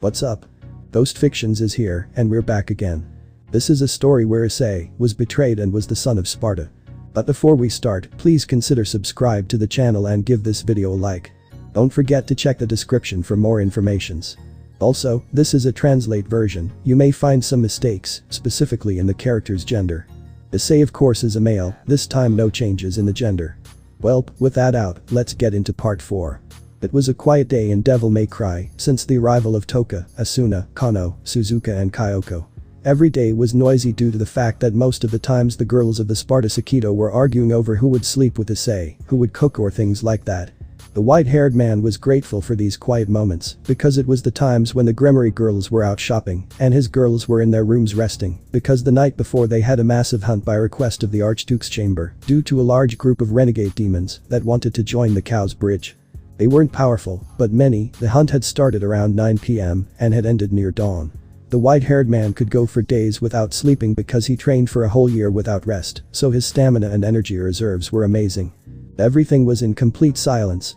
What's up? Ghost Fictions is here, and we're back again. This is a story where Issei was betrayed and was the son of Sparda. But before we start, please consider subscribe to the channel and give this video a like. Don't forget to check the description for more informations. Also, this is a translate version, you may find some mistakes, specifically in the character's gender. Issei of course is a male, this time no changes in the gender. Well, with that out, let's get into part 4. It was a quiet day in Devil May Cry since the arrival of Toka, Asuna, Kano, Suzuka and Kyoko. Every day was noisy due to the fact that most of the times the girls of the Sparda Sekido were arguing over who would sleep with Issei, who would cook or things like that. The white-haired man was grateful for these quiet moments because it was the times when the Gremory girls were out shopping and his girls were in their rooms resting because the night before they had a massive hunt by request of the Archduke's chamber due to a large group of renegade demons that wanted to join the Cow's Bridge. They weren't powerful, but many. The hunt had started around 9 p.m. and had ended near dawn. The white-haired man could go for days without sleeping because he trained for a whole year without rest, so his stamina and energy reserves were amazing. Everything was in complete silence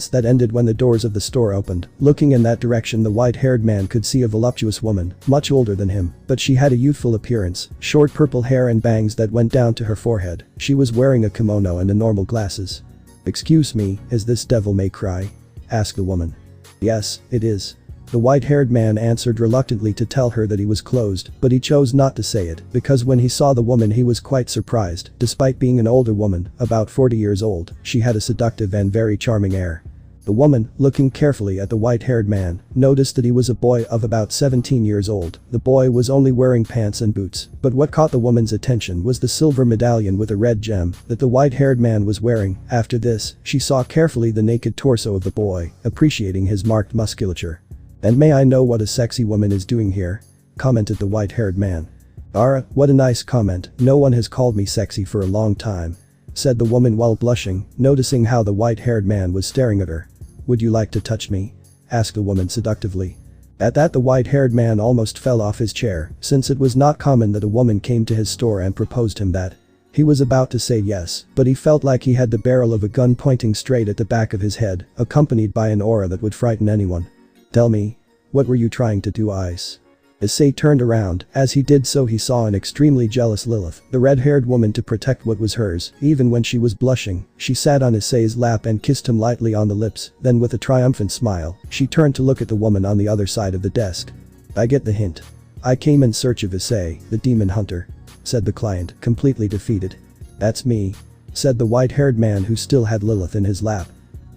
that ended when the doors of the store opened. Looking in that direction, the white-haired man could see a voluptuous woman, much older than him, but she had a youthful appearance, short purple hair and bangs that went down to her forehead. She was wearing a kimono and normal glasses. "Excuse me, is this Devil May Cry?" asked the woman. "Yes, it is." The white-haired man answered reluctantly to tell her that he was closed, but he chose not to say it because when he saw the woman he was quite surprised. Despite being an older woman, about 40 years old, she had a seductive and very charming air. The woman, looking carefully at the white-haired man, noticed that he was a boy of about 17 years old. The boy was only wearing pants and boots, but what caught the woman's attention was the silver medallion with a red gem that the white-haired man was wearing. After this, she saw carefully the naked torso of the boy, appreciating his marked musculature. "And may I know what a sexy woman is doing here?" commented the white-haired man. "Ara, what a nice comment, no one has called me sexy for a long time," said the woman while blushing, noticing how the white-haired man was staring at her. "Would you like to touch me?" asked the woman seductively. At that the white-haired man almost fell off his chair, since it was not common that a woman came to his store and proposed him that. He was about to say yes, but he felt like he had the barrel of a gun pointing straight at the back of his head, accompanied by an aura that would frighten anyone. "Tell me, what were you trying to do, Ice?" Issei turned around. As he did so he saw an extremely jealous Lilith, the red-haired woman, to protect what was hers. Even when she was blushing, she sat on Issei's lap and kissed him lightly on the lips. Then with a triumphant smile, she turned to look at the woman on the other side of the desk. "I get the hint. I came in search of Issei, the demon hunter," said the client, completely defeated. "That's me," said the white-haired man who still had Lilith in his lap.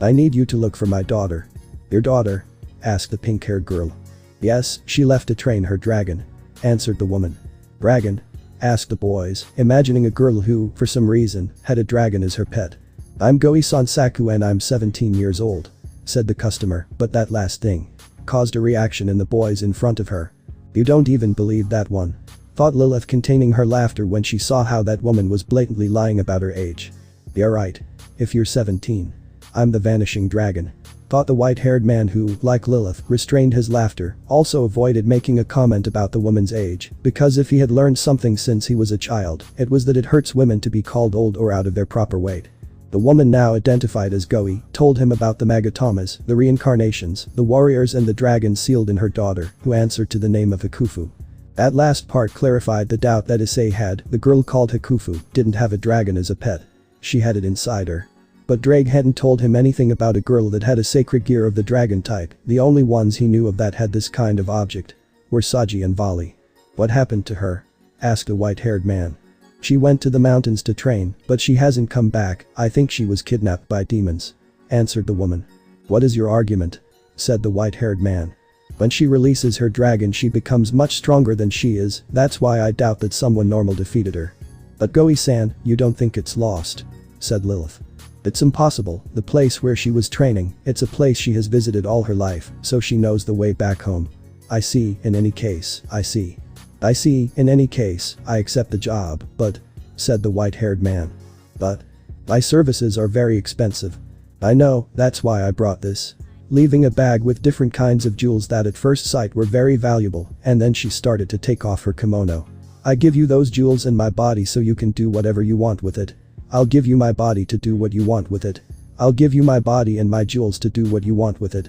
"I need you to look for my daughter." "Your daughter?" asked the pink-haired girl. "Yes, she left to train her dragon," answered the woman. "Dragon?" asked the boys, imagining a girl who, for some reason, had a dragon as her pet. "I'm Goi-san Saku and I'm 17 years old," said the customer, but that last thing caused a reaction in the boys in front of her. "You don't even believe that one," thought Lilith, containing her laughter when she saw how that woman was blatantly lying about her age. "You're right. If you're 17. I'm the vanishing dragon," thought the white-haired man who, like Lilith, restrained his laughter, also avoided making a comment about the woman's age, because if he had learned something since he was a child, it was that it hurts women to be called old or out of their proper weight. The woman, now identified as Goi, told him about the Magatamas, the reincarnations, the warriors and the dragon sealed in her daughter, who answered to the name of Hakufu. That last part clarified the doubt that Issei had. The girl called Hakufu didn't have a dragon as a pet. She had it inside her. But Ddraig hadn't told him anything about a girl that had a sacred gear of the dragon type. The only ones he knew of that had this kind of object were Saji and Vali. "What happened to her?" asked the white-haired man. "She went to the mountains to train, but she hasn't come back. I think she was kidnapped by demons," answered the woman. "What is your argument?" said the white-haired man. "When she releases her dragon she becomes much stronger than she is, that's why I doubt that someone normal defeated her." "But Goi-san, you don't think it's lost?" said Lilith. "It's impossible. The place where she was training, it's a place she has visited all her life, so she knows the way back home." "I see, in any case, I see. In any case, I accept the job, but," said the white-haired man. "But my services are very expensive." "I know, that's why I brought this." Leaving a bag with different kinds of jewels that at first sight were very valuable, and then she started to take off her kimono. "I give you those jewels and my body so you can do whatever you want with it." "I'll give you my body to do what you want with it." "I'll give you my body and my jewels to do what you want with it."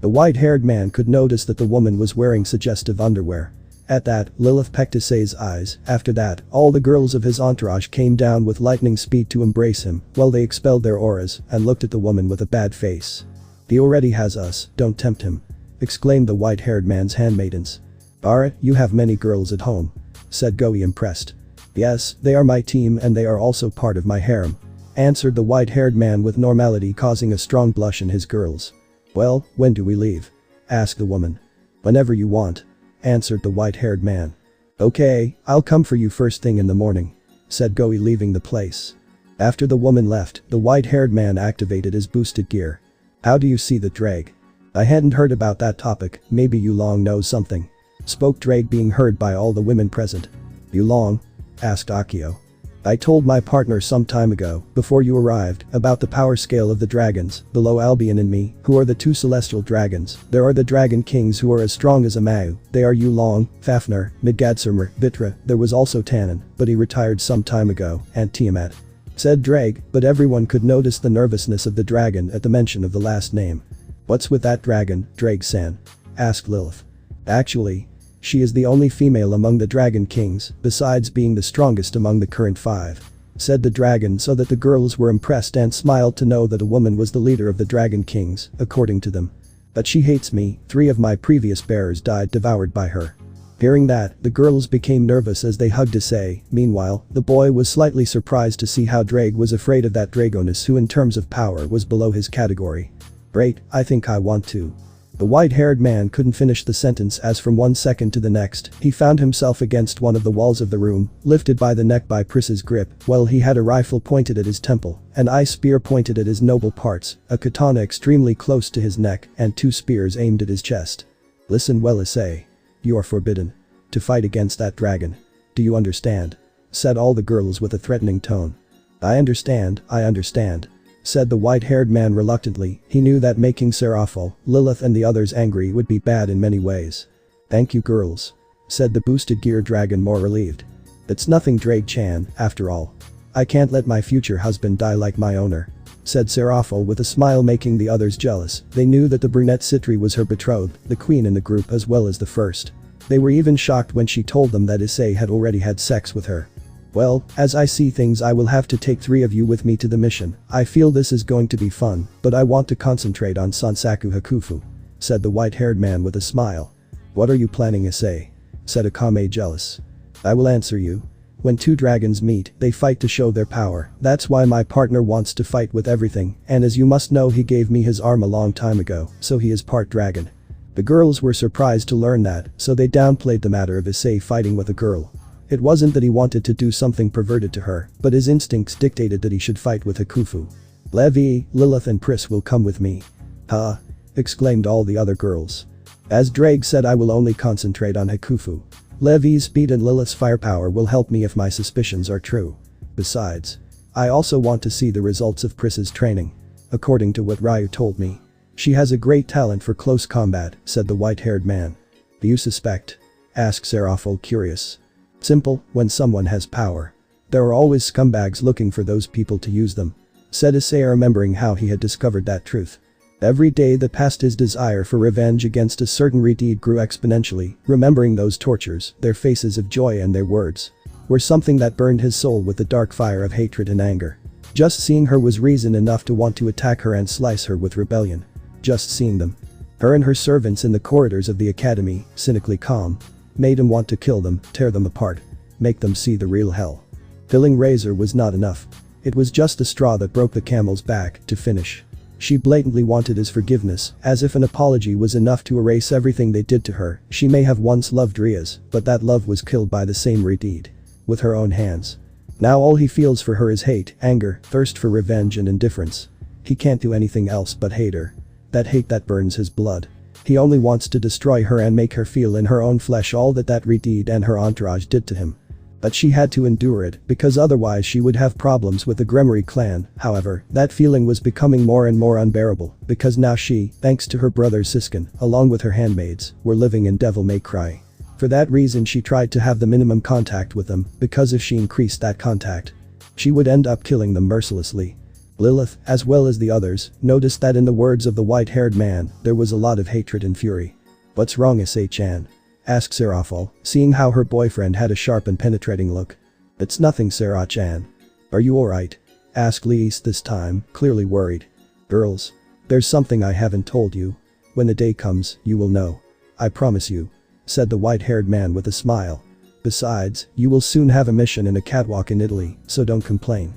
The white-haired man could notice that the woman was wearing suggestive underwear. At that, Lilith pecked Issei's eyes. After that, all the girls of his entourage came down with lightning speed to embrace him, while they expelled their auras and looked at the woman with a bad face. "He already has us, don't tempt him," exclaimed the white-haired man's handmaidens. "Bara, you have many girls at home," said Goi impressed. "Yes, they are my team and they are also part of my harem," answered the white-haired man with normality, causing a strong blush in his girls. "Well, when do we leave?" asked the woman. "Whenever you want," answered the white-haired man. "Okay, I'll come for you first thing in the morning," said Goi, leaving the place. After the woman left, the white-haired man activated his boosted gear. "How do you see the Ddraig? I hadn't heard about that topic, maybe Yulong knows something," spoke Ddraig, being heard by all the women present. "Yulong?" asked Akio. "I told my partner some time ago, before you arrived, about the power scale of the dragons, below Albion and me, who are the two celestial dragons. There are the dragon kings who are as strong as Amau. They are Yulong, Fafnir, Midgardsormr, Vitra. There was also Tannen, but he retired some time ago, and Tiamat," said Ddraig, but everyone could notice the nervousness of the dragon at the mention of the last name. "What's with that dragon, Ddraig-san?" asked Lilith. "Actually, she is the only female among the Dragon Kings, besides being the strongest among the current 5. Said the dragon, so that the girls were impressed and smiled to know that a woman was the leader of the Dragon Kings, according to them. "But she hates me, 3 of my previous bearers died devoured by her." Hearing that, the girls became nervous as they hugged Issei. Meanwhile, the boy was slightly surprised to see how Ddraig was afraid of that Dragoness, who in terms of power was below his category. "Great, I think I want to." The white-haired man couldn't finish the sentence as from one second to the next, he found himself against one of the walls of the room, lifted by the neck by Pris's grip, while he had a rifle pointed at his temple, an ice spear pointed at his noble parts, a katana extremely close to his neck, and 2 spears aimed at his chest. "Listen well, Issei. You are forbidden to fight against that dragon. Do you understand?" said all the girls with a threatening tone. I understand," said the white-haired man reluctantly. He knew that making Seraphol, Lilith and the others angry would be bad in many ways. "Thank you, girls," said the boosted gear dragon, more relieved. "It's nothing, Ddraig-chan, after all. I can't let my future husband die like my owner," said Seraphol with a smile, making the others jealous. They knew that the brunette Citri was her betrothed, the queen in the group as well as the first. They were even shocked when she told them that Issei had already had sex with her. "Well, as I see things, I will have to take 3 of you with me to the mission. I feel this is going to be fun, but I want to concentrate on Sansaku Hakufu," said the white-haired man with a smile. "What are you planning, Issei?" said Akame, jealous. "I will answer you. When 2 dragons meet, they fight to show their power. That's why my partner wants to fight with everything, and as you must know, he gave me his arm a long time ago, so he is part dragon." The girls were surprised to learn that, so they downplayed the matter of Issei fighting with a girl. It wasn't that he wanted to do something perverted to her, but his instincts dictated that he should fight with Hakufu. "Levi, Lilith and Pris will come with me." "Huh?" exclaimed all the other girls. As Ddraig said, "I will only concentrate on Hakufu. Levi's speed and Lilith's firepower will help me if my suspicions are true. Besides, I also want to see the results of Pris's training. According to what Ryu told me, she has a great talent for close combat," said the white-haired man. "Do you suspect?" asked Seraphol, curious. "Simple, when someone has power, there are always scumbags looking for those people to use them," said Issei, remembering how he had discovered that truth. Every day that passed, his desire for revenge against a certain redeed grew exponentially. Remembering those tortures, their faces of joy and their words were something that burned his soul with the dark fire of hatred and anger. Just seeing her was reason enough to want to attack her and slice her with rebellion. Just seeing them, her and her servants in the corridors of the academy, cynically calm, made him want to kill them, tear them apart, make them see the real hell. Killing Razor was not enough. It was just the straw that broke the camel's back. To finish, she blatantly wanted his forgiveness, as if an apology was enough to erase everything they did to her. She may have once loved Rias, but that love was killed by the same redeed with her own hands. Now all he feels for her is hate, anger, thirst for revenge and indifference. He can't do anything else but hate her. That hate that burns his blood. He only wants to destroy her and make her feel in her own flesh all that redeed and her entourage did to him. But she had to endure it, because otherwise she would have problems with the Gremory clan. However, that feeling was becoming more and more unbearable, because now she, thanks to her brother Siskin, along with her handmaids, were living in Devil May Cry. For that reason she tried to have the minimum contact with them, because if she increased that contact, she would end up killing them mercilessly. Lilith, as well as the others, noticed that in the words of the white-haired man, there was a lot of hatred and fury. "What's wrong, Issei-chan?" asked Serafal, seeing how her boyfriend had a sharp and penetrating look. "It's nothing, Sarah-chan." "Are you alright?" asked Liis this time, clearly worried. "Girls. There's something I haven't told you. When the day comes, you will know. I promise you," said the white-haired man with a smile. "Besides, you will soon have a mission in a catwalk in Italy, so don't complain."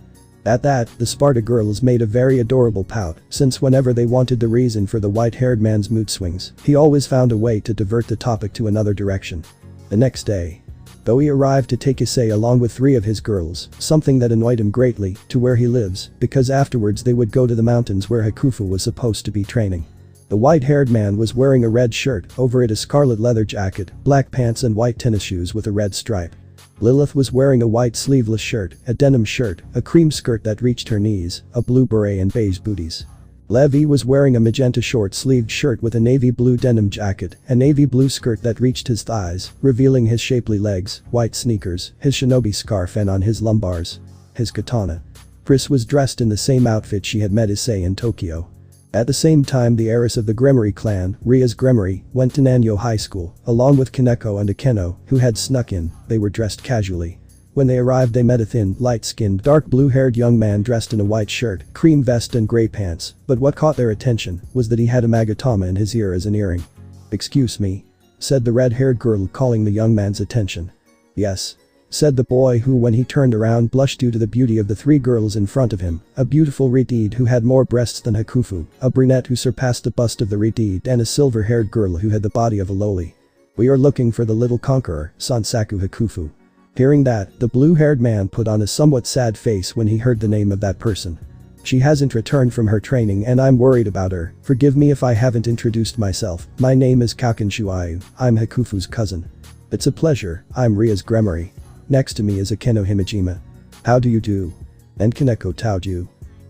At that, the Sparda girls made a very adorable pout, since whenever they wanted the reason for the white-haired man's mood swings, he always found a way to divert the topic to another direction. The next day, though he arrived to take Issei along with 3 of his girls, something that annoyed him greatly, to where he lives, because afterwards they would go to the mountains where Hakufu was supposed to be training. The white-haired man was wearing a red shirt, over it a scarlet leather jacket, black pants and white tennis shoes with a red stripe. Lilith was wearing a white sleeveless shirt, a denim shirt, a cream skirt that reached her knees, a blue beret and beige booties. Levi was wearing a magenta short-sleeved shirt with a navy blue denim jacket, a navy blue skirt that reached his thighs, revealing his shapely legs, white sneakers, his shinobi scarf and on his lumbars, his katana. Pris was dressed in the same outfit she had met Issei in Tokyo. At the same time, the heiress of the Gremory clan, Rias Gremory, went to Nanyo High School, along with Kaneko and Akeno, who had snuck in. They were dressed casually. When they arrived, they met a thin, light-skinned, dark blue-haired young man dressed in a white shirt, cream vest and grey pants, but what caught their attention was that he had a magatama in his ear as an earring. "Excuse me?" said the red-haired girl, calling the young man's attention. "Yes," said the boy, who when he turned around blushed due to the beauty of the 3 girls in front of him, a beautiful Redeed who had more breasts than Hakufu, a brunette who surpassed the bust of the Redeed and a silver-haired girl who had the body of a loli. "We are looking for the little conqueror, Sansaku Hakufu." Hearing that, the blue-haired man put on a somewhat sad face when he heard the name of that person. "She hasn't returned from her training and I'm worried about her. Forgive me if I haven't introduced myself. My name is Kauken Shuayu, I'm Hakufu's cousin." "It's a pleasure, I'm Rias Gremory. Next to me is Akeno Himejima." "How do you do?" And Kaneko Taoju.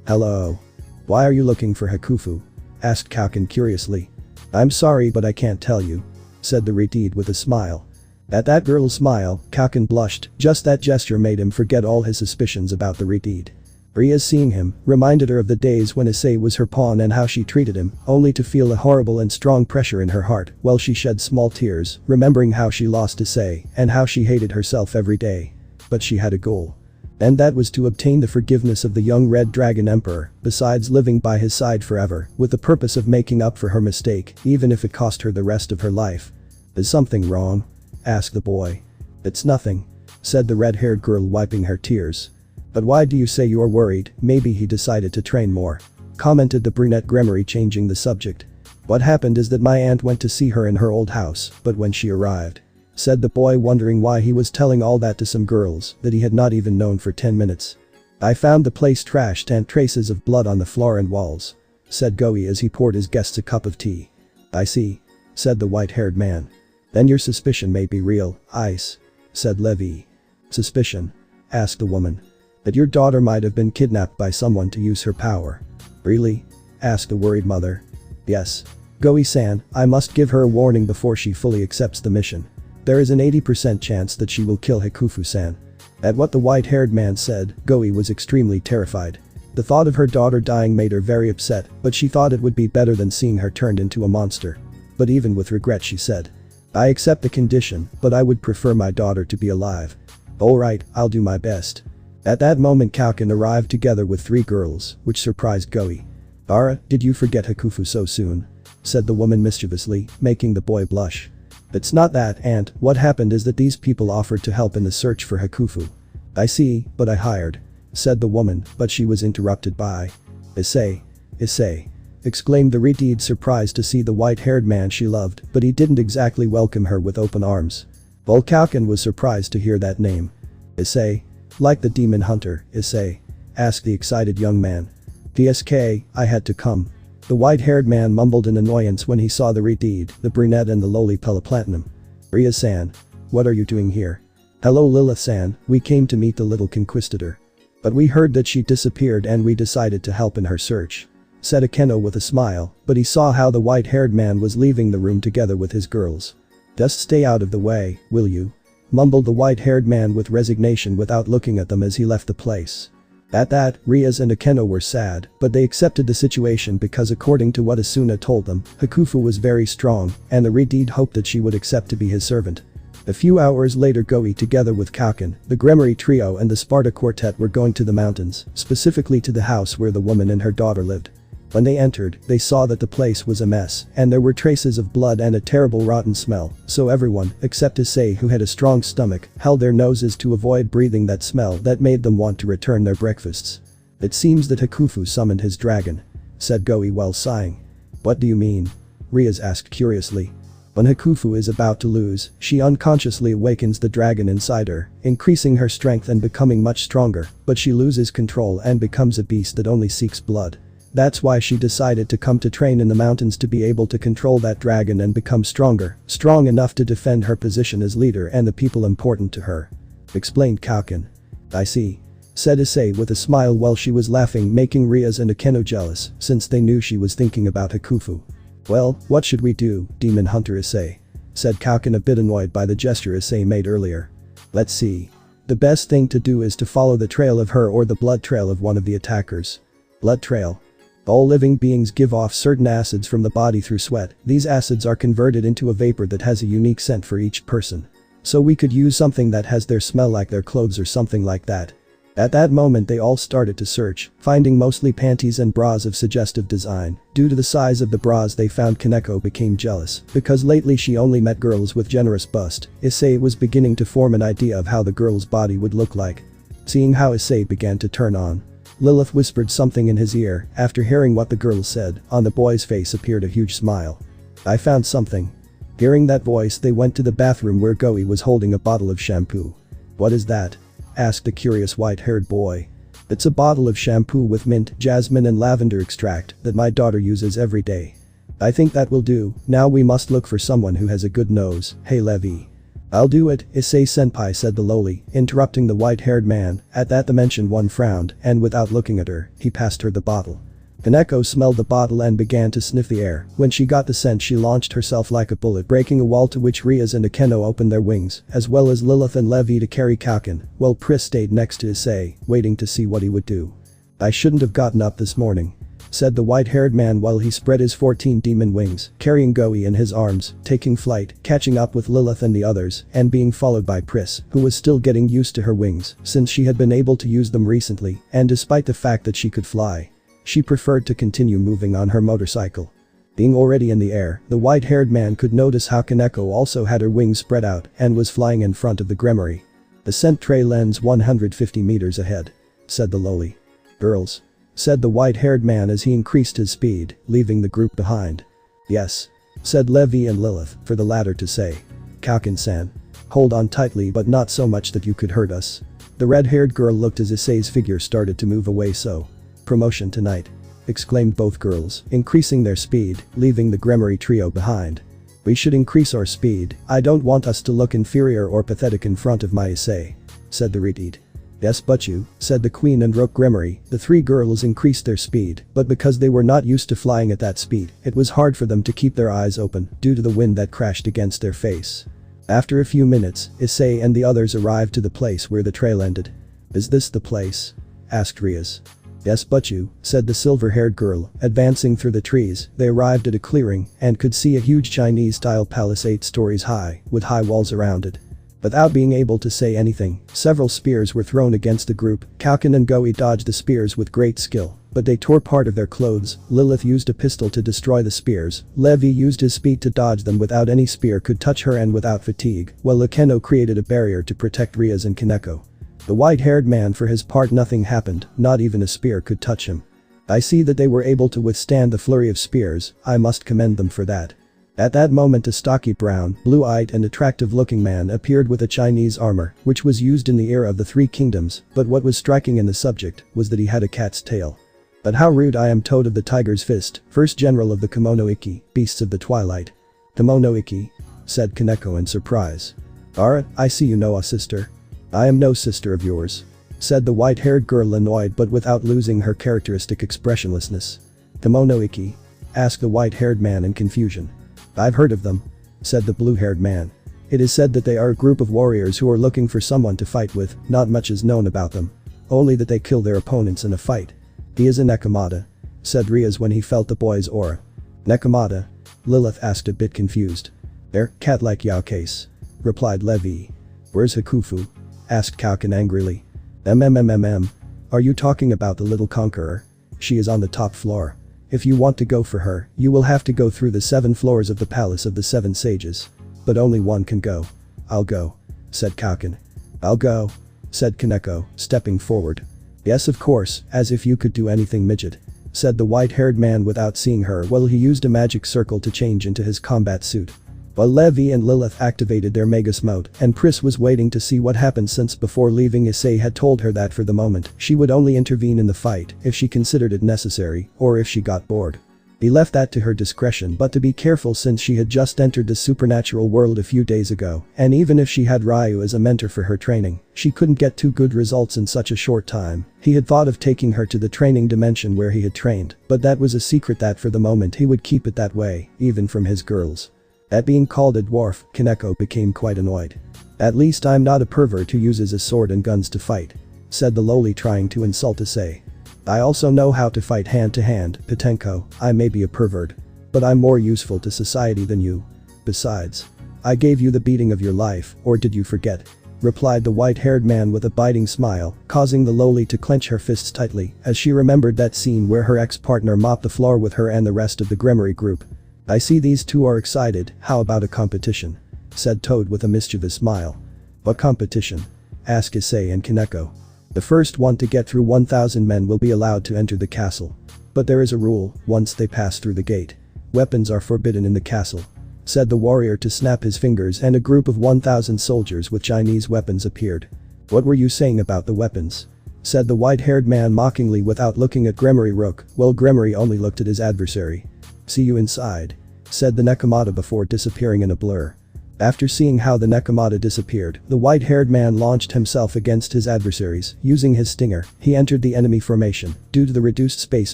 "Hello. Why are you looking for Hakufu?" asked Kauken curiously. "I'm sorry but I can't tell you," said the Redeed with a smile. At that girl's smile, Kauken blushed, just that gesture made him forget all his suspicions about the Redeed. Rias, seeing him, reminded her of the days when Issei was her pawn and how she treated him, only to feel a horrible and strong pressure in her heart while she shed small tears, remembering how she lost Issei and how she hated herself every day. But she had a goal. And that was to obtain the forgiveness of the young Red Dragon Emperor, besides living by his side forever, with the purpose of making up for her mistake, even if it cost her the rest of her life. "Is something wrong?" asked the boy. "It's nothing," said the red-haired girl, wiping her tears. "But why do you say you're worried? Maybe he decided to train more," commented the brunette Gremory, changing the subject. "What happened is that my aunt went to see her in her old house, but when she arrived," said the boy, wondering why he was telling all that to some girls that he had not even known for 10 minutes. "I found the place trashed and traces of blood on the floor and walls," said Goi as he poured his guests a cup of tea. "I see," said the white-haired man. "Then your suspicion may be real, Ice," said Levi. "Suspicion?" asked the woman. "That your daughter might have been kidnapped by someone to use her power." "Really?" asked the worried mother. "Yes. Goi-san, I must give her a warning before she fully accepts the mission. There is an 80% chance that she will kill Hakufu-san." At what the white-haired man said, Goi was extremely terrified. The thought of her daughter dying made her very upset, but she thought it would be better than seeing her turned into a monster. But even with regret she said, "I accept the condition, but I would prefer my daughter to be alive." "Alright, I'll do my best." At that moment Kauken arrived together with 3 girls, which surprised Goi. "Ara, did you forget Hakufu so soon?" said the woman mischievously, making the boy blush. "It's not that, aunt, what happened is that these people offered to help in the search for Hakufu." "I see, but I hired," said the woman, but she was interrupted by Issei. "Issei," exclaimed the Redeed, surprised to see the white-haired man she loved, but he didn't exactly welcome her with open arms. While Kauken was surprised to hear that name. "Issei? Like the demon hunter, Issei?" asked the excited young man. "PSK, I had to come." The white-haired man mumbled in annoyance when he saw the Redeed, the brunette and the lowly Pelaplatinum. "Ria-san, what are you doing here?" "Hello Lilith-san, we came to meet the little conquistador. But we heard that she disappeared and we decided to help in her search," said Akeno with a smile, but he saw how the white-haired man was leaving the room together with his girls. "Just stay out of the way, will you?" mumbled the white-haired man with resignation without looking at them as he left the place. At that, Rias and Akeno were sad, but they accepted the situation because according to what Asuna told them, Hakufu was very strong, and the Redeed hoped that she would accept to be his servant. A few hours later Goi together with Kauken, the Gremory trio and the Sparda quartet were going to the mountains, specifically to the house where the woman and her daughter lived. When they entered, they saw that the place was a mess, and there were traces of blood and a terrible rotten smell, so everyone, except Issei who had a strong stomach, held their noses to avoid breathing that smell that made them want to return their breakfasts. "It seems that Hakufu summoned his dragon," said Goi while sighing. "What do you mean?" Rias asked curiously. When Hakufu is about to lose, she unconsciously awakens the dragon inside her, increasing her strength and becoming much stronger, but she loses control and becomes a beast that only seeks blood. That's why she decided to come to train in the mountains to be able to control that dragon and become stronger, strong enough to defend her position as leader and the people important to her," explained Kauken. "I see," said Issei with a smile while she was laughing, making Rias and Akeno jealous since they knew she was thinking about Hakufu. "Well, what should we do, Demon Hunter Issei?" said Kauken, a bit annoyed by the gesture Issei made earlier. "Let's see. The best thing to do is to follow the trail of her or the blood trail of one of the attackers." "Blood trail?" All living beings give off certain acids from the body through sweat. These acids are converted into a vapor that has a unique scent for each person. So we could use something that has their smell like their clothes or something like that. At that moment they all started to search, finding mostly panties and bras of suggestive design. Due to the size of the bras they found, Kaneko became jealous because lately she only met girls with generous bust. Issei was beginning to form an idea of how the girl's body would look like. Seeing how Issei began to turn on, Lilith whispered something in his ear. After hearing what the girl said, on the boy's face appeared a huge smile. "I found something." Hearing that voice they went to the bathroom where Goi was holding a bottle of shampoo. "What is that?" asked the curious white-haired boy. "It's a bottle of shampoo with mint, jasmine and lavender extract that my daughter uses every day. I think that will do. Now we must look for someone who has a good nose. Hey Levi." "I'll do it, Issei-senpai," said the lowly, interrupting the white-haired man. At that the mentioned one frowned, and without looking at her, he passed her the bottle. Kaneko smelled the bottle and began to sniff the air. When she got the scent she launched herself like a bullet, breaking a wall, to which Rias and Akeno opened their wings, as well as Lilith and Levi to carry Kauken, while Pris stayed next to Issei, waiting to see what he would do. "I shouldn't have gotten up this morning," said the white-haired man while he spread his 14 demon wings, carrying Goi in his arms, taking flight, catching up with Lilith and the others, and being followed by Pris, who was still getting used to her wings since she had been able to use them recently, and despite the fact that she could fly, she preferred to continue moving on her motorcycle. Being already in the air, the white-haired man could notice how Kaneko also had her wings spread out and was flying in front of the Gremory. "The scent trail ends 150 meters ahead," said the lowly. "Girls," said the white-haired man as he increased his speed, leaving the group behind. "Yes," said Levi and Lilith, for the latter to say. "Kauken-san. Hold on tightly but not so much that you could hurt us." The red-haired girl looked as Issei's figure started to move away. "So, promotion tonight," exclaimed both girls, increasing their speed, leaving the Gremory trio behind. "We should increase our speed. I don't want us to look inferior or pathetic in front of my Issei," said the Redeed. "Yes, but you," said the Queen and Rook Gremory. The three girls increased their speed, but because they were not used to flying at that speed, it was hard for them to keep their eyes open due to the wind that crashed against their face. After a few minutes, Issei and the others arrived to the place where the trail ended. "Is this the place?" asked Rias. "Yes, but you," said the silver-haired girl. Advancing through the trees, they arrived at a clearing and could see a huge Chinese-style palace 8 stories high, with high walls around it. Without being able to say anything, several spears were thrown against the group. Kauken and Goi dodged the spears with great skill, but they tore part of their clothes. Lilith used a pistol to destroy the spears. Levi used his speed to dodge them without any spear could touch her and without fatigue, while Akeno created a barrier to protect Rias and Kaneko. The white-haired man, for his part, nothing happened, not even a spear could touch him. "I see that they were able to withstand the flurry of spears. I must commend them for that." At that moment a stocky brown, blue-eyed and attractive-looking man appeared with a Chinese armor, which was used in the era of the Three Kingdoms, but what was striking in the subject was that he had a cat's tail. "But how rude! I am Toad of the Tiger's Fist, first general of the Kimono Ikki, Beasts of the Twilight." "Kimono Ikki?" said Kaneko in surprise. I see you know a sister." "I am no sister of yours," said the white-haired girl, annoyed but without losing her characteristic expressionlessness. "Kimono Ikki?" asked the white-haired man in confusion. "I've heard of them," said the blue-haired man. "It is said that they are a group of warriors who are looking for someone to fight with. Not much is known about them." only that they kill their opponents in a fight. He is a Nekomata," said Rias when he felt the boy's aura. "Nekomata?" Lilith asked, a bit confused. "They're cat-like yaokeis," replied Levi. "Where's Hakufu?" asked Kaukan angrily. Are you talking about the little conqueror? She is on the top floor. If you want to go for her, you will have to go through the 7 floors of the Palace of the 7 Sages. But only one can go." "I'll go," said Kaukan. "I'll go," said Kaneko, stepping forward. "Yes, of course, as if you could do anything, midget," said the white-haired man without seeing her while he used a magic circle to change into his combat suit. While Levi and Lilith activated their Magus mode, and Pris was waiting to see what happened, since before leaving Issei had told her that for the moment she would only intervene in the fight if she considered it necessary or if she got bored. He left that to her discretion, but to be careful since she had just entered the supernatural world a few days ago, and even if she had Ryu as a mentor for her training, she couldn't get 2 good results in such a short time. He had thought of taking her to the training dimension where he had trained, but that was a secret that for the moment he would keep it that way, even from his girls. At being called a dwarf, Kaneko became quite annoyed. "At least I'm not a pervert who uses a sword and guns to fight," said the lowly, trying to insult Issei. "I also know how to fight hand to hand, Potenko. I may be a pervert, but I'm more useful to society than you. Besides, I gave you the beating of your life, or did you forget?" replied the white-haired man with a biting smile, causing the lowly to clench her fists tightly as she remembered that scene where her ex-partner mopped the floor with her and the rest of the Grimoire group. "I see these two are excited, how about a competition?" said Toad with a mischievous smile. "What competition?" asked Issei and Kaneko. "The first one to get through 1,000 men will be allowed to enter the castle. But there is a rule, once they pass through the gate. Weapons are forbidden in the castle," said the warrior to snap his fingers, and a group of 1,000 soldiers with Chinese weapons appeared. "What were you saying about the weapons?" said the white-haired man mockingly without looking at Grimoire Rook, while Grimoire only looked at his adversary. "See you inside," said the Nekomata before disappearing in a blur. After seeing how the Nekomata disappeared, the white-haired man launched himself against his adversaries. Using his stinger, he entered the enemy formation. Due to the reduced space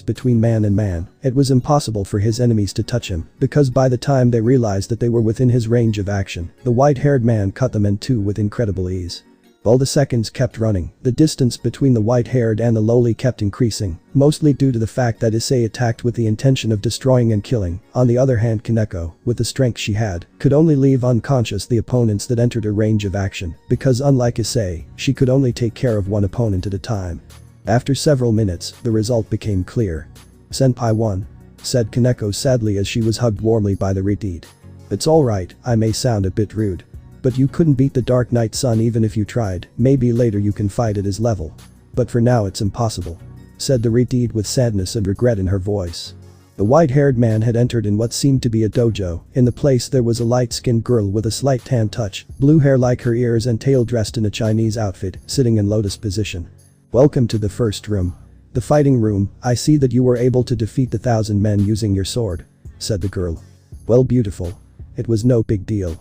between man and man, it was impossible for his enemies to touch him, because by the time they realized that they were within his range of action, the white-haired man cut them in 2 with incredible ease. While the seconds kept running, the distance between the white-haired and the lowly kept increasing, mostly due to the fact that Issei attacked with the intention of destroying and killing. On the other hand, Kaneko, with the strength she had, could only leave unconscious the opponents that entered her range of action, because unlike Issei, she could only take care of one opponent at a time. After several minutes, the result became clear. "Senpai won," said Kaneko sadly as she was hugged warmly by the Redeed. "It's alright, I may sound a bit rude, but you couldn't beat the Dark Knight Sun even if you tried. Maybe later you can fight at his level. But for now it's impossible," said the Redeed with sadness and regret in her voice. The white-haired man had entered in what seemed to be a dojo. In the place there was a light-skinned girl with a slight tan touch, blue hair like her ears and tail, dressed in a Chinese outfit, sitting in lotus position. "Welcome to the first room. The fighting room. I see that you were able to defeat the 1,000 men using your sword," said the girl. "Well, beautiful. It was no big deal,"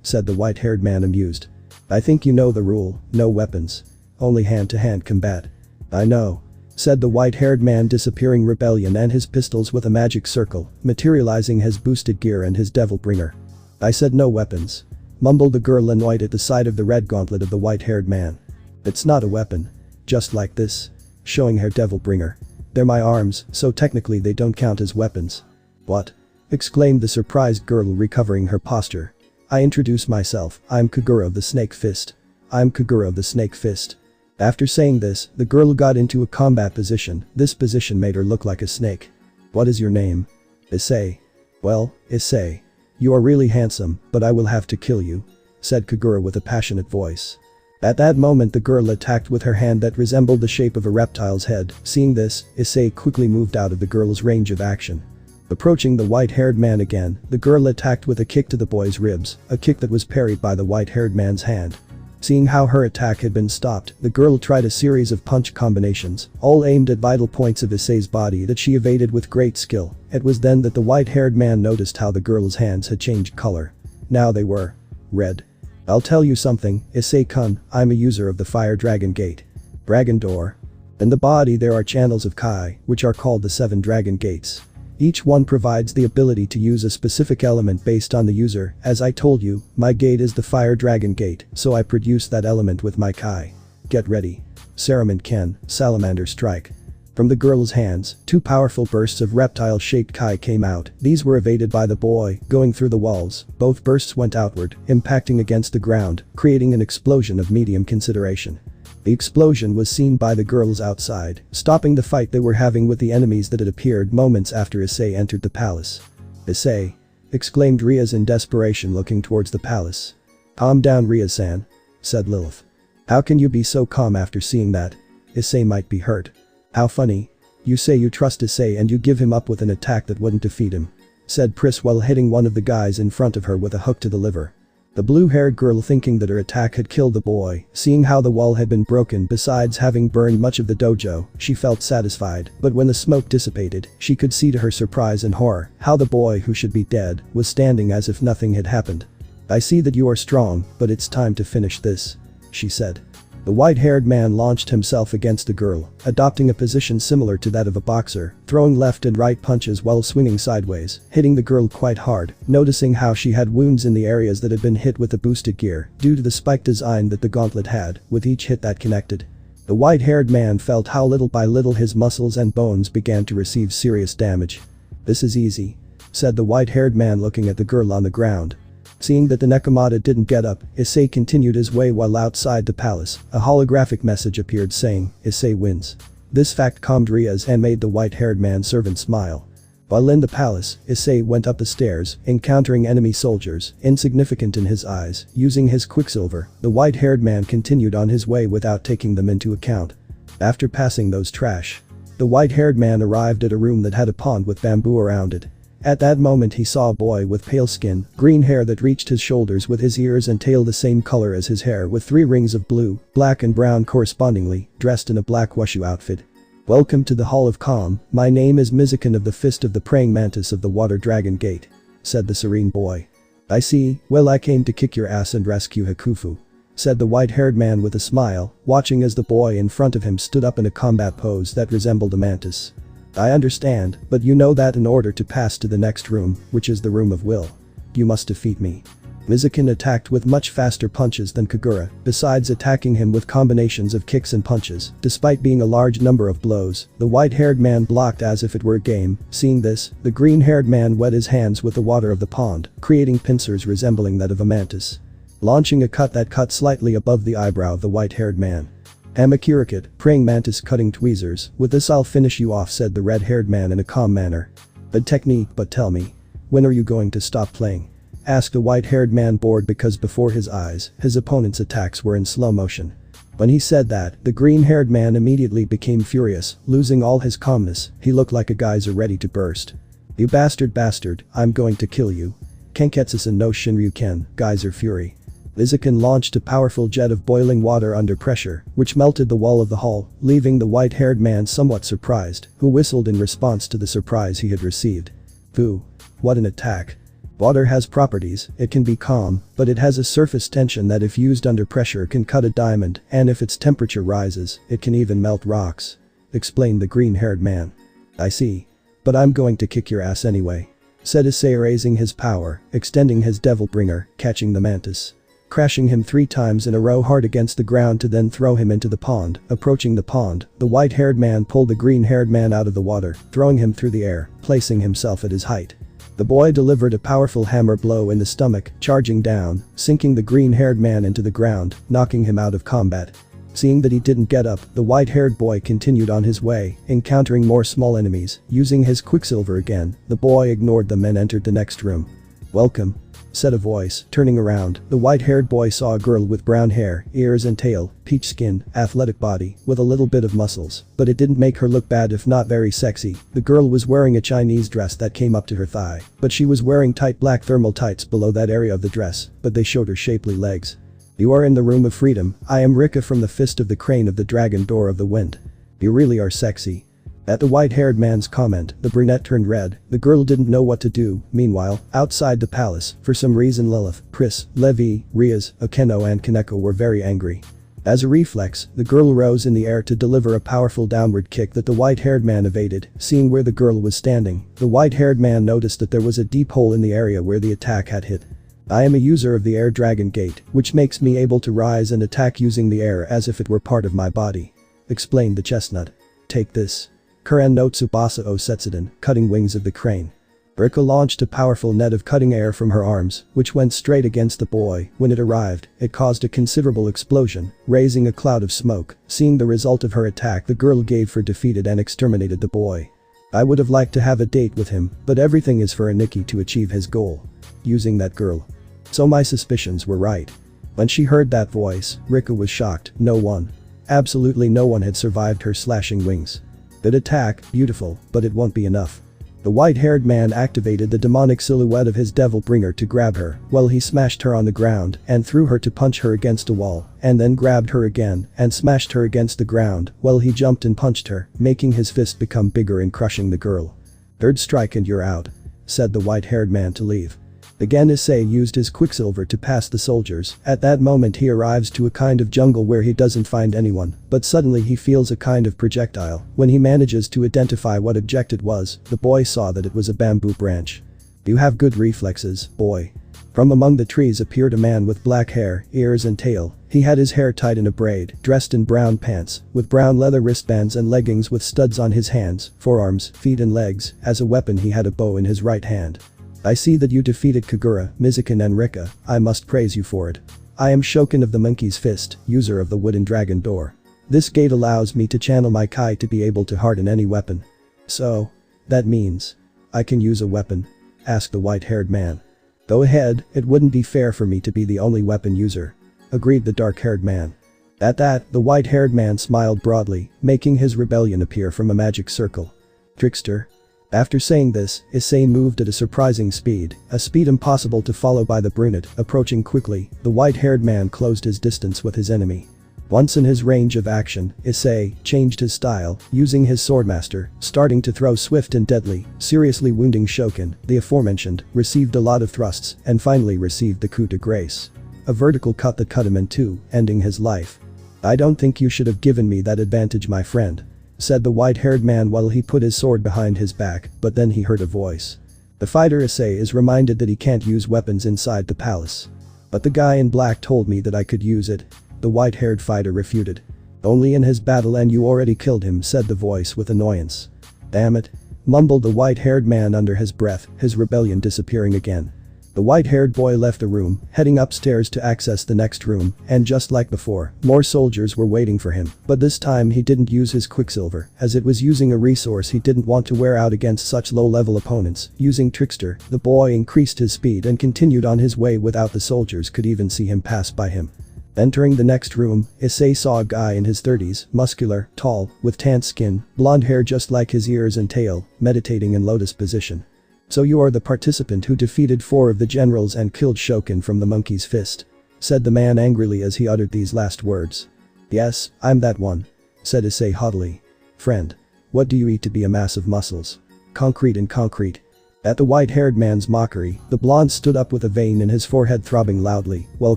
said the white-haired man, amused. "I think you know the rule, no weapons. Only hand-to-hand combat." "I know," said the white-haired man, disappearing rebellion and his pistols with a magic circle, materializing his boosted gear and his devil bringer. "I said no weapons," mumbled the girl, annoyed at the sight of the red gauntlet of the white-haired man. "It's not a weapon. Just like this," showing her devil bringer. "They're my arms, so technically they don't count as weapons." "What?" exclaimed the surprised girl, recovering her posture. "I introduce myself, I'm Kagura of the Snake Fist. I'm Kagura of the Snake Fist." After saying this, the girl got into a combat position. This position made her look like a snake. "What is your name?" "Issei." "Well, Issei. You are really handsome, but I will have to kill you," said Kagura with a passionate voice. At that moment the girl attacked with her hand that resembled the shape of a reptile's head. Seeing this, Issei quickly moved out of the girl's range of action. Approaching the white-haired man again, the girl attacked with a kick to the boy's ribs, a kick that was parried by the white-haired man's hand. Seeing how her attack had been stopped, the girl tried a series of punch combinations, all aimed at vital points of Issei's body that she evaded with great skill. It was then that the white-haired man noticed how the girl's hands had changed color. Now they were red. "I'll tell you something, Issei-kun, I'm a user of the Fire Dragon Gate. Dragon Door. In the body there are channels of Kai, which are called the 7 Dragon Gates. Each one provides the ability to use a specific element based on the user. As I told you, my gate is the Fire Dragon Gate, so I produce that element with my Kai. Get ready." Saruman Ken, Salamander Strike. From the girl's hands, 2 powerful bursts of reptile-shaped kai came out. These were evaded by the boy, going through the walls. Both bursts went outward, impacting against the ground, creating an explosion of medium consideration. The explosion was seen by the girls outside, stopping the fight they were having with the enemies that had appeared moments after Issei entered the palace. "Issei!" exclaimed Rias in desperation, looking towards the palace. "Calm down, Rias-san," said Lilith. "How can you be so calm after seeing that? Issei might be hurt." "How funny. You say you trust Issei and you give him up with an attack that wouldn't defeat him," said Pris while hitting one of the guys in front of her with a hook to the liver. The blue-haired girl, thinking that her attack had killed the boy, seeing how the wall had been broken besides having burned much of the dojo, she felt satisfied, but when the smoke dissipated, she could see to her surprise and horror how the boy who should be dead was standing as if nothing had happened. "I see that you are strong, but it's time to finish this," she said. The white-haired man launched himself against the girl, adopting a position similar to that of a boxer, throwing left and right punches while swinging sideways, hitting the girl quite hard, noticing how she had wounds in the areas that had been hit with the boosted gear due to the spike design that the gauntlet had, with each hit that connected. The white-haired man felt how little by little his muscles and bones began to receive serious damage. "This is easy," said the white-haired man, looking at the girl on the ground. Seeing that the Nekomata didn't get up, Issei continued his way while outside the palace. A holographic message appeared saying, "Issei wins." This fact calmed Rias and made the white-haired man servant smile. While in the palace, Issei went up the stairs, encountering enemy soldiers, insignificant in his eyes. Using his quicksilver, the white-haired man continued on his way without taking them into account. After passing those trash, the white-haired man arrived at a room that had a pond with bamboo around it. At that moment he saw a boy with pale skin, green hair that reached his shoulders with his ears and tail the same color as his hair with 3 rings of blue, black and brown correspondingly, dressed in a black wushu outfit. "Welcome to the Hall of Calm, my name is Mizukin of the Fist of the Praying Mantis of the Water Dragon Gate," said the serene boy. "I see, well I came to kick your ass and rescue Hakufu," said the white-haired man with a smile, watching as the boy in front of him stood up in a combat pose that resembled a mantis. "I understand, but you know that in order to pass to the next room, which is the Room of Will, you must defeat me." Mizukin attacked with much faster punches than Kagura, besides attacking him with combinations of kicks and punches. Despite being a large number of blows, the white-haired man blocked as if it were a game. Seeing this, the green-haired man wet his hands with the water of the pond, creating pincers resembling that of a mantis, launching a cut that cut slightly above the eyebrow of the white-haired man. "Amakirikit, praying mantis cutting tweezers, with this I'll finish you off," said the red-haired man in a calm manner. "Bad technique, but tell me, when are you going to stop playing?" asked the white-haired man, bored because before his eyes, his opponent's attacks were in slow motion. When he said that, the green-haired man immediately became furious, losing all his calmness. He looked like a geyser ready to burst. "You bastard, I'm going to kill you. Kenketsusen no Shinryuken, geyser fury." Mizukin launched a powerful jet of boiling water under pressure, which melted the wall of the hall, leaving the white-haired man somewhat surprised, who whistled in response to the surprise he had received. "Phew. What an attack. Water has properties, it can be calm, but it has a surface tension that if used under pressure can cut a diamond, and if its temperature rises, it can even melt rocks," explained the green-haired man. "I see. But I'm going to kick your ass anyway," said Issei, raising his power, extending his devil bringer, catching the mantis, crashing him 3 times in a row hard against the ground to then throw him into the pond. Approaching the pond, the white-haired man pulled the green-haired man out of the water, throwing him through the air, placing himself at his height. The boy delivered a powerful hammer blow in the stomach, charging down, sinking the green-haired man into the ground, knocking him out of combat. Seeing that he didn't get up, the white-haired boy continued on his way, encountering more small enemies. Using his quicksilver again, the boy ignored them and entered the next room. "Welcome," said a voice. Turning around, the white-haired boy saw a girl with brown hair, ears and tail, peach skin, athletic body, with a little bit of muscles, but it didn't make her look bad if not very sexy. The girl was wearing a Chinese dress that came up to her thigh, but she was wearing tight black thermal tights below that area of the dress, but they showed her shapely legs. "You are in the Room of Freedom. I am Rika from the Fist of the Crane of the Dragon Door of the Wind. You really are sexy." At the white-haired man's comment, the brunette turned red. The girl didn't know what to do. Meanwhile, outside the palace, for some reason Lilith, Pris, Levi, Rias, Akeno and Kaneko were very angry. As a reflex, the girl rose in the air to deliver a powerful downward kick that the white-haired man evaded. Seeing where the girl was standing, the white-haired man noticed that there was a deep hole in the area where the attack had hit. "I am a user of the Air Dragon Gate, which makes me able to rise and attack using the air as if it were part of my body," explained the chestnut. Take this. Kuren no Tsubasa o Setsuden, cutting wings of the crane. Rika launched a powerful net of cutting air from her arms, which went straight against the boy. When it arrived, it caused a considerable explosion, raising a cloud of smoke. Seeing the result of her attack, the girl gave for defeated and exterminated the boy. I would have liked to have a date with him, but everything is for Aniki to achieve his goal. Using that girl. So my suspicions were right. When she heard that voice, Rika was shocked. No one. Absolutely no one had survived her slashing wings. That attack, beautiful, but it won't be enough. The white-haired man activated the demonic silhouette of his devil bringer to grab her, while he smashed her on the ground and threw her to punch her against a wall, and then grabbed her again and smashed her against the ground while he jumped and punched her, making his fist become bigger and crushing the girl. Third strike and you're out, said the white-haired man to leave. Again Issei used his quicksilver to pass the soldiers. At that moment he arrives to a kind of jungle where he doesn't find anyone, but suddenly he feels a kind of projectile. When he manages to identify what object it was, the boy saw that it was a bamboo branch. You have good reflexes, boy. From among the trees appeared a man with black hair, ears and tail. He had his hair tied in a braid, dressed in brown pants, with brown leather wristbands and leggings with studs on his hands, forearms, feet and legs. As a weapon he had a bow in his right hand. I see that you defeated Kagura, Mizukin and Rika. I must praise you for it. I am Shokin of the Monkey's Fist, user of the wooden dragon door. This gate allows me to channel my Kai to be able to harden any weapon. So, that means I can use a weapon? Asked the white-haired man. Go ahead, it wouldn't be fair for me to be the only weapon user. Agreed the dark-haired man. At that, the white-haired man smiled broadly, making his rebellion appear from a magic circle. Trickster. After saying this, Issei moved at a surprising speed, a speed impossible to follow by the brunette. Approaching quickly, the white-haired man closed his distance with his enemy. Once in his range of action, Issei changed his style, using his swordmaster, starting to throw swift and deadly, seriously wounding Shokin. The aforementioned received a lot of thrusts and finally received the coup de grace. A vertical cut that cut him in two, ending his life. I don't think you should have given me that advantage, my friend, said the white-haired man while he put his sword behind his back, but then he heard a voice. The fighter Issei is reminded that he can't use weapons inside the palace. But the guy in black told me that I could use it. The white-haired fighter refuted. Only in his battle and you already killed him, said the voice with annoyance. Damn it, mumbled the white-haired man under his breath, his rebellion disappearing again. The white-haired boy left the room, heading upstairs to access the next room, and just like before, more soldiers were waiting for him, but this time he didn't use his quicksilver, as it was using a resource he didn't want to wear out against such low-level opponents. Using Trickster, the boy increased his speed and continued on his way without the soldiers could even see him pass by him. Entering the next room, Issei saw a guy in his 30s, muscular, tall, with tanned skin, blonde hair just like his ears and tail, meditating in lotus position. So you are the participant who defeated 4 of the generals and killed Shokin from the Monkey's Fist, said the man angrily as he uttered these last words. Yes, I'm that one, said Issei haughtily. Friend. What do you eat to be a mass of muscles? Concrete and concrete. At the white-haired man's mockery, the blonde stood up with a vein in his forehead throbbing loudly, while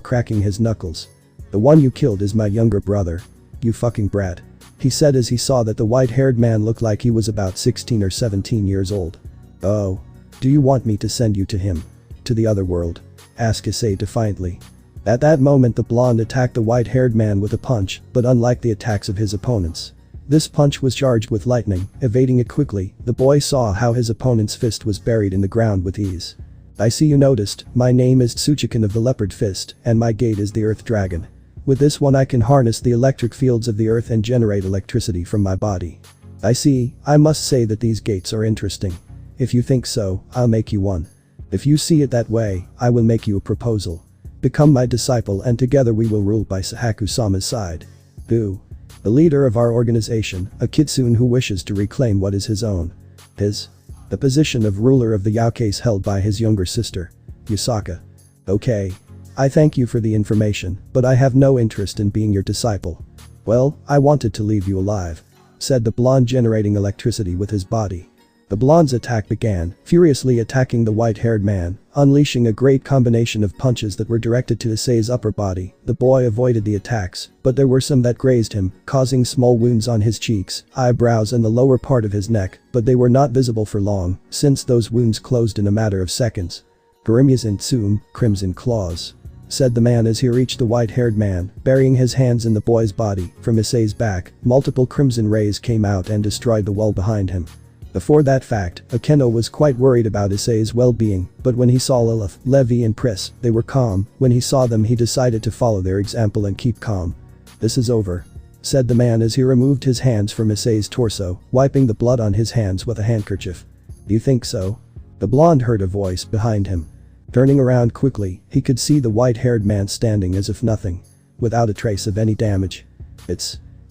cracking his knuckles. The one you killed is my younger brother. You fucking brat, he said as he saw that the white-haired man looked like he was about 16 or 17 years old. Oh. Do you want me to send you to him? To the other world? Asked Issei defiantly. At that moment the blonde attacked the white-haired man with a punch, but unlike the attacks of his opponents. This punch was charged with lightning. Evading it quickly, the boy saw how his opponent's fist was buried in the ground with ease. I see you noticed, my name is Tsuchikin of the Leopard Fist, and my gate is the Earth Dragon. With this one I can harness the electric fields of the earth and generate electricity from my body. I see, I must say that these gates are interesting. If you think so, I'll make you one. If you see it that way, I will make you a proposal. Become my disciple and together we will rule by Sahaku-sama's side. Boo. The leader of our organization, a kitsune who wishes to reclaim what is his own. The position of ruler of the Yao case held by his younger sister, Yusaka. Okay. I thank you for the information, but I have no interest in being your disciple. Well, I wanted to leave you alive, said the blonde generating electricity with his body. The blonde's attack began, furiously attacking the white-haired man, unleashing a great combination of punches that were directed to Issei's upper body. The boy avoided the attacks, but there were some that grazed him, causing small wounds on his cheeks, eyebrows and the lower part of his neck, but they were not visible for long, since those wounds closed in a matter of seconds. Grimya's in Tsum, Crimson Claws. said the man as he reached the white-haired man, burying his hands in the boy's body. From Issei's back, multiple crimson rays came out and destroyed the wall behind him. Before that fact, Akeno was quite worried about Issei's well-being, but when he saw Lilith, Levi and Pris, they were calm. When he saw them, he decided to follow their example and keep calm. "This is over," said the man as he removed his hands from Issei's torso, wiping the blood on his hands with a handkerchief. "Do you think so?" The blonde heard a voice behind him. Turning around quickly, he could see the white-haired man standing as if nothing. Without a trace of any damage.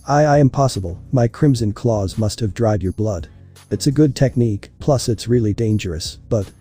I impossible, my crimson claws must have dried your blood. It's a good technique, plus it's really dangerous, but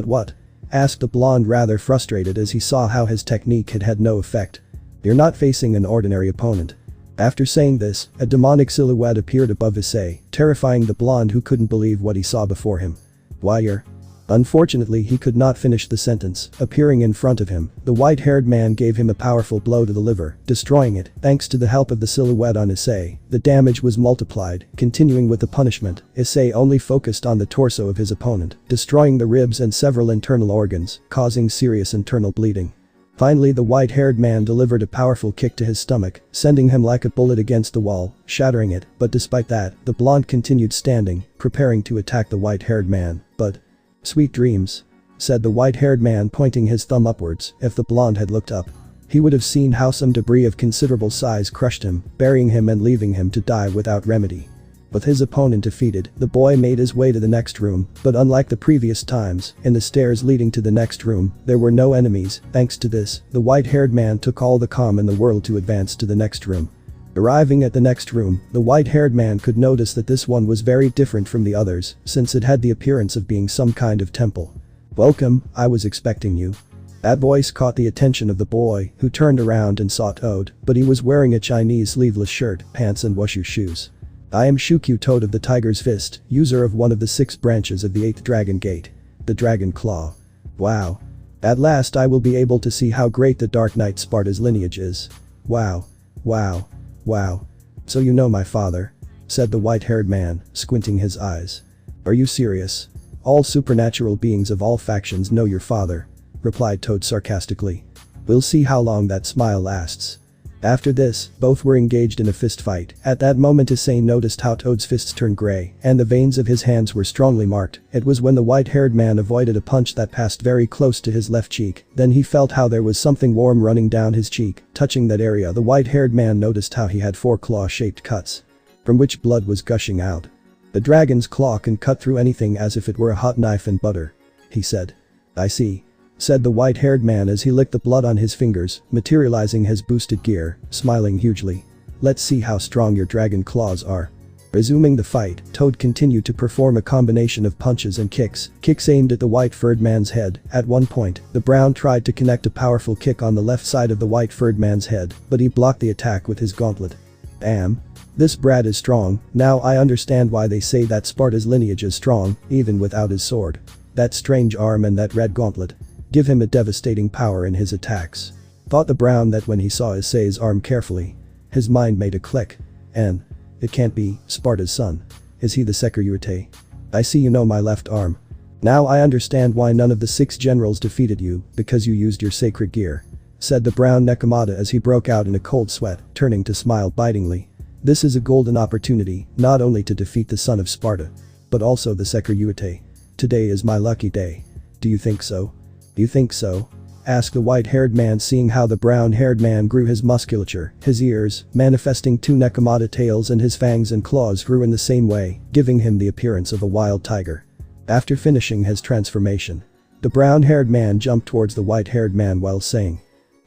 what?" asked the blonde rather frustrated as he saw how his technique had had no effect. "You're not facing an ordinary opponent." After saying this, a demonic silhouette appeared above Issei, terrifying the blonde who couldn't believe what he saw before him. "Why you're..." Unfortunately, he could not finish the sentence. Appearing in front of him, the white-haired man gave him a powerful blow to the liver, destroying it. Thanks to the help of the silhouette on Issei, the damage was multiplied. Continuing with the punishment, Issei only focused on the torso of his opponent, destroying the ribs and several internal organs, causing serious internal bleeding. Finally, the white-haired man delivered a powerful kick to his stomach, sending him like a bullet against the wall, shattering it. But despite that, the blonde continued standing, preparing to attack the white-haired man. But "Sweet dreams," said the white-haired man, pointing his thumb upwards. If the blonde had looked up, he would have seen how some debris of considerable size crushed him, burying him and leaving him to die without remedy. With his opponent defeated, the boy made his way to the next room, but unlike the previous times, in the stairs leading to the next room, there were no enemies. Thanks to this, the white-haired man took all the calm in the world to advance to the next room. Arriving at the next room, the white-haired man could notice that this one was very different from the others, since it had the appearance of being some kind of temple. "Welcome, I was expecting you." That voice caught the attention of the boy, who turned around and saw Toad, but he was wearing a Chinese sleeveless shirt, pants and wushu shoes. "I am Shukyu Toad of the Tiger's Fist, user of one of the 6 branches of the 8th Dragon Gate. The Dragon Claw. Wow. At last I will be able to see how great the Dark Knight Sparda's lineage is. Wow. Wow. Wow. So you know my father?" said the white-haired man, squinting his eyes. "Are you serious? All supernatural beings of all factions know your father," replied Toad sarcastically. "We'll see how long that smile lasts." After this, both were engaged in a fist fight. At that moment, Issei noticed how Toad's fists turned gray, and the veins of his hands were strongly marked. It was when the white-haired man avoided a punch that passed very close to his left cheek. Then he felt how there was something warm running down his cheek. Touching that area, the white-haired man noticed how he had 4 claw-shaped cuts, from which blood was gushing out. "The dragon's claw can cut through anything as if it were a hot knife in butter," he said. "I see," said the white-haired man as he licked the blood on his fingers, materializing his boosted gear, smiling hugely. "Let's see how strong your dragon claws are." Resuming the fight, Toad continued to perform a combination of punches and kicks aimed at the white-furred man's head. At one point, the brown tried to connect a powerful kick on the left side of the white-furred man's head, but he blocked the attack with his gauntlet. "Damn. This brat is strong. Now I understand why they say that Sparda's lineage is strong, even without his sword. That strange arm and that red gauntlet give him a devastating power in his attacks," thought the brown. That when he saw Issei's arm carefully, his mind made a click. "And it can't be Sparda's son. Is he the Sekiryuutei? I see you know my left arm. Now I understand why none of the 6 generals defeated you, because you used your sacred gear," said the brown Nekomata as he broke out in a cold sweat, turning to smile bitingly. "This is a golden opportunity, not only to defeat the son of Sparda, but also the Sekiryuutei. Today is my lucky day. Do you think so?" "Do you think so?" asked the white-haired man, seeing how the brown-haired man grew his musculature, his ears, manifesting 2 Nekomata tails, and his fangs and claws grew in the same way, giving him the appearance of a wild tiger. After finishing his transformation, the brown-haired man jumped towards the white-haired man while saying,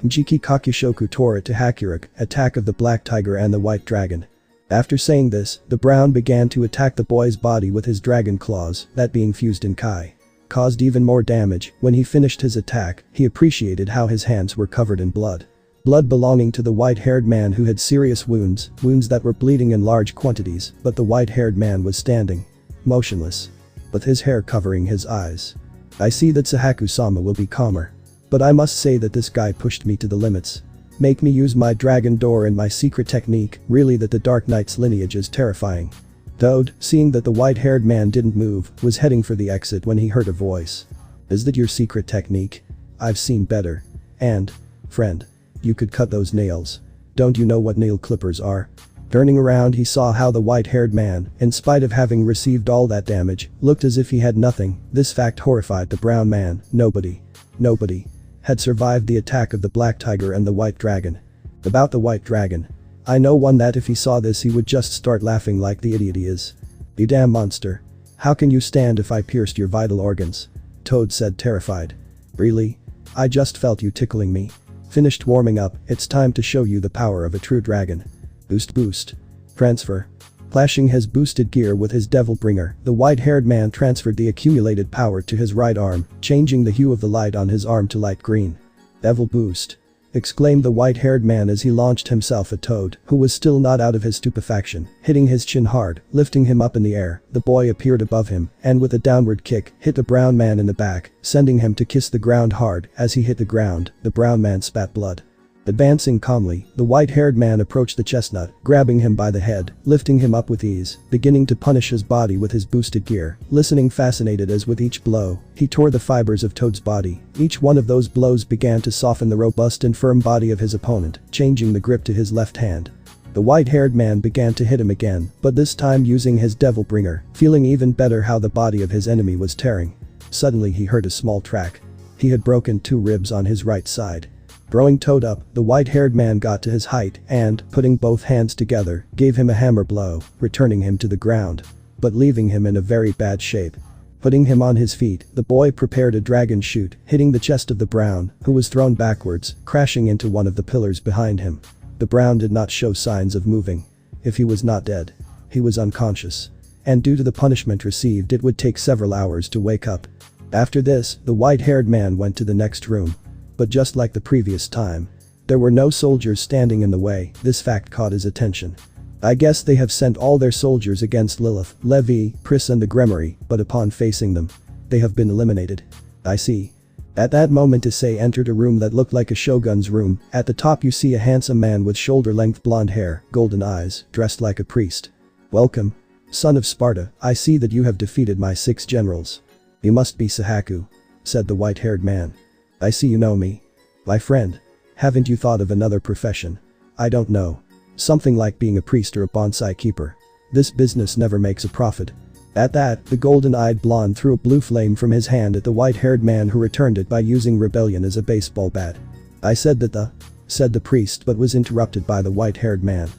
"Jiki Kakushoku Tora to Hakurik, attack of the black tiger and the white dragon." After saying this, the brown began to attack the boy's body with his dragon claws, that being fused in Kai, caused even more damage. When he finished his attack, he appreciated how his hands were covered in blood. Blood belonging to the white-haired man who had serious wounds that were bleeding in large quantities, but the white-haired man was standing, motionless, with his hair covering his eyes. "I see that Sahaku-sama will be calmer. But I must say that this guy pushed me to the limits. Make me use my dragon door and my secret technique, really that the Dark Knight's lineage is terrifying." Toad, seeing that the white-haired man didn't move, was heading for the exit when he heard a voice. "Is that your secret technique? I've seen better. And Friend. You could cut those nails. Don't you know what nail clippers are? Turning around he saw how the white-haired man, in spite of having received all that damage, looked as if he had nothing. This fact horrified the brown man. Nobody had survived the attack of the black tiger and the white dragon. About the white dragon. I know one that if he saw this he would just start laughing like the idiot he is. You damn monster. How can you stand if I pierced your vital organs? Toad said terrified. Really? I just felt you tickling me. Finished warming up, it's time to show you the power of a true dragon. Boost. Transfer. Clashing his boosted gear with his devil bringer, the white-haired man transferred the accumulated power to his right arm, changing the hue of the light on his arm to light green. Devil boost. Exclaimed the white-haired man as he launched himself at Toad, who was still not out of his stupefaction, hitting his chin hard, lifting him up in the air. The boy appeared above him, and with a downward kick, hit the brown man in the back, sending him to kiss the ground hard. As he hit the ground, the brown man spat blood. Advancing calmly, the white-haired man approached the chestnut, grabbing him by the head, lifting him up with ease, beginning to punish his body with his boosted gear, listening fascinated as with each blow, he tore the fibers of Toad's body. Each one of those blows began to soften the robust and firm body of his opponent, changing the grip to his left hand. The white-haired man began to hit him again, but this time using his devil bringer, feeling even better how the body of his enemy was tearing. Suddenly he heard a small crack. He had broken 2 ribs on his right side. Throwing Toad up, the white-haired man got to his height and, putting both hands together, gave him a hammer blow, returning him to the ground. But leaving him in a very bad shape. Putting him on his feet, the boy prepared a dragon shoot, hitting the chest of the brown, who was thrown backwards, crashing into one of the pillars behind him. The brown did not show signs of moving. If he was not dead, he was unconscious. And due to the punishment received it would take several hours to wake up. After this, the white-haired man went to the next room. But just like the previous time, there were no soldiers standing in the way. This fact caught his attention. I guess they have sent all their soldiers against Lilith, Levi, Pris and the Gremory, but upon facing them, they have been eliminated. I see. At that moment Issei entered a room that looked like a shogun's room. At the top you see a handsome man with shoulder-length blonde hair, golden eyes, dressed like a priest. Welcome. Son of Sparda, I see that you have defeated my 6 generals. You must be Sahaku, said the white-haired man. I see you know me. My friend. Haven't you thought of another profession? I don't know. Something like being a priest or a bonsai keeper. This business never makes a profit. At that, the golden-eyed blonde threw a blue flame from his hand at the white-haired man who returned it by using rebellion as a baseball bat. I said that said the priest but was interrupted by the white-haired man.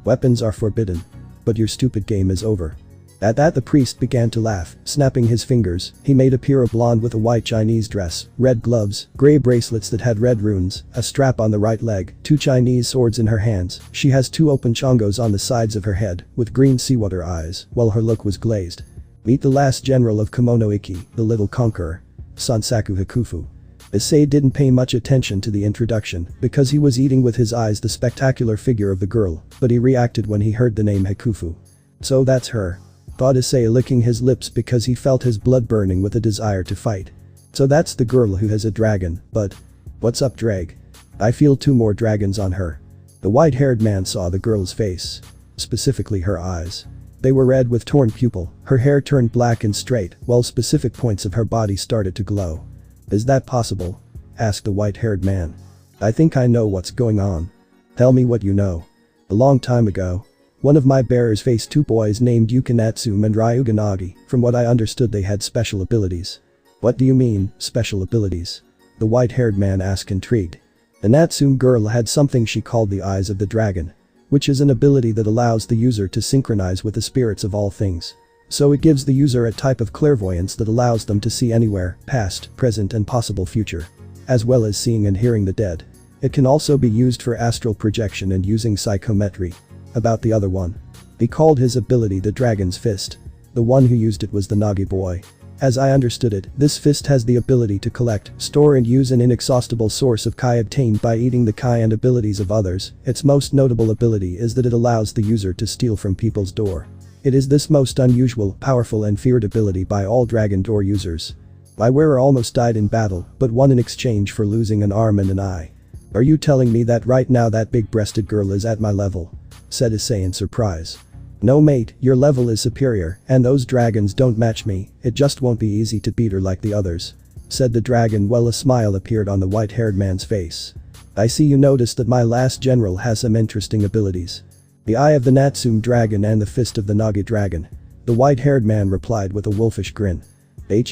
Weapons are forbidden. But your stupid game is over. At that the priest began to laugh, snapping his fingers. He made appear a blonde with a white Chinese dress, red gloves, gray bracelets that had red runes, a strap on the right leg, 2 Chinese swords in her hands. She has 2 open chongos on the sides of her head, with green seawater eyes, while her look was glazed. Meet the last general of Kimono Iki, the little conqueror. Sansaku Hakufu. Issei didn't pay much attention to the introduction, because he was eating with his eyes the spectacular figure of the girl, but he reacted when he heard the name Hakufu. So that's her. Thought Issei, licking his lips because he felt his blood burning with a desire to fight. So that's the girl who has a dragon, but what's up Ddraig? I feel 2 more dragons on her. The white-haired man saw the girl's face. Specifically her eyes. They were red with torn pupil, her hair turned black and straight, while specific points of her body started to glow. Is that possible? Asked the white-haired man. I think I know what's going on. Tell me what you know. A long time ago, one of my bearers faced 2 boys named Yuka Natsume and Ryuga Nagi. From what I understood they had special abilities. What do you mean, special abilities? The white-haired man asked intrigued. The Natsume girl had something she called the Eyes of the Dragon, which is an ability that allows the user to synchronize with the spirits of all things. So it gives the user a type of clairvoyance that allows them to see anywhere, past, present and possible future. As well as seeing and hearing the dead. It can also be used for astral projection and using psychometry. About the other one. He called his ability the Dragon's Fist. The one who used it was the Nagi boy. As I understood it, this fist has the ability to collect, store and use an inexhaustible source of Kai obtained by eating the Kai and abilities of others. Its most notable ability is that it allows the user to steal from people's door. It is this most unusual, powerful and feared ability by all Dragon Door users. My wearer almost died in battle, but won in exchange for losing an arm and an eye. Are you telling me that right now that big-breasted girl is at my level? Said Issei in surprise. No mate, your level is superior, and those dragons don't match me, it just won't be easy to beat her like the others. Said the dragon while a smile appeared on the white-haired man's face. I see you noticed that my last general has some interesting abilities. The eye of the Natsume dragon and the fist of the Nagi dragon. The white-haired man replied with a wolfish grin.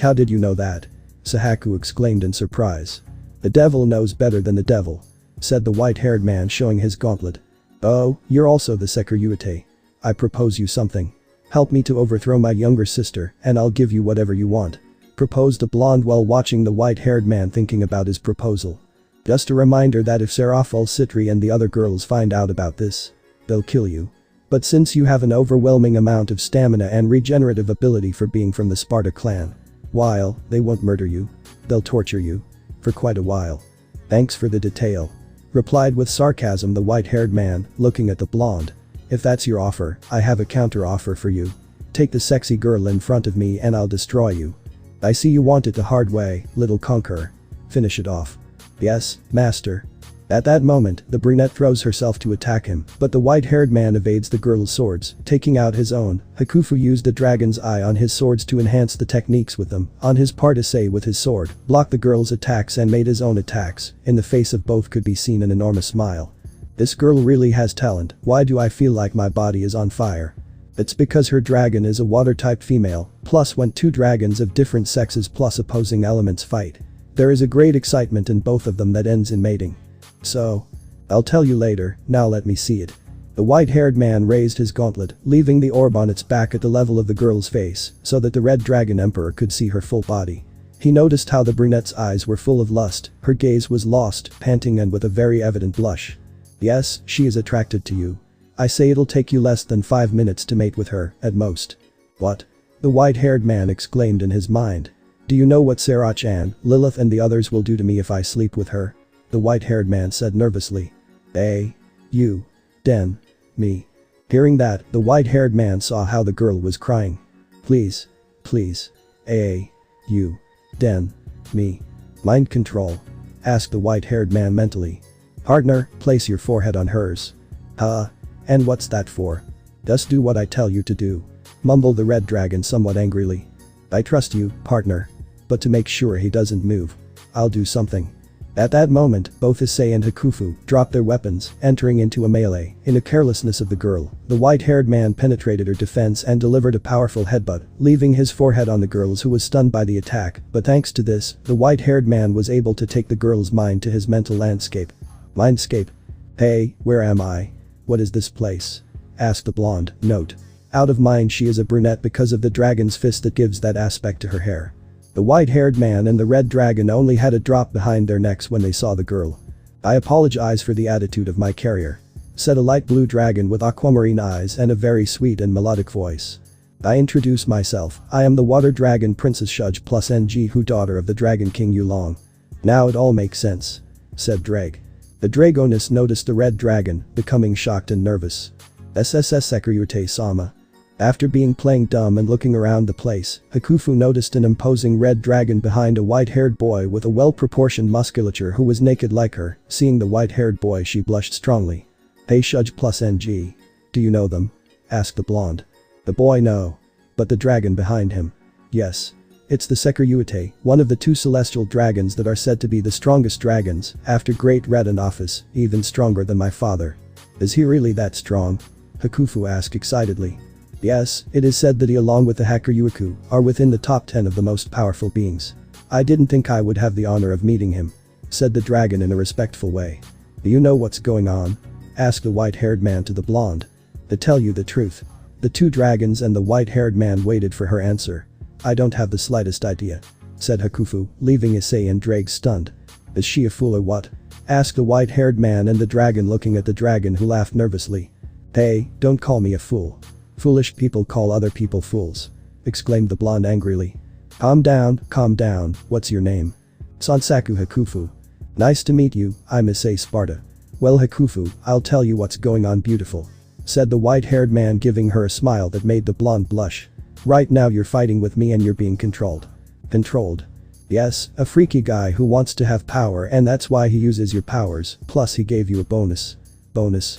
How did you know that? Sahaku exclaimed in surprise. The devil knows better than the devil, said the white-haired man showing his gauntlet. Oh, you're also the Sekiryuutei. I propose you something. Help me to overthrow my younger sister and I'll give you whatever you want, proposed a blonde while watching the white-haired man thinking about his proposal. Just a reminder that if Serafal Citri and the other girls find out about this, they'll kill you. But since you have an overwhelming amount of stamina and regenerative ability for being from the Sparda clan, while they won't murder you, they'll torture you. For quite a while. Thanks for the detail. Replied with sarcasm the white-haired man, looking at the blonde. If that's your offer, I have a counter-offer for you. Take the sexy girl in front of me and I'll destroy you. I see you want it the hard way, little conqueror. Finish it off. Yes, master. At that moment, the brunette throws herself to attack him, but the white-haired man evades the girl's swords, taking out his own. Hakufu used the dragon's eye on his swords to enhance the techniques with them. On his part, Issei with his sword blocked the girl's attacks and made his own attacks. In the face of both could be seen an enormous smile. This girl really has talent. Why do I feel like my body is on fire? It's because her dragon is a water-type female, plus when two dragons of different sexes plus opposing elements fight. There is a great excitement in both of them that ends in mating. So, I'll tell you later, now let me see it. The white-haired man raised his gauntlet, leaving the orb on its back at the level of the girl's face, so that the red dragon emperor could see her full body. He noticed how the brunette's eyes were full of lust, her gaze was lost, panting and with a very evident blush. Yes, she is attracted to you. I say it'll take you less than 5 minutes to mate with her, at most. What? The white-haired man exclaimed in his mind. Do you know what Sarah-chan, Lilith and the others will do to me if I sleep with her? The white-haired man said nervously. You. Den. Me. Hearing that, the white-haired man saw how the girl was crying. Please. You. Den. Me. Mind control? Asked the white-haired man mentally. Partner, place your forehead on hers. And what's that for? Just do what I tell you to do. Mumbled the red dragon somewhat angrily. I trust you, partner. But to make sure he doesn't move, I'll do something. At that moment, both Issei and Hakufu dropped their weapons, entering into a melee. In a carelessness of the girl, the white-haired man penetrated her defense and delivered a powerful headbutt, leaving his forehead on the girl's who was stunned by the attack, but thanks to this, the white-haired man was able to take the girl's mind to his mental landscape. Mindscape. Hey, where am I? What is this place? Asked the blonde. Note. Out of mind, she is a brunette because of the dragon's fist that gives that aspect to her hair. The white-haired man and the red dragon only had a drop behind their necks when they saw the girl. I apologize for the attitude of my carrier, said a light blue dragon with aquamarine eyes and a very sweet and melodic voice. I introduce myself, I am the water dragon Princess Shuj plus Ngu, daughter of the Dragon King Yulong. Now it all makes sense, said Ddraig. The Dragoness noticed the red dragon, becoming shocked and nervous. SSS Sekiryuutei-sama. After being playing dumb and looking around the place, Hakufu noticed an imposing red dragon behind a white-haired boy with a well-proportioned musculature who was naked like her. Seeing the white-haired boy, she blushed strongly. Hey Shuj plus Ng. Do you know them? Asked the blonde. The boy no. But the dragon behind him. Yes. It's the Sekiryuutei, one of the 2 celestial dragons that are said to be the strongest dragons, after Great Red in office, even stronger than my father. Is he really that strong? Hakufu asked excitedly. Yes, it is said that he along with the Hakuryuuku are within the top 10 of the most powerful beings. I didn't think I would have the honor of meeting him, said the dragon in a respectful way. Do you know what's going on? Asked the white-haired man to the blonde. To tell you the truth. The 2 dragons and the white-haired man waited for her answer. I don't have the slightest idea, said Hakufu, leaving Issei and Ddraig stunned. Is she a fool or what? Asked the white-haired man and the dragon looking at the dragon who laughed nervously. Hey, don't call me a fool. Foolish people call other people fools, exclaimed the blonde angrily. Calm down, what's your name? Sansaku Hakufu. Nice to meet you, I'm Issei Sparda. Well Hakufu, I'll tell you what's going on beautiful, said the white-haired man giving her a smile that made the blonde blush. Right now you're fighting with me and you're being controlled. Controlled? Yes, a freaky guy who wants to have power and that's why he uses your powers, plus he gave you a bonus. Bonus?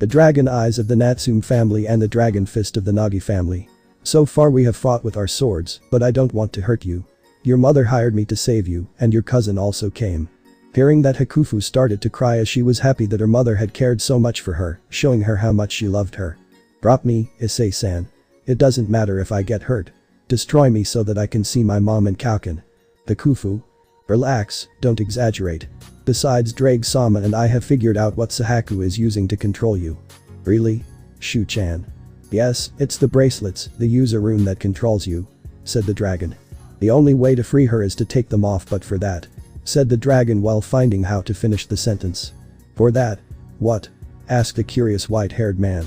The dragon eyes of the Natsume family and the dragon fist of the Nagi family. So far we have fought with our swords, but I don't want to hurt you. Your mother hired me to save you, and your cousin also came. Hearing that, Hakufu started to cry as she was happy that her mother had cared so much for her, showing her how much she loved her. "Drop me, Issei-san. It doesn't matter if I get hurt. Destroy me so that I can see my mom and Kauken." "Hakufu. Relax, don't exaggerate. Besides, Ddraig-sama and I have figured out what Sahaku is using to control you." "Really? Shu-chan?" "Yes, it's the bracelets, the user rune that controls you," said the dragon. "The only way to free her is to take them off, but for that," said the dragon while finding how to finish the sentence. "For that? What?" asked the curious white-haired man.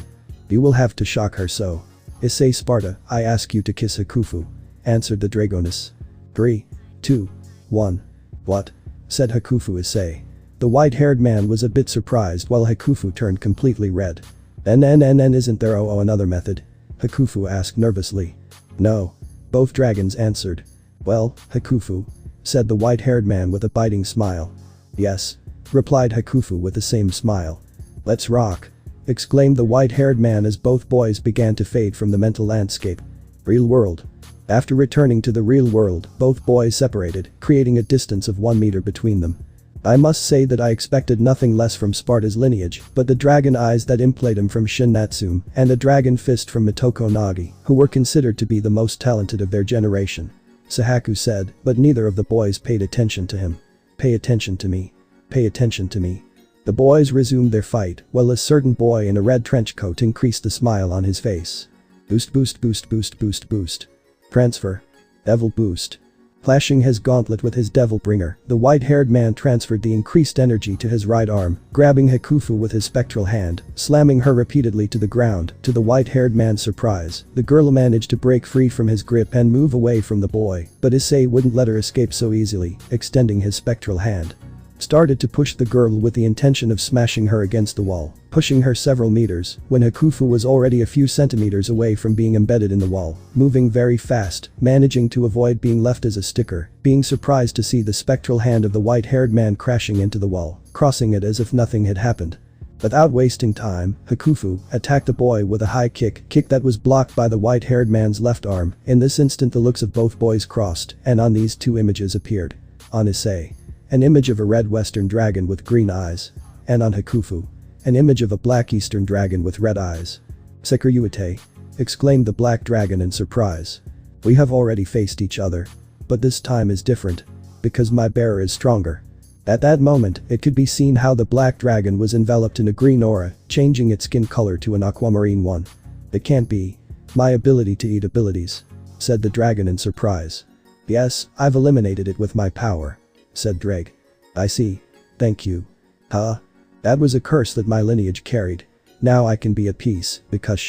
"You will have to shock her so." "Issei Sparda, I ask you to kiss Hakufu," answered the dragoness. 3, 2, 1. "What?" said Hakufu Issei. The white-haired man was a bit surprised while Hakufu turned completely red. "And isn't there another method?" Hakufu asked nervously. "No." Both dragons answered. "Well, Hakufu," said the white-haired man with a biting smile. "Yes," replied Hakufu with the same smile. "Let's rock," exclaimed the white-haired man as both boys began to fade from the mental landscape. Real world. After returning to the real world, both boys separated, creating a distance of 1 meter between them. I must say that I expected nothing less from Sparda's lineage, but the dragon eyes that implayed him from Shin Natsume and the dragon fist from Mitoko Nagi, who were considered to be the most talented of their generation. Sahaku said, but neither of the boys paid attention to him. "Pay attention to me. Pay attention to me." The boys resumed their fight, while a certain boy in a red trench coat increased the smile on his face. Boost boost boost boost boost boost. Transfer. Devil boost. Flashing his gauntlet with his devil bringer, the white-haired man transferred the increased energy to his right arm, grabbing Hakufu with his spectral hand, slamming her repeatedly to the ground. To the white-haired man's surprise, the girl managed to break free from his grip and move away from the boy, but Issei wouldn't let her escape so easily, extending his spectral hand. Started to push the girl with the intention of smashing her against the wall, pushing her several meters, when Hakufu was already a few centimeters away from being embedded in the wall, moving very fast, managing to avoid being left as a sticker, being surprised to see the spectral hand of the white-haired man crashing into the wall, crossing it as if nothing had happened. Without wasting time, Hakufu attacked the boy with a high kick that was blocked by the white-haired man's left arm. In this instant the looks of both boys crossed, and on these two images appeared. On Issei, an image of a red western dragon with green eyes. And on Hakufu, an image of a black eastern dragon with red eyes. "Sekiryuutei," exclaimed the black dragon in surprise. "We have already faced each other. But this time is different. Because my bearer is stronger." At that moment, it could be seen how the black dragon was enveloped in a green aura, changing its skin color to an aquamarine one. "It can't be. My ability to eat abilities," said the dragon in surprise. "Yes, I've eliminated it with my power," said Ddraig. "I see. Thank you." "Huh? That was a curse that my lineage carried. Now I can be at peace, because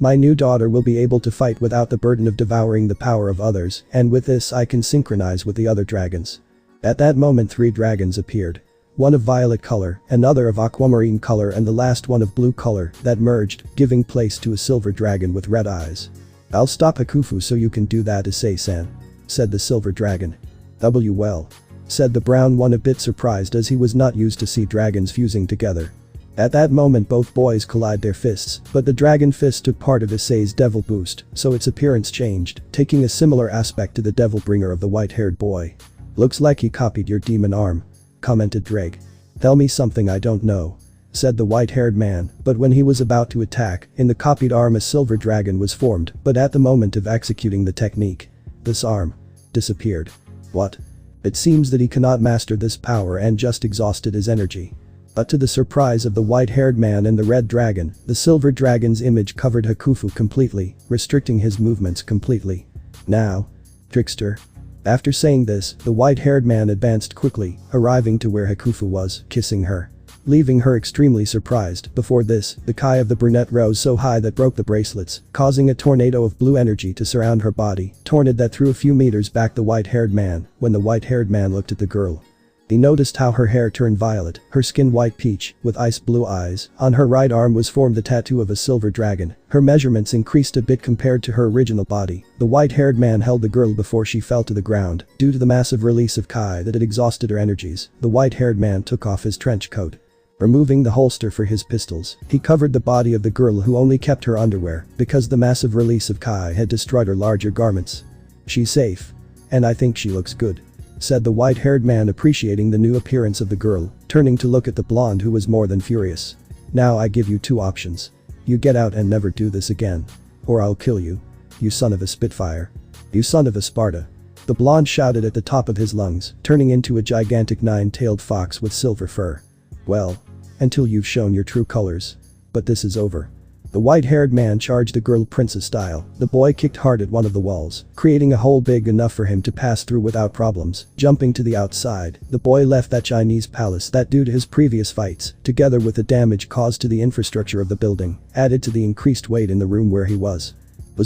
my new daughter will be able to fight without the burden of devouring the power of others, and with this I can synchronize with the other dragons." At that moment 3 dragons appeared. One of violet color, another of aquamarine color and the last one of blue color that merged, giving place to a silver dragon with red eyes. "I'll stop Hakufu so you can do that, Issei-san," said the silver dragon. Well," said the brown one, a bit surprised as he was not used to see dragons fusing together. At that moment both boys collide their fists, but the dragon fist took part of Issei's devil boost, so its appearance changed, taking a similar aspect to the devil bringer of the white-haired boy. "Looks like he copied your demon arm," commented Ddraig. "Tell me something I don't know," said the white-haired man, but when he was about to attack, in the copied arm a silver dragon was formed, but at the moment of executing the technique, this arm disappeared. "What?" It seems that he cannot master this power and just exhausted his energy. But to the surprise of the white-haired man and the red dragon, the silver dragon's image covered Hakufu completely, restricting his movements completely. "Now, trickster." After saying this, the white-haired man advanced quickly, arriving to where Hakufu was, kissing her, leaving her extremely surprised. Before this, the Kai of the brunette rose so high that broke the bracelets, causing a tornado of blue energy to surround her body, tornado that threw a few meters back the white-haired man. When the white-haired man looked at the girl, he noticed how her hair turned violet, her skin white peach, with ice blue eyes. On her right arm was formed the tattoo of a silver dragon. Her measurements increased a bit compared to her original body. The white-haired man held the girl before she fell to the ground. Due to the massive release of Kai that had exhausted her energies, the white-haired man took off his trench coat. Removing the holster for his pistols, he covered the body of the girl who only kept her underwear, because the massive release of Kai had destroyed her larger garments. "She's safe. And I think she looks good," said the white-haired man, appreciating the new appearance of the girl, turning to look at the blonde, who was more than furious. Now I give you two options. You get out and never do this again. Or I'll kill you. You son of a Spitfire. You son of a Sparda. The blonde shouted at the top of his lungs, turning into a gigantic nine-tailed fox with silver fur. Well, until you've shown your true colors. But this is over. The white-haired man charged the girl princess style. The boy kicked hard at one of the walls, creating a hole big enough for him to pass through without problems. Jumping to the outside, the boy left that Chinese palace that, due to his previous fights, together with the damage caused to the infrastructure of the building, added to the increased weight in the room where he was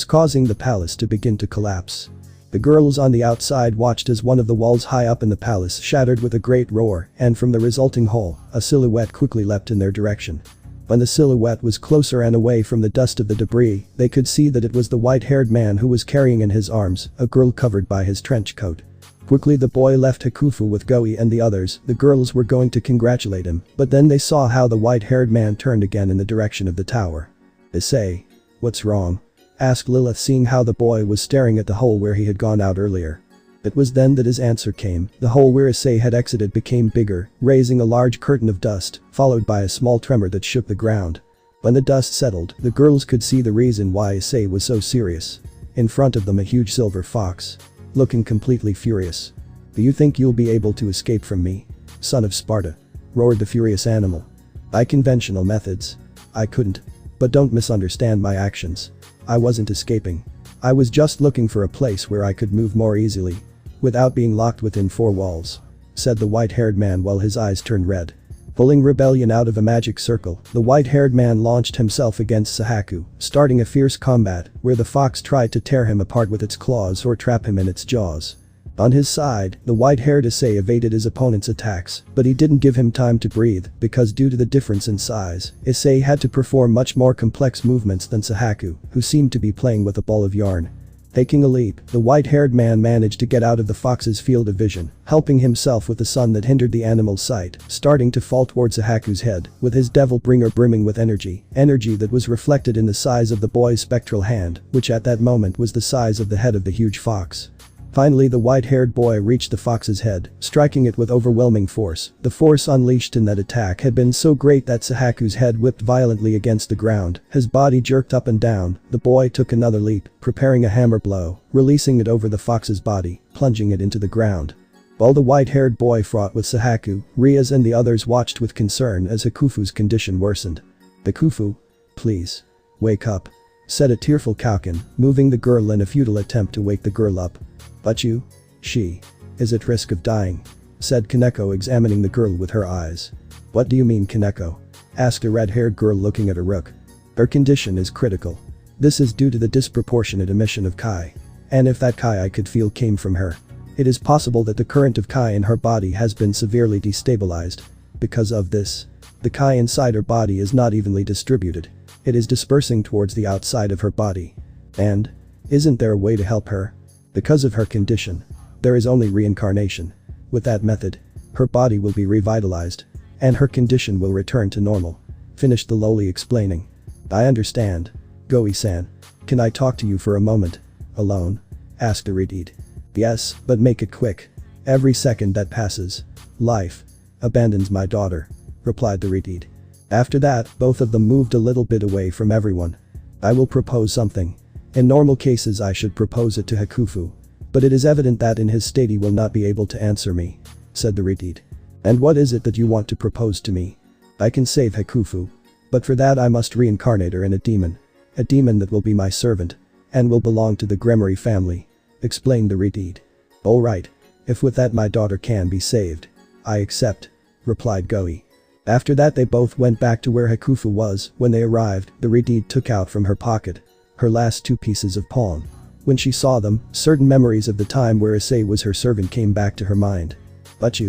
causing the palace to begin to collapse. The girls on the outside watched as one of the walls high up in the palace shattered with a great roar, and from the resulting hole, a silhouette quickly leapt in their direction. When the silhouette was closer and away from the dust of the debris, they could see that it was the white-haired man who was carrying in his arms a girl covered by his trench coat. Quickly the boy left Hakufu with Goi and the others. The girls were going to congratulate him, but then they saw how the white-haired man turned again in the direction of the tower. Issei. What's wrong? Asked Lilith, seeing how the boy was staring at the hole where he had gone out earlier. It was then that his answer came. The hole where Issei had exited became bigger, raising a large curtain of dust, followed by a small tremor that shook the ground. When the dust settled, the girls could see the reason why Issei was so serious. In front of them, a huge silver fox. Looking completely furious. Do you think you'll be able to escape from me? Son of Sparda. Roared the furious animal. By conventional methods. I couldn't. But don't misunderstand my actions. I wasn't escaping. I was just looking for a place where I could move more easily. Without being locked within four walls. Said the white-haired man while his eyes turned red. Pulling rebellion out of a magic circle, the white-haired man launched himself against Sahaku, starting a fierce combat where the fox tried to tear him apart with its claws or trap him in its jaws. On his side, the white-haired Issei evaded his opponent's attacks, but he didn't give him time to breathe because due to the difference in size, Issei had to perform much more complex movements than Sahaku, who seemed to be playing with a ball of yarn. Taking a leap, the white-haired man managed to get out of the fox's field of vision, helping himself with the sun that hindered the animal's sight, starting to fall towards Sahaku's head, with his devil bringer brimming with energy that was reflected in the size of the boy's spectral hand, which at that moment was the size of the head of the huge fox. Finally, the white-haired boy reached the fox's head, striking it with overwhelming force. The force unleashed in that attack had been so great that Sahaku's head whipped violently against the ground, his body jerked up and down. The boy took another leap, preparing a hammer blow, releasing it over the fox's body, plunging it into the ground. While the white-haired boy fought with Sahaku, Rias and the others watched with concern as Hakufu's condition worsened. Hakufu, please. Wake up. Said a tearful Kaukan, moving the girl in a futile attempt to wake the girl up. But she is at risk of dying. Said Kaneko, examining the girl with her eyes. What do you mean, Kaneko? Asked a red-haired girl looking at Uruk. Her condition is critical. This is due to the disproportionate emission of Kai. And if that Kai I could feel came from her, it is possible that the current of Kai in her body has been severely destabilized. Because of this, the Kai inside her body is not evenly distributed. It is dispersing towards the outside of her body. And isn't there a way to help her? Because of her condition, there is only reincarnation. With that method, her body will be revitalized, and her condition will return to normal. Finished the lowly explaining. I understand. Goi-san. Can I talk to you for a moment? Alone? Asked the Redeed. Yes, but make it quick. Every second that passes, life abandons my daughter, replied the Redeed. After that, both of them moved a little bit away from everyone. I will propose something. In normal cases I should propose it to Hakufu. But it is evident that in his state he will not be able to answer me, said the Redeed. And what is it that you want to propose to me? I can save Hakufu. But for that I must reincarnate her in a demon. A demon that will be my servant. And will belong to the Gremory family, explained the Redeed. Alright. If with that my daughter can be saved, I accept, replied Goi. After that they both went back to where Hakufu was. When they arrived, the Redeed took out from her pocket her last two pieces of pawn. When she saw them, certain memories of the time where Issei was her servant came back to her mind. But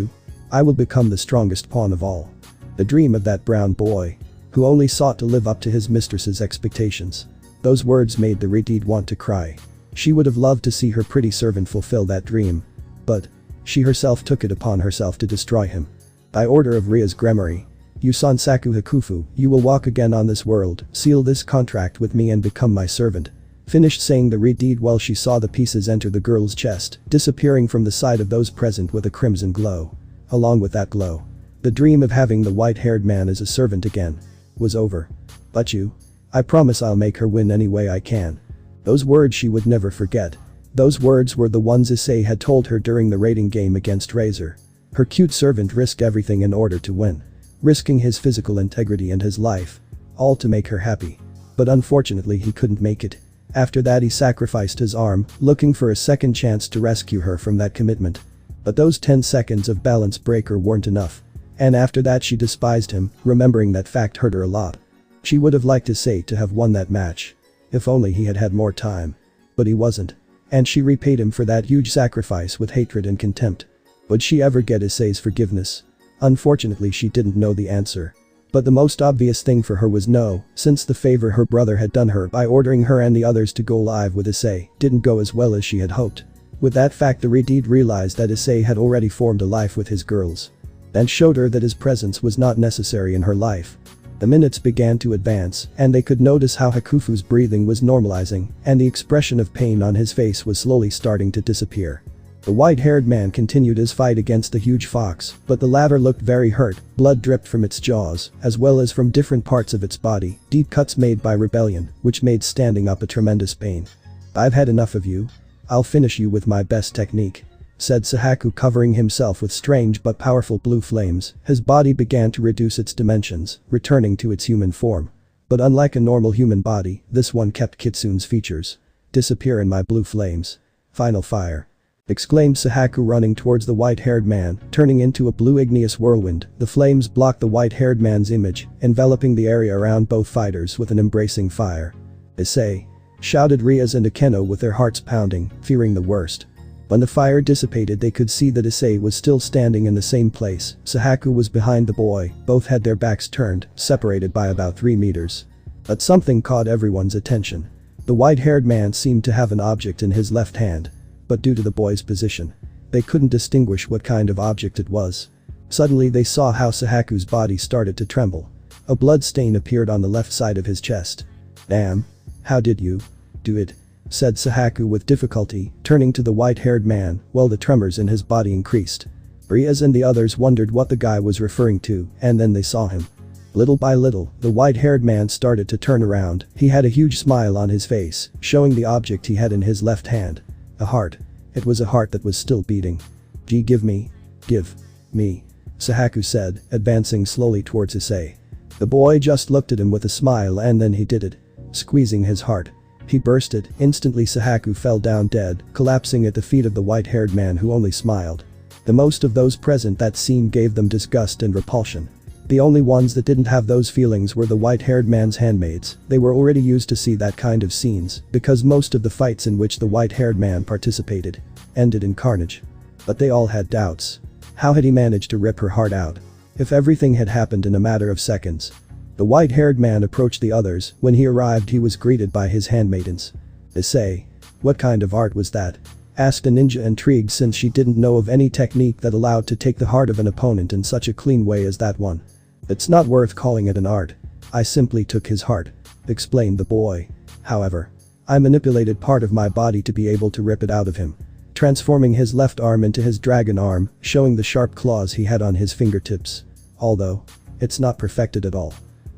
I will become the strongest pawn of all. The dream of that brown boy, who only sought to live up to his mistress's expectations. Those words made the Redeed want to cry. She would have loved to see her pretty servant fulfill that dream. But she herself took it upon herself to destroy him. By order of Ria's Gremory, Yusan Saku Hakufu, you will walk again on this world, seal this contract with me and become my servant. Finished saying the deed while she saw the pieces enter the girl's chest, disappearing from the sight of those present with a crimson glow. Along with that glow, the dream of having the white-haired man as a servant again was over. But you? I promise I'll make her win any way I can. Those words she would never forget. Those words were the ones Issei had told her during the raiding game against Razor. Her cute servant risked everything in order to win. Risking his physical integrity and his life. All to make her happy. But unfortunately he couldn't make it. After that he sacrificed his arm, looking for a second chance to rescue her from that commitment. But those 10 seconds of balance breaker weren't enough. And after that she despised him, remembering that fact hurt her a lot. She would have liked Issei to have won that match. If only he had had more time. But he wasn't. And she repaid him for that huge sacrifice with hatred and contempt. Would she ever get Issei's forgiveness? Unfortunately she didn't know the answer. But the most obvious thing for her was no, since the favor her brother had done her by ordering her and the others to go live with Issei didn't go as well as she had hoped. With that fact the Redeed realized that Issei had already formed a life with his girls. And showed her that his presence was not necessary in her life. The minutes began to advance, and they could notice how Hakufu's breathing was normalizing, and the expression of pain on his face was slowly starting to disappear. The white-haired man continued his fight against the huge fox, but the latter looked very hurt, blood dripped from its jaws, as well as from different parts of its body, deep cuts made by rebellion, which made standing up a tremendous pain. I've had enough of you. I'll finish you with my best technique, said Sahaku, covering himself with strange but powerful blue flames. His body began to reduce its dimensions, returning to its human form. But unlike a normal human body, this one kept Kitsune's features. Disappear in my blue flames. Final fire. Exclaimed Sahaku, running towards the white-haired man, turning into a blue igneous whirlwind. The flames blocked the white-haired man's image, enveloping the area around both fighters with an embracing fire. Issei! Shouted Rias and Akeno with their hearts pounding, fearing the worst. When the fire dissipated they could see that Issei was still standing in the same place. Sahaku was behind the boy, both had their backs turned, separated by about 3 meters. But something caught everyone's attention. The white-haired man seemed to have an object in his left hand. But due to the boy's position, they couldn't distinguish what kind of object it was. Suddenly they saw how Sahaku's body started to tremble. A blood stain appeared on the left side of his chest. Damn. How did you do it? Said Sahaku with difficulty, turning to the white-haired man, while the tremors in his body increased. Rias and the others wondered what the guy was referring to, and then they saw him. Little by little, the white-haired man started to turn around. He had a huge smile on his face, showing the object he had in his left hand. A heart. It was a heart that was still beating. Give me. Give me. Sahaku said, advancing slowly towards Issei. The boy just looked at him with a smile and then he did it. Squeezing his heart. He bursted. Instantly Sahaku fell down dead, collapsing at the feet of the white-haired man who only smiled. The most of those present that scene gave them disgust and repulsion. The only ones that didn't have those feelings were the white-haired man's handmaids. They were already used to see that kind of scenes, because most of the fights in which the white-haired man participated ended in carnage. But they all had doubts. How had he managed to rip her heart out? If everything had happened in a matter of seconds. The white-haired man approached the others. When he arrived he was greeted by his handmaidens. Issei. What kind of art was that? Asked a ninja, intrigued since she didn't know of any technique that allowed to take the heart of an opponent in such a clean way as that one. It's not worth calling it an art. I simply took his heart, explained the boy. However, I manipulated part of my body to be able to rip it out of him, transforming his left arm into his dragon arm, showing the sharp claws he had on his fingertips. Although, it's not perfected at all.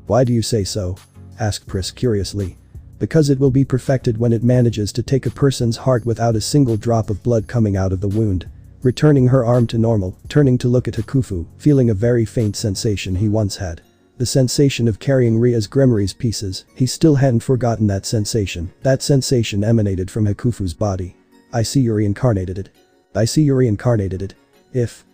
Why do you say so? Asked Pris curiously. Because it will be perfected when it manages to take a person's heart without a single drop of blood coming out of the wound. Returning her arm to normal, turning to look at Hakufu, feeling a very faint sensation he once had. The sensation of carrying Ria's Grimory's pieces. He still hadn't forgotten that sensation. That sensation emanated from Hakufu's body. I see you reincarnated it. I see you reincarnated it. If,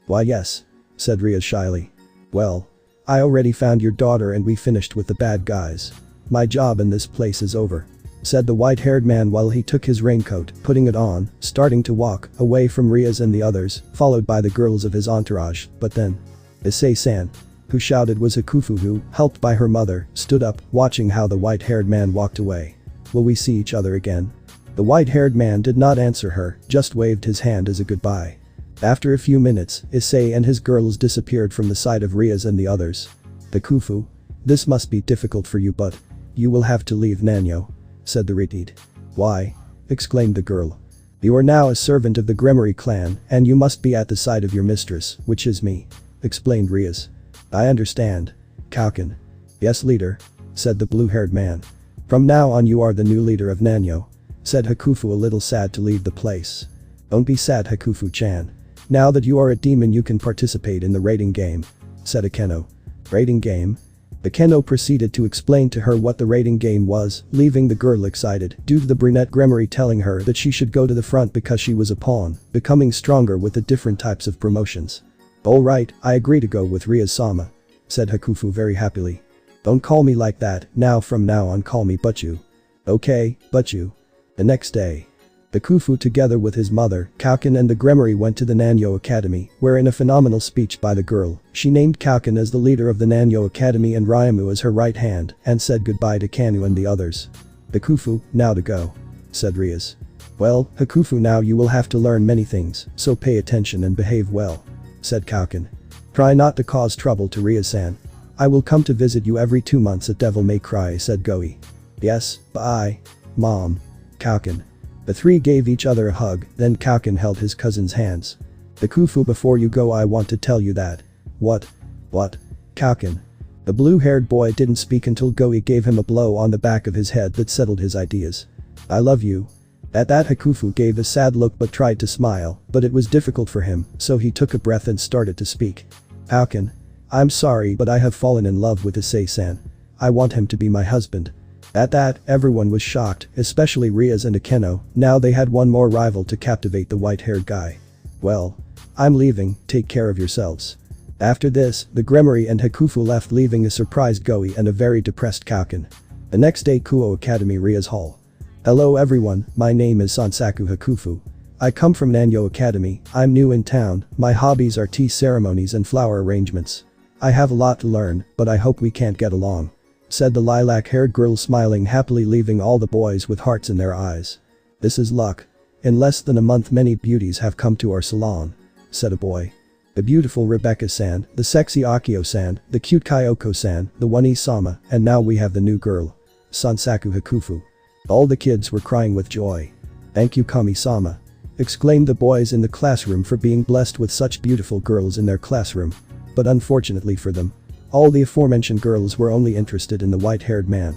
why yes, said Ria shyly. Well, I already found your daughter and we finished with the bad guys. My job in this place is over, said the white-haired man while he took his raincoat, putting it on, starting to walk away from Rias and the others, followed by the girls of his entourage. But then, Issei-san, who shouted was Hakufu, who, helped by her mother, stood up, watching how the white-haired man walked away. Will we see each other again? The white-haired man did not answer her, just waved his hand as a goodbye. After a few minutes, Issei and his girls disappeared from the sight of Rias and the others. The Khufu. This must be difficult for you, but you will have to leave Nanyo, said the Rias. Why? Exclaimed the girl. You are now a servant of the Gremory clan and you must be at the side of your mistress, which is me, explained Rias. I understand. Kaukan. Yes, leader, said the blue-haired man. From now on you are the new leader of Nanyo, said Hakufu, a little sad to leave the place. Don't be sad, Hakufu-chan. Now that you are a demon you can participate in the raiding game, said Akeno. Raiding game? Akeno proceeded to explain to her what the raiding game was, leaving the girl excited due to the brunette Gremory telling her that she should go to the front because she was a pawn, becoming stronger with the different types of promotions. Alright, I agree to go with Rias-sama, said Hakufu very happily. Don't call me like that, from now on call me Butchu. Okay, Butchu. The next day. The Khufu together with his mother, Kaukan and the Gremory went to the Nanyo Academy, where in a phenomenal speech by the girl, she named Kaukan as the leader of the Nanyo Academy and Ryumu as her right hand and said goodbye to Kanu and the others. The Khufu, now to go, said Rias. Well, Hakufu, now you will have to learn many things, so pay attention and behave well, said Kaukan. Try not to cause trouble to Rias-san. I will come to visit you every 2 months at Devil May Cry, said Goi. Yes, bye, Mom. Kaukan. The three gave each other a hug, then Kaukan held his cousin's hands. The Khufu, before you go I want to tell you that. What? What? Kaukan. The blue-haired boy didn't speak until Goi gave him a blow on the back of his head that settled his ideas. I love you. At that Hakufu gave a sad look but tried to smile, but it was difficult for him, so he took a breath and started to speak. Kaukan. I'm sorry but I have fallen in love with Issei-san. I want him to be my husband. At that, everyone was shocked, especially Rias and Akeno, now they had one more rival to captivate the white-haired guy. Well, I'm leaving, take care of yourselves. After this, the Gremory and Hakufu left, leaving a surprised Goi and a very depressed Kaukan. The next day, Kuo Academy Rias Hall. Hello everyone, my name is Sansaku Hakufu. I come from Nanyo Academy, I'm new in town, my hobbies are tea ceremonies and flower arrangements. I have a lot to learn, but I hope we can't get along, said the lilac-haired girl, smiling happily, leaving all the boys with hearts in their eyes. This is luck. In less than a month many beauties have come to our salon, said a boy. The beautiful Rebecca-san, the sexy Akio-san, the cute Kyoko-san, the one Isama, and now we have the new girl. Sansaku Hakufu. All the kids were crying with joy. Thank you Kami-sama, exclaimed the boys in the classroom for being blessed with such beautiful girls in their classroom. But unfortunately for them, all the aforementioned girls were only interested in the white-haired man.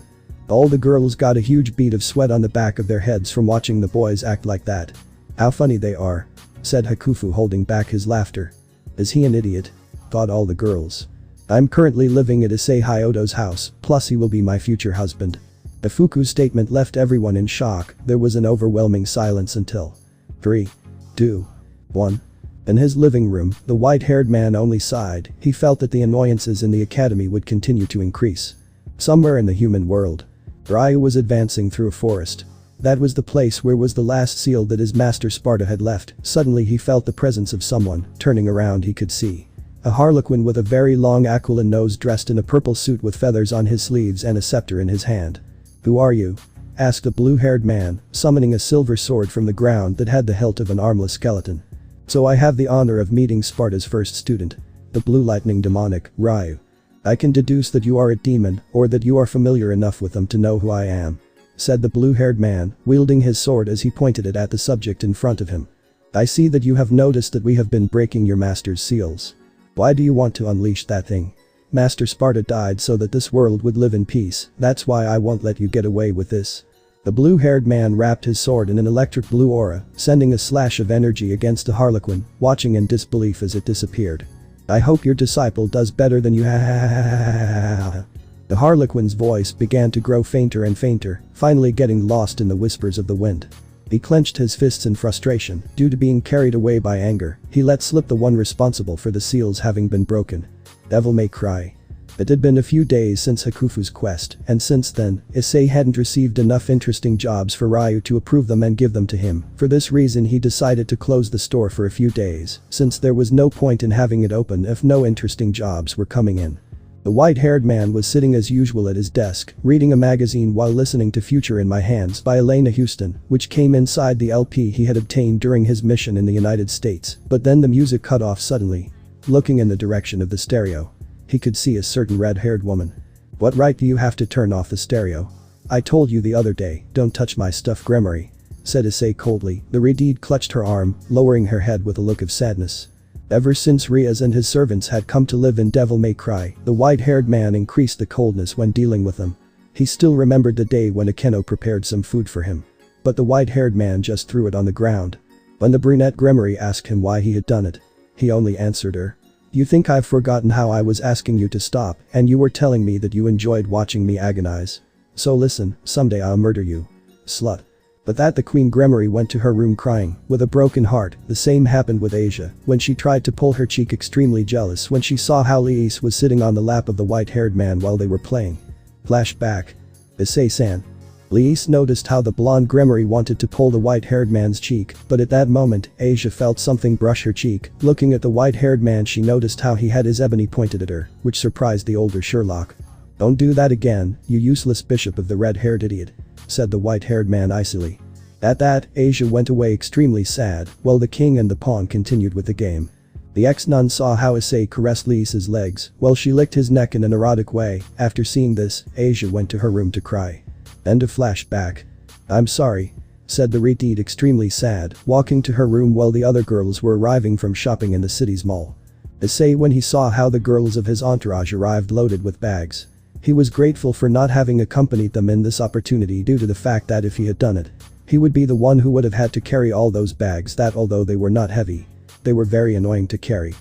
All the girls got a huge bead of sweat on the back of their heads from watching the boys act like that. How funny they are, said Hakufu, holding back his laughter. Is he an idiot? Thought all the girls. I'm currently living at Issei Hyodo's house, plus he will be my future husband. Hafuku's statement left everyone in shock. There was an overwhelming silence until 3, 2, 1. In his living room, the white-haired man only sighed. He felt that the annoyances in the academy would continue to increase. Somewhere in the human world, Ryu was advancing through a forest. That was the place where was the last seal that his master Sparda had left. Suddenly he felt the presence of someone. Turning around he could see a harlequin with a very long aquiline nose, dressed in a purple suit with feathers on his sleeves and a scepter in his hand. Who are you? Asked a blue-haired man, summoning a silver sword from the ground that had the hilt of an armless skeleton. So I have the honor of meeting Sparda's first student. The blue lightning demonic, Ryu. I can deduce that you are a demon, or that you are familiar enough with them to know who I am, said the blue-haired man, wielding his sword as he pointed it at the subject in front of him. I see that you have noticed that we have been breaking your master's seals. Why do you want to unleash that thing? Master Sparda died so that this world would live in peace, that's why I won't let you get away with this. The blue-haired man wrapped his sword in an electric blue aura, sending a slash of energy against the harlequin, watching in disbelief as it disappeared. I hope your disciple does better than you. The harlequin's voice began to grow fainter and fainter, finally getting lost in the whispers of the wind. He clenched his fists in frustration. Due to being carried away by anger, he let slip the one responsible for the seals having been broken. Devil May Cry. It had been a few days since Hakufu's quest, and since then, Issei hadn't received enough interesting jobs for Ryu to approve them and give them to him. For this reason he decided to close the store for a few days, since there was no point in having it open if no interesting jobs were coming in. The white-haired man was sitting as usual at his desk, reading a magazine while listening to Future in My Hands by Elena Houston, which came inside the LP he had obtained during his mission in the United States, but then the music cut off suddenly. Looking in the direction of the stereo, He could see a certain red-haired woman. "What right do you have to turn off the stereo? I told you the other day, don't touch my stuff, Gremory," said Issei coldly. The Redeed clutched her arm, lowering her head with a look of sadness. Ever since Rias and his servants had come to live in Devil May Cry, the white-haired man increased the coldness when dealing with them. He still remembered the day when Akeno prepared some food for him. But the white-haired man just threw it on the ground. When the brunette Gremory asked him why he had done it, he only answered her. "You think I've forgotten how I was asking you to stop and you were telling me that you enjoyed watching me agonize? So listen, someday I'll murder you. Slut." But that the Queen Gremory went to her room crying, with a broken heart. The same happened with Asia, when she tried to pull her cheek, extremely jealous when she saw how Liis was sitting on the lap of the white-haired man while they were playing. Flashback. Issei-san. Liis noticed how the blonde Gremory wanted to pull the white-haired man's cheek, but at that moment, Asia felt something brush her cheek. Looking at the white-haired man, she noticed how he had his ebony pointed at her, which surprised the older Sherlock. "Don't do that again, you useless bishop of the red-haired idiot," said the white-haired man icily. At that, Asia went away extremely sad, while the king and the pawn continued with the game. The ex-nun saw how Issei caressed Liis's legs, while she licked his neck in an erotic way. After seeing this, Asia went to her room to cry. End of flashback. "I'm sorry," said the Redeed extremely sad, walking to her room while the other girls were arriving from shopping in the city's mall. Issei, when he saw how the girls of his entourage arrived loaded with bags, he was grateful for not having accompanied them in this opportunity due to the fact that if he had done it, he would be the one who would have had to carry all those bags that, although they were not heavy, they were very annoying to carry.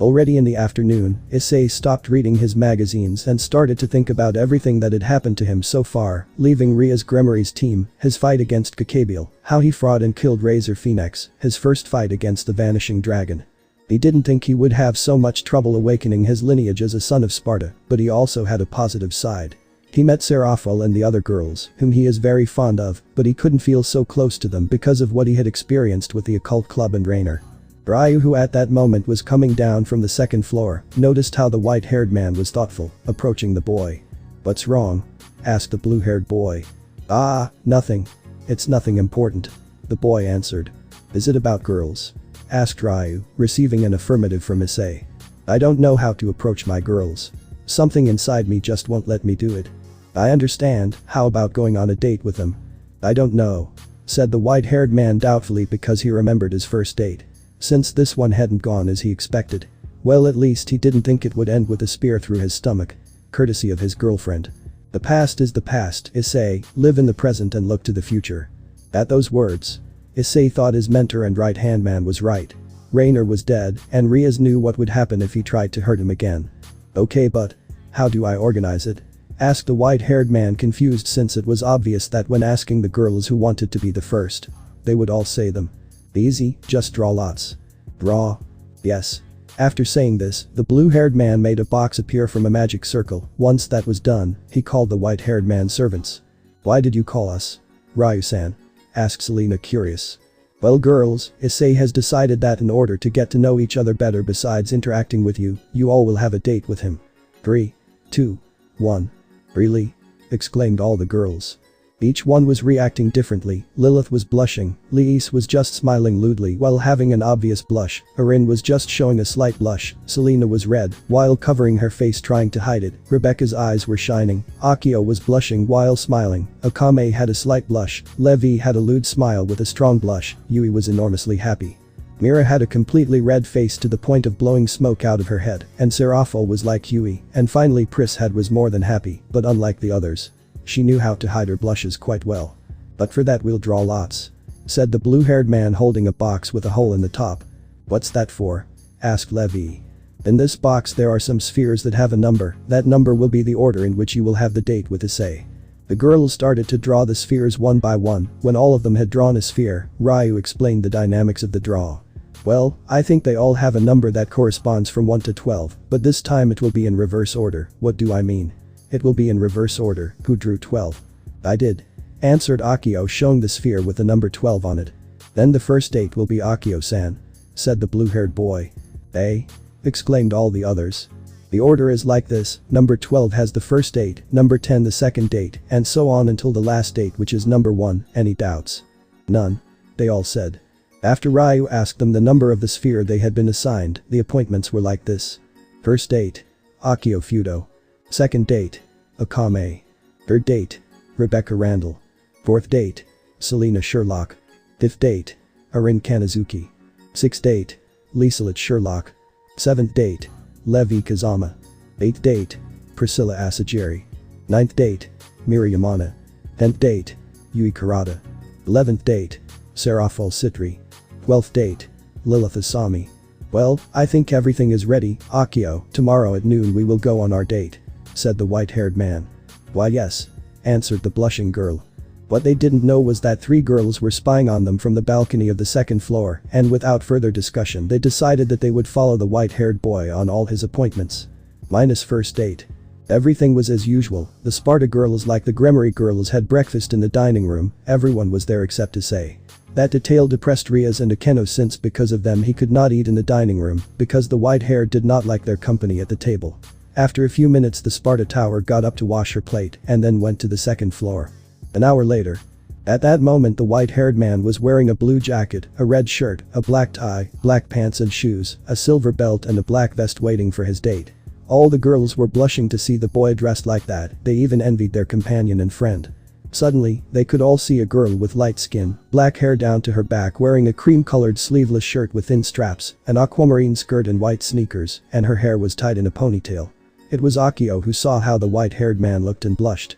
Already in the afternoon, Issei stopped reading his magazines and started to think about everything that had happened to him so far, leaving Rias Gremory's team, his fight against Kakabiel, how he fought and killed Razor Phoenix, his first fight against the Vanishing Dragon. He didn't think he would have so much trouble awakening his lineage as a son of Sparda, but he also had a positive side. He met Seraphil and the other girls, whom he is very fond of, but he couldn't feel so close to them because of what he had experienced with the occult club and Rainer. Ryu, who at that moment was coming down from the second floor, noticed how the white-haired man was thoughtful, approaching the boy. "What's wrong?" asked the blue-haired boy. "Ah, nothing. It's nothing important," the boy answered. "Is it about girls?" asked Ryu, receiving an affirmative from Issei. "I don't know how to approach my girls. Something inside me just won't let me do it." "I understand, how about going on a date with them?" "I don't know," said the white-haired man doubtfully because he remembered his first date. Since this one hadn't gone as he expected. Well, at least he didn't think it would end with a spear through his stomach. Courtesy of his girlfriend. The past is the past, Issei, live in the present and look to the future. At those words, Issei thought his mentor and right-hand man was right. Rainer was dead, and Rias knew what would happen if he tried to hurt him again. "Okay, but how do I organize it?" asked the white-haired man, confused since it was obvious that when asking the girls who wanted to be the first, they would all say them. "Easy, just draw lots." "Draw?" "Yes." After saying this, the blue-haired man made a box appear from a magic circle. Once that was done, he called the white-haired man servants. "Why did you call us?" "Ryu-san," asked Selena, curious. "Well, girls, Issei has decided that in order to get to know each other better besides interacting with you, you all will have a date with him." 3, 2, 1. "Really?" exclaimed all the girls. Each one was reacting differently. Lilith was blushing, Liis was just smiling lewdly while having an obvious blush, Erin was just showing a slight blush, Selena was red while covering her face trying to hide it, Rebecca's eyes were shining, Akio was blushing while smiling, Akame had a slight blush, Levi had a lewd smile with a strong blush, Yui was enormously happy. Mira had a completely red face to the point of blowing smoke out of her head, and Seraphil was like Yui, and finally Pris had was more than happy, but unlike the others. She knew how to hide her blushes quite well. "But for that we'll draw lots," said the blue-haired man holding a box with a hole in the top. "What's that for?" asked Levi. "In this box there are some spheres that have a number, that number will be the order in which you will have the date with Issei." The girls started to draw the spheres one by one. When all of them had drawn a sphere, Ryu explained the dynamics of the draw. "Well, I think they all have a number that corresponds from 1 to 12, but this time it will be in reverse order." "What do I mean?" "It will be in reverse order." "Who drew 12? "I did," answered Akio, showing the sphere with the number 12 on it. "Then the first date will be Akio-san," said the blue-haired boy. "Eh?" exclaimed all the others. "The order is like this, number 12 has the first date, number 10 the second date, and so on until the last date, which is number 1, any doubts?" "None," they all said. After Ryu asked them the number of the sphere they had been assigned, the appointments were like this. First date. Akio Fudo. Second date. Akame. Third date. Rebecca Randall. Fourth date. Selena Sherlock. Fifth date. Arin Kanazuki. Sixth date. Liselet Sherlock. Seventh date. Levi Kazama. Eighth date. Priscilla Asagiri. Ninth date. Miri Yamana. 10th date. Yui Kurata. 11th date. Serafal Sitri. 12th date. Lilith Asami. Well, I think everything is ready, Akio. Tomorrow at noon we will go on our date, said the white-haired man. Why yes, answered the blushing girl. What they didn't know was that 3 girls were spying on them from the balcony of the 2nd floor, and without further discussion they decided that they would follow the white-haired boy on all his appointments. Minus first date. Everything was as usual. The Sparda girls like the Gremory girls had breakfast in the dining room. Everyone was there except Issei. That detail depressed Rias and Akeno since because of them he could not eat in the dining room because the white-haired did not like their company at the table. After a few minutes the Sparda tower got up to wash her plate and then went to the 2nd floor. An hour later. At that moment the white-haired man was wearing a blue jacket, a red shirt, a black tie, black pants and shoes, a silver belt and a black vest waiting for his date. All the girls were blushing to see the boy dressed like that, they even envied their companion and friend. Suddenly, they could all see a girl with light skin, black hair down to her back wearing a cream-colored sleeveless shirt with thin straps, an aquamarine skirt and white sneakers, and her hair was tied in a ponytail. It was Akio who saw how the white-haired man looked and blushed.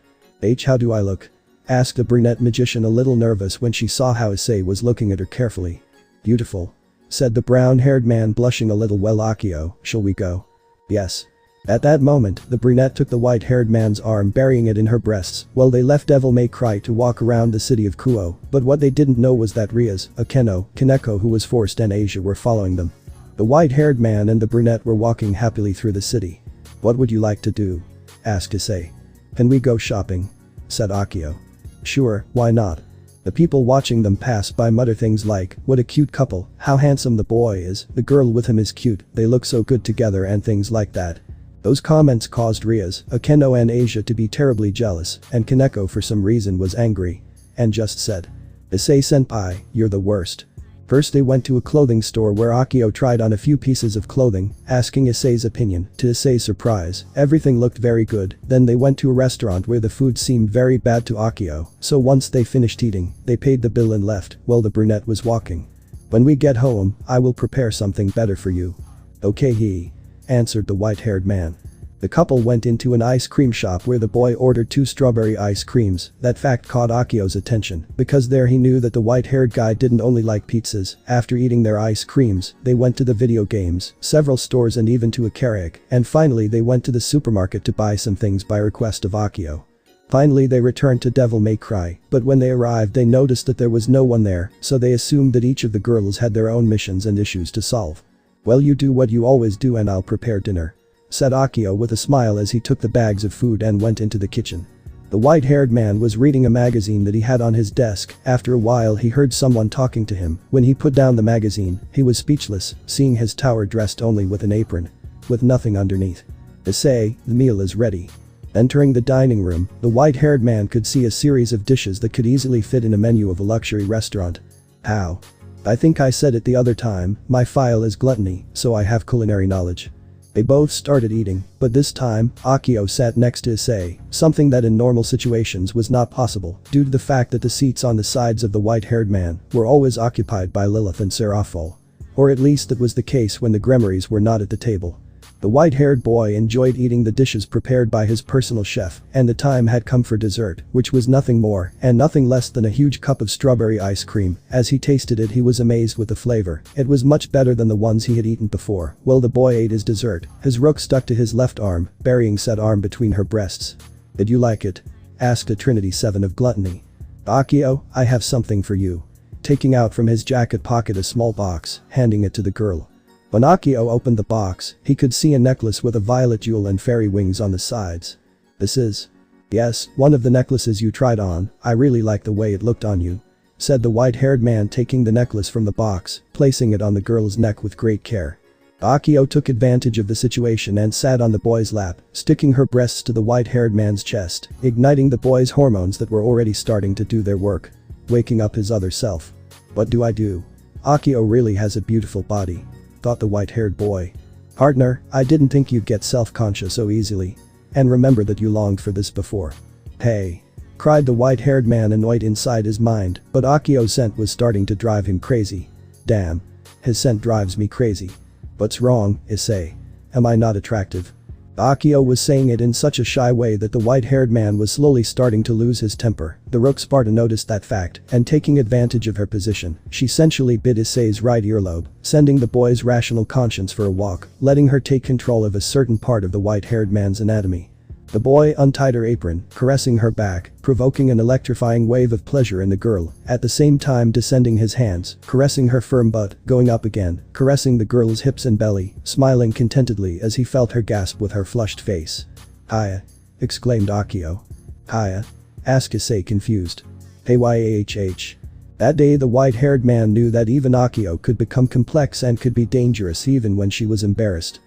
How do I look?" asked the brunette magician a little nervous when she saw how Issei was looking at her carefully. "Beautiful," said the brown-haired man blushing a little. "Well Akio, shall we go?" "Yes." At that moment, the brunette took the white-haired man's arm burying it in her breasts while they left Devil May Cry to walk around the city of Kuo, but what they didn't know was that Rias, Akeno, Kaneko who was forced and Asia were following them. The white-haired man and the brunette were walking happily through the city. "What would you like to do?" asked Issei. "Can we go shopping?" said Akio. "Sure, why not?" The people watching them pass by mutter things like, "What a cute couple, how handsome the boy is, the girl with him is cute, they look so good together," and things like that. Those comments caused Rias, Akeno and Asia to be terribly jealous, and Kaneko for some reason was angry. And just said, "Issei-senpai, you're the worst." First they went to a clothing store where Akio tried on a few pieces of clothing, asking Issei's opinion. To Issei's surprise, everything looked very good. Then they went to a restaurant where the food seemed very bad to Akio, so once they finished eating, they paid the bill and left while the brunette was walking. "When we get home, I will prepare something better for you." "Okay he," answered the white-haired man. The couple went into an ice cream shop where the boy ordered 2 strawberry ice creams. That fact caught Akio's attention because there he knew that the white-haired guy didn't only like pizzas. After eating their ice creams, they went to the video games, several stores and even to a karaoke, and finally they went to the supermarket to buy some things by request of Akio. Finally they returned to Devil May Cry, but when they arrived they noticed that there was no one there, so they assumed that each of the girls had their own missions and issues to solve. "Well, you do what you always do and I'll prepare dinner," said Akio with a smile as he took the bags of food and went into the kitchen. The white-haired man was reading a magazine that he had on his desk. After a while he heard someone talking to him. When he put down the magazine, he was speechless, seeing his tower dressed only with an apron, with nothing underneath. "Issei, the meal is ready." Entering the dining room, the white-haired man could see a series of dishes that could easily fit in a menu of a luxury restaurant. "How? I think I said it the other time, my file is gluttony, so I have culinary knowledge." They both started eating, but this time, Akio sat next to Issei, something that in normal situations was not possible due to the fact that the seats on the sides of the white-haired man were always occupied by Lilith and Serafal. Or at least that was the case when the Gremorys were not at the table. The white-haired boy enjoyed eating the dishes prepared by his personal chef, and the time had come for dessert, which was nothing more and nothing less than a huge cup of strawberry ice cream. As he tasted it he was amazed with the flavor. It was much better than the ones he had eaten before. While the boy ate his dessert, his rook stuck to his left arm, burying said arm between her breasts. "Did you like it?" asked a Trinity 7 of Gluttony. "Akio, I have something for you." Taking out from his jacket pocket a small box, handing it to the girl. When Akio opened the box, he could see a necklace with a violet jewel and fairy wings on the sides. "This is..." "Yes, one of the necklaces you tried on, I really like the way it looked on you," said the white-haired man taking the necklace from the box, placing it on the girl's neck with great care. Akio took advantage of the situation and sat on the boy's lap, sticking her breasts to the white-haired man's chest, igniting the boy's hormones that were already starting to do their work, waking up his other self. "What do I do? Akio really has a beautiful body," thought the white-haired boy. Partner, I didn't think you'd get self-conscious so easily. And remember that you longed for this before. Hey. Cried the white-haired man, annoyed inside his mind, but Akio's scent was starting to drive him crazy. Damn. His scent drives me crazy. What's wrong, Issei? Am I not attractive? Akio was saying it in such a shy way that the white-haired man was slowly starting to lose his temper. The rook Sparda noticed that fact, and taking advantage of her position, she sensually bit Issei's right earlobe, sending the boy's rational conscience for a walk, letting her take control of a certain part of the white-haired man's anatomy. The boy untied her apron, caressing her back, provoking an electrifying wave of pleasure in the girl, at the same time descending his hands, caressing her firm butt, going up again, caressing the girl's hips and belly, smiling contentedly as he felt her gasp with her flushed face. "Hiya," exclaimed Akio. "Hiya?" asked Issei, confused. "Hayhh." That day the white-haired man knew that even Akio could become complex and could be dangerous even when she was embarrassed.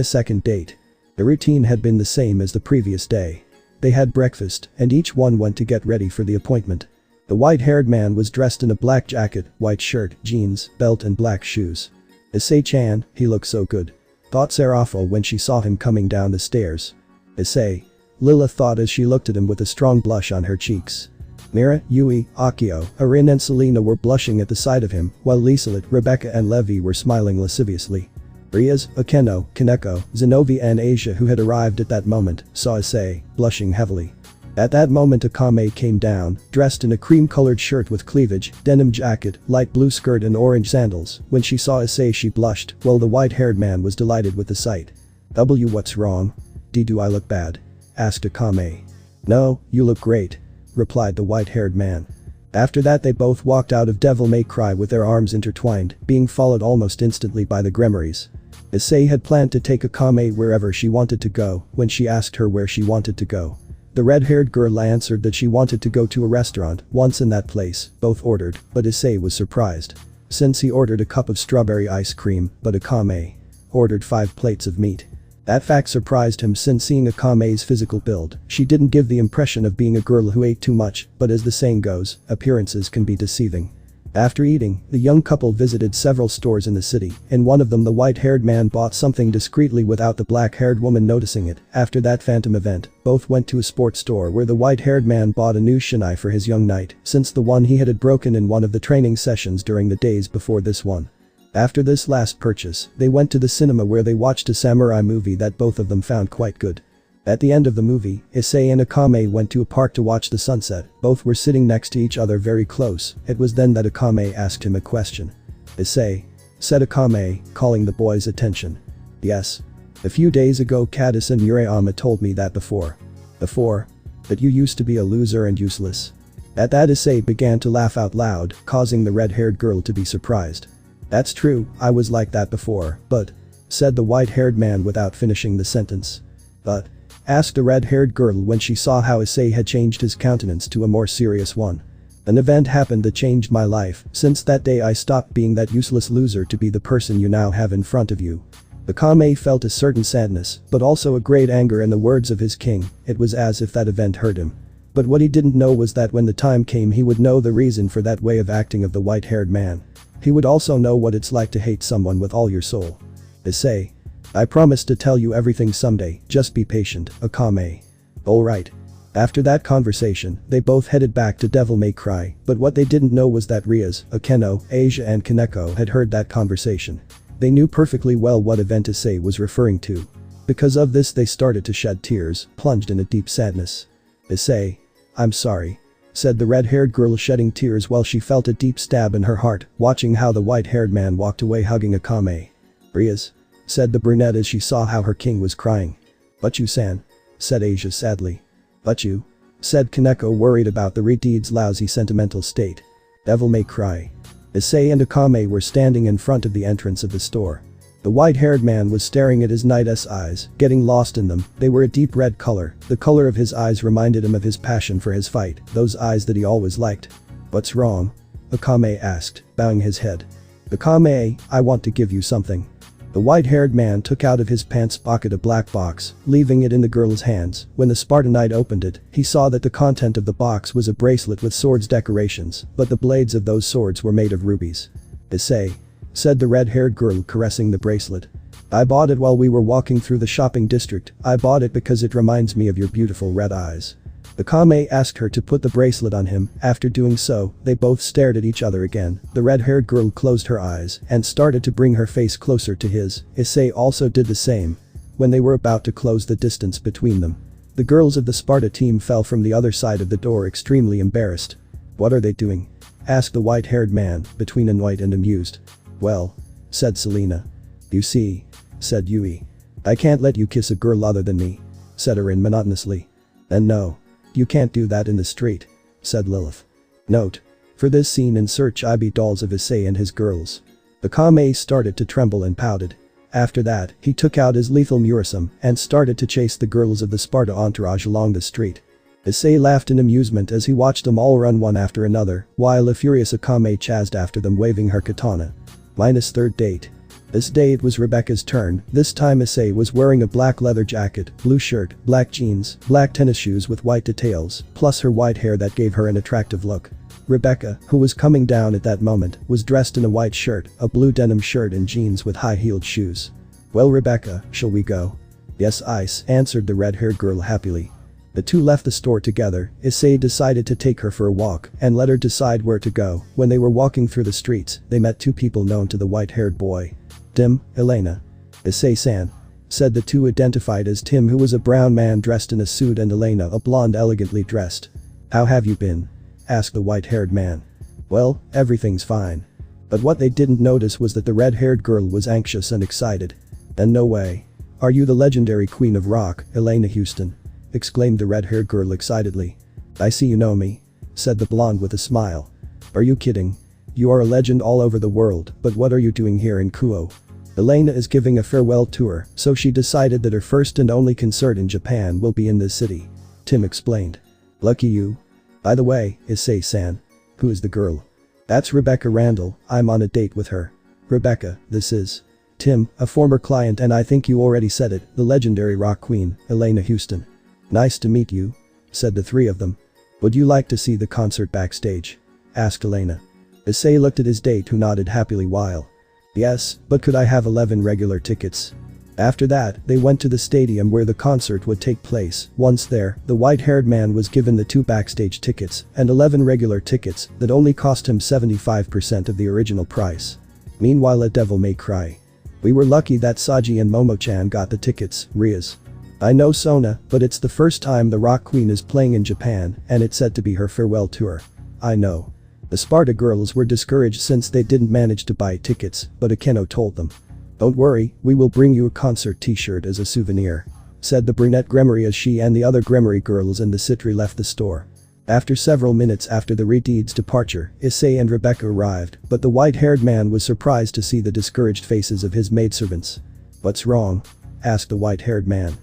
Second date. The routine had been the same as the previous day. They had breakfast, and each one went to get ready for the appointment. The white-haired man was dressed in a black jacket, white shirt, jeans, belt and black shoes. Issei-chan, he looked so good. Thought Serafo when she saw him coming down the stairs. Issei. Lila thought as she looked at him with a strong blush on her cheeks. Mira, Yui, Akio, Arin and Selena were blushing at the sight of him, while Liselet, Rebecca and Levi were smiling lasciviously. Rias, Akeno, Kaneko, Zenovi and Asia, who had arrived at that moment, saw Issei, blushing heavily. At that moment Akame came down, dressed in a cream-colored shirt with cleavage, denim jacket, light blue skirt and orange sandals. When she saw Issei she blushed, while the white-haired man was delighted with the sight. What's wrong? Do I look bad? Asked Akame. No, you look great, replied the white-haired man. After that they both walked out of Devil May Cry with their arms intertwined, being followed almost instantly by the Grimoires. Issei had planned to take Akame wherever she wanted to go when she asked her where she wanted to go. The red-haired girl answered that she wanted to go to a restaurant. Once in that place, both ordered, but Issei was surprised. Since he ordered a cup of strawberry ice cream, but Akame ordered 5 plates of meat. That fact surprised him since seeing Akame's physical build, she didn't give the impression of being a girl who ate too much, but as the saying goes, appearances can be deceiving. After eating, the young couple visited several stores in the city. In one of them the white-haired man bought something discreetly without the black-haired woman noticing it. After that phantom event, both went to a sports store where the white-haired man bought a new shinai for his young knight, since the one he had broken in one of the training sessions during the days before this one. After this last purchase, they went to the cinema where they watched a samurai movie that both of them found quite good. At the end of the movie, Issei and Akame went to a park to watch the sunset. Both were sitting next to each other very close. It was then that Akame asked him a question. "Issei," said Akame, calling the boy's attention. "Yes. A few days ago Kadis and Murayama told me that before. Before? That you used to be a loser and useless." At that Issei began to laugh out loud, causing the red-haired girl to be surprised. "That's true, I was like that before, but," said the white-haired man without finishing the sentence. "But?" asked the red-haired girl when she saw how Issei had changed his countenance to a more serious one. "An event happened that changed my life. Since that day I stopped being that useless loser to be the person you now have in front of you." Akame felt a certain sadness, but also a great anger in the words of his king. It was as if that event hurt him. But what he didn't know was that when the time came he would know the reason for that way of acting of the white-haired man. He would also know what it's like to hate someone with all your soul. "Issei. I promise to tell you everything someday, just be patient, Akame." "Alright." After that conversation, they both headed back to Devil May Cry, but what they didn't know was that Rias, Akeno, Asia and Kaneko had heard that conversation. They knew perfectly well what event Issei was referring to. Because of this they started to shed tears, plunged in a deep sadness. "Issei. I'm sorry," said the red-haired girl, shedding tears while she felt a deep stab in her heart, watching how the white-haired man walked away hugging Akame. "Rias," said the brunette as she saw how her king was crying. "But you-san," said Asia sadly. "But you," said Kaneko, worried about the Redeed's lousy sentimental state. Devil May Cry. Issei and Akame were standing in front of the entrance of the store. The white-haired man was staring at his knight's eyes, getting lost in them. They were a deep red color. The color of his eyes reminded him of his passion for his fight, those eyes that he always liked. "What's wrong?" Akame asked, bowing his head. "Akame, I want to give you something." The white-haired man took out of his pants pocket a black box, leaving it in the girl's hands. When the Spartan knight opened it, he saw that the content of the box was a bracelet with swords decorations, but the blades of those swords were made of rubies. "Issei," said the red-haired girl, caressing the bracelet. I bought it while we were walking through the shopping district. I bought it because it reminds me of your beautiful red eyes. ARKHAM asked her to put the bracelet on him. After doing so, they both stared at each other again. The red-haired girl closed her eyes and started to bring her face closer to his. Issei also did the same. When they were about to close the distance between them, the girls of the Sparda team fell from the other side of the door extremely embarrassed. "What are they doing?" asked the white-haired man, between annoyed and amused. "Well," said Selena. "You see," said Yui. "I can't let you kiss a girl other than me," said Erin monotonously. "And no. You can't do that in the street," said Lilith. Note: for this scene insert chibi dolls of Issei and his girls. ARKHAM started to tremble and pouted. After that, he took out his lethal Murasum and started to chase the girls of the Sparda entourage along the street. Issei laughed in amusement as he watched them all run one after another, while a furious ARKHAM chased after them waving her katana. Minus third date. This day it was Rebecca's turn. This time Issei was wearing a black leather jacket, blue shirt, black jeans, black tennis shoes with white details, plus her white hair that gave her an attractive look. Rebecca, who was coming down at that moment, was dressed in a white shirt, a blue denim shirt and jeans with high-heeled shoes. "Well Rebecca, shall we go?" "Yes Ice," answered the red-haired girl happily. The two left the store together. Issei decided to take her for a walk and let her decide where to go. When they were walking through the streets, they met two people known to the white-haired boy. "Tim, Elena." "Issei-san," said the two, identified as Tim, who was a brown man dressed in a suit, and Elena, a blonde elegantly dressed. "How have you been?" asked the white-haired man. "Well, everything's fine." But what they didn't notice was that the red-haired girl was anxious and excited. "And no way. Are you the legendary Queen of Rock, Elena Houston?" exclaimed the red-haired girl excitedly. "I see you know me," said the blonde with a smile. "Are you kidding? You are a legend all over the world, but what are you doing here in Kuo?" Elena is giving a farewell tour, so she decided that her first and only concert in Japan will be in this city. Tim explained. "Lucky you. By the way, Issei-san. Who is the girl?" "That's Rebecca Randall. I'm on a date with her." "Rebecca, this is Tim, a former client, and I think you already said it, the legendary rock queen, Elena Houston." "Nice to meet you," said the three of them. "Would you like to see the concert backstage?" asked Elena. Issei looked at his date, who nodded happily while. "Yes, but could I have 11 regular tickets?" After that, they went to the stadium where the concert would take place. Once there, the white-haired man was given the 2 backstage tickets and 11 regular tickets that only cost him 75% of the original price. Meanwhile at Devil May Cry, "We were lucky that Saji and Momo-chan got the tickets, Rias. I know Sona, but it's the first time the Rock Queen is playing in Japan, and it's said to be her farewell tour." "I know." The Sparda girls were discouraged since they didn't manage to buy tickets, but Akeno told them. "Don't worry, we will bring you a concert t-shirt as a souvenir," said the brunette Gremory as she and the other Gremory girls and the Citri left the store. After several minutes after the Redeed's departure, Issei and Rebecca arrived, but the white-haired man was surprised to see the discouraged faces of his maidservants. "What's wrong?" asked the white-haired man.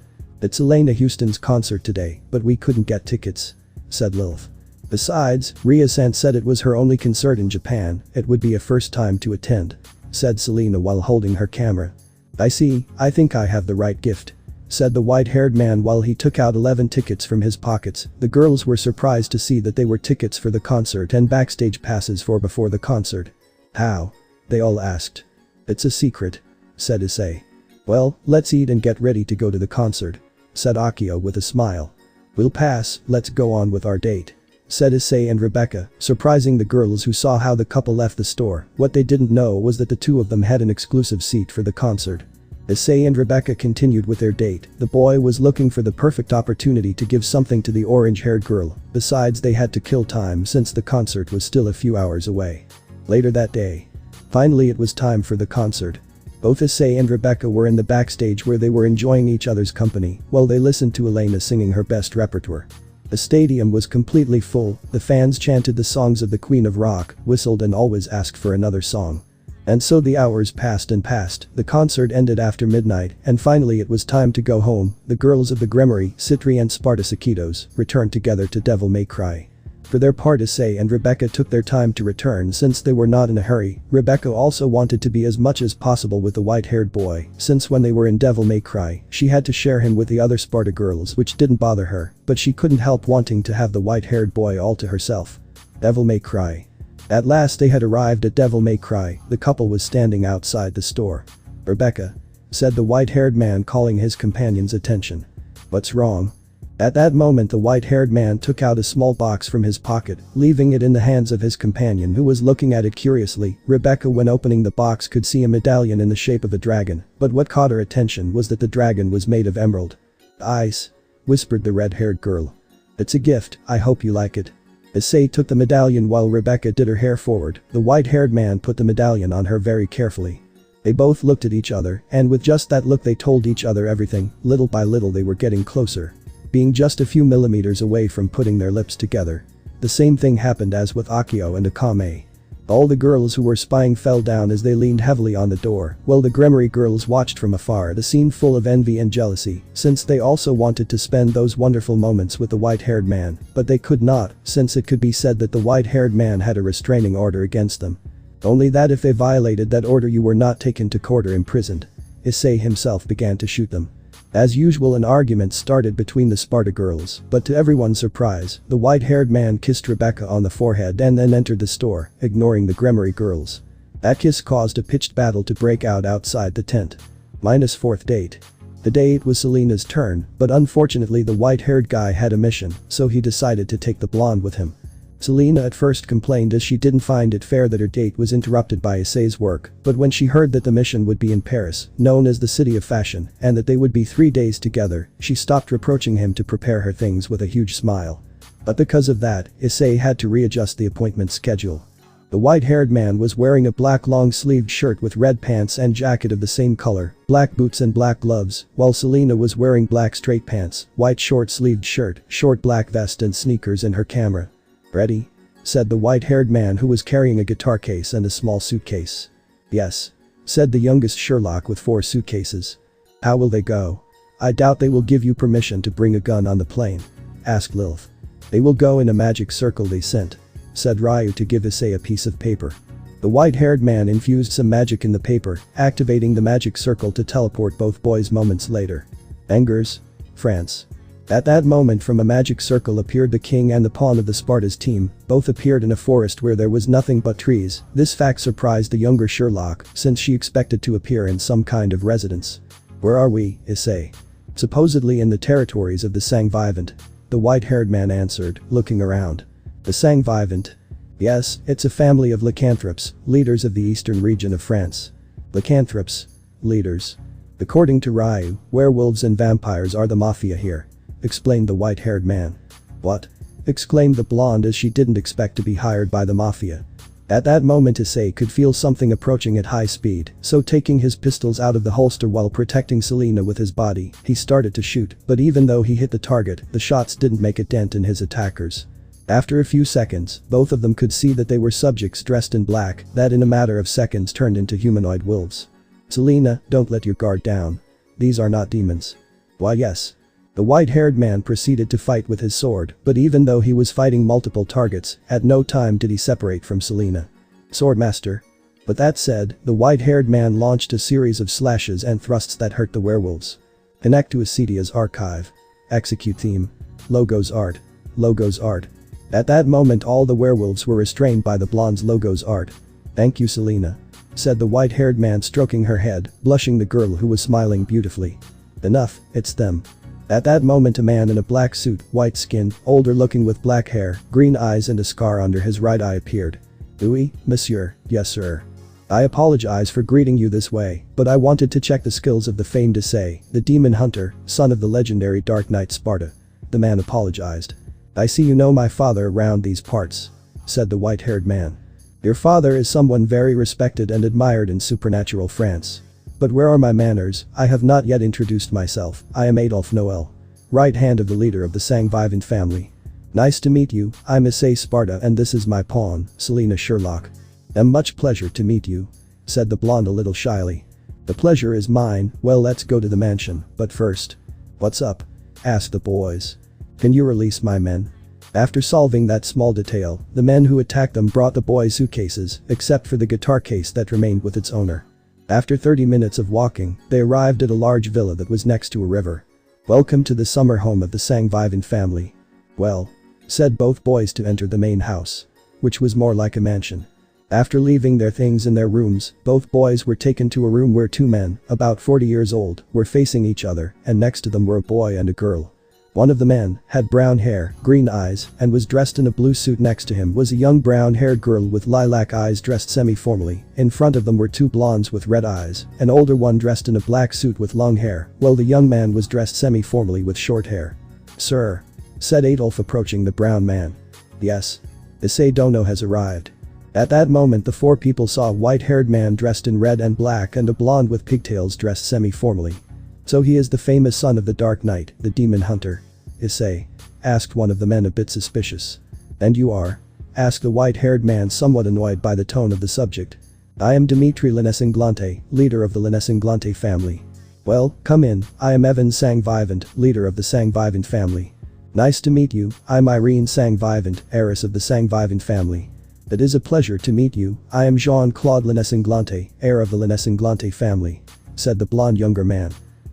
"It's Elena Houston's concert today, but we couldn't get tickets," said Lilith. "Besides, Ria-san said it was her only concert in Japan, it would be a first time to attend," said Selena while holding her camera. "I see, I think I have the right gift," said the white-haired man while he took out 11 tickets from his pockets. The girls were surprised to see that they were tickets for the concert and backstage passes for before the concert. "How?" they all asked. "It's a secret," said Issei. "Well, let's eat and get ready to go to the concert," said Akio with a smile. "We'll pass, let's go on with our date," said Issei and Rebecca, surprising the girls who saw how the couple left the store. What they didn't know was that the two of them had an exclusive seat for the concert. Issei and Rebecca continued with their date. The boy was looking for the perfect opportunity to give something to the orange-haired girl. Besides, they had to kill time since the concert was still a few hours away. Later that day, finally it was time for the concert. Both Issei and Rebecca were in the backstage where they were enjoying each other's company while they listened to Elena singing her best repertoire. The stadium was completely full. The fans chanted the songs of the Queen of Rock, whistled and always asked for another song. And so the hours passed and passed. The concert ended after midnight, and finally it was time to go home. The girls of the Gremory, Citri and Sparda Sekiryuutei returned together to Devil May Cry. For their part, Issei and Rebecca took their time to return since they were not in a hurry. Rebecca also wanted to be as much as possible with the white-haired boy, since when they were in Devil May Cry, she had to share him with the other Sparda girls, which didn't bother her, but she couldn't help wanting to have the white-haired boy all to herself. Devil May Cry. At last they had arrived at Devil May Cry. The couple was standing outside the store. "Rebecca," said the white-haired man, calling his companion's attention. What's wrong? At that moment the white-haired man took out a small box from his pocket, leaving it in the hands of his companion, who was looking at it curiously. Rebecca, when opening the box, could see a medallion in the shape of a dragon, but what caught her attention was that the dragon was made of emerald. "Ice," whispered the red-haired girl. "It's a gift, I hope you like it." Issei took the medallion while Rebecca did her hair forward. The white-haired man put the medallion on her very carefully. They both looked at each other, and with just that look they told each other everything. Little by little they were getting closer, being just a few millimeters away from putting their lips together. The same thing happened as with Akio and Akame. All the girls who were spying fell down as they leaned heavily on the door, while the Gremory girls watched from afar, the scene full of envy and jealousy, since they also wanted to spend those wonderful moments with the white-haired man, but they could not, since it could be said that the white-haired man had a restraining order against them. Only that if they violated that order you were not taken to court or imprisoned. Issei himself began to shoot them. As usual, an argument started between the Sparda girls, but to everyone's surprise, the white-haired man kissed Rebecca on the forehead and then entered the store, ignoring the Gremory girls. That kiss caused a pitched battle to break out outside the tent. -4th date. The day it was Selena's turn, but unfortunately the white-haired guy had a mission, so he decided to take the blonde with him. Selena at first complained as she didn't find it fair that her date was interrupted by Issei's work, but when she heard that the mission would be in Paris, known as the City of Fashion, and that they would be 3 days together, she stopped reproaching him to prepare her things with a huge smile. But because of that, Issei had to readjust the appointment schedule. The white-haired man was wearing a black long-sleeved shirt with red pants and jacket of the same color, black boots and black gloves, while Selena was wearing black straight pants, white short-sleeved shirt, short black vest and sneakers in her camera. "Ready?" said the white-haired man, who was carrying a guitar case and a small suitcase. "Yes," said the youngest Sherlock with 4 suitcases. "How will they go?" "I doubt they will give you permission to bring a gun on the plane," asked Lilith. "They will go in a magic circle they sent," said Ryu to give Issei a piece of paper. The white-haired man infused some magic in the paper, activating the magic circle to teleport both boys moments later. Angers, France. At that moment, from a magic circle appeared the king and the pawn of the Sparta's team. Both appeared in a forest where there was nothing but trees. This fact surprised the younger Sherlock, since she expected to appear in some kind of residence. "Where are we, Issei?" "Supposedly in the territories of the Sang-Vivant," the white-haired man answered, looking around. "The Sang-Vivant?" "Yes, it's a family of lycanthropes, leaders of the eastern region of France." "Lycanthropes? Leaders?" "According to Ryu, werewolves and vampires are the mafia here," explained the white-haired man. "What?" exclaimed the blonde, as she didn't expect to be hired by the mafia. At that moment Issei could feel something approaching at high speed, so taking his pistols out of the holster while protecting Selena with his body, he started to shoot, but even though he hit the target, the shots didn't make a dent in his attackers. After a few seconds, both of them could see that they were subjects dressed in black that in a matter of seconds turned into humanoid wolves. "Selena, don't let your guard down. These are not demons." "Why, yes." The white-haired man proceeded to fight with his sword, but even though he was fighting multiple targets, at no time did he separate from Selena. "Swordmaster." But that said, the white-haired man launched a series of slashes and thrusts that hurt the werewolves. Connect to Acedia's archive. Execute theme. Logos art. Logos art. At that moment all the werewolves were restrained by the blonde's logos art. "Thank you, Selena," said the white-haired man, stroking her head, blushing the girl who was smiling beautifully. "Enough, it's them." At that moment a man in a black suit, white skin, older looking with black hair, green eyes and a scar under his right eye appeared. "Oui, monsieur, yes sir. I apologize for greeting you this way, but I wanted to check the skills of the famed Issei, the demon hunter, son of the legendary Dark Knight Sparda." The man apologized. "I see you know my father around these parts," said the white-haired man. "Your father is someone very respected and admired in supernatural France. But where are my manners? I have not yet introduced myself. I am Adolphe Noel, right hand of the leader of the Sang-Vivant family." "Nice to meet you, I'm Issei Sparda and this is my pawn, Selena Sherlock." Much pleasure to meet you," said the blonde a little shyly. "The pleasure is mine. Well, let's go to the mansion, but first." "What's up?" asked the boys. "Can you release my men?" After solving that small detail, the men who attacked them brought the boys' suitcases, except for the guitar case that remained with its owner. After 30 minutes of walking, they arrived at a large villa that was next to a river. "Welcome to the summer home of the Sang-Vivant family." "Well," said both boys to enter the main house, which was more like a mansion. After leaving their things in their rooms, both boys were taken to a room where two men, about 40 years old, were facing each other, and next to them were a boy and a girl. One of the men had brown hair, green eyes, and was dressed in a blue suit. Next to him was a young brown-haired girl with lilac eyes dressed semi-formally. In front of them were two blondes with red eyes, an older one dressed in a black suit with long hair, while the young man was dressed semi-formally with short hair. "Sir," said Adolf approaching the brown man. "Yes. Issei Dono has arrived." At that moment the four people saw a white-haired man dressed in red and black and a blonde with pigtails dressed semi-formally. "So he is the famous son of the Dark Knight, the demon hunter?" Issei asked one of the men a bit suspicious. "And you are?" asked the white-haired man somewhat annoyed by the tone of the subject. "I am Dimitri Linesinglante, leader of the Linesinglante family." "Well, come in, I am Evan Sangvivant, leader of the Sangvivant family." "Nice to meet you, I'm Irene Sangvivant, heiress of the Sangvivant family." "It is a pleasure to meet you, I am Jean-Claude Linesinglante, heir of the Linesinglante family," said the blonde younger man.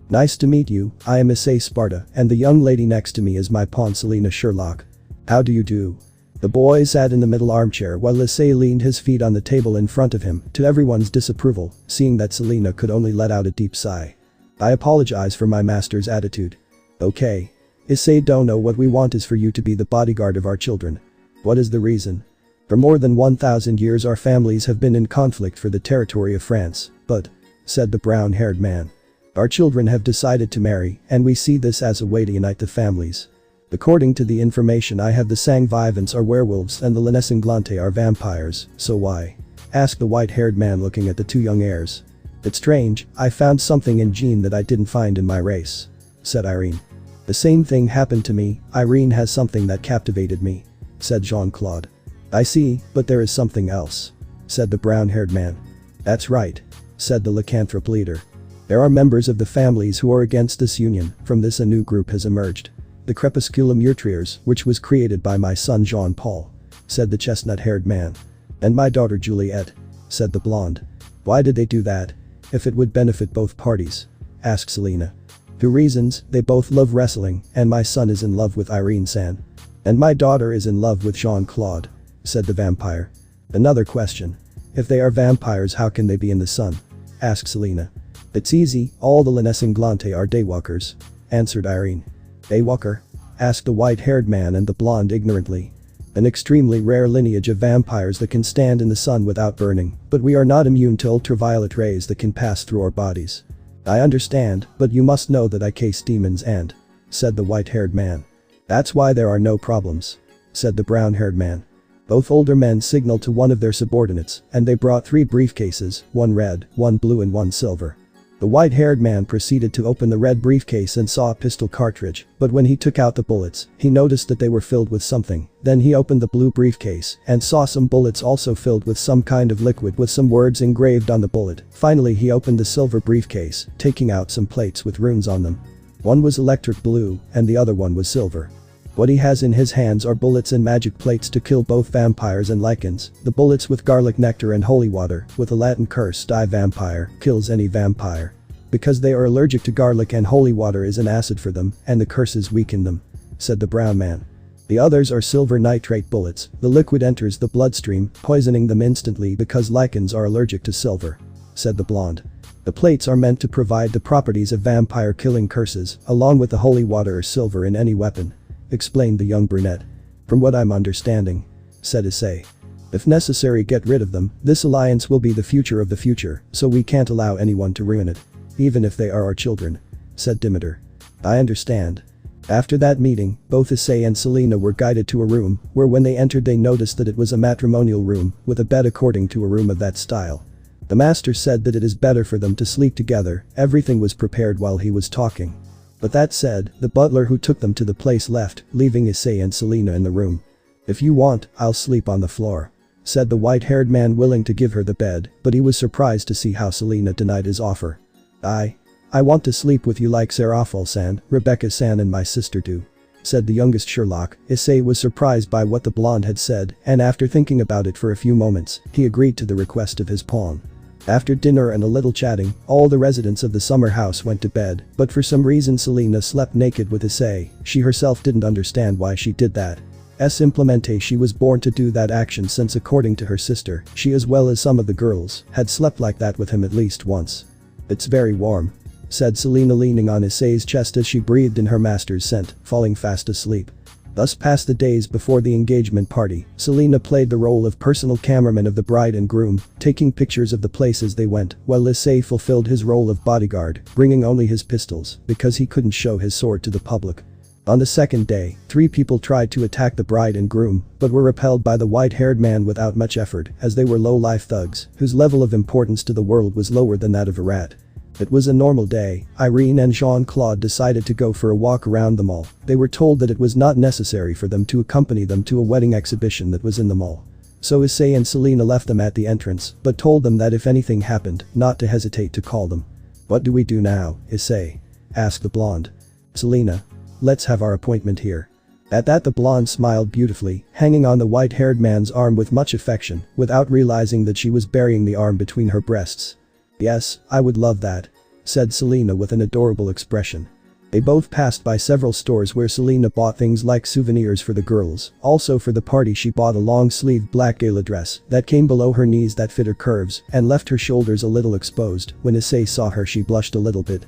"Nice to meet you, I am Issei Sparda, and the young lady next to me is my pawn Selina Sherlock." "How do you do?" The boy sat in the middle armchair while Issei leaned his feet on the table in front of him, to everyone's disapproval, seeing that Selina could only let out a deep sigh. "I apologize for my master's attitude." "Okay. Issei Dono, what we want is for you to be the bodyguard of our children." "What is the reason?" "For more than 1,000 years our families have been in conflict for the territory of France, but," said the brown-haired man, "our children have decided to marry, and we see this as a way to unite the families. According to the information I have, the Sangvivants are werewolves and the Linesinglante are vampires, so why?" asked the white-haired man looking at the two young heirs. "It's strange, I found something in Jean that I didn't find in my race," said Irene. "The same thing happened to me, Irene has something that captivated me," said Jean-Claude. "I see, but there is something else," said the brown-haired man. "That's right," said the lycanthrope leader. "There are members of the families who are against this union, from this a new group has emerged. The Crepusculum Meurtriers, which was created by my son Jean-Paul," said the chestnut-haired man. "And my daughter Juliette," said the blonde. "Why did they do that? If it would benefit both parties?" asked Selina. "Two reasons, they both love wrestling, and my son is in love with Irene San. And my daughter is in love with Jean-Claude," said the vampire. "Another question. If they are vampires, how can they be in the sun?" asked Selina. "It's easy, all the Linesinglante are daywalkers," answered Irene. "Daywalker?" asked the white-haired man and the blonde ignorantly. "An extremely rare lineage of vampires that can stand in the sun without burning, but we are not immune to ultraviolet rays that can pass through our bodies." "I understand, but you must know that I case demons and," said the white-haired man. "That's why there are no problems," said the brown-haired man. Both older men signaled to one of their subordinates, and they brought 3 briefcases, one red, one blue and one silver. The white-haired man proceeded to open the red briefcase and saw a pistol cartridge, but when he took out the bullets, he noticed that they were filled with something. Then he opened the blue briefcase and saw some bullets also filled with some kind of liquid with some words engraved on the bullet. Finally he opened the silver briefcase, taking out some plates with runes on them. One was electric blue and the other one was silver. What he has in his hands are bullets and magic plates to kill both vampires and lycans. The bullets with garlic nectar and holy water, with a Latin curse, die vampire, kills any vampire. Because they are allergic to garlic and holy water is an acid for them, and the curses weaken them," said the brown man. "The others are silver nitrate bullets. The liquid enters the bloodstream, poisoning them instantly because lycans are allergic to silver," said the blonde. "The plates are meant to provide the properties of vampire killing curses, along with the holy water or silver in any weapon," explained the young brunette. "From what I'm understanding," said Issei. "If necessary, get rid of them. This alliance will be the future of the future, so we can't allow anyone to ruin it. Even if they are our children," said Demeter. "I understand." After that meeting, both Issei and Selina were guided to a room, where when they entered they noticed that it was a matrimonial room, with a bed according to a room of that style. The master said that it is better for them to sleep together. Everything was prepared while he was talking. But that said, the butler who took them to the place left, leaving Issei and Selina in the room. "If you want, I'll sleep on the floor," said the white-haired man, willing to give her the bed, but he was surprised to see how Selina denied his offer. I want to sleep with you like Serafal-san, Rebecca-san and my sister do," said the youngest Sherlock. Issei was surprised by what the blonde had said, and after thinking about it for a few moments, he agreed to the request of his pawn. After dinner and a little chatting, all the residents of the summer house went to bed, but for some reason Selina slept naked with Issei. She herself didn't understand why she did that. Implemente. She was born to do that action since according to her sister, she as well as some of the girls had slept like that with him at least once. It's very warm, said Selena leaning on Issei's chest as she breathed in her master's scent, falling fast asleep. Thus passed the days before the engagement party. Selena played the role of personal cameraman of the bride and groom, taking pictures of the places they went, while Issei fulfilled his role of bodyguard, bringing only his pistols, because he couldn't show his sword to the public. On the second day, 3 people tried to attack the bride and groom, but were repelled by the white-haired man without much effort, as they were low-life thugs, whose level of importance to the world was lower than that of a rat. It was a normal day. Irene and Jean-Claude decided to go for a walk around the mall. They were told that it was not necessary for them to accompany them to a wedding exhibition that was in the mall. So Issei and Selena left them at the entrance, but told them that if anything happened, not to hesitate to call them. "What do we do now, Issei?" asked the blonde. "Selena. Let's have our appointment here." At that the blonde smiled beautifully, hanging on the white-haired man's arm with much affection, without realizing that she was burying the arm between her breasts. "Yes, I would love that," said Selena with an adorable expression. They both passed by several stores where Selena bought things like souvenirs for the girls. Also for the party she bought a long-sleeved black gala dress that came below her knees that fit her curves and left her shoulders a little exposed. When Issei saw her she blushed a little bit.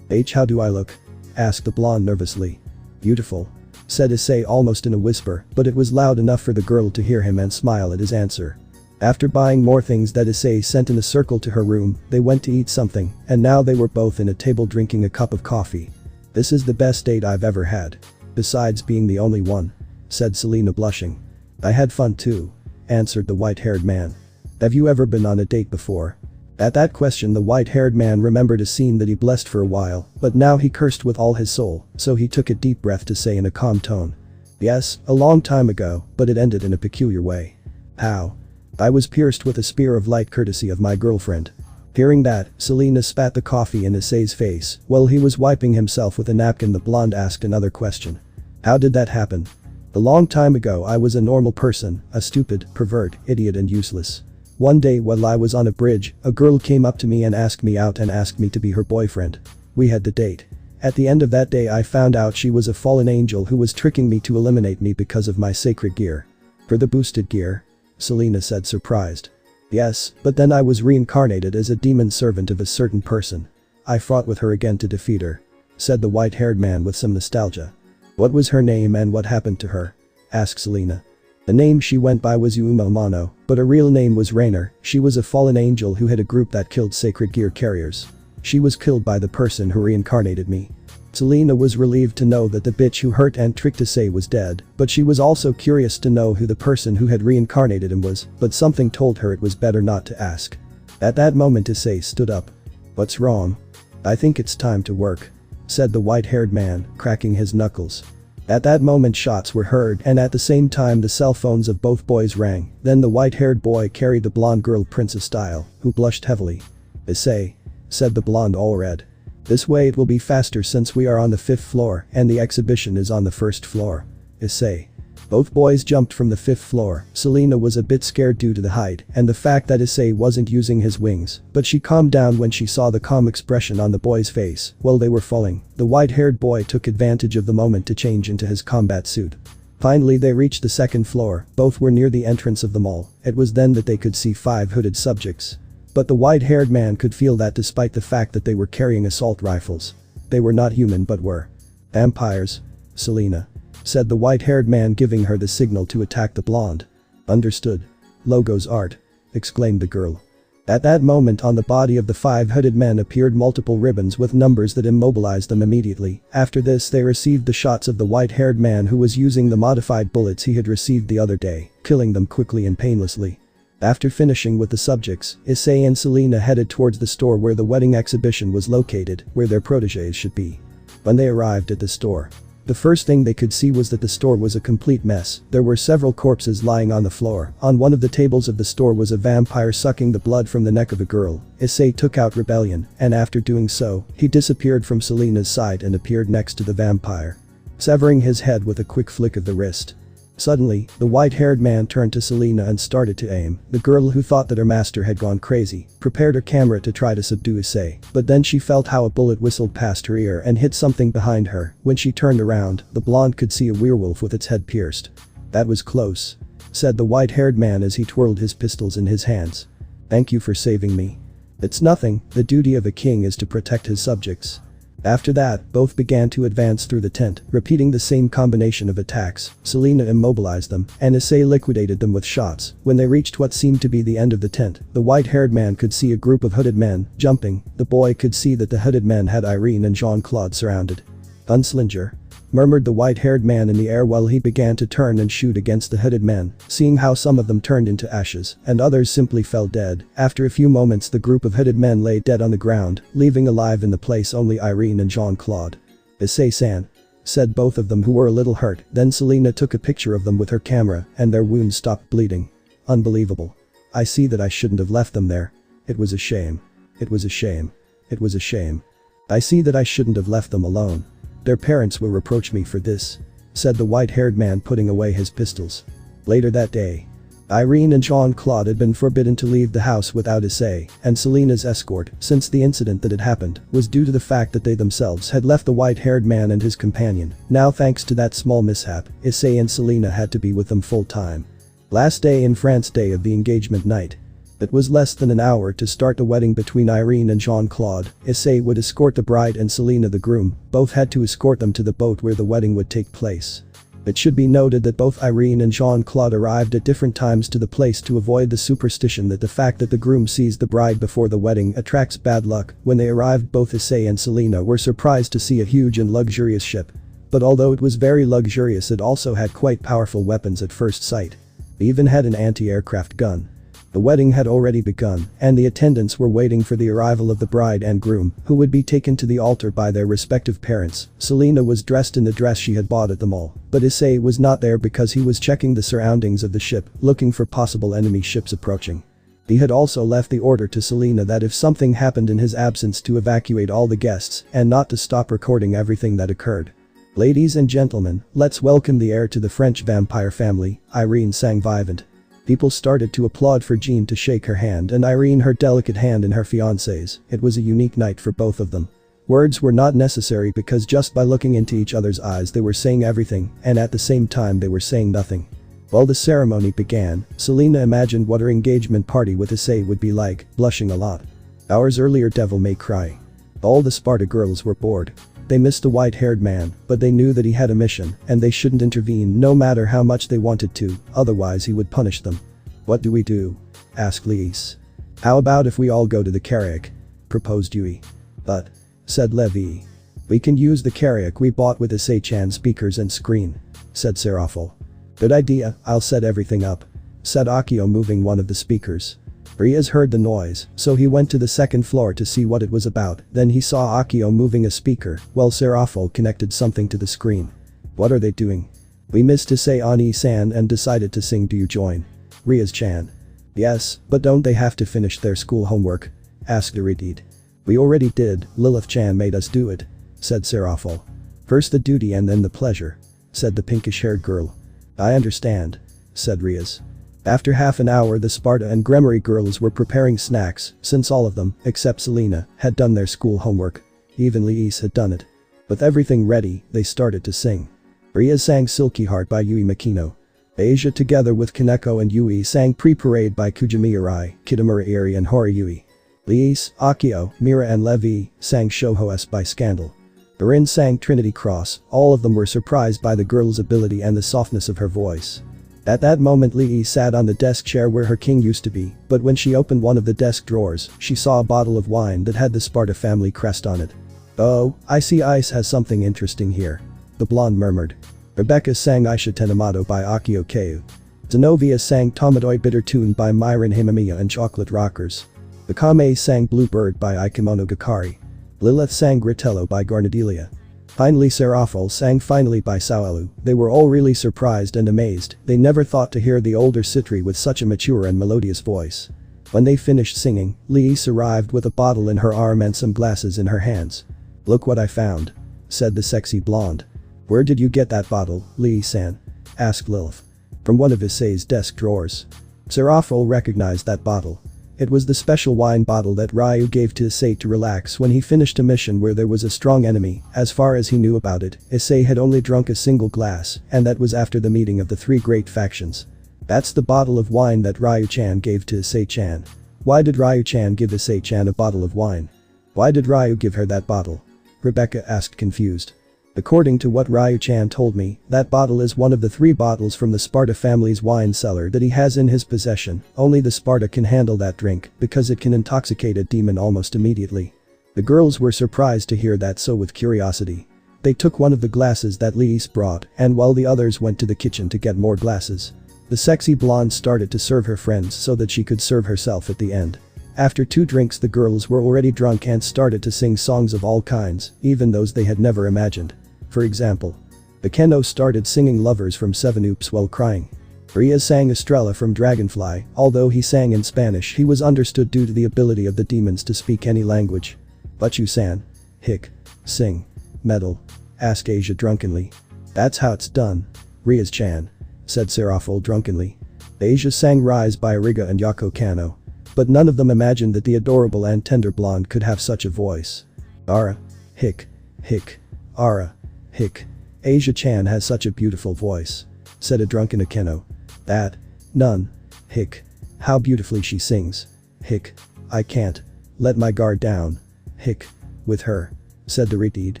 "How do I look?" asked the blonde nervously. "Beautiful," said Issei almost in a whisper, but it was loud enough for the girl to hear him and smile at his answer. After buying more things that Issei sent in a circle to her room, they went to eat something, and now they were both in a table drinking a cup of coffee. "This is the best date I've ever had. Besides being the only one," said Selena blushing. "I had fun too," answered the white-haired man. "Have you ever been on a date before?" At that question the white-haired man remembered a scene that he blessed for a while, but now he cursed with all his soul, so he took a deep breath to say in a calm tone. "Yes, a long time ago, but it ended in a peculiar way." "How?" "I was pierced with a spear of light courtesy of my girlfriend." Hearing that, Selena spat the coffee in Issei's face. While he was wiping himself with a napkin the blonde asked another question. "How did that happen?" "A long time ago I was a normal person, a stupid, pervert, idiot and useless. One day while I was on a bridge, a girl came up to me and asked me out and asked me to be her boyfriend. We had the date. At the end of that day I found out she was a fallen angel who was tricking me to eliminate me because of my sacred gear." "For the boosted gear?" Selena said surprised. "Yes, but then I was reincarnated as a demon servant of a certain person. I fought with her again to defeat her," said the white-haired man with some nostalgia. "What was her name and what happened to her?" asked Selena. "The name she went by was Yuma Amano, but her real name was Rainer. She was a fallen angel who had a group that killed sacred gear carriers. She was killed by the person who reincarnated me." Selena was relieved to know that the bitch who hurt and tricked Issei was dead, but she was also curious to know who the person who had reincarnated him was, but something told her it was better not to ask. At that moment Issei stood up. "What's wrong?" "I think it's time to work," said the white-haired man, cracking his knuckles. At that moment shots were heard and at the same time the cell phones of both boys rang. Then the white-haired boy carried the blonde girl princess style, who blushed heavily. "Issei," said the blonde all red. "This way it will be faster since we are on the 5th floor and the exhibition is on the 1st floor. Issei." Both boys jumped from the 5th floor. Selena was a bit scared due to the height and the fact that Issei wasn't using his wings, but she calmed down when she saw the calm expression on the boy's face. While they were falling, the white-haired boy took advantage of the moment to change into his combat suit. Finally they reached the 2nd floor. Both were near the entrance of the mall. It was then that they could see 5 hooded subjects. But the white-haired man could feel that despite the fact that they were carrying assault rifles. They were not human but were vampires. "Selena," said the white-haired man giving her the signal to attack the blonde. "Understood. Logos art," exclaimed the girl. At that moment on the body of the 5 hooded men appeared multiple ribbons with numbers that immobilized them immediately. After this they received the shots of the white-haired man who was using the modified bullets he had received the other day, killing them quickly and painlessly. After finishing with the subjects, Issei and Selena headed towards the store where the wedding exhibition was located, where their protégés should be. When they arrived at the store, the first thing they could see was that the store was a complete mess. There were several corpses lying on the floor. On one of the tables of the store was a vampire sucking the blood from the neck of a girl. Issei took out Rebellion, and after doing so, he disappeared from Selena's side and appeared next to the vampire, severing his head with a quick flick of the wrist. Suddenly, the white-haired man turned to Selena and started to aim. The girl, who thought that her master had gone crazy, prepared her camera to try to subdue Issei, but then she felt how a bullet whistled past her ear and hit something behind her. When she turned around, the blonde could see a werewolf with its head pierced. That was close, said the white-haired man as he twirled his pistols in his hands. Thank you for saving me. It's nothing, the duty of a king is to protect his subjects. After that, both began to advance through the tent, repeating the same combination of attacks. Selena immobilized them, and Issei liquidated them with shots. When they reached what seemed to be the end of the tent, the white-haired man could see a group of hooded men jumping. The boy could see that the hooded men had Irene and Jean-Claude surrounded. Gunslinger, murmured the white-haired man in the air while he began to turn and shoot against the hooded men, seeing how some of them turned into ashes and others simply fell dead. After a few moments the group of hooded men lay dead on the ground, leaving alive in the place only Irene and Jean-Claude. Issei-san, said both of them who were a little hurt. Then Selena took a picture of them with her camera and their wounds stopped bleeding. Unbelievable. I see that I shouldn't have left them there. It was a shame. It was a shame. It was a shame. I see that I shouldn't have left them alone. Their parents will reproach me for this, said the white-haired man putting away his pistols. Later that day, Irene and Jean-Claude had been forbidden to leave the house without Issei and Selena's escort since the incident that had happened was due to the fact that they themselves had left the white-haired man and his companion. Now thanks to that small mishap, Issei and Selena had to be with them full time. Last day in France, day of the engagement night. It was less than an hour to start the wedding between Irene and Jean-Claude. Issei would escort the bride and Selena the groom. Both had to escort them to the boat where the wedding would take place. It should be noted that both Irene and Jean-Claude arrived at different times to the place to avoid the superstition that the fact that the groom sees the bride before the wedding attracts bad luck. When they arrived, both Issei and Selena were surprised to see a huge and luxurious ship. But although it was very luxurious, it also had quite powerful weapons at first sight. It even had an anti-aircraft gun. The wedding had already begun, and the attendants were waiting for the arrival of the bride and groom, who would be taken to the altar by their respective parents. Selena was dressed in the dress she had bought at the mall, but Issei was not there because he was checking the surroundings of the ship, looking for possible enemy ships approaching. He had also left the order to Selena that if something happened in his absence to evacuate all the guests and not to stop recording everything that occurred. Ladies and gentlemen, let's welcome the heir to the French vampire family, Irene sang vivant. People started to applaud for Jean to shake her hand and Irene her delicate hand in her fiancé's. It was a unique night for both of them. Words were not necessary because just by looking into each other's eyes they were saying everything, and at the same time they were saying nothing. While the ceremony began, Selena imagined what her engagement party with Issei would be like, blushing a lot. Hours earlier, Devil May Cry. All the Sparda girls were bored. They missed the white-haired man, but they knew that he had a mission, and they shouldn't intervene no matter how much they wanted to, otherwise he would punish them. What do we do? Asked Lies. How about if we all go to the Karaoke? Proposed Yui. But, said Levi. We can use the Karaoke we bought with Issei-chan speakers and screen, said Serafal. Good idea, I'll set everything up, said Akio, moving one of the speakers. Rias heard the noise, so he went to the second floor to see what it was about. Then he saw Akio moving a speaker, while Serafal connected something to the screen. What are they doing? We missed Issei Ani-san and decided to sing. Do you join? Rias-chan. Yes, but don't they have to finish their school homework? Asked Iridid. We already did, Lilith-chan made us do it, said Serafal. First the duty and then the pleasure, said the pinkish-haired girl. I understand, said Rias. After half an hour the Sparda and Gremory girls were preparing snacks, since all of them, except Selena, had done their school homework. Even Lies had done it. With everything ready, they started to sing. Rias sang Silky Heart by Yui Makino. Asia together with Kaneko and Yui sang Pre-Parade by Kujimi Arai, Kitamura Iri and Hori Yui. Lies, Akio, Mira and Levi sang Shouho S by Scandal. Barin sang Trinity Cross. All of them were surprised by the girl's ability and the softness of her voice. At that moment Lee sat on the desk chair where her king used to be, but when she opened one of the desk drawers, she saw a bottle of wine that had the Sparda family crest on it. Oh, I see Ice has something interesting here, the blonde murmured. Rebecca sang Aisha Tenamato by Akio Keu. Zenobia sang Tomadoi Bitter Tune by Myron Himamiya and Chocolate Rockers. Akame sang Blue Bird by Ikemono Gakari. Lilith sang Gritello by Garnadelia. Finally Serafal sang Finally by Saoelu. They were all really surprised and amazed. They never thought to hear the older Citri with such a mature and melodious voice. When they finished singing, Lies arrived with a bottle in her arm and some glasses in her hands. Look what I found, said the sexy blonde. Where did you get that bottle, Lee-san? Asked Lilith. From one of Issei's desk drawers. Serafal recognized that bottle. It was the special wine bottle that Ryu gave to Issei to relax when he finished a mission where there was a strong enemy. As far as he knew about it, Issei had only drunk a single glass, and that was after the meeting of the three great factions. That's the bottle of wine that Ryu-chan gave to Issei-chan. Why did Ryu-chan give Issei-chan a bottle of wine? Why did Ryu give her that bottle? Rebecca asked, confused. According to what Ryu-chan told me, that bottle is one of the 3 bottles from the Sparda family's wine cellar that he has in his possession. Only the Sparda can handle that drink because it can intoxicate a demon almost immediately. The girls were surprised to hear that, so with curiosity, they took one of the glasses that Liis brought, and while the others went to the kitchen to get more glasses, the sexy blonde started to serve her friends so that she could serve herself at the end. After 2 drinks, the girls were already drunk and started to sing songs of all kinds, even those they had never imagined. For example, the Keno started singing Lovers from 7 Oops while crying. Rias sang Estrella from Dragonfly. Although he sang in Spanish, he was understood due to the ability of the demons to speak any language. But you san. Hick. Sing. Metal. Asked Asia drunkenly. That's how it's done. Rias-chan. Said Serafol drunkenly. Asia sang Rise by Ariga and Yako Kano. But none of them imagined that the adorable and tender blonde could have such a voice. Ara. Hick. Hick. Ara. Hick. Asia-chan has such a beautiful voice. Said a drunken Akeno. That. None. Hick. How beautifully she sings. Hick. I can't. Let my guard down. Hick. With her. Said the Retid,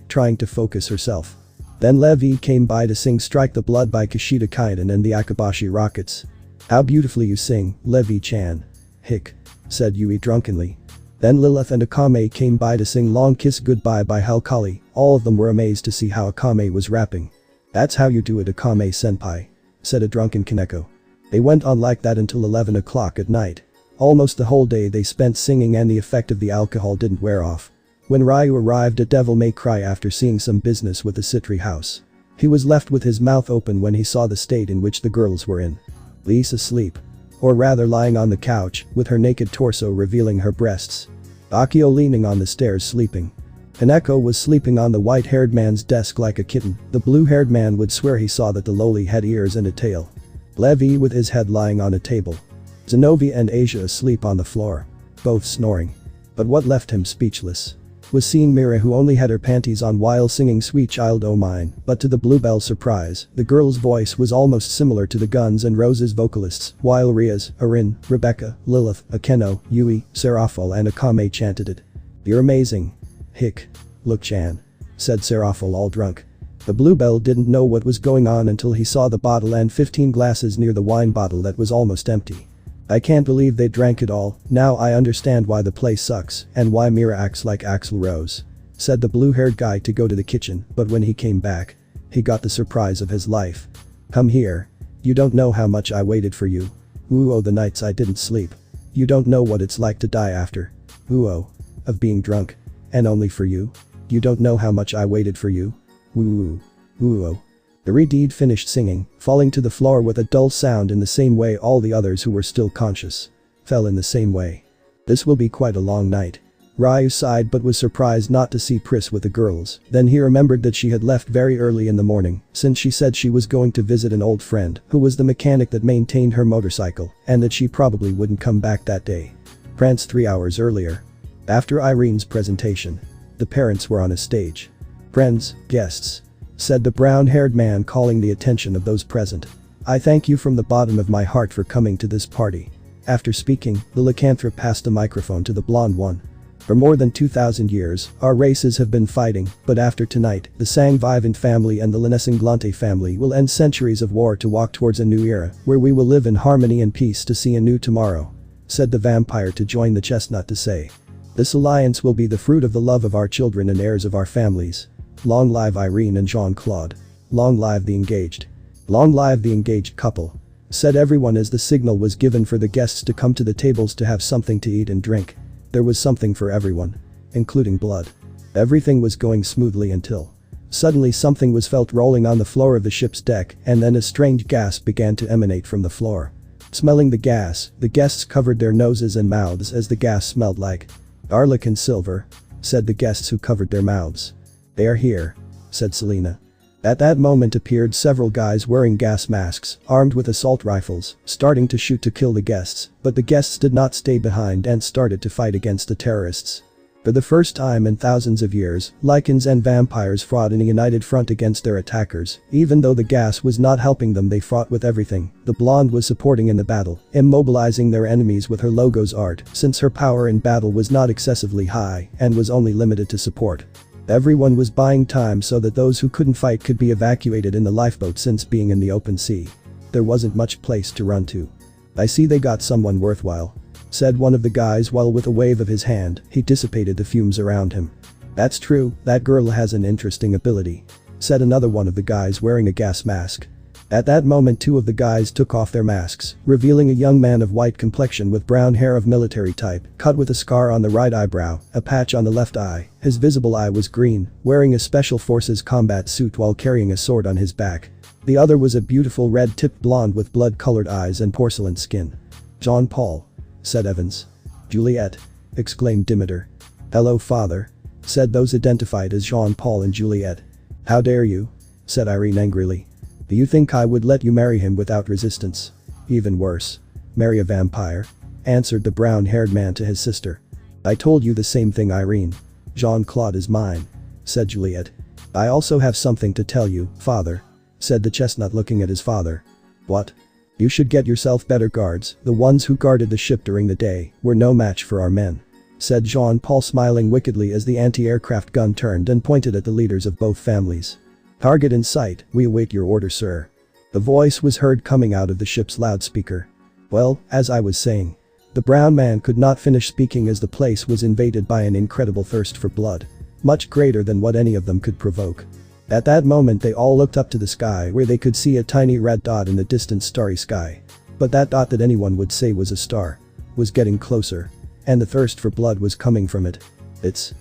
trying to focus herself. Then Levi came by to sing Strike the Blood by Kushida Kaiden and the Akabashi Rockets. How beautifully you sing, Levi-chan. Hick. Said Yui drunkenly. Then Lilith and Akame came by to sing Long Kiss Goodbye by Halkali. All of them were amazed to see how Akame was rapping. That's how you do it, Akame-senpai. Said a drunken Kaneko. They went on like that until 11 o'clock at night. Almost the whole day they spent singing, and the effect of the alcohol didn't wear off. When Ryu arrived at Devil May Cry after seeing some business with the Citri house, he was left with his mouth open when he saw the state in which the girls were in. Liis asleep. Or rather lying on the couch, with her naked torso revealing her breasts. Akio leaning on the stairs sleeping. Kaneko was sleeping on the white-haired man's desk like a kitten. The blue-haired man would swear he saw that the lowly had ears and a tail. Levi with his head lying on a table. Zenobia and Asia asleep on the floor. Both snoring. But what left him speechless was seeing Mira, who only had her panties on while singing Sweet Child O' Mine. But to the Bluebell's surprise, the girl's voice was almost similar to the Guns N' Roses vocalists, while Rias, Arin, Rebecca, Lilith, Akeno, Yui, Serafol and Akame chanted it. You're amazing. Hick. Look, Chan. Said Serafol all drunk. The Bluebell didn't know what was going on until he saw the bottle and 15 glasses near the wine bottle that was almost empty. I can't believe they drank it all. Now I understand why the place sucks and why Mira acts like Axl Rose. Said the blue-haired guy to go to the kitchen, but when he came back, he got the surprise of his life. Come here. You don't know how much I waited for you. Ooh, oh, the nights I didn't sleep. You don't know what it's like to die after. Ooh, oh. Of being drunk. And only for you. You don't know how much I waited for you. Ooh. Ooh, oh. The Redeed finished singing, falling to the floor with a dull sound in the same way all the others who were still conscious fell in the same way. This will be quite a long night. Ryu sighed but was surprised not to see Pris with the girls. Then he remembered that she had left very early in the morning, since she said she was going to visit an old friend who was the mechanic that maintained her motorcycle, and that she probably wouldn't come back that day. Prance 3 hours earlier. After Irene's presentation, the parents were on a stage. Friends, guests, said the brown-haired man, calling the attention of those present. I thank you from the bottom of my heart for coming to this party. After speaking, the lycanthrope passed the microphone to the blonde one. For more than 2,000 years, our races have been fighting, but after tonight, the Sang-Vivant family and the Linesanglante family will end centuries of war to walk towards a new era, where we will live in harmony and peace to see a new tomorrow. Said the vampire to join the chestnut to say. This alliance will be the fruit of the love of our children and heirs of our families. Long live Irene and Jean-Claude. Long live the engaged. Long live the engaged couple. Said everyone as the signal was given for the guests to come to the tables to have something to eat and drink. There was something for everyone. Including blood. Everything was going smoothly until suddenly something was felt rolling on the floor of the ship's deck, and then a strange gas began to emanate from the floor. Smelling the gas, the guests covered their noses and mouths as the gas smelled like garlic and silver. Said the guests who covered their mouths. They are here. Said Selena. At that moment appeared several guys wearing gas masks, armed with assault rifles, starting to shoot to kill the guests, but the guests did not stay behind and started to fight against the terrorists. For the first time in thousands of years, lichens and vampires fought in a united front against their attackers. Even though the gas was not helping them, they fought with everything. The blonde was supporting in the battle, immobilizing their enemies with her logo's art, since her power in battle was not excessively high and was only limited to support. Everyone was buying time so that those who couldn't fight could be evacuated in the lifeboat, since being in the open sea, there wasn't much place to run to. "I see they got someone worthwhile," said one of the guys while with a wave of his hand, he dissipated the fumes around him. "That's true, that girl has an interesting ability," said another one of the guys wearing a gas mask. At that moment two of the guys took off their masks, revealing a young man of white complexion with brown hair of military type, cut with a scar on the right eyebrow, a patch on the left eye, his visible eye was green, wearing a special forces combat suit while carrying a sword on his back. The other was a beautiful red-tipped blonde with blood-colored eyes and porcelain skin. "Jean Paul," said Evans. "Juliet," exclaimed Demeter. "Hello, father," said those identified as Jean Paul and Juliet. "How dare you," said Irene angrily. "Do you think I would let you marry him without resistance? Even worse. Marry a vampire?" answered the brown-haired man to his sister. "I told you the same thing, Irene. Jean-Claude is mine," said Juliet. "I also have something to tell you, father," said the chestnut looking at his father. "What? You should get yourself better guards. The ones who guarded the ship during the day were no match for our men," said Jean Paul, smiling wickedly as the anti-aircraft gun turned and pointed at the leaders of both families. "Target in sight, we await your order, sir." The voice was heard coming out of the ship's loudspeaker. "Well, as I was saying." The brown man could not finish speaking as the place was invaded by an incredible thirst for blood. Much greater than what any of them could provoke. At that moment they all looked up to the sky where they could see a tiny red dot in the distant starry sky. But that dot that anyone would say was a star was getting closer. And the thirst for blood was coming from it. It's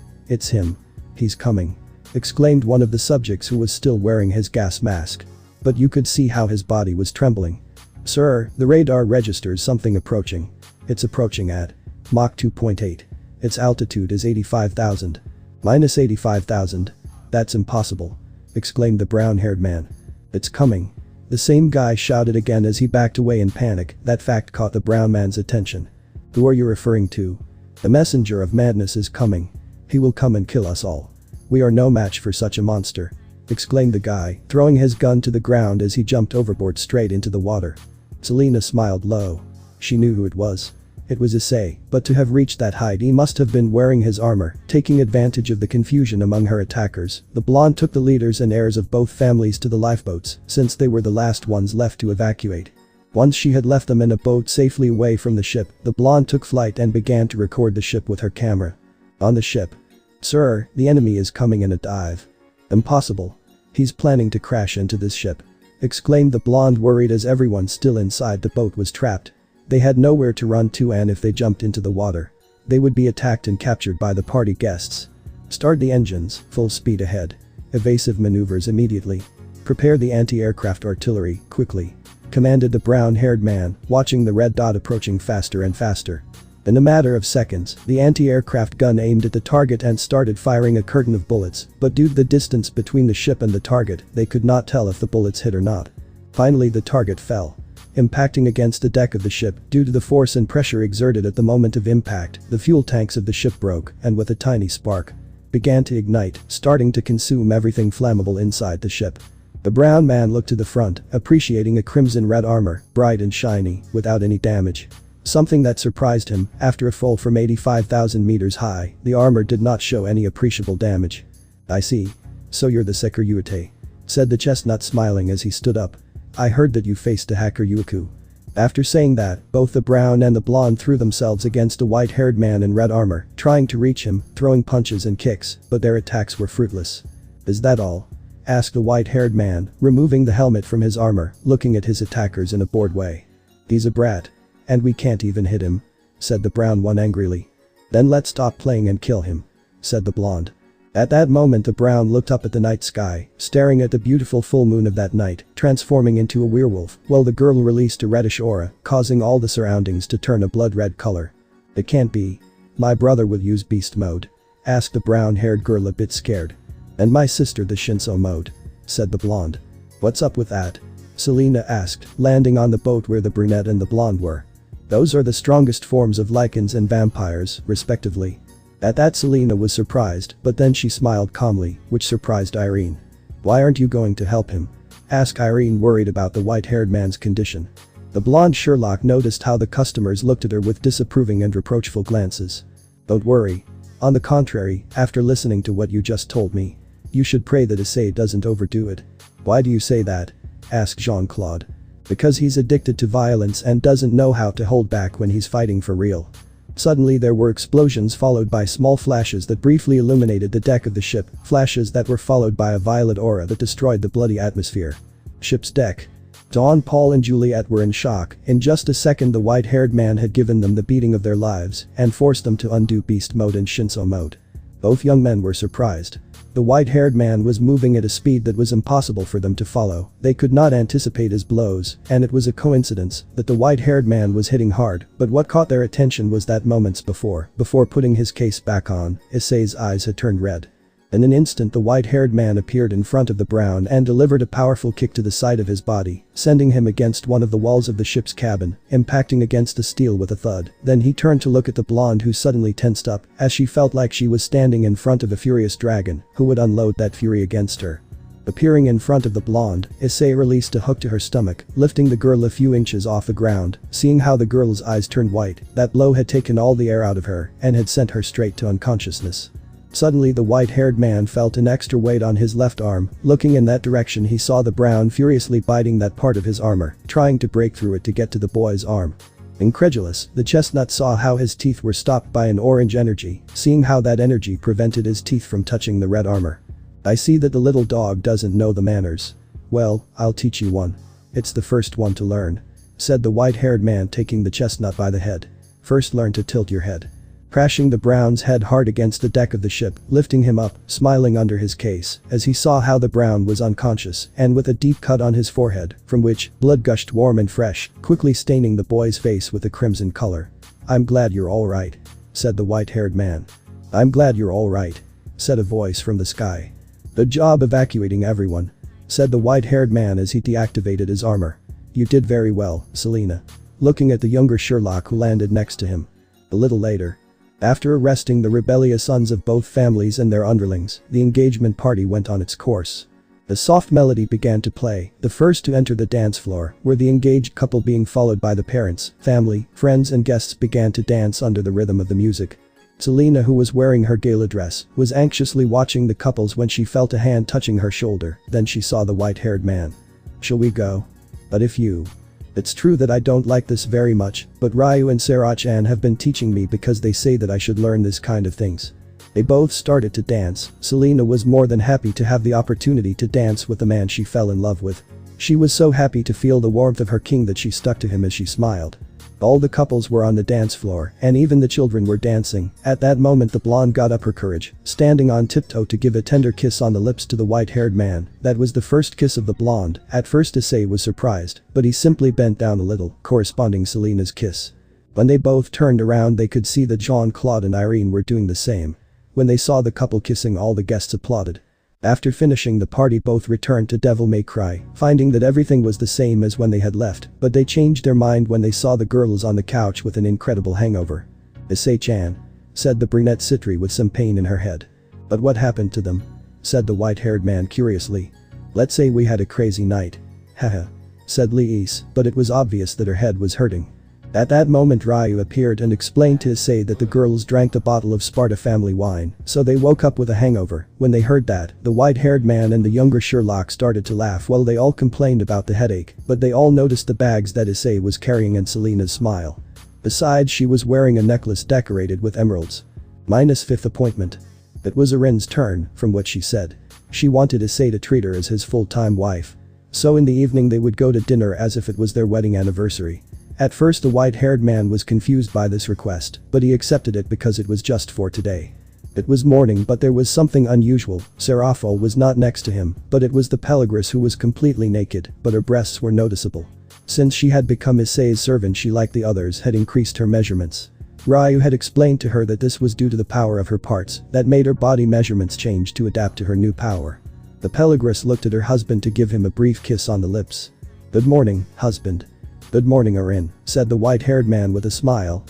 him. He's coming," exclaimed one of the subjects who was still wearing his gas mask. But you could see how his body was trembling. "Sir, the radar registers something approaching. It's approaching at Mach 2.8. Its altitude is 85,000. Minus 85,000. That's impossible," exclaimed the brown-haired man. "It's coming." The same guy shouted again as he backed away in panic. That fact caught the brown man's attention. "Who are you referring to?" "The messenger of madness is coming. He will come and kill us all. We are no match for such a monster," exclaimed the guy, throwing his gun to the ground as he jumped overboard straight into the water. Selena smiled low. She knew who it was. It was Issei, but to have reached that height he must have been wearing his armor, taking advantage of the confusion among her attackers. The blonde took the leaders and heirs of both families to the lifeboats, since they were the last ones left to evacuate. Once she had left them in a boat safely away from the ship, the blonde took flight and began to record the ship with her camera. On the ship. "Sir, the enemy is coming in a dive." "Impossible. He's planning to crash into this ship," exclaimed the blonde, worried as everyone still inside the boat was trapped. They had nowhere to run to, and if they jumped into the water, they would be attacked and captured by the party guests. "Start the engines, full speed ahead. Evasive maneuvers immediately. Prepare the anti-aircraft artillery, quickly," commanded the brown-haired man, watching the red dot approaching faster and faster. In a matter of seconds, the anti-aircraft gun aimed at the target and started firing a curtain of bullets, but due to the distance between the ship and the target, they could not tell if the bullets hit or not. Finally the target fell, impacting against the deck of the ship. Due to the force and pressure exerted at the moment of impact, the fuel tanks of the ship broke and with a tiny spark began to ignite, starting to consume everything flammable inside the ship. The brown man looked to the front, appreciating a crimson red armor, bright and shiny, without any damage. Something that surprised him, after a fall from 85,000 meters high, the armor did not show any appreciable damage. "I see. So you're the Sekiryuutei," said the chestnut, smiling as he stood up. "I heard that you faced a hacker Yuku." After saying that, both the brown and the blonde threw themselves against a white-haired man in red armor, trying to reach him, throwing punches and kicks, but their attacks were fruitless. "Is that all?" asked the white-haired man, removing the helmet from his armor, looking at his attackers in a bored way. "He's a brat. And we can't even hit him," said the brown one angrily. "Then let's stop playing and kill him," said the blonde. At that moment the brown looked up at the night sky, staring at the beautiful full moon of that night, transforming into a werewolf, while the girl released a reddish aura, causing all the surroundings to turn a blood-red color. "It can't be. My brother will use beast mode," asked the brown-haired girl, a bit scared. "And my sister the Shinso mode," said the blonde. What's up with that? Selena asked, landing on the boat where the brunette and the blonde were. Those are the strongest forms of lichens and vampires, respectively. At that Selena was surprised, but then she smiled calmly, which surprised Irene. Why aren't you going to help him? Asked Irene, worried about the white-haired man's condition. The blonde Sherlock noticed how the customers looked at her with disapproving and reproachful glances. Don't worry. On the contrary, after listening to what you just told me, you should pray that Issei doesn't overdo it. Why do you say that? Asked Jean-Claude. Because he's addicted to violence and doesn't know how to hold back when he's fighting for real. Suddenly there were explosions followed by small flashes that briefly illuminated the deck of the ship, flashes that were followed by a violet aura that destroyed the bloody atmosphere. Ship's deck. Dawn, Paul and Juliet were in shock. In just a second the white-haired man had given them the beating of their lives and forced them to undo beast mode and Shinso mode. Both young men were surprised. The white-haired man was moving at a speed that was impossible for them to follow. They could not anticipate his blows, and it was a coincidence that the white-haired man was hitting hard, but what caught their attention was that moments before putting his case back on, Issei's eyes had turned red. In an instant the white-haired man appeared in front of the brown and delivered a powerful kick to the side of his body, sending him against one of the walls of the ship's cabin, impacting against the steel with a thud. Then he turned to look at the blonde, who suddenly tensed up as she felt like she was standing in front of a furious dragon who would unload that fury against her. Appearing in front of the blonde, Issei released a hook to her stomach, lifting the girl a few inches off the ground. Seeing how the girl's eyes turned white, that blow had taken all the air out of her and had sent her straight to unconsciousness. Suddenly the white-haired man felt an extra weight on his left arm. Looking in that direction he saw the brown furiously biting that part of his armor, trying to break through it to get to the boy's arm. Incredulous, the chestnut saw how his teeth were stopped by an orange energy, seeing how that energy prevented his teeth from touching the red armor. I see that the little dog doesn't know the manners. Well, I'll teach you one. It's the first one to learn, said the white-haired man, taking the chestnut by the head. First learn to tilt your head. Crashing the brown's head hard against the deck of the ship, lifting him up, smiling under his case, as he saw how the brown was unconscious and with a deep cut on his forehead, from which blood gushed warm and fresh, quickly staining the boy's face with a crimson color. I'm glad you're alright, said the white-haired man. I'm glad you're alright, said a voice from the sky. Good job evacuating everyone, said the white-haired man as he deactivated his armor. You did very well, Selena. Looking at the younger Sherlock who landed next to him. A little later, after arresting the rebellious sons of both families and their underlings, the engagement party went on its course. A soft melody began to play. The first to enter the dance floor were the engaged couple, being followed by the parents, family, friends and guests began to dance under the rhythm of the music. Selena, who was wearing her gala dress, was anxiously watching the couples when she felt a hand touching her shoulder. Then she saw the white-haired man. Shall we go? But if you... It's true that I don't like this very much, but Ryu and Sarah-chan have been teaching me because they say that I should learn this kind of things. They both started to dance. Selena was more than happy to have the opportunity to dance with the man she fell in love with. She was so happy to feel the warmth of her king that she stuck to him as she smiled. All the couples were on the dance floor, and even the children were dancing. At that moment the blonde got up her courage, standing on tiptoe to give a tender kiss on the lips to the white-haired man. That was the first kiss of the blonde. At first Issei was surprised, but he simply bent down a little, corresponding Selena's kiss. When they both turned around they could see that Jean-Claude and Irene were doing the same. When they saw the couple kissing, all the guests applauded. After finishing the party both returned to Devil May Cry, finding that everything was the same as when they had left, but they changed their mind when they saw the girls on the couch with an incredible hangover. Issei-chan, said the brunette Citri with some pain in her head. But what happened to them? Said the white-haired man curiously. Let's say we had a crazy night. Haha, said Lies, but it was obvious that her head was hurting. At that moment Ryu appeared and explained to Issei that the girls drank the bottle of Sparda family wine, so they woke up with a hangover. When they heard that, the white-haired man and the younger Sherlock started to laugh while they all complained about the headache, but they all noticed the bags that Issei was carrying and Selena's smile. Besides, she was wearing a necklace decorated with emeralds. Minus fifth appointment. It was Arin's turn, from what she said. She wanted Issei to treat her as his full-time wife. So in the evening they would go to dinner as if it was their wedding anniversary. At first the white-haired man was confused by this request, but he accepted it because it was just for today. It was morning, but there was something unusual. Seraphol was not next to him, but it was the Pelagris who was completely naked, but her breasts were noticeable. Since she had become Issei's servant, she, like the others, had increased her measurements. Ryu had explained to her that this was due to the power of her parts that made her body measurements change to adapt to her new power. The Pelagrus looked at her husband to give him a brief kiss on the lips. "Good morning, husband." "Good morning, Arin," said the white-haired man with a smile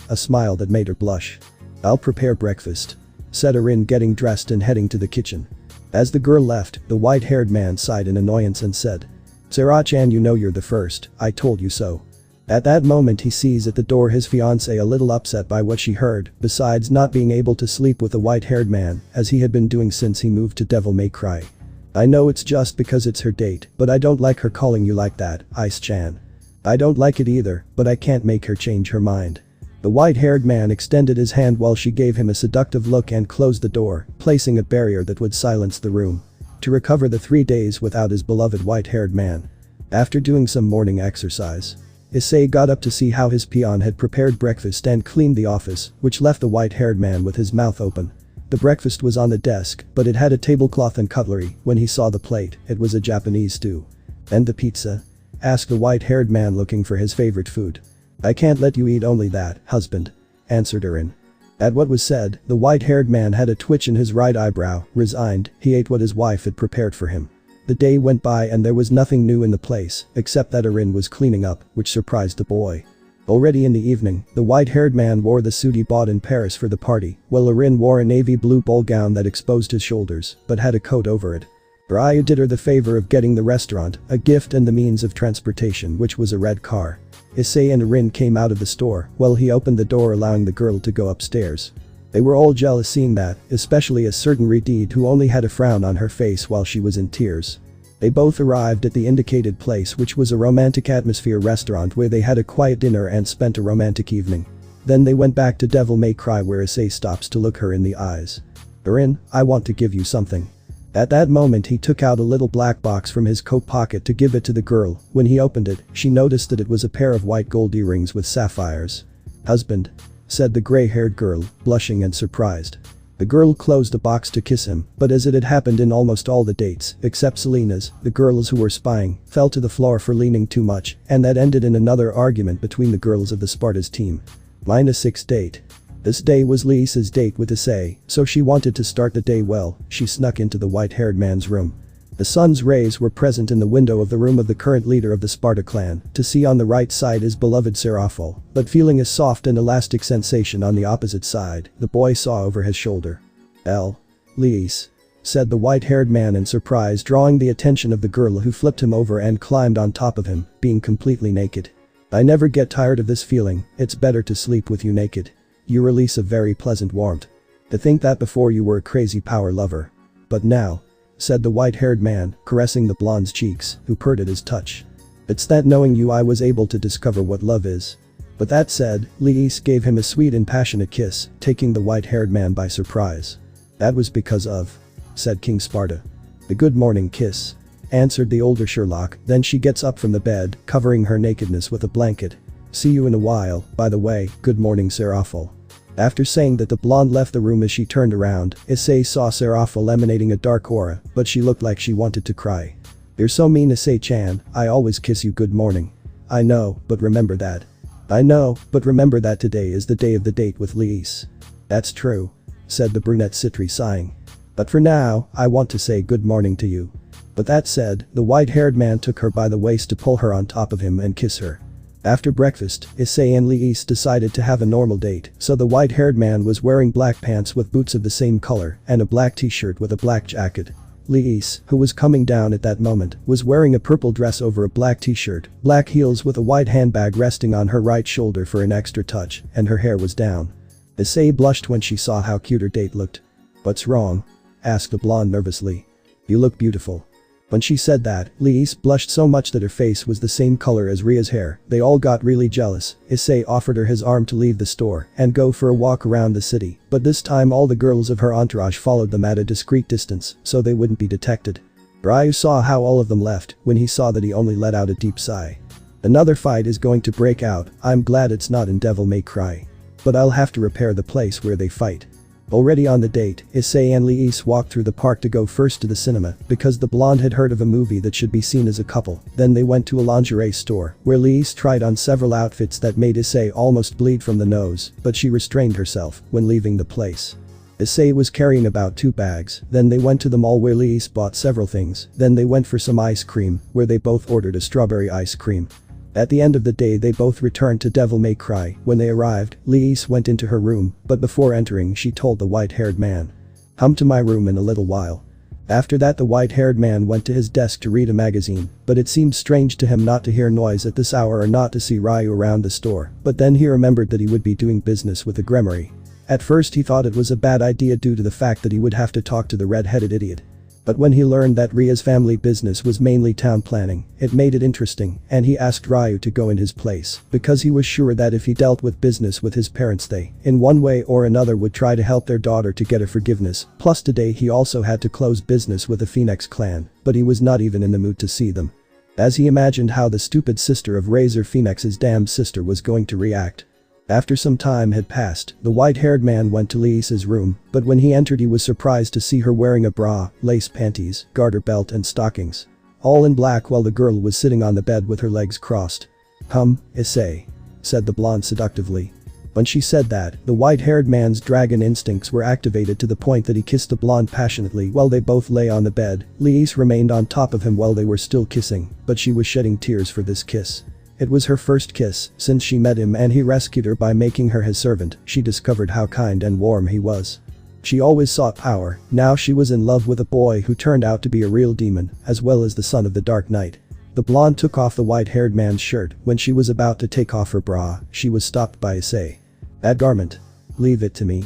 that made her blush. "I'll prepare breakfast," said Arin, getting dressed and heading to the kitchen. As the girl left, the white-haired man sighed in annoyance and said, "Sarah-chan, you know you're the first, I told you so." At that moment he sees at the door his fiancée, a little upset by what she heard, besides not being able to sleep with the white-haired man, as he had been doing since he moved to Devil May Cry. "I know it's just because it's her date, but I don't like her calling you like that, Ice-chan." "I don't like it either, but I can't make her change her mind." The white-haired man extended his hand while she gave him a seductive look and closed the door, placing a barrier that would silence the room. To recover the 3 days without his beloved white-haired man. After doing some morning exercise, Issei got up to see how his peon had prepared breakfast and cleaned the office, which left the white-haired man with his mouth open. The breakfast was on the desk, but it had a tablecloth and cutlery. When he saw the plate, it was a Japanese stew. "And the pizza?" asked the white-haired man, looking for his favorite food. "I can't let you eat only that, husband," answered Arin. At what was said, the white-haired man had a twitch in his right eyebrow. Resigned, he ate what his wife had prepared for him. The day went by and there was nothing new in the place, except that Arin was cleaning up, which surprised the boy. Already in the evening, the white-haired man wore the suit he bought in Paris for the party, while Arin wore a navy blue ball gown that exposed his shoulders, but had a coat over it. Raya did her the favor of getting the restaurant, a gift and the means of transportation, which was a red car. Issei and Arin came out of the store, while he opened the door allowing the girl to go upstairs. They were all jealous seeing that, especially a certain Redeed who only had a frown on her face while she was in tears. They both arrived at the indicated place, which was a romantic atmosphere restaurant where they had a quiet dinner and spent a romantic evening. Then they went back to Devil May Cry where Issei stops to look her in the eyes. "Arin, I want to give you something." At that moment he took out a little black box from his coat pocket to give it to the girl. When he opened it, she noticed that it was a pair of white gold earrings with sapphires. "Husband," said the gray-haired girl, blushing and surprised. The girl closed the box to kiss him, but as it had happened in almost all the dates, except Selena's, the girls who were spying fell to the floor for leaning too much, and that ended in another argument between the girls of the Sparda's team. -6 date. This day was Lisa's date with Issei, so she wanted to start the day well. She snuck into the white-haired man's room. The sun's rays were present in the window of the room of the current leader of the Sparda clan, to see on the right side his beloved Serafal, but feeling a soft and elastic sensation on the opposite side, the boy saw over his shoulder. "Lies," said the white-haired man in surprise, drawing the attention of the girl, who flipped him over and climbed on top of him, being completely naked. "I never get tired of this feeling, it's better to sleep with you naked. You release a very pleasant warmth. To think that before you were a crazy power lover. But now," said the white-haired man, caressing the blonde's cheeks, who purred at his touch. "It's that knowing you I was able to discover what love is." But that said, Liis gave him a sweet and passionate kiss, taking the white-haired man by surprise. "That was because of," said King Sparda. "The good morning kiss," answered the older Sherlock. Then she gets up from the bed, covering her nakedness with a blanket. "See you in a while, by the way, good morning Serafal." After saying that, the blonde left the room. As she turned around, Issei saw Serafal emanating a dark aura, but she looked like she wanted to cry. "You're so mean, Issei-chan, I always kiss you good morning." "I know, but remember that." "I know, but remember that today is the day of the date with Liis." "That's true," said the brunette Citri, sighing. "But for now, I want to say good morning to you." But that said, the white-haired man took her by the waist to pull her on top of him and kiss her. After breakfast, Issei and Liis decided to have a normal date, so the white-haired man was wearing black pants with boots of the same color and a black t-shirt with a black jacket. Liis, who was coming down at that moment, was wearing a purple dress over a black t-shirt, black heels with a white handbag resting on her right shoulder for an extra touch, and her hair was down. Issei blushed when she saw how cute her date looked. "What's wrong?" asked the blonde nervously. "You look beautiful." When she said that, Liis blushed so much that her face was the same color as Ria's hair. They all got really jealous. Issei offered her his arm to leave the store and go for a walk around the city, but this time all the girls of her entourage followed them at a discreet distance so they wouldn't be detected. Ryu saw how all of them left when he saw that he only let out a deep sigh. "Another fight is going to break out. I'm glad it's not in Devil May Cry. But I'll have to repair the place where they fight." Already on the date, Issei and Liis walked through the park to go first to the cinema because the blonde had heard of a movie that should be seen as a couple. Then they went to a lingerie store where Liis tried on several outfits that made Issei almost bleed from the nose, but she restrained herself when leaving the place. Issei was carrying about 2 bags, then they went to the mall where Liis bought several things, then they went for some ice cream, where they both ordered a strawberry ice cream. At the end of the day they both returned to Devil May Cry. When they arrived, Liis went into her room, but before entering she told the white-haired man, "Come to my room in a little while." After that the white-haired man went to his desk to read a magazine, but it seemed strange to him not to hear noise at this hour or not to see Ryu around the store, but then he remembered that he would be doing business with the Gremory. At first he thought it was a bad idea due to the fact that he would have to talk to the red-headed idiot. But when he learned that Ria's family business was mainly town planning, it made it interesting, and he asked Ryu to go in his place, because he was sure that if he dealt with business with his parents they, in one way or another would try to help their daughter to get a forgiveness, plus today he also had to close business with the Phoenix clan, but he was not even in the mood to see them. As he imagined how the stupid sister of Razor Phoenix's damned sister was going to react. After some time had passed, the white-haired man went to Liis's room, but when he entered he was surprised to see her wearing a bra, lace panties, garter belt and stockings. All in black while the girl was sitting on the bed with her legs crossed. Issei," said the blonde seductively. When she said that, the white-haired man's dragon instincts were activated to the point that he kissed the blonde passionately while they both lay on the bed. Liis remained on top of him while they were still kissing, but she was shedding tears for this kiss. It was her first kiss since she met him and he rescued her by making her his servant. She discovered how kind and warm he was. She always sought power, now she was in love with a boy who turned out to be a real demon, as well as the son of the Dark Knight. The blonde took off the white-haired man's shirt. When she was about to take off her bra, she was stopped by Issei. "That garment. Leave it to me."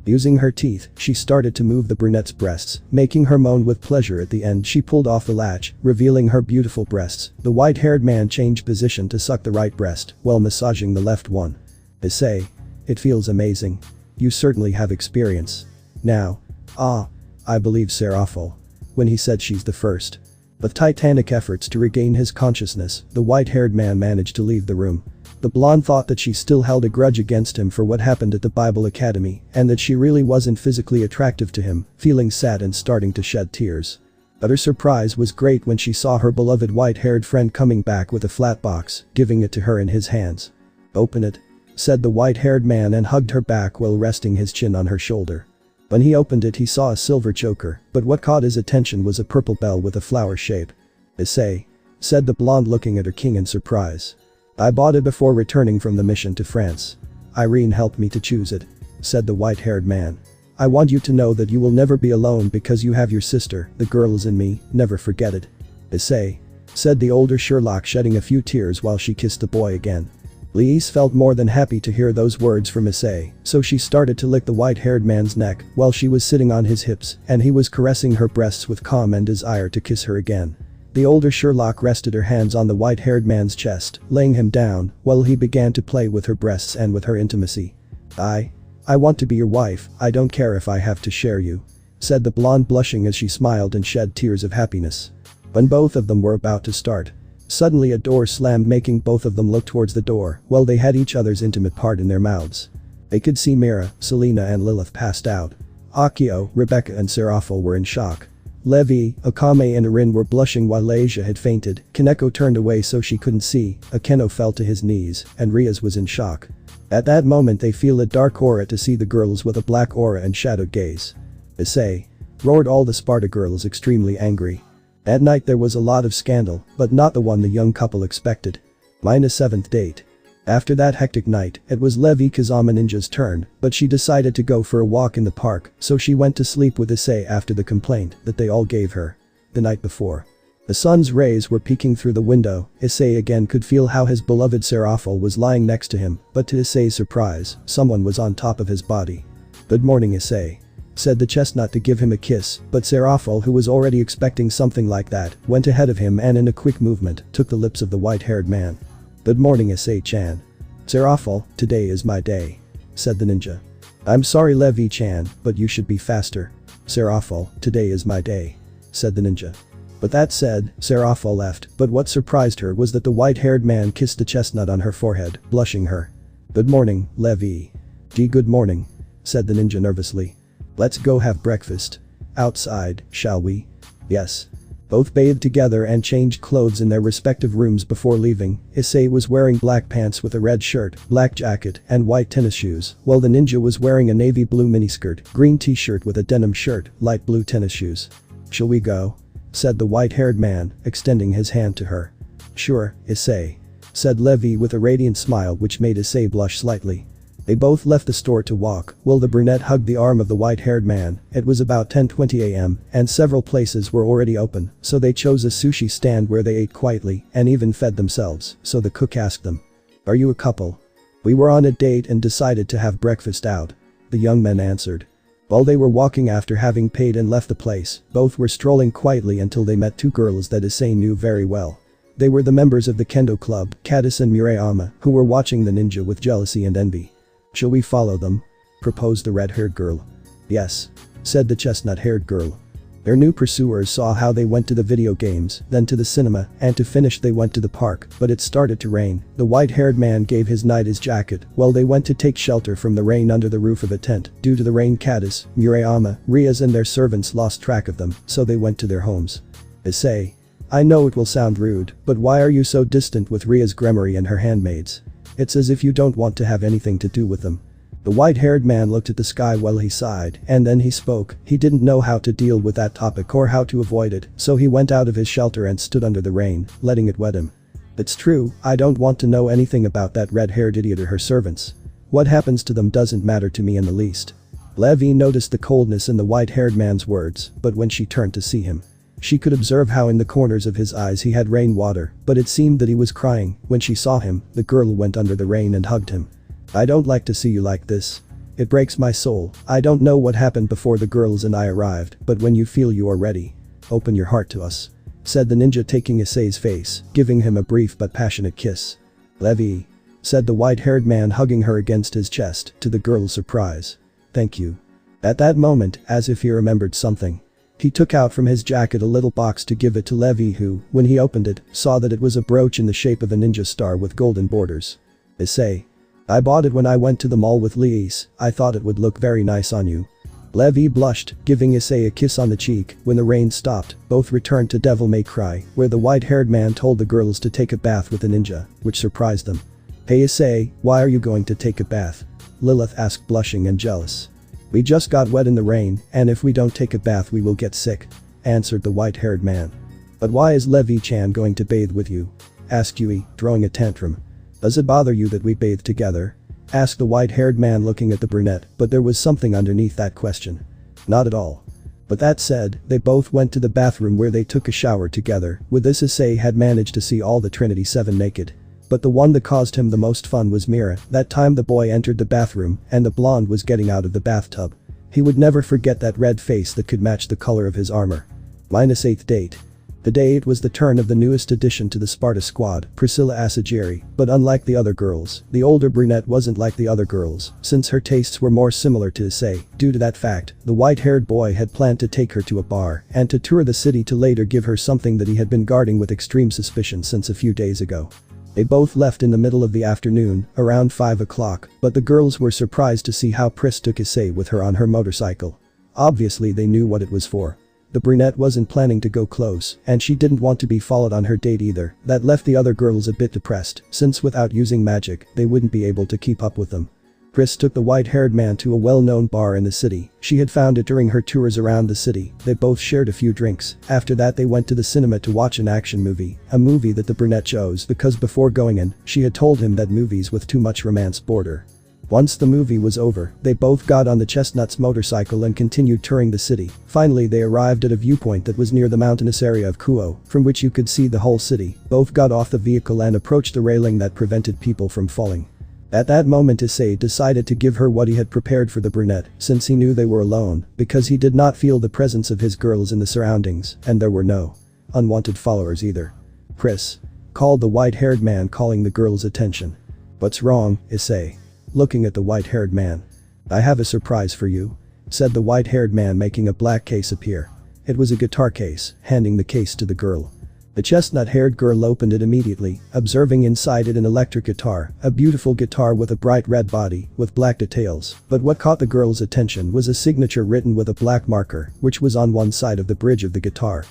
Using her teeth, she started to move the brunette's breasts, making her moan with pleasure. At the end she pulled off the latch, revealing her beautiful breasts. The white-haired man changed position to suck the right breast, while massaging the left one. "Issei. It feels amazing. You certainly have experience. Now. I believe Serafal. When he said she's the first." With titanic efforts to regain his consciousness, the white-haired man managed to leave the room. The blonde thought that she still held a grudge against him for what happened at the Bible Academy, and that she really wasn't physically attractive to him, feeling sad and starting to shed tears. But her surprise was great when she saw her beloved white-haired friend coming back with a flat box, giving it to her in his hands. "Open it," said the white-haired man and hugged her back while resting his chin on her shoulder. When he opened it he saw a silver choker, but what caught his attention was a purple bell with a flower shape. "Issei," said the blonde looking at her king in surprise. "I bought it before returning from the mission to France. Irene helped me to choose it," said the white-haired man. "I want you to know that you will never be alone because you have your sister, the girls and me, never forget it." "Issei," said the older Sherlock, shedding a few tears while she kissed the boy again. Liis felt more than happy to hear those words from Issei, so she started to lick the white-haired man's neck while she was sitting on his hips and he was caressing her breasts with calm and desire to kiss her again. The older Sherlock rested her hands on the white-haired man's chest, laying him down, while he began to play with her breasts and with her intimacy. I want to be your wife, I don't care if I have to share you," said the blonde, blushing as she smiled and shed tears of happiness. When both of them were about to start, suddenly a door slammed, making both of them look towards the door while they had each other's intimate part in their mouths. They could see Mira, Selena and Lilith passed out. Akio, Rebecca and Serafal were in shock. Levi, Akame and Arin were blushing while Asia had fainted. Kaneko turned away so she couldn't see, Akeno fell to his knees, and Rias was in shock. At that moment they feel a dark aura to see the girls with a black aura and shadowed gaze. "Issei," roared all the Sparda girls, extremely angry. At night there was a lot of scandal, but not the one the young couple expected. -7th date. After that hectic night, it was Levi Kazama Ninja's turn, but she decided to go for a walk in the park, so she went to sleep with Issei after the complaint that they all gave her the night before. The sun's rays were peeking through the window. Issei again could feel how his beloved Serafal was lying next to him, but to Issei's surprise, someone was on top of his body. "Good morning, Issei," said the chestnut to give him a kiss, but Serafal, who was already expecting something like that, went ahead of him and in a quick movement, took the lips of the white-haired man. "Good morning, Issei-chan." "Serafal, today is my day," said the ninja. "I'm sorry, Levi-chan, but you should be faster." "Serafal, today is my day," said the ninja. With that said, Serafal left, but what surprised her was that the white-haired man kissed the chestnut on her forehead, blushing her. "Good morning, Levi." "Gee, good morning," said the ninja nervously. "Let's go have breakfast. Outside, shall we?" "Yes," Both bathed together and changed clothes in their respective rooms before leaving. Issei was wearing black pants with a red shirt, black jacket, and white tennis shoes, while the ninja was wearing a navy blue miniskirt, green t-shirt with a denim shirt, light blue tennis shoes. "Shall we go?" said the white-haired man, extending his hand to her. "Sure, Issei," said Levi with a radiant smile which made Issei blush slightly. They both left the store to walk, while the brunette hugged the arm of the white-haired man. It was about 10:20 a.m., and several places were already open, so they chose a sushi stand where they ate quietly and even fed themselves, so the cook asked them, "Are you a couple?" "We were on a date and decided to have breakfast out," the young men answered. While they were walking after having paid and left the place, both were strolling quietly until they met two girls that Issei knew very well. They were the members of the kendo club, Katis and Murayama, who were watching the ninja with jealousy and envy. "Shall we follow them?" proposed the red-haired girl. "Yes," said the chestnut-haired girl. Their new pursuers saw how they went to the video games, then to the cinema, and to finish they went to the park, but it started to rain. The white-haired man gave his knight his jacket, while they went to take shelter from the rain under the roof of a tent. Due to the rain, Katis, Murayama, rias and their servants lost track of them, so they went to their homes. "Issei, I know it will sound rude, but why are you so distant with Ria's Gremory and her handmaids? It's as if you don't want to have anything to do with them." The white-haired man looked at the sky while he sighed, and then he spoke. He didn't know how to deal with that topic or how to avoid it, so he went out of his shelter and stood under the rain, letting it wet him. "It's true, I don't want to know anything about that red-haired idiot or her servants. What happens to them doesn't matter to me in the least." Levi noticed the coldness in the white-haired man's words, but when she turned to see him, she could observe how in the corners of his eyes he had rainwater, but it seemed that he was crying. When she saw him, the girl went under the rain and hugged him. "I don't like to see you like this. It breaks my soul. I don't know what happened before the girls and I arrived, but when you feel you are ready, open your heart to us," said the ninja, taking Issei's face, giving him a brief but passionate kiss. "Levi," said the white-haired man, hugging her against his chest, to the girl's surprise. "Thank you." At that moment, as if he remembered something, he took out from his jacket a little box to give it to Levi, who, when he opened it, saw that it was a brooch in the shape of a ninja star with golden borders. "Issei, I bought it when I went to the mall with Lies. I thought it would look very nice on you." Levi blushed, giving Issei a kiss on the cheek. When the rain stopped, both returned to Devil May Cry, where the white-haired man told the girls to take a bath with the ninja, which surprised them. "Hey Issei, why are you going to take a bath?" Lilith asked, blushing and jealous. "We just got wet in the rain, and if we don't take a bath we will get sick," answered the white-haired man. "But why is Levi-chan going to bathe with you?" asked Yui, throwing a tantrum. "Does it bother you that we bathe together?" asked the white-haired man, looking at the brunette, but there was something underneath that question. "Not at all." But that said, they both went to the bathroom where they took a shower together. With this, Issei had managed to see all the Trinity 7 naked. But the one that caused him the most fun was Mira. That time the boy entered the bathroom and the blonde was getting out of the bathtub. He would never forget that red face that could match the color of his armor. -8th date. Today it was the turn of the newest addition to the Sparda squad, Priscilla Asagiri, but unlike the other girls, the older brunette wasn't like the other girls, since her tastes were more similar to Issei. Due to that fact, the white-haired boy had planned to take her to a bar and to tour the city to later give her something that he had been guarding with extreme suspicion since a few days ago. They both left in the middle of the afternoon, around 5 o'clock, but the girls were surprised to see how Pris took Issei with her on her motorcycle. Obviously they knew what it was for. The brunette wasn't planning to go close, and she didn't want to be followed on her date either. That left the other girls a bit depressed, since without using magic, they wouldn't be able to keep up with them. Pris took the white-haired man to a well-known bar in the city. She had found it during her tours around the city. They both shared a few drinks. After that they went to the cinema to watch an action movie, a movie that the brunette chose because before going in, she had told him that movies with too much romance bored her. Once the movie was over, they both got on the chestnut's motorcycle and continued touring the city. Finally they arrived at a viewpoint that was near the mountainous area of Kuo, from which you could see the whole city. Both got off the vehicle and approached the railing that prevented people from falling. At that moment Issei decided to give her what he had prepared for the brunette, since he knew they were alone, because he did not feel the presence of his girls in the surroundings, and there were no unwanted followers either. "Pris," called the white-haired man, calling the girl's attention. "What's wrong, Issei?" looking at the white-haired man. "I have a surprise for you," said the white-haired man, making a black case appear. It was a guitar case, handing the case to the girl. The chestnut-haired girl opened it immediately, observing inside it an electric guitar, a beautiful guitar with a bright red body, with black details. But what caught the girl's attention was a signature written with a black marker, which was on one side of the bridge of the guitar.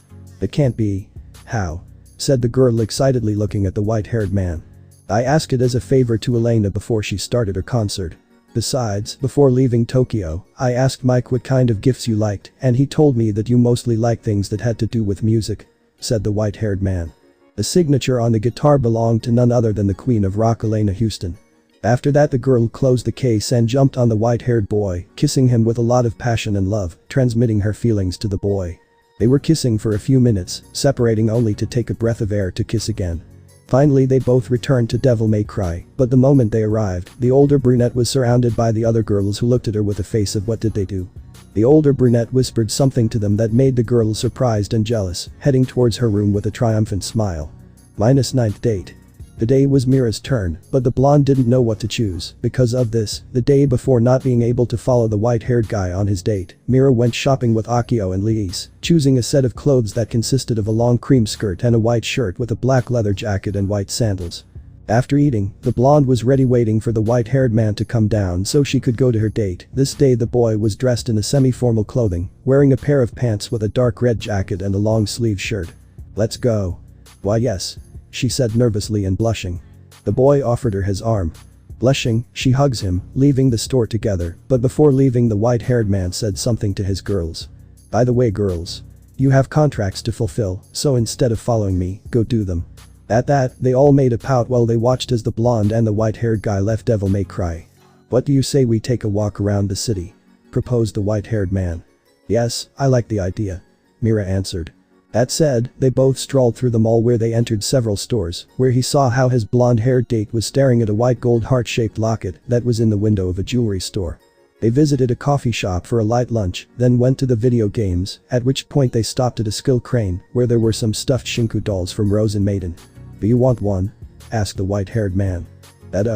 It can't be. How? Said the girl excitedly looking at the white-haired man. I asked it as a favor to Elena before she started her concert. Besides, before leaving Tokyo, I asked Mike what kind of gifts you liked and he told me that you mostly like things that had to do with music, said the white-haired man. The signature on the guitar belonged to none other than the queen of rock, Elena Houston. After that the girl closed the case and jumped on the white-haired boy, kissing him with a lot of passion and love, transmitting her feelings to the boy. They were kissing for a few minutes, separating only to take a breath of air to kiss again. Finally they both returned to Devil May Cry, but the moment they arrived, the older brunette was surrounded by the other girls who looked at her with a face of what did they do. The older brunette whispered something to them that made the girls surprised and jealous, heading towards her room with a triumphant smile. -9th date. The day was Mira's turn, but the blonde didn't know what to choose. Because of this, the day before not being able to follow the white-haired guy on his date, Mira went shopping with Akio and Lies, choosing a set of clothes that consisted of a long cream skirt and a white shirt with a black leather jacket and white sandals. After eating, the blonde was ready waiting for the white-haired man to come down so she could go to her date. This day the boy was dressed in a semi-formal clothing, wearing a pair of pants with a dark red jacket and a long-sleeve shirt. Let's go. Why yes. She said nervously and blushing. The boy offered her his arm. Blushing, she hugs him, leaving the store together, but before leaving the white-haired man said something to his girls. By the way girls. You have contracts to fulfill, so instead of following me, go do them. At that, they all made a pout while they watched as the blonde and the white-haired guy left Devil May Cry. What do you say we take a walk around the city? Proposed the white-haired man. Yes, I like the idea. Mira answered. That said, they both strolled through the mall where they entered several stores, where he saw how his blonde-haired date was staring at a white gold heart-shaped locket that was in the window of a jewelry store. They visited a coffee shop for a light lunch, then went to the video games, at which point they stopped at a skill crane, where there were some stuffed Shinku dolls from Rose and Maiden. Do you want one? Asked the white-haired man. That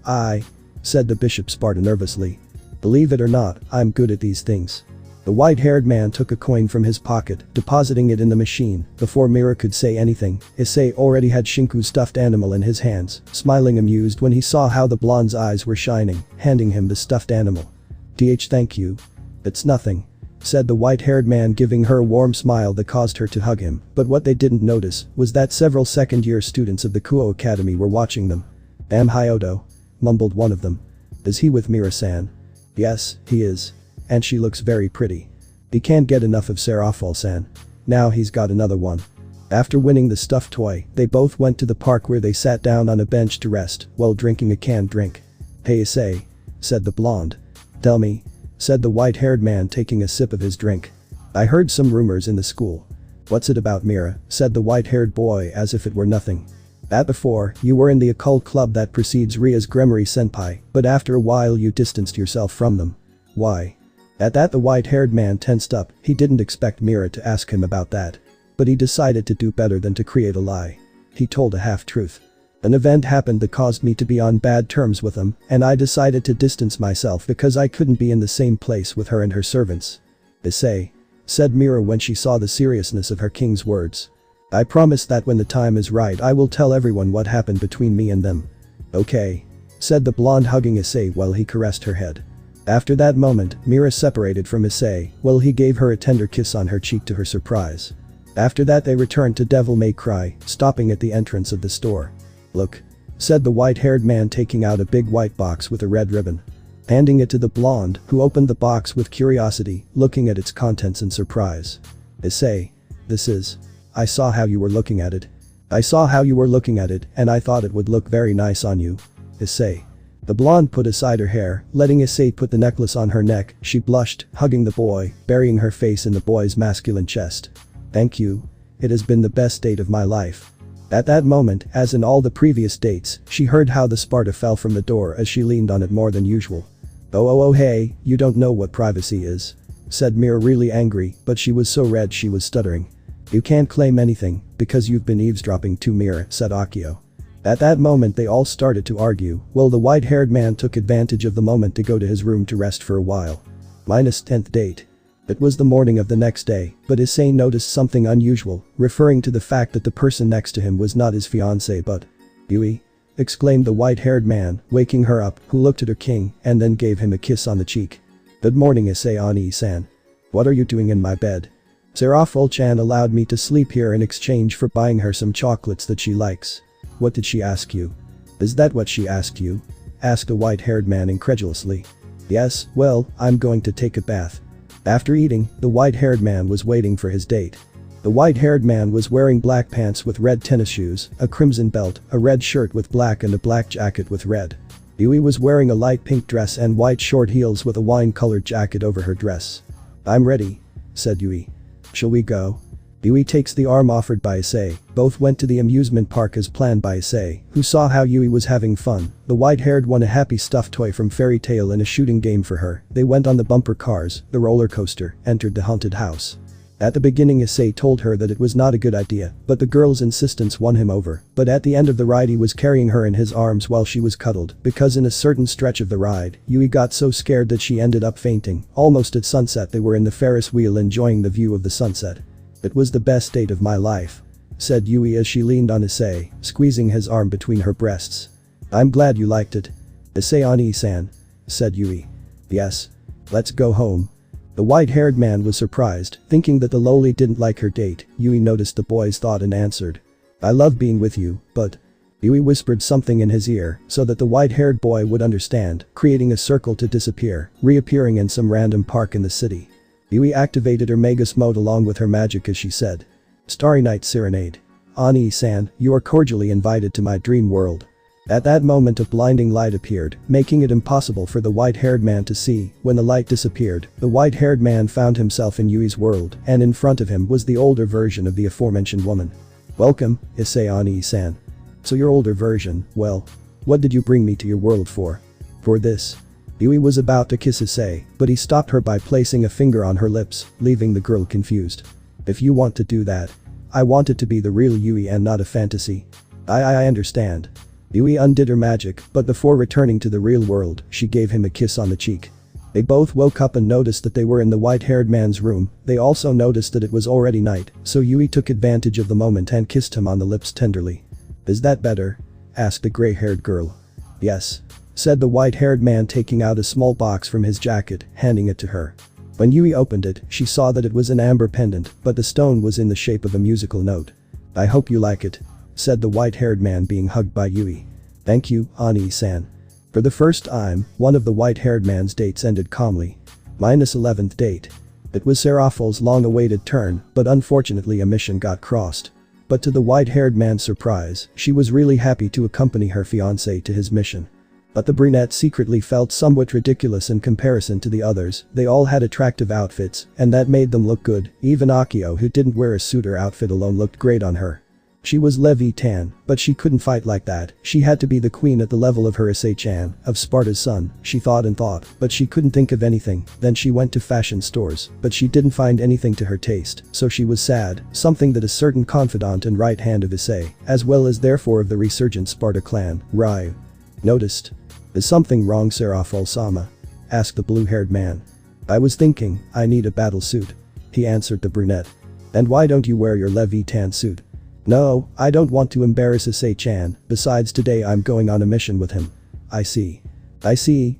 I, said the Bishop Sparda nervously. Believe it or not, I'm good at these things. The white-haired man took a coin from his pocket, depositing it in the machine. Before Mira could say anything, Issei already had Shinku's stuffed animal in his hands, smiling amused when he saw how the blonde's eyes were shining, handing him the stuffed animal. Thank you. It's nothing. Said the white-haired man, giving her a warm smile that caused her to hug him, but what they didn't notice was that several second-year students of the Kuo Academy were watching them. Hyodo, mumbled one of them. Is he with Mira-san? Yes, he is. And she looks very pretty. He can't get enough of Serafal-san. Now he's got another one. After winning the stuffed toy, they both went to the park where they sat down on a bench to rest while drinking a canned drink. Hey Issei, said the blonde. Tell me, said the white-haired man taking a sip of his drink. I heard some rumors in the school. What's it about Mira, said the white-haired boy as if it were nothing. That before, you were in the occult club that precedes Ria's Gremory Senpai, but after a while you distanced yourself from them. Why? At that the white-haired man tensed up. He didn't expect Mira to ask him about that. But he decided to do better than to create a lie. He told a half-truth. An event happened that caused me to be on bad terms with him, and I decided to distance myself because I couldn't be in the same place with her and her servants. Issei, said Mira when she saw the seriousness of her king's words. I promise that when the time is right I will tell everyone what happened between me and them. Okay. Said the blonde, hugging Issei while he caressed her head. After that moment, Mira separated from Issei while he gave her a tender kiss on her cheek to her surprise. After that they returned to Devil May Cry, stopping at the entrance of the store. Look, said the white-haired man taking out a big white box with a red ribbon. Handing it to the blonde, who opened the box with curiosity, looking at its contents in surprise. Issei, this is. I saw how you were looking at it. And I thought it would look very nice on you. Issei. The blonde put aside her hair, letting Issei put the necklace on her neck. She blushed, hugging the boy, burying her face in the boy's masculine chest. Thank you. It has been the best date of my life. At that moment, as in all the previous dates, she heard how the Sparda fell from the door as she leaned on it more than usual. Oh hey, you don't know what privacy is. Said Mira, really angry, but she was so red she was stuttering. You can't claim anything, because you've been eavesdropping too, Mira, said Akio. At that moment they all started to argue, while the white-haired man took advantage of the moment to go to his room to rest for a while. -10th date. It was the morning of the next day, but Issei noticed something unusual, referring to the fact that the person next to him was not his fiancée but Yui, exclaimed the white-haired man, waking her up, who looked at her king and then gave him a kiss on the cheek. Good morning Issei Ani-san. What are you doing in my bed? Serafol-chan allowed me to sleep here in exchange for buying her some chocolates that she likes. What did she ask you? Is that what she asked you? Asked a white-haired man incredulously. Yes, well, I'm going to take a bath. After eating, the white-haired man was waiting for his date. The white-haired man was wearing black pants with red tennis shoes, a crimson belt, a red shirt with black and a black jacket with red. Yui was wearing a light pink dress and white short heels with a wine-colored jacket over her dress. I'm ready, said Yui. Shall we go? Yui takes the arm offered by Issei. Both went to the amusement park as planned by Issei, who saw how Yui was having fun. The white-haired won a happy stuffed toy from Fairy Tail in a shooting game for her. They went on the bumper cars, the roller coaster, entered the haunted house. At the beginning Issei told her that it was not a good idea, but the girl's insistence won him over. But at the end of the ride he was carrying her in his arms while she was cuddled, because in a certain stretch of the ride, Yui got so scared that she ended up fainting. Almost at sunset they were in the Ferris wheel enjoying the view of the sunset. It was the best date of my life, said Yui as she leaned on Issei, squeezing his arm between her breasts. I'm glad you liked it. Issei Ani-san, said Yui. Yes. Let's go home. The white-haired man was surprised, thinking that the loli didn't like her date. Yui noticed the boy's thought and answered. I love being with you, but… Yui whispered something in his ear so that the white-haired boy would understand, creating a circle to disappear, reappearing in some random park in the city. Yui activated her Magus mode along with her magic as she said. Starry Night Serenade. Ani-san, you are cordially invited to my dream world. At that moment a blinding light appeared, making it impossible for the white-haired man to see. When the light disappeared, the white-haired man found himself in Yui's world, and in front of him was the older version of the aforementioned woman. Welcome, Issei Ani-san. So your older version, well, what did you bring me to your world for? For this. Yui was about to kiss Issei, but he stopped her by placing a finger on her lips, leaving the girl confused. If you want to do that. I want it to be the real Yui and not a fantasy. I understand. Yui undid her magic, but before returning to the real world, she gave him a kiss on the cheek. They both woke up and noticed that they were in the white-haired man's room. They also noticed that it was already night, so Yui took advantage of the moment and kissed him on the lips tenderly. Is that better? Asked the gray-haired girl. Yes, said the white-haired man taking out a small box from his jacket, handing it to her. When Yui opened it, she saw that it was an amber pendant, but the stone was in the shape of a musical note. I hope you like it, said the white-haired man being hugged by Yui. Thank you, Ani-san. For the first time, one of the white-haired man's dates ended calmly. Minus 11th date. It was Serafol's long-awaited turn, but unfortunately a mission got crossed. But to the white-haired man's surprise, she was really happy to accompany her fiancé to his mission. But the brunette secretly felt somewhat ridiculous in comparison to the others. They all had attractive outfits, and that made them look good. Even Akio, who didn't wear a suit or outfit alone, looked great on her. She was Levitan, but she couldn't fight like that. She had to be the queen at the level of her Issei-chan, of Sparda's son. She thought and thought, but she couldn't think of anything. Then she went to fashion stores, but she didn't find anything to her taste, so she was sad, something that a certain confidant and right hand of Issei, as well as therefore of the resurgent Sparda clan, Ryu, noticed. Is something wrong, Serafol-sama? Asked the blue-haired man. I was thinking, I need a battle suit. He answered the brunette. And why don't you wear your Levitan suit? No, I don't want to embarrass Issei-chan, besides today I'm going on a mission with him. I see,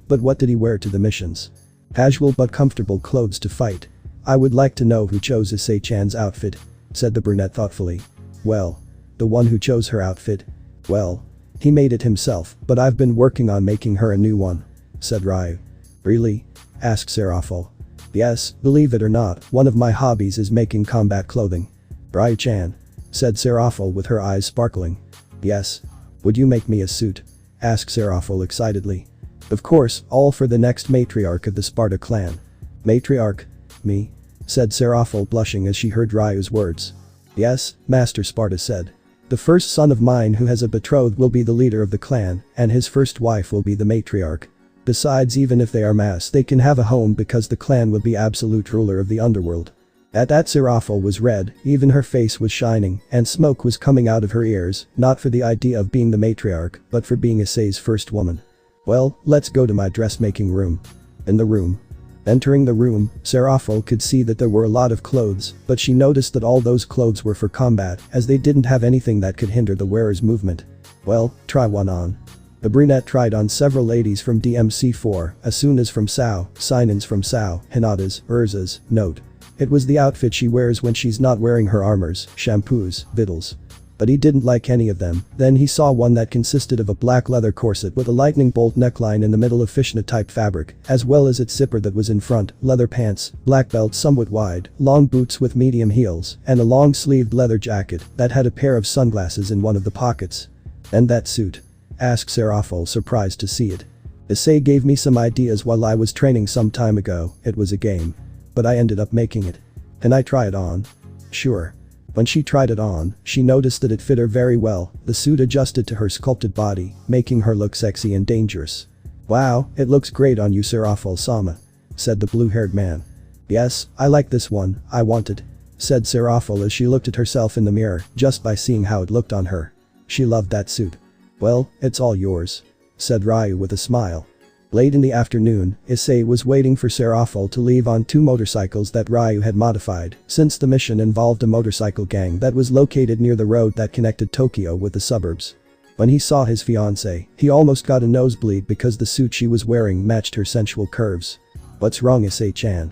but what did he wear to the missions? Casual but comfortable clothes to fight. I would like to know who chose Issei-chan's outfit, said the brunette thoughtfully. Well, the one who chose her outfit? Well, he made it himself, but I've been working on making her a new one, said Ryu. Really? Asked Serafol. Yes, believe it or not, one of my hobbies is making combat clothing. Ryu-chan, said Serafol with her eyes sparkling. Yes. Would you make me a suit? Asked Serafol excitedly. Of course, all for the next matriarch of the Sparda clan. Matriarch? Me? Said Serafol blushing as she heard Ryu's words. Yes, Master Sparda said. The first son of mine who has a betrothed will be the leader of the clan, and his first wife will be the matriarch. Besides, even if they are mass, they can have a home because the clan will be absolute ruler of the underworld. At that Serafol was red, even her face was shining, and smoke was coming out of her ears, not for the idea of being the matriarch, but for being Issei's first woman. Well, let's go to my dressmaking room. In the room. Entering the room, Serafol could see that there were a lot of clothes, but she noticed that all those clothes were for combat, as they didn't have anything that could hinder the wearer's movement. Well, try one on. The brunette tried on several ladies from DMC4, Asuna's from Sao, Sinan's from Sao, Hinata's, Urza's, note. It was the outfit she wears when she's not wearing her armors, shampoos, vittles. But he didn't like any of them. Then he saw one that consisted of a black leather corset with a lightning bolt neckline in the middle of fishnet-type fabric, as well as its zipper that was in front, leather pants, black belt somewhat wide, long boots with medium heels, and a long-sleeved leather jacket that had a pair of sunglasses in one of the pockets. "And that suit?" asked Serafol, surprised to see it. "Issei gave me some ideas while I was training some time ago. It was a game. But I ended up making it. Can I try it on?" "Sure." When she tried it on, she noticed that it fit her very well. The suit adjusted to her sculpted body, making her look sexy and dangerous. "Wow, it looks great on you, Serafol-sama," said the blue-haired man. "Yes, I like this one, I want it," said Serafol as she looked at herself in the mirror, just by seeing how it looked on her. She loved that suit. "Well, it's all yours," said Ryu with a smile. Late in the afternoon, Issei was waiting for Serafol to leave on 2 motorcycles that Ryu had modified, since the mission involved a motorcycle gang that was located near the road that connected Tokyo with the suburbs. When he saw his fiancée, he almost got a nosebleed because the suit she was wearing matched her sensual curves. "What's wrong, Issei-chan?"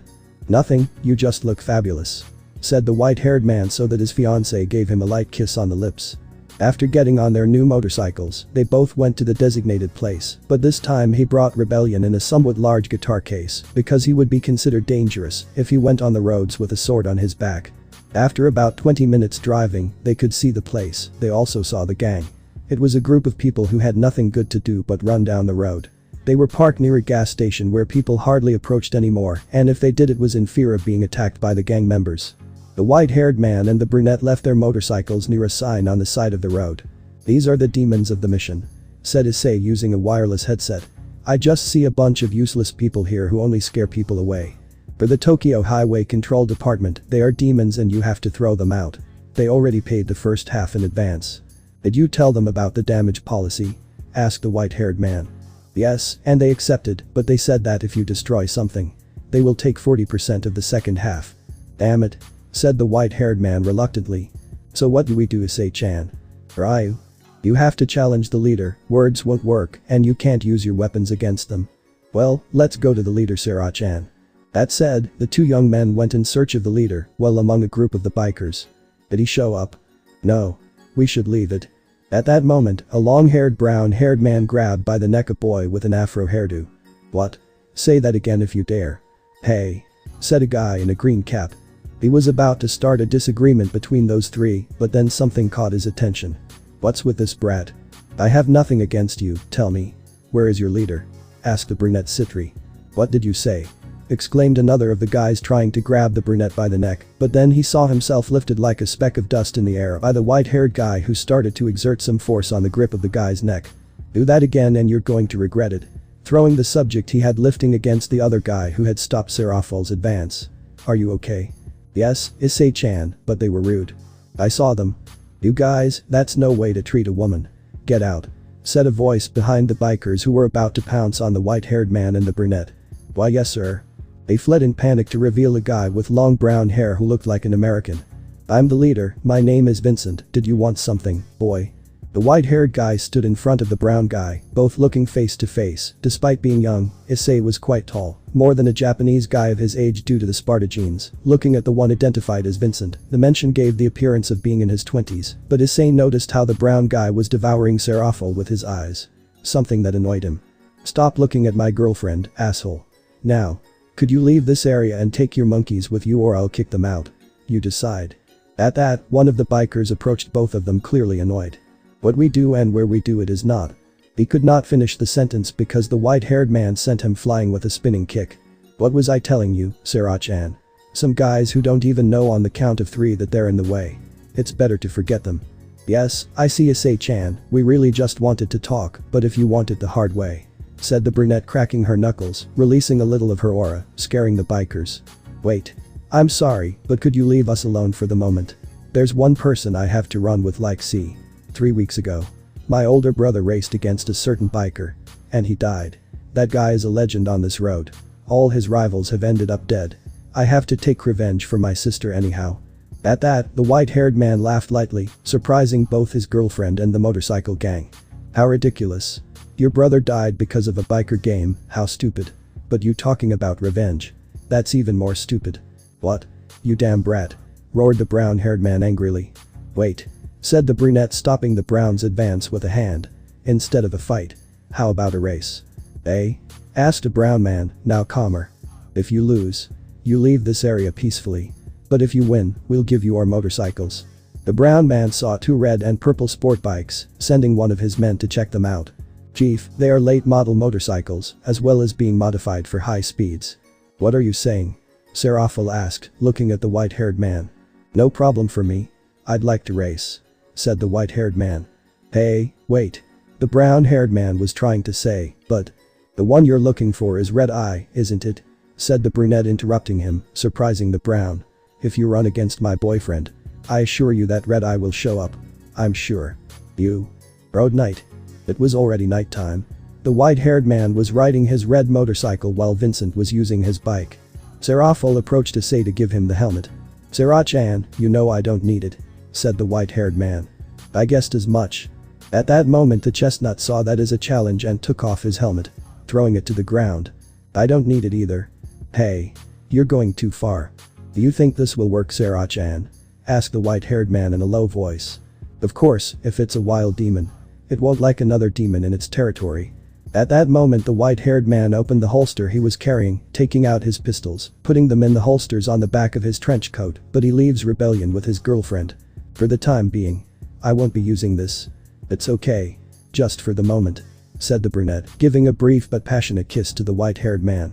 "Nothing, you just look fabulous," said the white-haired man so that his fiancée gave him a light kiss on the lips. After getting on their new motorcycles, they both went to the designated place, but this time he brought Rebellion in a somewhat large guitar case because he would be considered dangerous if he went on the roads with a sword on his back. After about 20 minutes driving, they could see the place. They also saw the gang. It was a group of people who had nothing good to do but run down the road. They were parked near a gas station where people hardly approached anymore, and if they did it was in fear of being attacked by the gang members. The white-haired man and the brunette left their motorcycles near a sign on the side of the road. "These are the demons of the mission," said Issei using a wireless headset. "I just see a bunch of useless people here who only scare people away. For the Tokyo Highway Control Department, they are demons and you have to throw them out. They already paid the first half in advance." "Did you tell them about the damage policy?" asked the white-haired man. "Yes, and they accepted, but they said that if you destroy something, they will take 40% of the second half." "Damn it," said the white-haired man reluctantly. "So what do we do, Issei-chan?" "Ryu. You have to challenge the leader, words won't work and you can't use your weapons against them." "Well, let's go to the leader, Sera-chan." That said, the 2 young men went in search of the leader, well among a group of the bikers. Did he show up? "No. We should leave it." At that moment, a long-haired brown-haired man grabbed by the neck a boy with an afro hairdo. "What? Say that again if you dare." "Hey," said a guy in a green cap. He was about to start a disagreement between those 3, but then something caught his attention. "What's with this brat? I have nothing against you, tell me. Where is your leader?" asked the brunette Citri. "What did you say?" exclaimed another of the guys trying to grab the brunette by the neck, but then he saw himself lifted like a speck of dust in the air by the white-haired guy who started to exert some force on the grip of the guy's neck. "Do that again and you're going to regret it," throwing the subject he had lifting against the other guy who had stopped Serafol's advance. "Are you okay?" "Yes, Issei-chan, but they were rude. I saw them." "You guys, that's no way to treat a woman. Get out," said a voice behind the bikers who were about to pounce on the white-haired man and the brunette. "Why yes sir." They fled in panic to reveal a guy with long brown hair who looked like an American. "I'm the leader, my name is Vincent, did you want something, boy?" The white-haired guy stood in front of the brown guy, both looking face to face. Despite being young, Issei was quite tall, more than a Japanese guy of his age due to the Sparda genes. Looking at the one identified as Vincent, the mention gave the appearance of being in his 20s, but Issei noticed how the brown guy was devouring Serafol with his eyes. Something that annoyed him. "Stop looking at my girlfriend, asshole. Now. Could you leave this area and take your monkeys with you or I'll kick them out. You decide." At that, one of the bikers approached both of them clearly annoyed. "What we do and where we do it is not." He could not finish the sentence because the white-haired man sent him flying with a spinning kick. "What was I telling you, Sera-chan? Some guys who don't even know on the count of 3 that they're in the way. It's better to forget them." "Yes, I see Issei-chan, we really just wanted to talk, but if you want it the hard way," said the brunette cracking her knuckles, releasing a little of her aura, scaring the bikers. "Wait. I'm sorry, but could you leave us alone for the moment? There's one person I have to run with like see. 3 weeks ago, my older brother raced against a certain biker. And he died. That guy is a legend on this road. All his rivals have ended up dead. I have to take revenge for my sister anyhow." At that, the white-haired man laughed lightly, surprising both his girlfriend and the motorcycle gang. "How ridiculous. Your brother died because of a biker game, how stupid. But you talking about revenge. That's even more stupid." "What? you damn brat," roared the brown-haired man angrily. "Wait," said the brunette, stopping the brown's advance with a hand. "Instead of a fight, how about a race?" "Eh?" asked a brown man, now calmer. "If you lose, you leave this area peacefully. But if you win, we'll give you our motorcycles." The brown man saw 2 red and purple sport bikes, sending one of his men to check them out. "Chief, they are late model motorcycles, as well as being modified for high speeds." "What are you saying?" Serafal asked, looking at the white-haired man. "No problem for me. I'd like to race," said the white-haired man. "Hey, wait," the brown-haired man was trying to say, but "the one you're looking for is Red Eye, isn't it?" said the brunette, interrupting him, surprising the brown. "If you run against my boyfriend, I assure you that Red Eye will show up. I'm sure." "You rode night." It was already nighttime. The white-haired man was riding his red motorcycle while Vincent was using his bike. Serafal approached Issei to give him the helmet. "Serachan, you know I don't need it," said the white-haired man. "I guessed as much." At that moment the chestnut saw that as a challenge and took off his helmet, throwing it to the ground. "I don't need it either." "Hey, you're going too far. Do you think this will work, Serachan?" asked the white-haired man in a low voice. "Of course, if it's a wild demon. It won't like another demon in its territory." At that moment the white-haired man opened the holster he was carrying, taking out his pistols, putting them in the holsters on the back of his trench coat, but he leaves rebellion with his girlfriend. "For the time being, I won't be using this. It's okay. Just for the moment," said the brunette, giving a brief but passionate kiss to the white-haired man.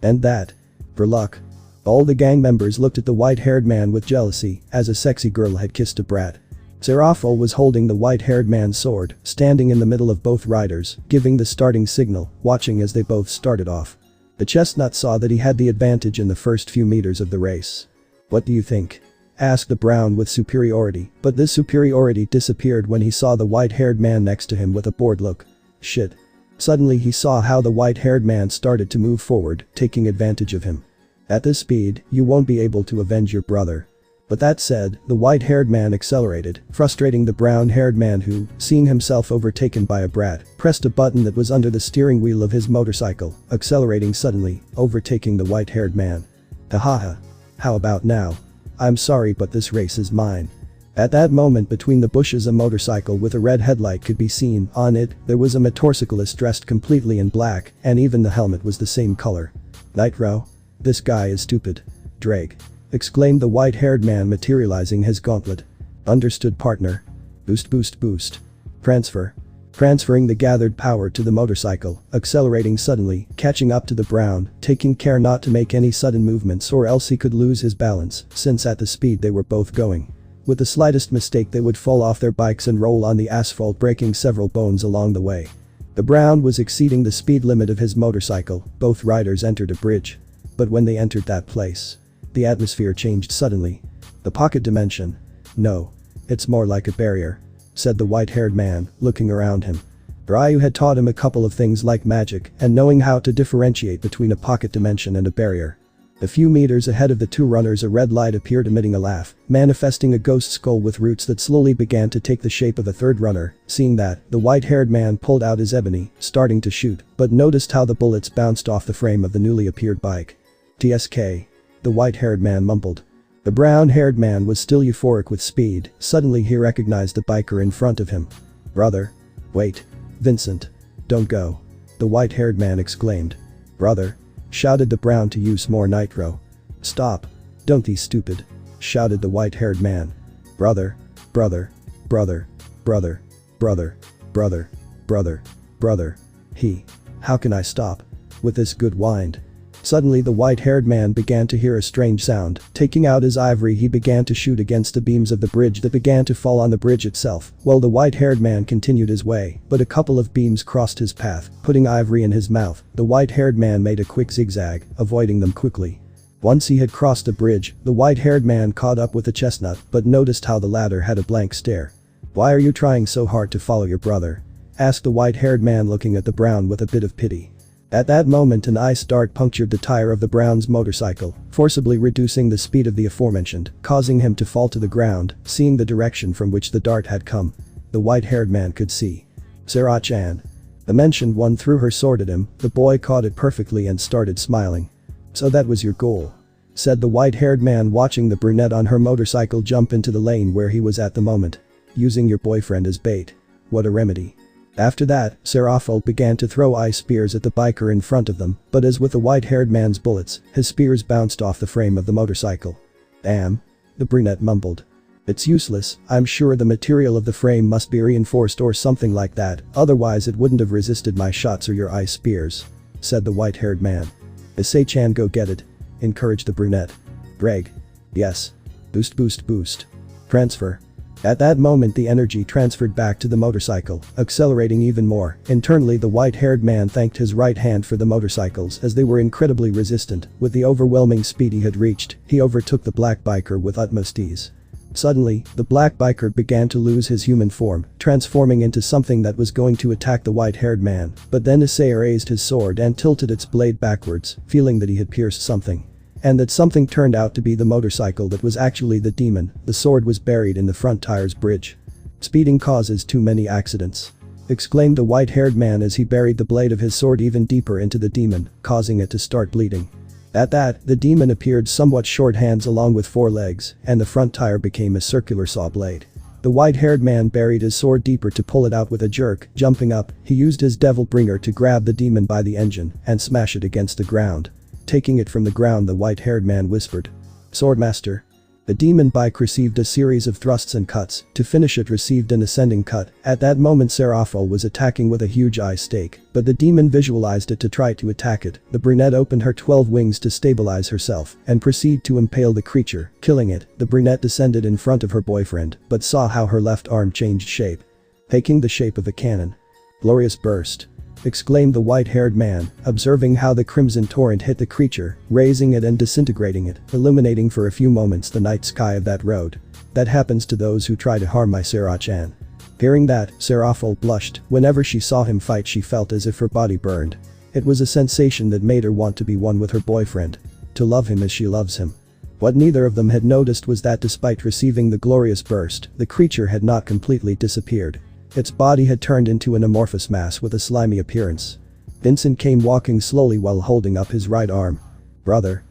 "And that? For luck." All the gang members looked at the white-haired man with jealousy, as a sexy girl had kissed a brat. Serafal was holding the white-haired man's sword, standing in the middle of both riders, giving the starting signal, watching as they both started off. The chestnut saw that he had the advantage in the first few meters of the race. "What do you think?" asked the brown with superiority, but this superiority disappeared when he saw the white-haired man next to him with a bored look. "Shit." Suddenly he saw how the white-haired man started to move forward, taking advantage of him. "At this speed, you won't be able to avenge your brother." But that said, the white-haired man accelerated, frustrating the brown-haired man who, seeing himself overtaken by a brat, pressed a button that was under the steering wheel of his motorcycle, accelerating suddenly, overtaking the white-haired man. "Hahaha. How about now? I'm sorry, but this race is mine." At that moment, between the bushes, a motorcycle with a red headlight could be seen. On it, there was a motorcyclist dressed completely in black, and even the helmet was the same color. "Nitro? This guy is stupid. Ddraig," exclaimed the white-haired man, materializing his gauntlet. "Understood, partner. Boost, boost, boost. Transfer." Transferring the gathered power to the motorcycle, accelerating suddenly, catching up to the brown, taking care not to make any sudden movements or else he could lose his balance, since at the speed they were both going. With the slightest mistake they would fall off their bikes and roll on the asphalt, breaking several bones along the way. The brown was exceeding the speed limit of his motorcycle. Both riders entered a bridge. But when they entered that place, the atmosphere changed suddenly. "The pocket dimension? No. It's more like a barrier," said the white-haired man, looking around him. Ryu had taught him a couple of things like magic and knowing how to differentiate between a pocket dimension and a barrier. A few meters ahead of the two runners, a red light appeared, emitting a laugh, manifesting a ghost skull with roots that slowly began to take the shape of a third runner. Seeing that, the white-haired man pulled out his ebony, starting to shoot, but noticed how the bullets bounced off the frame of the newly appeared bike. "TSK," the white-haired man mumbled. The brown-haired man was still euphoric with speed. Suddenly he recognized the biker in front of him. "Brother. Wait. Vincent. Don't go," the white-haired man exclaimed. "Brother," shouted the brown to use more nitro. "Stop. Don't be stupid," shouted the white-haired man. "Brother. Brother. Brother. Brother. Brother. Brother. Brother. Brother. How can I stop? With this good wind?" Suddenly the white-haired man began to hear a strange sound. Taking out his ivory, he began to shoot against the beams of the bridge that began to fall on the bridge itself, while the white-haired man continued his way, but a couple of beams crossed his path, putting ivory in his mouth. The white-haired man made a quick zigzag, avoiding them quickly. Once he had crossed the bridge, the white-haired man caught up with the chestnut, but noticed how the latter had a blank stare. "Why are you trying so hard to follow your brother?" asked the white-haired man, looking at the brown with a bit of pity. At that moment, an ice dart punctured the tire of the brown's motorcycle, forcibly reducing the speed of the aforementioned, causing him to fall to the ground. Seeing the direction from which the dart had come, the white-haired man could see Sarah-chan. The mentioned one threw her sword at him. The boy caught it perfectly and started smiling. "So that was your goal?" said the white-haired man, watching the brunette on her motorcycle jump into the lane where he was at the moment. Using your boyfriend as bait. What a remedy. After that, Serafal began to throw ice spears at the biker in front of them, but as with the white-haired man's bullets, his spears bounced off the frame of the motorcycle. Damn. The brunette mumbled. It's useless, I'm sure the material of the frame must be reinforced or something like that, otherwise it wouldn't have resisted my shots or your ice spears. Said the white-haired man. Issei-chan, go get it. Encouraged the brunette. Ddraig. Yes. Boost boost boost. Transfer. At that moment the energy transferred back to the motorcycle, accelerating even more. Internally the white-haired man thanked his right hand for the motorcycles as they were incredibly resistant. With the overwhelming speed he had reached, he overtook the black biker with utmost ease. Suddenly, the black biker began to lose his human form, transforming into something that was going to attack the white-haired man, but then Issei raised his sword and tilted its blade backwards, feeling that he had pierced something. And that something turned out to be the motorcycle that was actually the demon. The sword was buried in the front tire's bridge. Speeding causes too many accidents. Exclaimed the white-haired man as he buried the blade of his sword even deeper into the demon, causing it to start bleeding. At that, the demon appeared somewhat short hands along with 4 legs, and the front tire became a circular saw blade. The white-haired man buried his sword deeper to pull it out with a jerk. Jumping up, he used his devil bringer to grab the demon by the engine and smash it against the ground. Taking it from the ground, the white-haired man whispered. Swordmaster. The demon bike received a series of thrusts and cuts. To finish it received an ascending cut. At that moment Serafal was attacking with a huge ice stake, but the demon visualized it to try to attack it. The brunette opened her 12 wings to stabilize herself and proceed to impale the creature, killing it. The brunette descended in front of her boyfriend, but saw how her left arm changed shape. Taking the shape of a cannon. Glorious burst. Exclaimed the white-haired man, observing how the crimson torrent hit the creature, raising it and disintegrating it, illuminating for a few moments the night sky of that road. That happens to those who try to harm my Serah-chan. Hearing that, Serafal blushed. Whenever she saw him fight she felt as if her body burned. It was a sensation that made her want to be one with her boyfriend. To love him as she loves him. What neither of them had noticed was that despite receiving the glorious burst, the creature had not completely disappeared. Its body had turned into an amorphous mass with a slimy appearance. Vincent came walking slowly while holding up his right arm. Brother.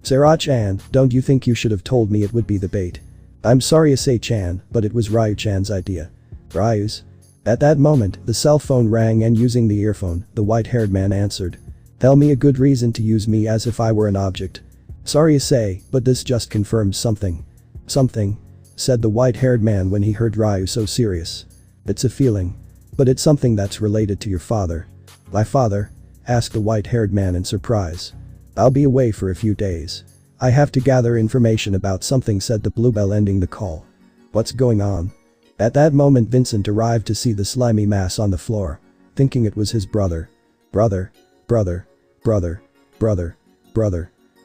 Serah-chan, don't you think you should have told me it would be the bait? I'm sorry Issei-chan, but it was Ryu-chan's idea. Ryu's? At that moment, the cell phone rang and using the earphone, the white-haired man answered. Tell me a good reason to use me as if I were an object. Sorry Issei, but this just confirms something. Something? Said the white-haired man when he heard Ryu so serious. It's a feeling. But it's something that's related to your father. My father? Asked the white-haired man in surprise. I'll be away for a few days. I have to gather information about something, said the bluebell, ending the call. What's going on? At that moment Vincent arrived to see the slimy mass on the floor. Thinking it was his brother. Brother.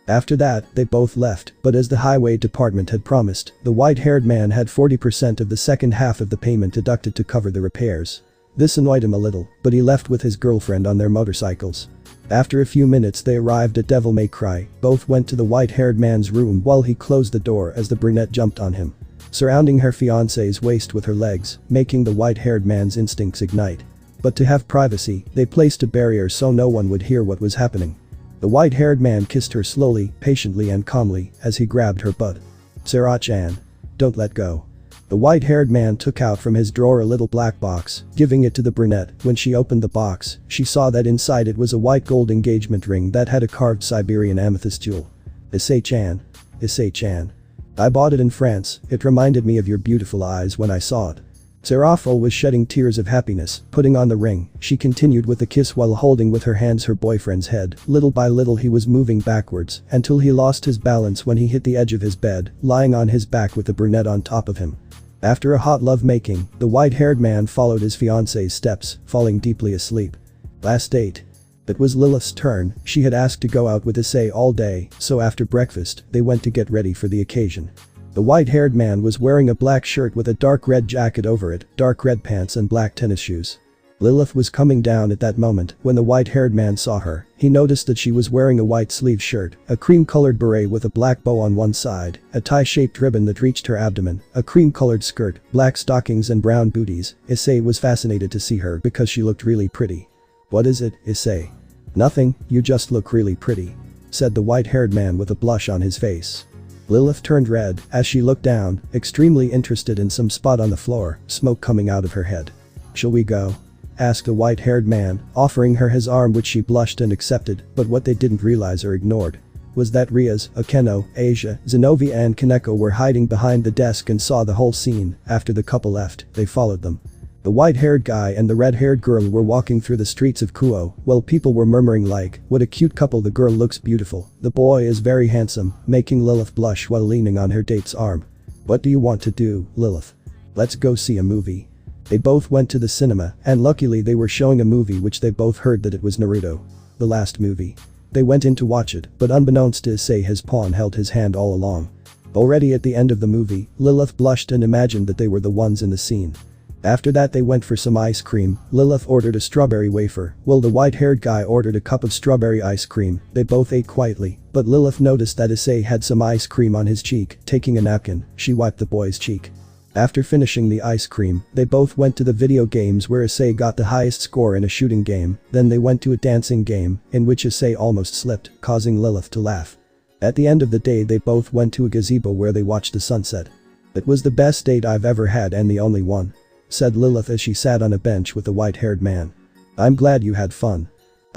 After that, they both left, but as the highway department had promised, the white-haired man had 40% of the second half of the payment deducted to cover the repairs. This annoyed him a little, but he left with his girlfriend on their motorcycles. After a few minutes they arrived at Devil May Cry. Both went to the white-haired man's room while he closed the door as the brunette jumped on him, surrounding her fiancé's waist with her legs, making the white-haired man's instincts ignite. But to have privacy, they placed a barrier so no one would hear what was happening. The white-haired man kissed her slowly, patiently and calmly as he grabbed her butt. Serah-chan. Don't let go. The white-haired man took out from his drawer a little black box, giving it to the brunette. When she opened the box, she saw that inside it was a white gold engagement ring that had a carved Siberian amethyst jewel. Issei-chan. I bought it in France, it reminded me of your beautiful eyes when I saw it. Serafal was shedding tears of happiness, putting on the ring. She continued with the kiss while holding with her hands her boyfriend's head. Little by little he was moving backwards until he lost his balance when he hit the edge of his bed, lying on his back with the brunette on top of him. After a hot love-making, the white-haired man followed his fiancée's steps, falling deeply asleep. Last date. It was Lilith's turn. She had asked to go out with Issei all day, so after breakfast, they went to get ready for the occasion. The white-haired man was wearing a black shirt with a dark red jacket over it, dark red pants and black tennis shoes. Lilith was coming down at that moment. When the white-haired man saw her, he noticed that she was wearing a white sleeve shirt, a cream-colored beret with a black bow on one side, a tie-shaped ribbon that reached her abdomen, a cream-colored skirt, black stockings and brown booties. Issei was fascinated to see her because she looked really pretty. What is it, Issei? Nothing, you just look really pretty. said the white-haired man with a blush on his face. Lilith turned red as she looked down, extremely interested in some spot on the floor, smoke coming out of her head. "Shall we go?" asked the white-haired man, offering her his arm, which she blushed and accepted, but what they didn't realize or ignored was that Rias, Akeno, Asia, Zenobia and Kaneko were hiding behind the desk and saw the whole scene. After the couple left, they followed them. The white-haired guy and the red-haired girl were walking through the streets of Kuo while people were murmuring like, "What a cute couple, the girl looks beautiful, the boy is very handsome," making Lilith blush while leaning on her date's arm. "What do you want to do, Lilith? Let's go see a movie." They both went to the cinema, and luckily they were showing a movie which they both heard that it was Naruto. The last movie. They went in to watch it, but unbeknownst to Issei, his pawn held his hand all along. Already at the end of the movie, Lilith blushed and imagined that they were the ones in the scene. After that they went for some ice cream. Lilith ordered a strawberry wafer, while the white-haired guy ordered a cup of strawberry ice cream. They both ate quietly, but Lilith noticed that Issei had some ice cream on his cheek. Taking a napkin, she wiped the boy's cheek. After finishing the ice cream, they both went to the video games where Issei got the highest score in a shooting game. Then they went to a dancing game, in which Issei almost slipped, causing Lilith to laugh. At the end of the day they both went to a gazebo where they watched the sunset. "It was the best date I've ever had and the only one," said Lilith as she sat on a bench with the white-haired man. "I'm glad you had fun."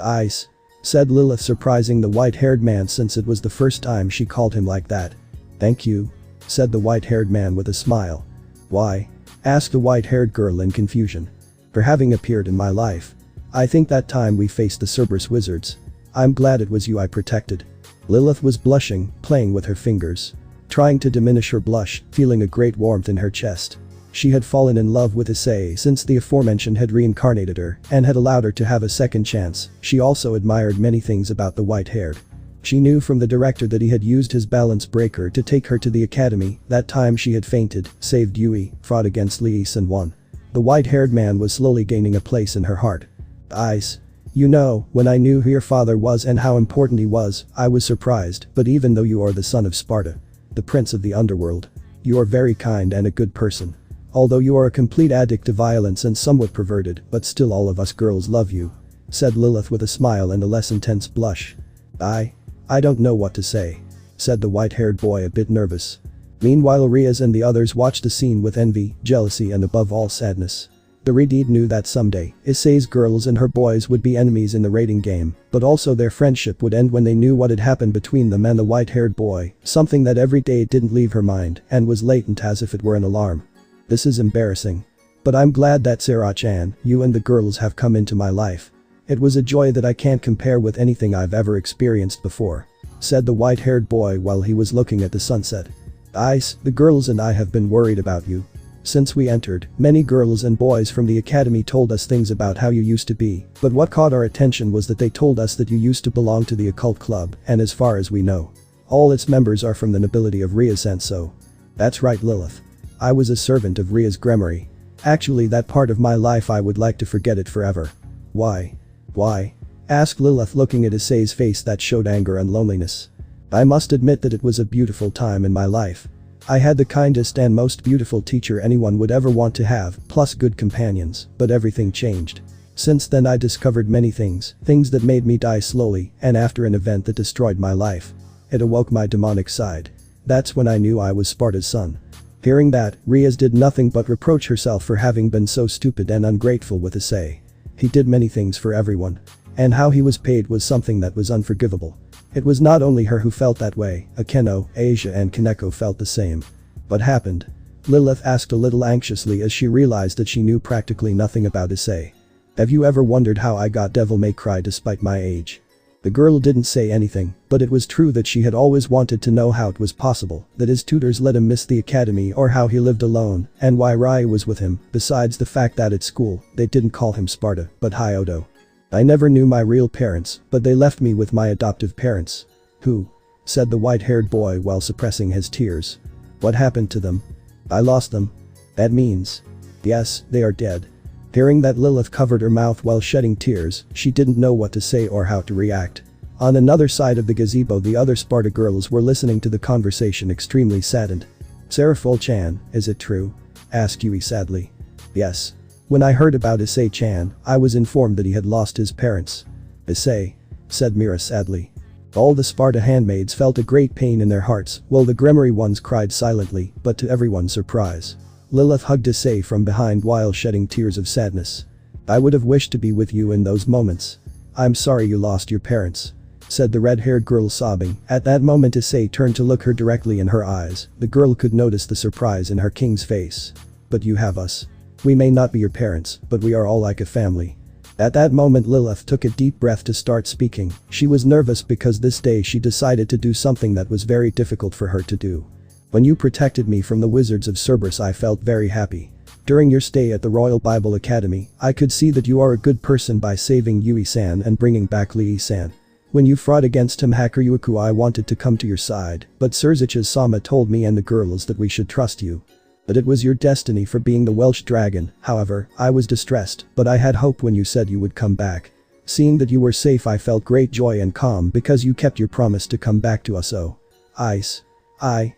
"Ice," said Lilith, surprising the white-haired man since it was the first time she called him like that. "Thank you," said the white-haired man with a smile. "Why?" asked the white-haired girl in confusion. "For having appeared in my life. I think that time we faced the Cerberus wizards. I'm glad it was you I protected." Lilith was blushing, playing with her fingers. Trying to diminish her blush, feeling a great warmth in her chest. She had fallen in love with Issei since the aforementioned had reincarnated her and had allowed her to have a second chance. She also admired many things about the white-haired. She knew from the director that he had used his balance breaker to take her to the academy. That time she had fainted, saved Yui, fought against Lies and won. The white-haired man was slowly gaining a place in her heart. "Ice. You know, when I knew who your father was and how important he was, I was surprised, but even though you are the son of Sparda, the prince of the underworld, you are very kind and a good person. Although you are a complete addict to violence and somewhat perverted, but still all of us girls love you," said Lilith with a smile and a less intense blush. I don't know what to say," said the white-haired boy, a bit nervous. Meanwhile Rias and the others watched the scene with envy, jealousy and above all sadness. The Redeed knew that someday, Issei's girls and her boys would be enemies in the raiding game, but also their friendship would end when they knew what had happened between them and the white-haired boy, something that every day didn't leave her mind and was latent as if it were an alarm. "This is embarrassing. But I'm glad that Sarah-chan, you and the girls have come into my life. It was a joy that I can't compare with anything I've ever experienced before," said the white-haired boy while he was looking at the sunset. "Ice, the girls and I have been worried about you. Since we entered, many girls and boys from the academy told us things about how you used to be, but what caught our attention was that they told us that you used to belong to the occult club, and as far as we know, all its members are from the nobility of Rias, and so." "That's right, Lilith. I was a servant of Rias Gremory. Actually, that part of my life I would like to forget it forever." "Why? Why?" asked Lilith, looking at Issei's face that showed anger and loneliness. "I must admit that it was a beautiful time in my life. I had the kindest and most beautiful teacher anyone would ever want to have, plus good companions, but everything changed. Since then I discovered many things that made me die slowly, and after an event that destroyed my life. It awoke my demonic side. That's when I knew I was Sparda's son." Hearing that, Rias did nothing but reproach herself for having been so stupid and ungrateful with Issei. He did many things for everyone. And how he was paid was something that was unforgivable. It was not only her who felt that way, Akeno, Asia and Kaneko felt the same. "What happened?" Lilith asked a little anxiously as she realized that she knew practically nothing about Issei. "Have you ever wondered how I got Devil May Cry despite my age?" The girl didn't say anything, but it was true that she had always wanted to know how it was possible that his tutors let him miss the academy, or how he lived alone and why Rai was with him, besides the fact that at school, they didn't call him Sparda, but Hyodo. "I never knew my real parents, but they left me with my adoptive parents." "Who?" said the white-haired boy while suppressing his tears. "What happened to them?" "I lost them." "That means?" "Yes, they are dead." Hearing that, Lilith covered her mouth while shedding tears. She didn't know what to say or how to react. On another side of the gazebo, the other Sparda girls were listening to the conversation, extremely saddened. "Seraph-chan, is it true?" asked Yui sadly. "Yes. When I heard about Issei-chan, I was informed that he had lost his parents." "Issei?" said Mira sadly. All the Sparda handmaids felt a great pain in their hearts, while the Gremory ones cried silently, but to everyone's surprise. Lilith hugged Issei from behind while shedding tears of sadness. "I would have wished to be with you in those moments. I'm sorry you lost your parents," said the red-haired girl sobbing. At that moment Issei turned to look her directly in her eyes. The girl could notice the surprise in her king's face. "But you have us. We may not be your parents, but we are all like a family." At that moment Lilith took a deep breath to start speaking. She was nervous because this day she decided to do something that was very difficult for her to do. "When you protected me from the wizards of Cerberus, I felt very happy. During your stay at the Royal Bible Academy, I could see that you are a good person by saving Yui-san and bringing back Lee-san. When you fought against him Sekiryuutei, I wanted to come to your side, but Serzich's-sama told me and the girls that we should trust you. But it was your destiny for being the Welsh dragon. However, I was distressed, but I had hope when you said you would come back. Seeing that you were safe, I felt great joy and calm because you kept your promise to come back to us. Oh. I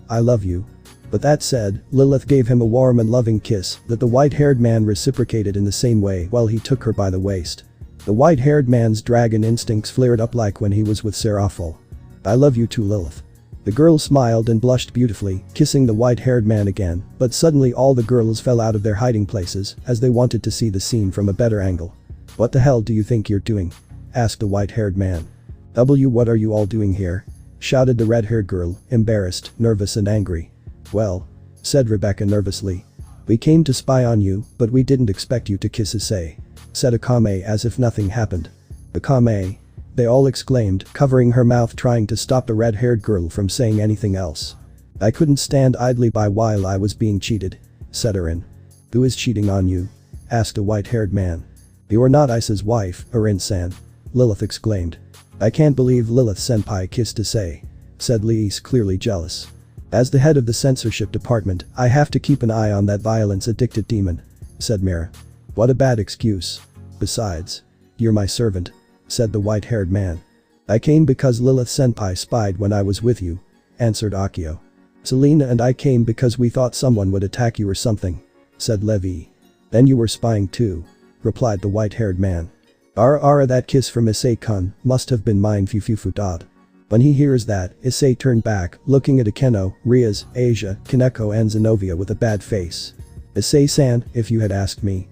love you." But that said, Lilith gave him a warm and loving kiss that the white-haired man reciprocated in the same way while he took her by the waist. The white-haired man's dragon instincts flared up like when he was with Seraphol. "I love you too, Lilith." The girl smiled and blushed beautifully, kissing the white-haired man again, but suddenly all the girls fell out of their hiding places as they wanted to see the scene from a better angle. "What the hell do you think you're doing?" asked the white-haired man. What are you all doing here?" shouted the red-haired girl, embarrassed, nervous and angry. "Well," said Rebecca nervously. "We came to spy on you, but we didn't expect you to kiss Issei," said Akame as if nothing happened. "Akame?" they all exclaimed, covering her mouth trying to stop the red-haired girl from saying anything else. "I couldn't stand idly by while I was being cheated," said Erin. "Who is cheating on you?" asked a white-haired man. "You are not Issei's wife, Erin-san," Lilith exclaimed. "I can't believe Lilith-senpai kissed Issei," said Lise, clearly jealous. "As the head of the censorship department, I have to keep an eye on that violence-addicted demon," said Mira. "What a bad excuse. Besides, you're my servant," said the white-haired man. "I came because Lilith-senpai spied when I was with you," answered Akio. "Selena and I came because we thought someone would attack you or something," said Levi. "Then you were spying too," replied the white-haired man. That kiss from Issei-kun must have been mine fufufu. When he hears that, Issei turned back, looking at Akeno, Rias, Asia, Kaneko and Zenobia with a bad face. "Issei-san, if you had asked me,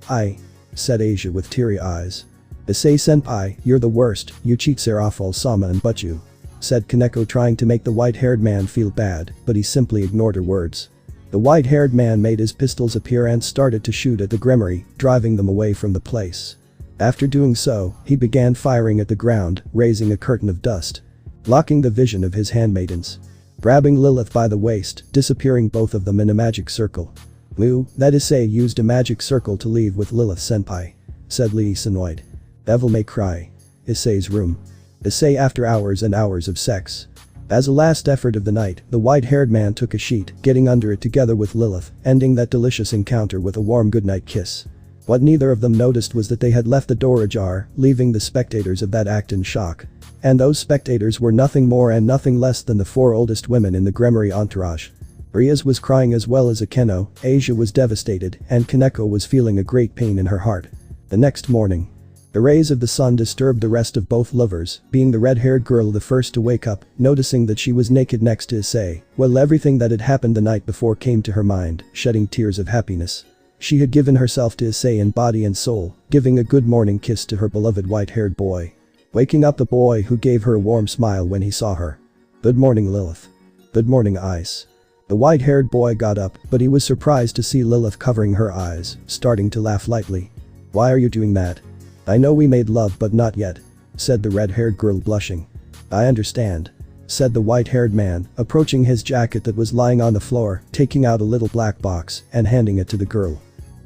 said Asia with teary eyes. "Issei-senpai, you're the worst, you cheat Seraphol-sama and but you," said Kaneko, trying to make the white-haired man feel bad, but he simply ignored her words. The white-haired man made his pistols appear and started to shoot at the Gremory, driving them away from the place. After doing so, he began firing at the ground, raising a curtain of dust, blocking the vision of his handmaidens. Grabbing Lilith by the waist, disappearing both of them in a magic circle. That Issei used a magic circle to leave with Lilith-senpai," said Lee Sanoid. "Devil May Cry. Issei's room. Issei after hours and hours of sex." As a last effort of the night, the white-haired man took a sheet, getting under it together with Lilith, ending that delicious encounter with a warm goodnight kiss. What neither of them noticed was that they had left the door ajar, leaving the spectators of that act in shock. And those spectators were nothing more and nothing less than the 4 oldest women in the Gremory entourage. Rias was crying as well as Akeno, Asia was devastated, and Kaneko was feeling a great pain in her heart. The next morning, the rays of the sun disturbed the rest of both lovers, being the red-haired girl the first to wake up, noticing that she was naked next to Issei. Well, everything that had happened the night before came to her mind, shedding tears of happiness. She had given herself to Issei in body and soul, giving a good morning kiss to her beloved white-haired boy. Waking up the boy who gave her a warm smile when he saw her. "Good morning, Lilith." "Good morning, Ice." The white-haired boy got up, but he was surprised to see Lilith covering her eyes, starting to laugh lightly. "Why are you doing that?" "I know we made love but not yet," said the red-haired girl blushing. "I understand," said the white-haired man, approaching his jacket that was lying on the floor, taking out a little black box and handing it to the girl.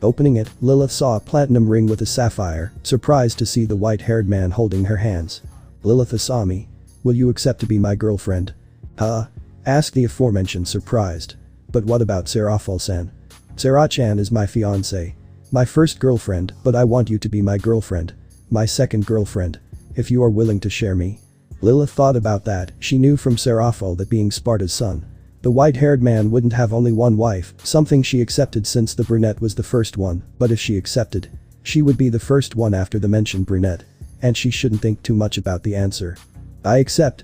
Opening it, Lilith saw a platinum ring with a sapphire, surprised to see the white-haired man holding her hands. "Lilith Asami, will you accept to be my girlfriend?" "Huh?" asked the aforementioned, surprised. "But what about Seraphol-san?" "Sarah-chan is my fiancé. My first girlfriend, but I want you to be my girlfriend. My second girlfriend. If you are willing to share me." Lilith thought about that. She knew from Seraphol that being Sparda's son, the white-haired man wouldn't have only one wife, something she accepted since the brunette was the first one, but if she accepted, she would be the first one after the mentioned brunette. and she shouldn't think too much about the answer. I accept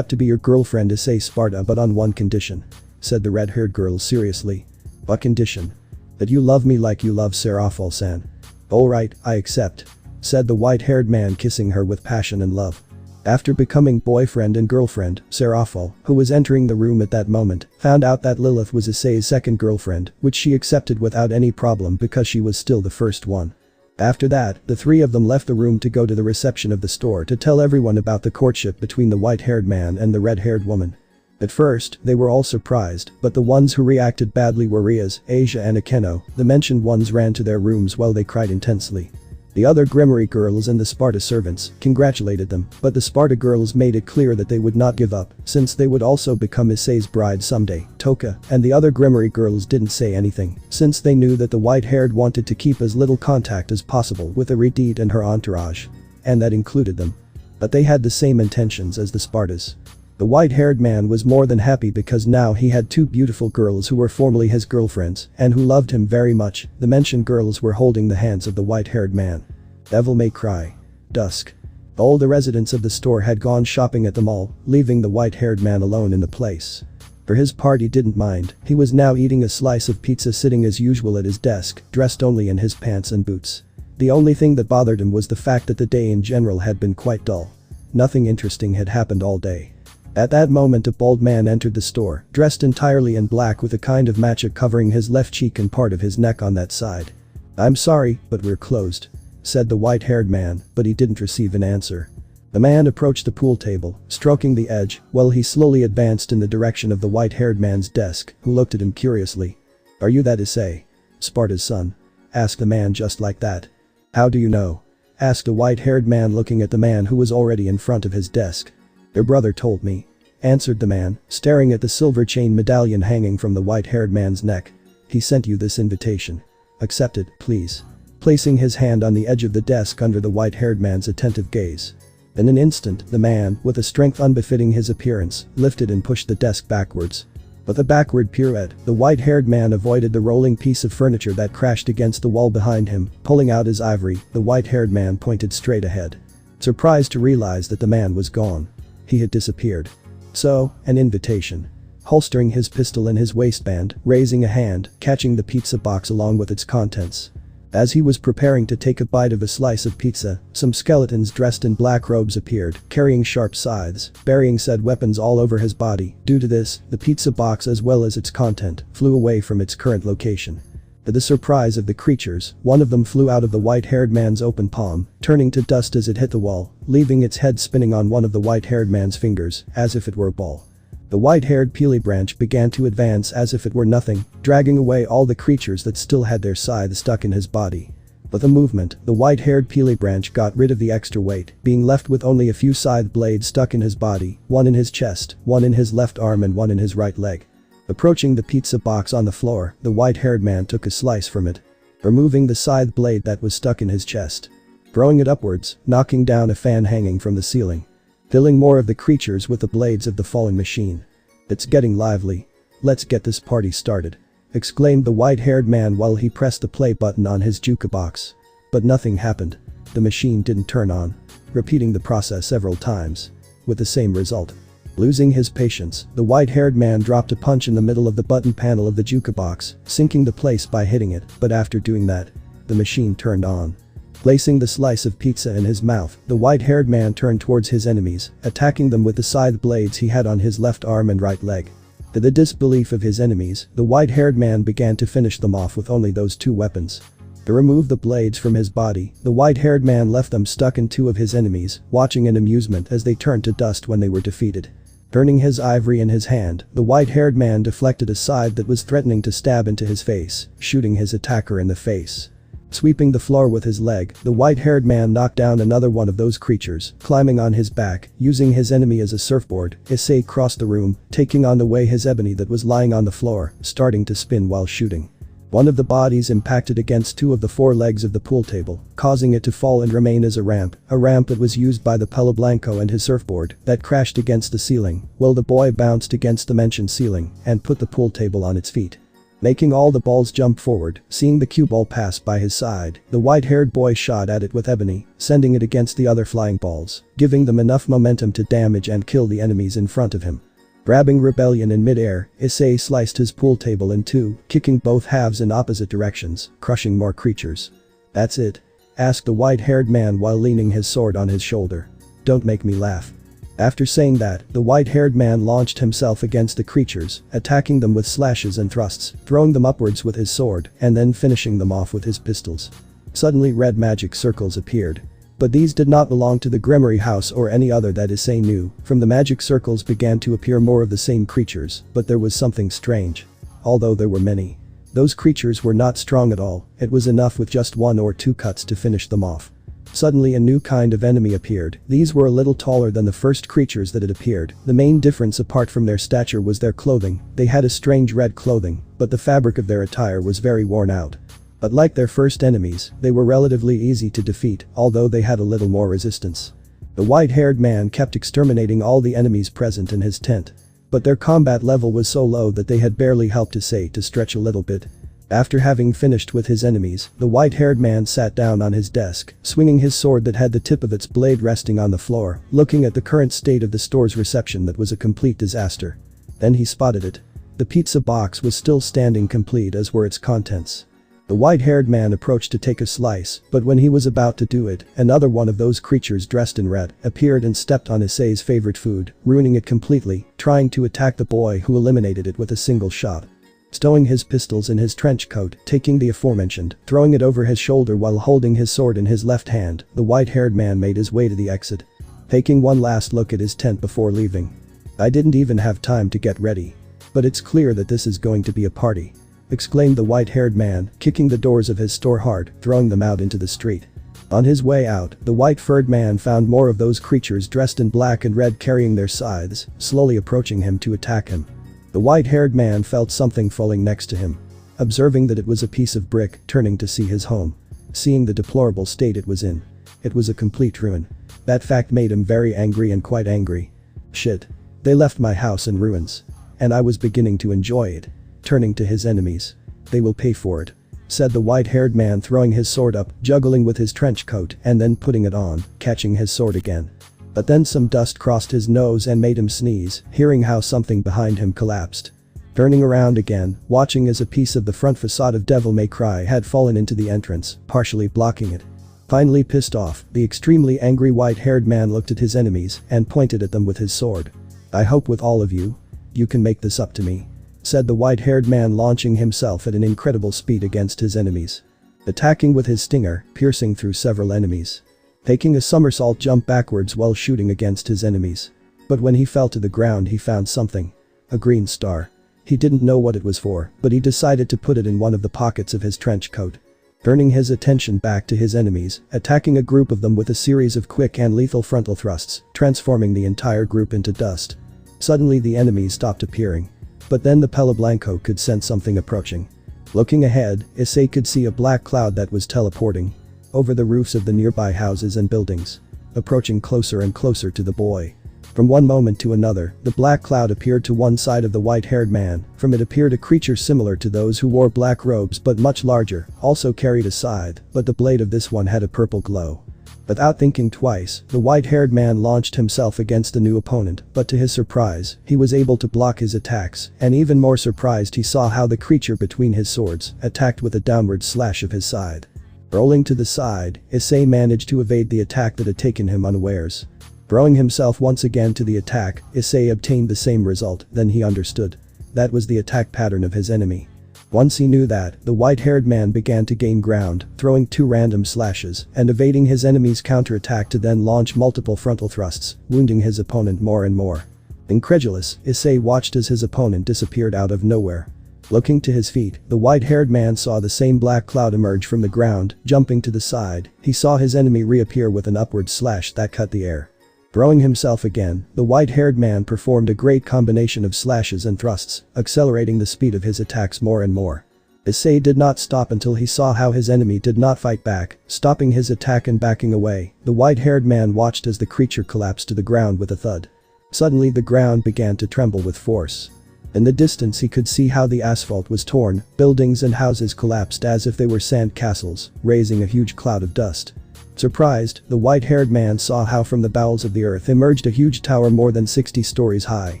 to be your girlfriend, Issei Sparda, but on one condition," said the red-haired girl seriously. "What condition?" "That you love me like you love Sekiryuutei-san." "Alright, I accept," said the white-haired man, kissing her with passion and love. After becoming boyfriend and girlfriend, Sekiryuutei, who was entering the room at that moment, found out that Lilith was Issei's second girlfriend, which she accepted without any problem because she was still the first one. After that, the three of them left the room to go to the reception of the store to tell everyone about the courtship between the white-haired man and the red-haired woman. At first, they were all surprised, but the ones who reacted badly were Rias, Asia and Akeno. The mentioned ones ran to their rooms while they cried intensely. The other Grimoire girls and the Sparda servants congratulated them, but the Sparda girls made it clear that they would not give up, since they would also become Issei's bride someday. Toka and the other Grimoire girls didn't say anything, since they knew that the white-haired wanted to keep as little contact as possible with WolfDeath and her entourage. And that included them. But they had the same intentions as the Spardas. The white-haired man was more than happy because now he had two beautiful girls who were formerly his girlfriends and who loved him very much. The mentioned girls were holding the hands of the white-haired man. Devil May Cry. Dusk. All the residents of the store had gone shopping at the mall, leaving the white-haired man alone in the place. For his part, he didn't mind. He was now eating a slice of pizza, sitting as usual at his desk, dressed only in his pants and boots. The only thing that bothered him was the fact that the day in general had been quite dull. Nothing interesting had happened all day. At that moment, a bald man entered the store, dressed entirely in black with a kind of matcha covering his left cheek and part of his neck on that side. "I'm sorry, but we're closed," said the white-haired man, but he didn't receive an answer. The man approached the pool table, stroking the edge, while he slowly advanced in the direction of the white-haired man's desk, who looked at him curiously. "Are you that Issei, Sparda's son?" asked the man just like that. "How do you know?" asked the white-haired man, looking at the man who was already in front of his desk. "Your brother told me," answered the man, staring at the silver chain medallion hanging from the white-haired man's neck. "He sent you this invitation. Accept it, please," placing his hand on the edge of the desk under the white-haired man's attentive gaze. In an instant, the man, with a strength unbefitting his appearance, lifted and pushed the desk backwards. With a backward pirouette, the white-haired man avoided the rolling piece of furniture that crashed against the wall behind him. Pulling out his ivory, the white-haired man pointed straight ahead. Surprised to realize that the man was gone. He had disappeared. So, an invitation. Holstering his pistol in his waistband, raising a hand, catching the pizza box along with its contents. As he was preparing to take a bite of a slice of pizza, some skeletons dressed in black robes appeared, carrying sharp scythes, burying said weapons all over his body. Due to this, the pizza box as well as its content flew away from its current location. To the surprise of the creatures, one of them flew out of the white-haired man's open palm, turning to dust as it hit the wall, leaving its head spinning on one of the white-haired man's fingers, as if it were a ball. The white-haired peely branch began to advance as if it were nothing, dragging away all the creatures that still had their scythe stuck in his body. With the movement, the white-haired peely branch got rid of the extra weight, being left with only a few scythe blades stuck in his body, one in his chest, one in his left arm and one in his right leg. Approaching the pizza box on the floor, the white-haired man took a slice from it, removing the scythe blade that was stuck in his chest, throwing it upwards, knocking down a fan hanging from the ceiling, filling more of the creatures with the blades of the falling machine. "It's getting lively. Let's get this party started," exclaimed the white-haired man while he pressed the play button on his jukebox. But nothing happened. The machine didn't turn on, repeating the process several times, with the same result. Losing his patience, the white-haired man dropped a punch in the middle of the button panel of the jukebox, sinking the place by hitting it, but after doing that, the machine turned on. Placing the slice of pizza in his mouth, the white-haired man turned towards his enemies, attacking them with the scythe blades he had on his left arm and right leg. To the disbelief of his enemies, the white-haired man began to finish them off with only those two weapons. To remove the blades from his body, the white-haired man left them stuck in two of his enemies, watching in amusement as they turned to dust when they were defeated. Turning his ivory in his hand, the white-haired man deflected a scythe that was threatening to stab into his face, shooting his attacker in the face. Sweeping the floor with his leg, the white-haired man knocked down another one of those creatures, climbing on his back, using his enemy as a surfboard. Issei crossed the room, taking on the way his ebony that was lying on the floor, starting to spin while shooting. One of the bodies impacted against two of the four legs of the pool table, causing it to fall and remain as a ramp that was used by the Pelo Blanco and his surfboard, that crashed against the ceiling, while the boy bounced against the mentioned ceiling and put the pool table on its feet. Making all the balls jump forward, seeing the cue ball pass by his side, the white-haired boy shot at it with ebony, sending it against the other flying balls, giving them enough momentum to damage and kill the enemies in front of him. Grabbing Rebellion in mid-air, Issei sliced his pool table in two, kicking both halves in opposite directions, crushing more creatures. "That's it?" asked the white-haired man while leaning his sword on his shoulder. "Don't make me laugh." After saying that, the white-haired man launched himself against the creatures, attacking them with slashes and thrusts, throwing them upwards with his sword, and then finishing them off with his pistols. Suddenly red magic circles appeared. But these did not belong to the Grimoire house or any other that Issei knew. From the magic circles began to appear more of the same creatures, but there was something strange. Although there were many, those creatures were not strong at all. It was enough with just 1 or 2 cuts to finish them off. Suddenly a new kind of enemy appeared. These were a little taller than the first creatures that had appeared. The main difference apart from their stature was their clothing. They had a strange red clothing, but the fabric of their attire was very worn out. But like their first enemies, they were relatively easy to defeat, although they had a little more resistance. The white-haired man kept exterminating all the enemies present in his tent. But their combat level was so low that they had barely helped Issei to stretch a little bit. After having finished with his enemies, the white-haired man sat down on his desk, swinging his sword that had the tip of its blade resting on the floor, looking at the current state of the store's reception that was a complete disaster. Then he spotted it. The pizza box was still standing complete as were its contents. The white-haired man approached to take a slice, but when he was about to do it, another one of those creatures dressed in red appeared and stepped on Issei's favorite food, ruining it completely, trying to attack the boy who eliminated it with a single shot. Stowing his pistols in his trench coat, taking the aforementioned, throwing it over his shoulder while holding his sword in his left hand, the white-haired man made his way to the exit. Taking one last look at his tent before leaving. "I didn't even have time to get ready. But it's clear that this is going to be a party," exclaimed the white-haired man, kicking the doors of his store hard, throwing them out into the street. On his way out, the white-furred man found more of those creatures dressed in black and red carrying their scythes, slowly approaching him to attack him. The white-haired man felt something falling next to him. Observing that it was a piece of brick, turning to see his home. Seeing the deplorable state it was in. It was a complete ruin. That fact made him very angry and quite angry. "Shit. They left my house in ruins. And I was beginning to enjoy it." Turning to his enemies. "They will pay for it," said the white-haired man, throwing his sword up, juggling with his trench coat and then putting it on, catching his sword again. But then some dust crossed his nose and made him sneeze, hearing how something behind him collapsed. Turning around again, watching as a piece of the front facade of Devil May Cry had fallen into the entrance, partially blocking it. Finally pissed off, the extremely angry white-haired man looked at his enemies and pointed at them with his sword. "I hope with all of you, you can make this up to me," said the white-haired man, launching himself at an incredible speed against his enemies. Attacking with his stinger, piercing through several enemies. Taking a somersault jump backwards while shooting against his enemies. But when he fell to the ground he found something. A green star. He didn't know what it was for, but he decided to put it in one of the pockets of his trench coat. Turning his attention back to his enemies, attacking a group of them with a series of quick and lethal frontal thrusts, transforming the entire group into dust. Suddenly the enemies stopped appearing. But then the Pelo Blanco could sense something approaching. Looking ahead, Issei could see a black cloud that was teleporting over the roofs of the nearby houses and buildings, approaching closer and closer to the boy. From one moment to another, the black cloud appeared to one side of the white-haired man. From it appeared a creature similar to those who wore black robes but much larger, also carried a scythe, but the blade of this one had a purple glow. Without thinking twice, the white-haired man launched himself against the new opponent, but to his surprise, he was able to block his attacks, and even more surprised he saw how the creature between his swords attacked with a downward slash of his scythe. Rolling to the side, Issei managed to evade the attack that had taken him unawares. Throwing himself once again to the attack, Issei obtained the same result. Then he understood. That was the attack pattern of his enemy. Once he knew that, the white-haired man began to gain ground, throwing 2 random slashes and evading his enemy's counterattack to then launch multiple frontal thrusts, wounding his opponent more and more. Incredulous, Issei watched as his opponent disappeared out of nowhere. Looking to his feet, the white-haired man saw the same black cloud emerge from the ground. Jumping to the side, he saw his enemy reappear with an upward slash that cut the air. Throwing himself again, the white-haired man performed a great combination of slashes and thrusts, accelerating the speed of his attacks more and more. Issei did not stop until he saw how his enemy did not fight back, stopping his attack and backing away. The white-haired man watched as the creature collapsed to the ground with a thud. Suddenly the ground began to tremble with force. In the distance he could see how the asphalt was torn, buildings and houses collapsed as if they were sand castles, raising a huge cloud of dust. Surprised, the white-haired man saw how from the bowels of the earth emerged a huge tower more than 60 stories high,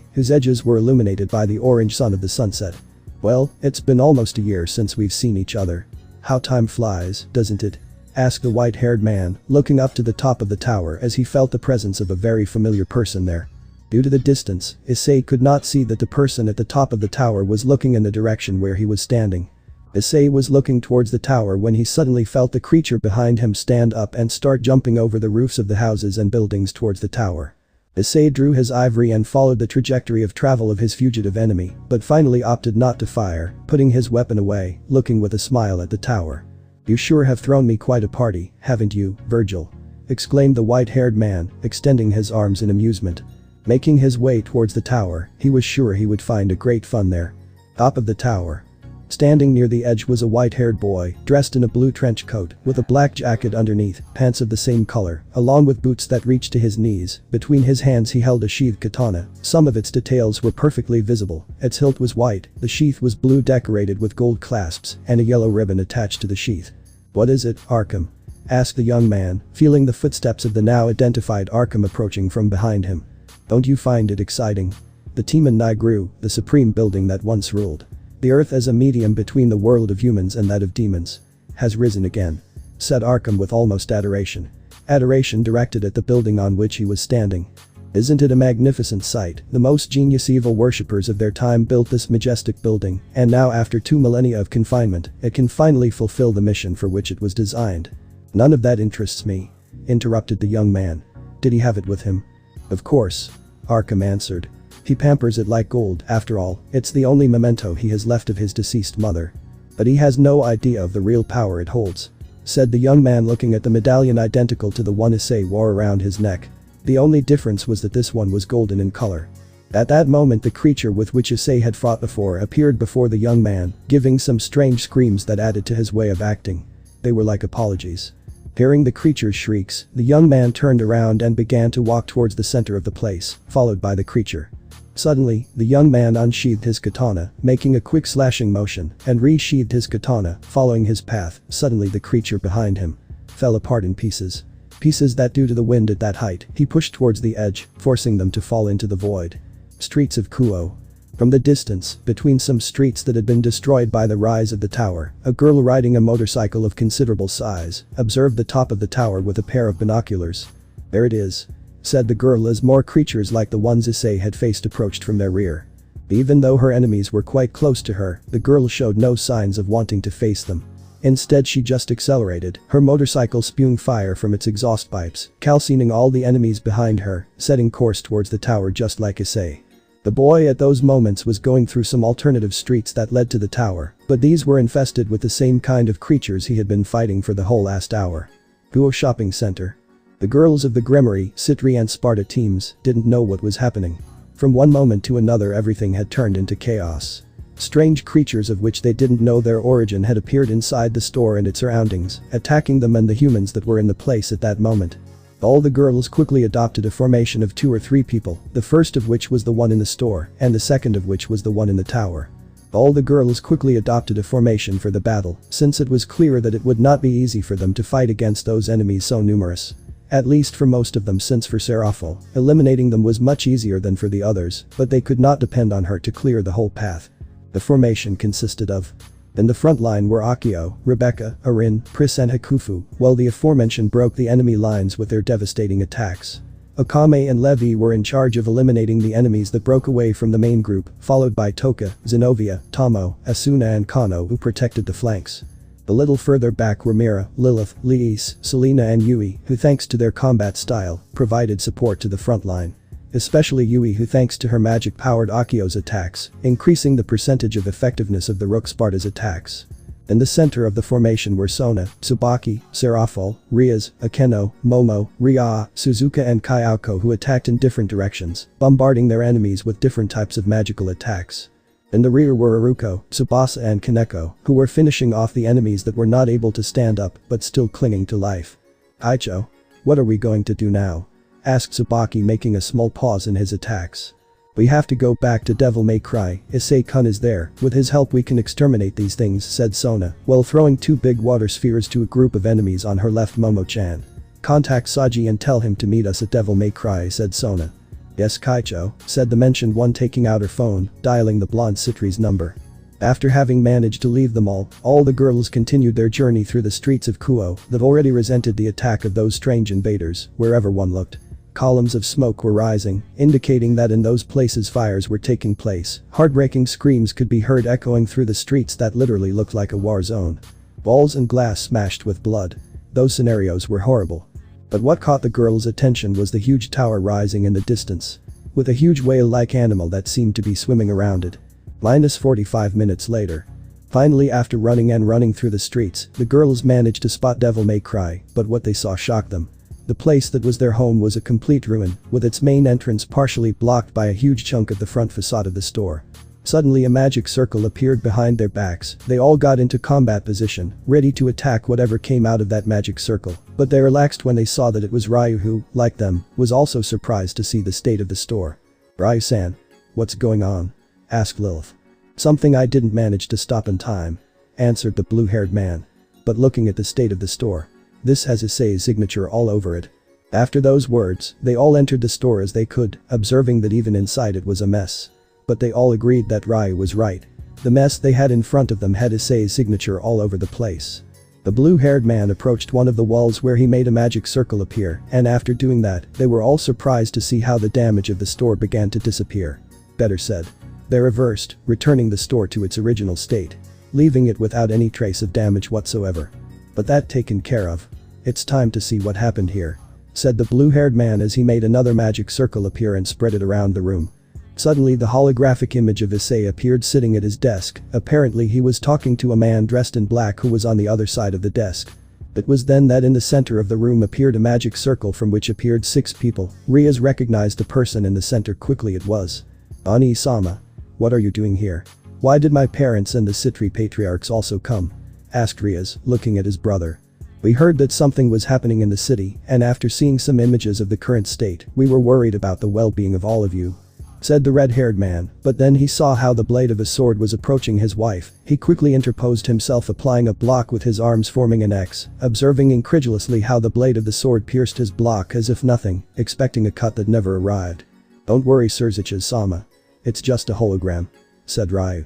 whose edges were illuminated by the orange sun of the sunset. "Well, it's been almost a year since we've seen each other. How time flies, doesn't it?" asked the white-haired man, looking up to the top of the tower as he felt the presence of a very familiar person there. Due to the distance, Issei could not see that the person at the top of the tower was looking in the direction where he was standing. Issei was looking towards the tower when he suddenly felt the creature behind him stand up and start jumping over the roofs of the houses and buildings towards the tower. Issei drew his ivory and followed the trajectory of travel of his fugitive enemy, but finally opted not to fire, putting his weapon away, looking with a smile at the tower. "You sure have thrown me quite a party, haven't you, Virgil?" exclaimed the white-haired man, extending his arms in amusement. Making his way towards the tower, he was sure he would find a great fun there. Top of the tower. Standing near the edge was a white-haired boy, dressed in a blue trench coat, with a black jacket underneath, pants of the same color, along with boots that reached to his knees. Between his hands he held a sheathed katana. Some of its details were perfectly visible. Its hilt was white, the sheath was blue decorated with gold clasps, and a yellow ribbon attached to the sheath. "What is it, ARKHAM?" asked the young man, feeling the footsteps of the now identified ARKHAM approaching from behind him. "Don't you find it exciting? The team in Nigru, the supreme building that once ruled the earth as a medium between the world of humans and that of demons, has risen again," said ARKHAM with almost adoration. Adoration directed at the building on which he was standing. "Isn't it a magnificent sight? The most genius evil worshippers of their time built this majestic building, and now after 2 millennia of confinement, it can finally fulfill the mission for which it was designed." "None of that interests me," interrupted the young man. "Did he have it with him?" "Of course," ARKHAM answered. "He pampers it like gold, after all, it's the only memento he has left of his deceased mother. But he has no idea of the real power it holds," said the young man looking at the medallion identical to the one Issei wore around his neck. The only difference was that this one was golden in color. At that moment the creature with which Issei had fought before appeared before the young man, giving some strange screams that added to his way of acting. They were like apologies. Hearing the creature's shrieks, the young man turned around and began to walk towards the center of the place, followed by the creature. Suddenly, the young man unsheathed his katana, making a quick slashing motion, and resheathed his katana, following his path. Suddenly the creature behind him fell apart in pieces. Pieces that due to the wind at that height, he pushed towards the edge, forcing them to fall into the void. Streets of Kuo. From the distance, between some streets that had been destroyed by the rise of the tower, a girl riding a motorcycle of considerable size observed the top of the tower with a pair of binoculars. "There it is," said the girl as more creatures like the ones Issei had faced approached from their rear. Even though her enemies were quite close to her, the girl showed no signs of wanting to face them. Instead she just accelerated, her motorcycle spewing fire from its exhaust pipes, calcining all the enemies behind her, setting course towards the tower just like Issei. The boy at those moments was going through some alternative streets that led to the tower, but these were infested with the same kind of creatures he had been fighting for the whole last hour. Guo Shopping Center. The girls of the Grimoire, Citri and Sparda teams didn't know what was happening. From one moment to another everything had turned into chaos. Strange creatures of which they didn't know their origin had appeared inside the store and its surroundings, attacking them and the humans that were in the place at that moment. All the girls quickly adopted a formation of 2 or 3 people, the first of which was the one in the store, and the second of which was the one in the tower. All the girls quickly adopted a formation for the battle, since it was clear that it would not be easy for them to fight against those enemies so numerous. At least for most of them, since for Serafal, eliminating them was much easier than for the others, but they could not depend on her to clear the whole path. The formation consisted of: in the front line were Akio, Rebecca, Arin, Pris and Hakufu, while the aforementioned broke the enemy lines with their devastating attacks. Okame and Levi were in charge of eliminating the enemies that broke away from the main group, followed by Toka, Zenobia, Tomo, Asuna and Kano who protected the flanks. A little further back were Mira, Lilith, Liis, Selena and Yui, who thanks to their combat style, provided support to the front line. Especially Yui, who thanks to her magic-powered Akio's attacks, increasing the percentage of effectiveness of the Rook Sparda's attacks. In the center of the formation were Sona, Tsubaki, Serafal, Rias, Akeno, Momo, Ria, Suzuka and Kayako who attacked in different directions, bombarding their enemies with different types of magical attacks. In the rear were Aruko, Tsubasa and Kaneko, who were finishing off the enemies that were not able to stand up but still clinging to life. "Aicho, what are we going to do now?" asked Tsubaki, making a small pause in his attacks. We have to go back to Devil May Cry. Issei-kun is there. With his help we can exterminate these things, said Sona, while throwing 2 big water spheres to a group of enemies on her left. Momo-chan. Contact Saji and tell him to meet us at Devil May Cry, said Sona. Yes, Kaicho, said the mentioned one, taking out her phone, dialing the blonde Citri's number. After having managed to leave them all the girls continued their journey through the streets of Kuo that already resented the attack of those strange invaders. Wherever one looked, columns of smoke were rising, indicating that in those places fires were taking place. Heartbreaking screams could be heard echoing through the streets that literally looked like a war zone. Walls and glass smashed with blood. Those scenarios were horrible. But what caught the girls' attention was the huge tower rising in the distance, with a huge whale-like animal that seemed to be swimming around it. -45 minutes later. Finally, after running through the streets, the girls managed to spot Devil May Cry, but what they saw shocked them. The place that was their home was a complete ruin, with its main entrance partially blocked by a huge chunk of the front facade of the store. Suddenly a magic circle appeared behind their backs. They all got into combat position, ready to attack whatever came out of that magic circle, but they relaxed when they saw that it was Ryu who, like them, was also surprised to see the state of the store. "Ryu-san. What's going on?" asked Lilith. "Something I didn't manage to stop in time," answered the blue-haired man. "But looking at the state of the store, this has Issei's signature all over it." After those words, they all entered the store as they could, observing that even inside it was a mess. But they all agreed that Ryu was right. The mess they had in front of them had Issei's signature all over the place. The blue-haired man approached one of the walls where he made a magic circle appear, and after doing that, they were all surprised to see how the damage of the store began to disappear. Better said, they reversed, returning the store to its original state, leaving it without any trace of damage whatsoever. But that taken care of. "It's time to see what happened here," said the blue-haired man as he made another magic circle appear and spread it around the room. Suddenly the holographic image of Issei appeared sitting at his desk. Apparently he was talking to a man dressed in black who was on the other side of the desk. It was then that in the center of the room appeared a magic circle from which appeared 6 people. Rias recognized the person in the center quickly. It was Ani-sama. "What are you doing here? Why did my parents and the Citri patriarchs also come?" asked Rias, looking at his brother. "We heard that something was happening in the city, and after seeing some images of the current state, we were worried about the well-being of all of you," said the red-haired man, but then he saw how the blade of a sword was approaching his wife. He quickly interposed himself, applying a block with his arms forming an X, observing incredulously how the blade of the sword pierced his block as if nothing, expecting a cut that never arrived. "Don't worry, Surzicha-sama. It's just a hologram," said Ryu.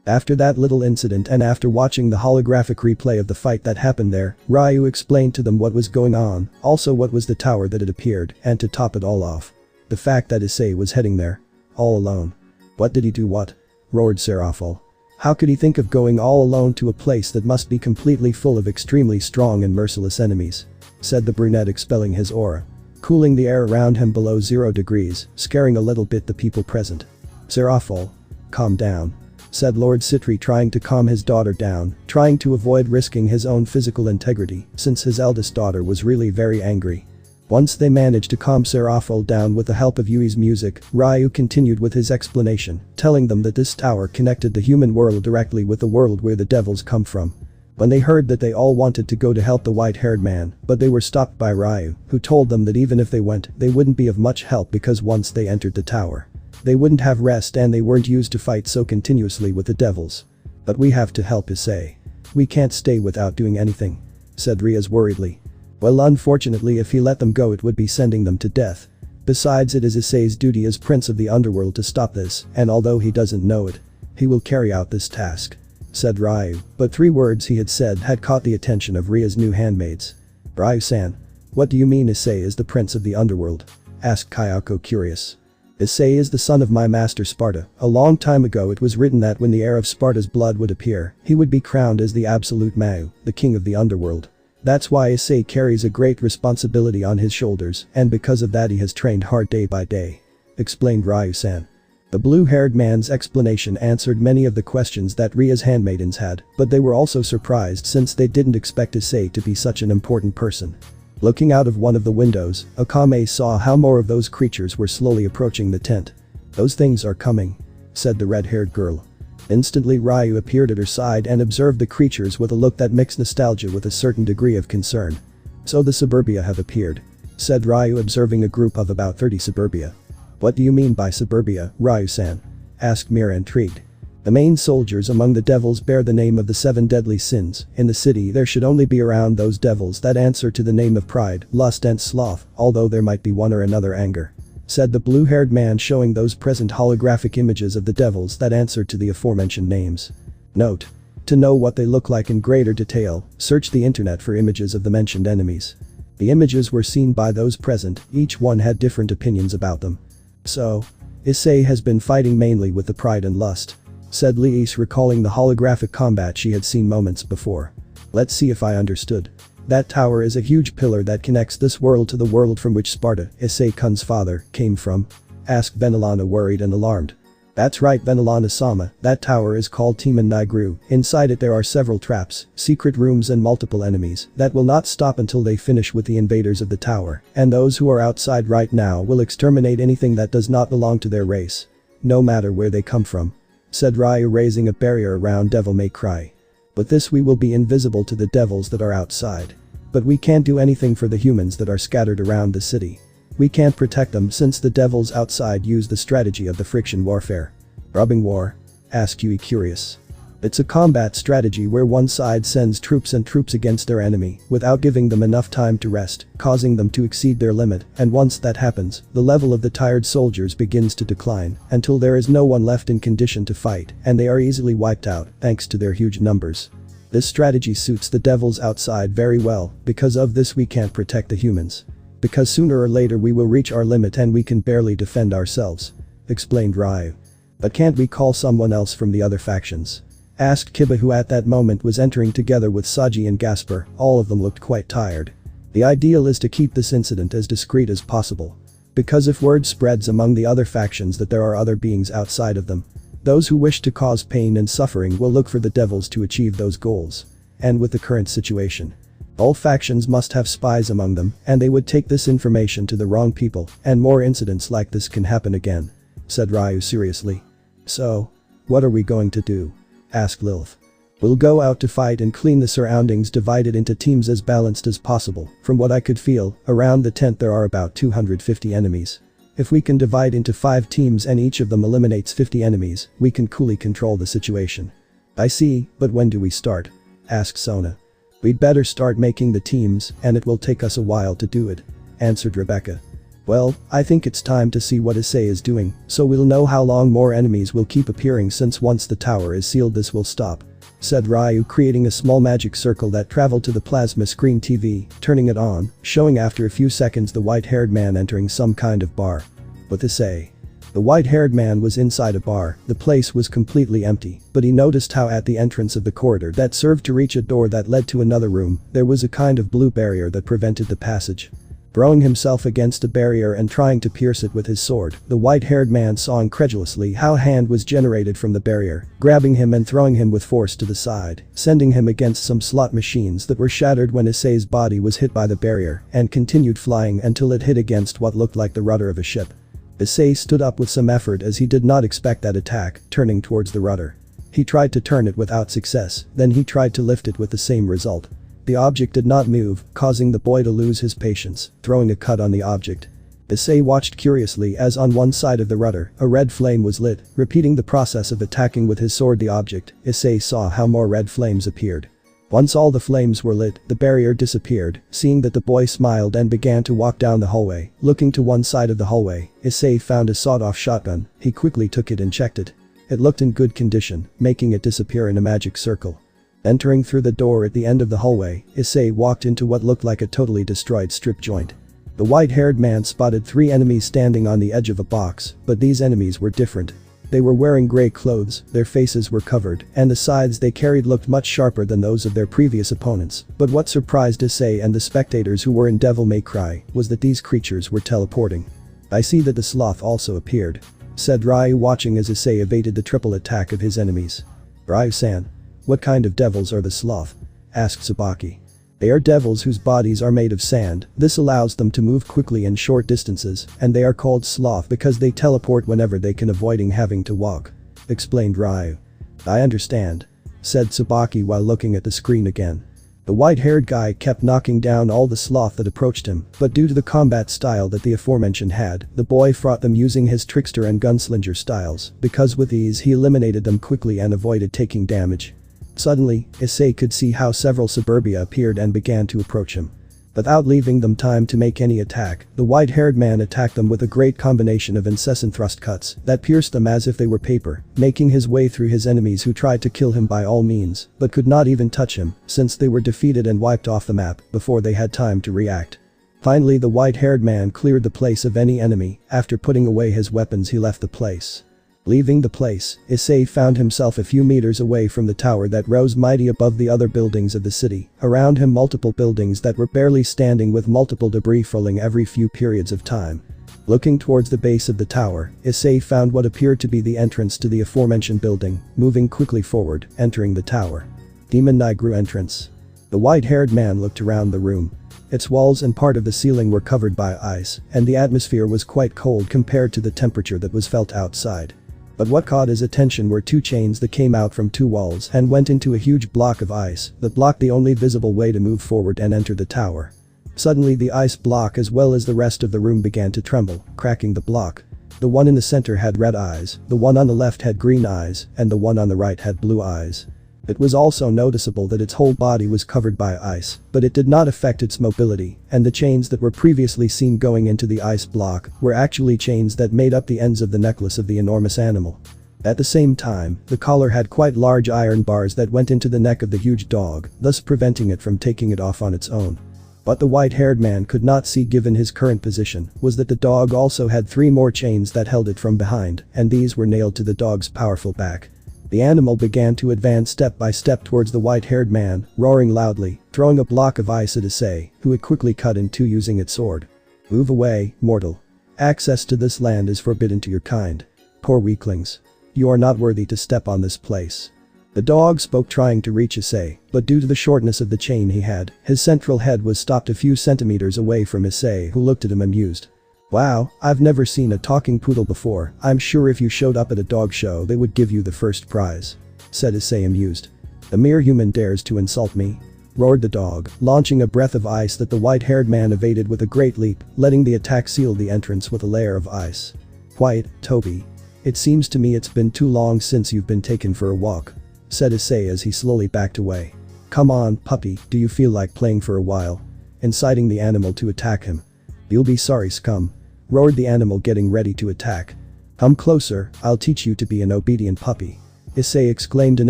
After that little incident and after watching the holographic replay of the fight that happened there, Ryu explained to them what was going on, also what was the tower that had appeared, and to top it all off, the fact that Issei was heading there. All alone. "What did he do? What?" roared Seraphol. "How could he think of going all alone to a place that must be completely full of extremely strong and merciless enemies?" said the brunette, expelling his aura, cooling the air around him below 0 degrees, scaring a little bit the people present. "Seraphol. Calm down," said Lord Citri, trying to calm his daughter down, trying to avoid risking his own physical integrity since his eldest daughter was really very angry. Once they managed to calm Seraphol down with the help of Yui's music, Ryu continued with his explanation, telling them that this tower connected the human world directly with the world where the devils come from. When they heard that, they all wanted to go to help the white-haired man, but they were stopped by Ryu, who told them that even if they went, they wouldn't be of much help because once they entered the tower, they wouldn't have rest and they weren't used to fight so continuously with the devils. "But we have to help Issei. We can't stay without doing anything," said Rias worriedly. "Well, unfortunately, if he let them go, it would be sending them to death. Besides, it is Issei's duty as Prince of the Underworld to stop this, and although he doesn't know it, he will carry out this task," said Ryu, but 3 words he had said had caught the attention of Ria's new handmaids. "Ryu-san. What do you mean Issei is the Prince of the Underworld?" asked Kayako, curious. "Issei is the son of my master Sparda. A long time ago it was written that when the heir of Sparda's blood would appear, he would be crowned as the absolute Mau, the king of the underworld. That's why Issei carries a great responsibility on his shoulders, and because of that he has trained hard day by day," explained Ryu-san. The blue-haired man's explanation answered many of the questions that Ria's handmaidens had, but they were also surprised since they didn't expect Issei to be such an important person. Looking out of one of the windows, Akame saw how more of those creatures were slowly approaching the tent. "Those things are coming," said the red-haired girl. Instantly Ryu appeared at her side and observed the creatures with a look that mixed nostalgia with a certain degree of concern. "So the suburbia have appeared," said Ryu, observing a group of about 30 suburbia. What do you mean by suburbia, Ryu-san? Asked Mira intrigued. The main soldiers among the devils bear the name of the 7 deadly sins. In the city there should only be around those devils that answer to the name of pride, lust and sloth, although there might be one or another anger. Said the blue-haired man showing those present holographic images of the devils that answer to the aforementioned names. Note. To know what they look like in greater detail, search the internet for images of the mentioned enemies. The images were seen by those present, each one had different opinions about them. So, Issei has been fighting mainly with the pride and lust. Said Liis, recalling the holographic combat she had seen moments before. Let's see if I understood. That tower is a huge pillar that connects this world to the world from which Sparda, Issei-kun's father, came from? Asked Venelana, worried and alarmed. That's right, Venelana-sama, that tower is called Timan Nigru. Inside it there are several traps, secret rooms and multiple enemies that will not stop until they finish with the invaders of the tower, and those who are outside right now will exterminate anything that does not belong to their race. No matter where they come from. Said Ryu, raising a barrier around Devil May Cry. With this we will be invisible to the devils that are outside. But we can't do anything for the humans that are scattered around the city. We can't protect them since the devils outside use the strategy of the friction warfare. Rubbing war? Asked Yui, curious. It's a combat strategy where one side sends troops and troops against their enemy without giving them enough time to rest, causing them to exceed their limit, and once that happens, the level of the tired soldiers begins to decline until there is no one left in condition to fight and they are easily wiped out thanks to their huge numbers. This strategy suits the devils outside very well. Because of this we can't protect the humans. Because sooner or later we will reach our limit and we can barely defend ourselves. Explained Ryu. But can't we call someone else from the other factions? Asked Kiba, who at that moment was entering together with Saji and Gasper. All of them looked quite tired. The ideal is to keep this incident as discreet as possible. Because if word spreads among the other factions that there are other beings outside of them, those who wish to cause pain and suffering will look for the devils to achieve those goals. And with the current situation, all factions must have spies among them, and they would take this information to the wrong people, and more incidents like this can happen again. Said Ryu seriously. So, what are we going to do? Asked Lilith. We'll go out to fight and clean the surroundings, divided into teams as balanced as possible. From what I could feel, around the tent there are about 250 enemies. If we can divide into 5 teams and each of them eliminates 50 enemies, we can coolly control the situation. I see, but when do we start? Asked Sona. We'd better start making the teams, and it will take us a while to do it. Answered Rebecca. Well, I think it's time to see what Issei is doing, so we'll know how long more enemies will keep appearing, since once the tower is sealed this will stop. Said Ryu, creating a small magic circle that traveled to the plasma screen TV, turning it on, showing after a few seconds the white-haired man entering some kind of bar. With Issei. The white-haired man was inside a bar. The place was completely empty, but he noticed how at the entrance of the corridor that served to reach a door that led to another room, there was a kind of blue barrier that prevented the passage. Throwing himself against the barrier and trying to pierce it with his sword, the white-haired man saw incredulously how a hand was generated from the barrier, grabbing him and throwing him with force to the side, sending him against some slot machines that were shattered when Issei's body was hit by the barrier, and continued flying until it hit against what looked like the rudder of a ship. Issei stood up with some effort as he did not expect that attack, turning towards the rudder. He tried to turn it without success, then he tried to lift it with the same result. The object did not move, causing the boy to lose his patience, throwing a cut on the object. Issei watched curiously as on one side of the rudder, a red flame was lit. Repeating the process of attacking with his sword the object, Issei saw how more red flames appeared. Once all the flames were lit, the barrier disappeared. Seeing that, the boy smiled and began to walk down the hallway. Looking to one side of the hallway, Issei found a sawed-off shotgun. He quickly took it and checked it. It looked in good condition, making it disappear in a magic circle. Entering through the door at the end of the hallway, Issei walked into what looked like a totally destroyed strip joint. The white-haired man spotted 3 enemies standing on the edge of a box, but these enemies were different. They were wearing grey clothes, their faces were covered, and the scythes they carried looked much sharper than those of their previous opponents. But what surprised Issei and the spectators who were in Devil May Cry was that these creatures were teleporting. I see that the sloth also appeared. Said Ryu, watching as Issei evaded the triple attack of his enemies. Ryu-san. What kind of devils are the sloth? Asked Tsubaki. They are devils whose bodies are made of sand. This allows them to move quickly in short distances, and they are called sloth because they teleport whenever they can, avoiding having to walk. Explained Ryu. I understand. Said Tsubaki while looking at the screen again. The white-haired guy kept knocking down all the sloth that approached him, but due to the combat style that the aforementioned had, the boy fought them using his trickster and gunslinger styles, because with ease he eliminated them quickly and avoided taking damage. Suddenly, Issei could see how several suburbia appeared and began to approach him. Without leaving them time to make any attack, the white-haired man attacked them with a great combination of incessant thrust cuts that pierced them as if they were paper, making his way through his enemies who tried to kill him by all means, but could not even touch him, since they were defeated and wiped off the map before they had time to react. Finally, the white-haired man cleared the place of any enemy. After putting away his weapons, he left the place. Leaving the place, Issei found himself a few meters away from the tower that rose mighty above the other buildings of the city. Around him multiple buildings that were barely standing with multiple debris falling every few periods of time. Looking towards the base of the tower, Issei found what appeared to be the entrance to the aforementioned building, moving quickly forward, entering the tower. Demon Nigru entrance. The white-haired man looked around the room. Its walls and part of the ceiling were covered by ice, and the atmosphere was quite cold compared to the temperature that was felt outside. But what caught his attention were two chains that came out from two walls and went into a huge block of ice that blocked the only visible way to move forward and enter the tower. Suddenly the ice block as well as the rest of the room began to tremble, cracking the block. The one in the center had red eyes, the one on the left had green eyes, and the one on the right had blue eyes. It was also noticeable that its whole body was covered by ice, but it did not affect its mobility, and the chains that were previously seen going into the ice block were actually chains that made up the ends of the necklace of the enormous animal. At the same time, the collar had quite large iron bars that went into the neck of the huge dog, thus preventing it from taking it off on its own. What the white-haired man could not see given his current position was that the dog also had 3 more chains that held it from behind, and these were nailed to the dog's powerful back. The animal began to advance step by step towards the white-haired man, roaring loudly, throwing a block of ice at Issei, who it quickly cut in two using its sword. "Move away, mortal. Access to this land is forbidden to your kind. Poor weaklings. You are not worthy to step on this place." The dog spoke trying to reach Issei, but due to the shortness of the chain he had, his central head was stopped a few centimeters away from Issei, who looked at him amused. "Wow, I've never seen a talking poodle before. I'm sure if you showed up at a dog show they would give you the first prize," said Issei amused. "A mere human dares to insult me?" roared the dog, launching a breath of ice that the white-haired man evaded with a great leap, letting the attack seal the entrance with a layer of ice. "Quiet, Toby. It seems to me it's been too long since you've been taken for a walk," said Issei as he slowly backed away. "Come on, puppy, do you feel like playing for a while?" inciting the animal to attack him. "You'll be sorry, scum," roared the animal, getting ready to attack. "Come closer, I'll teach you to be an obedient puppy," Issei exclaimed in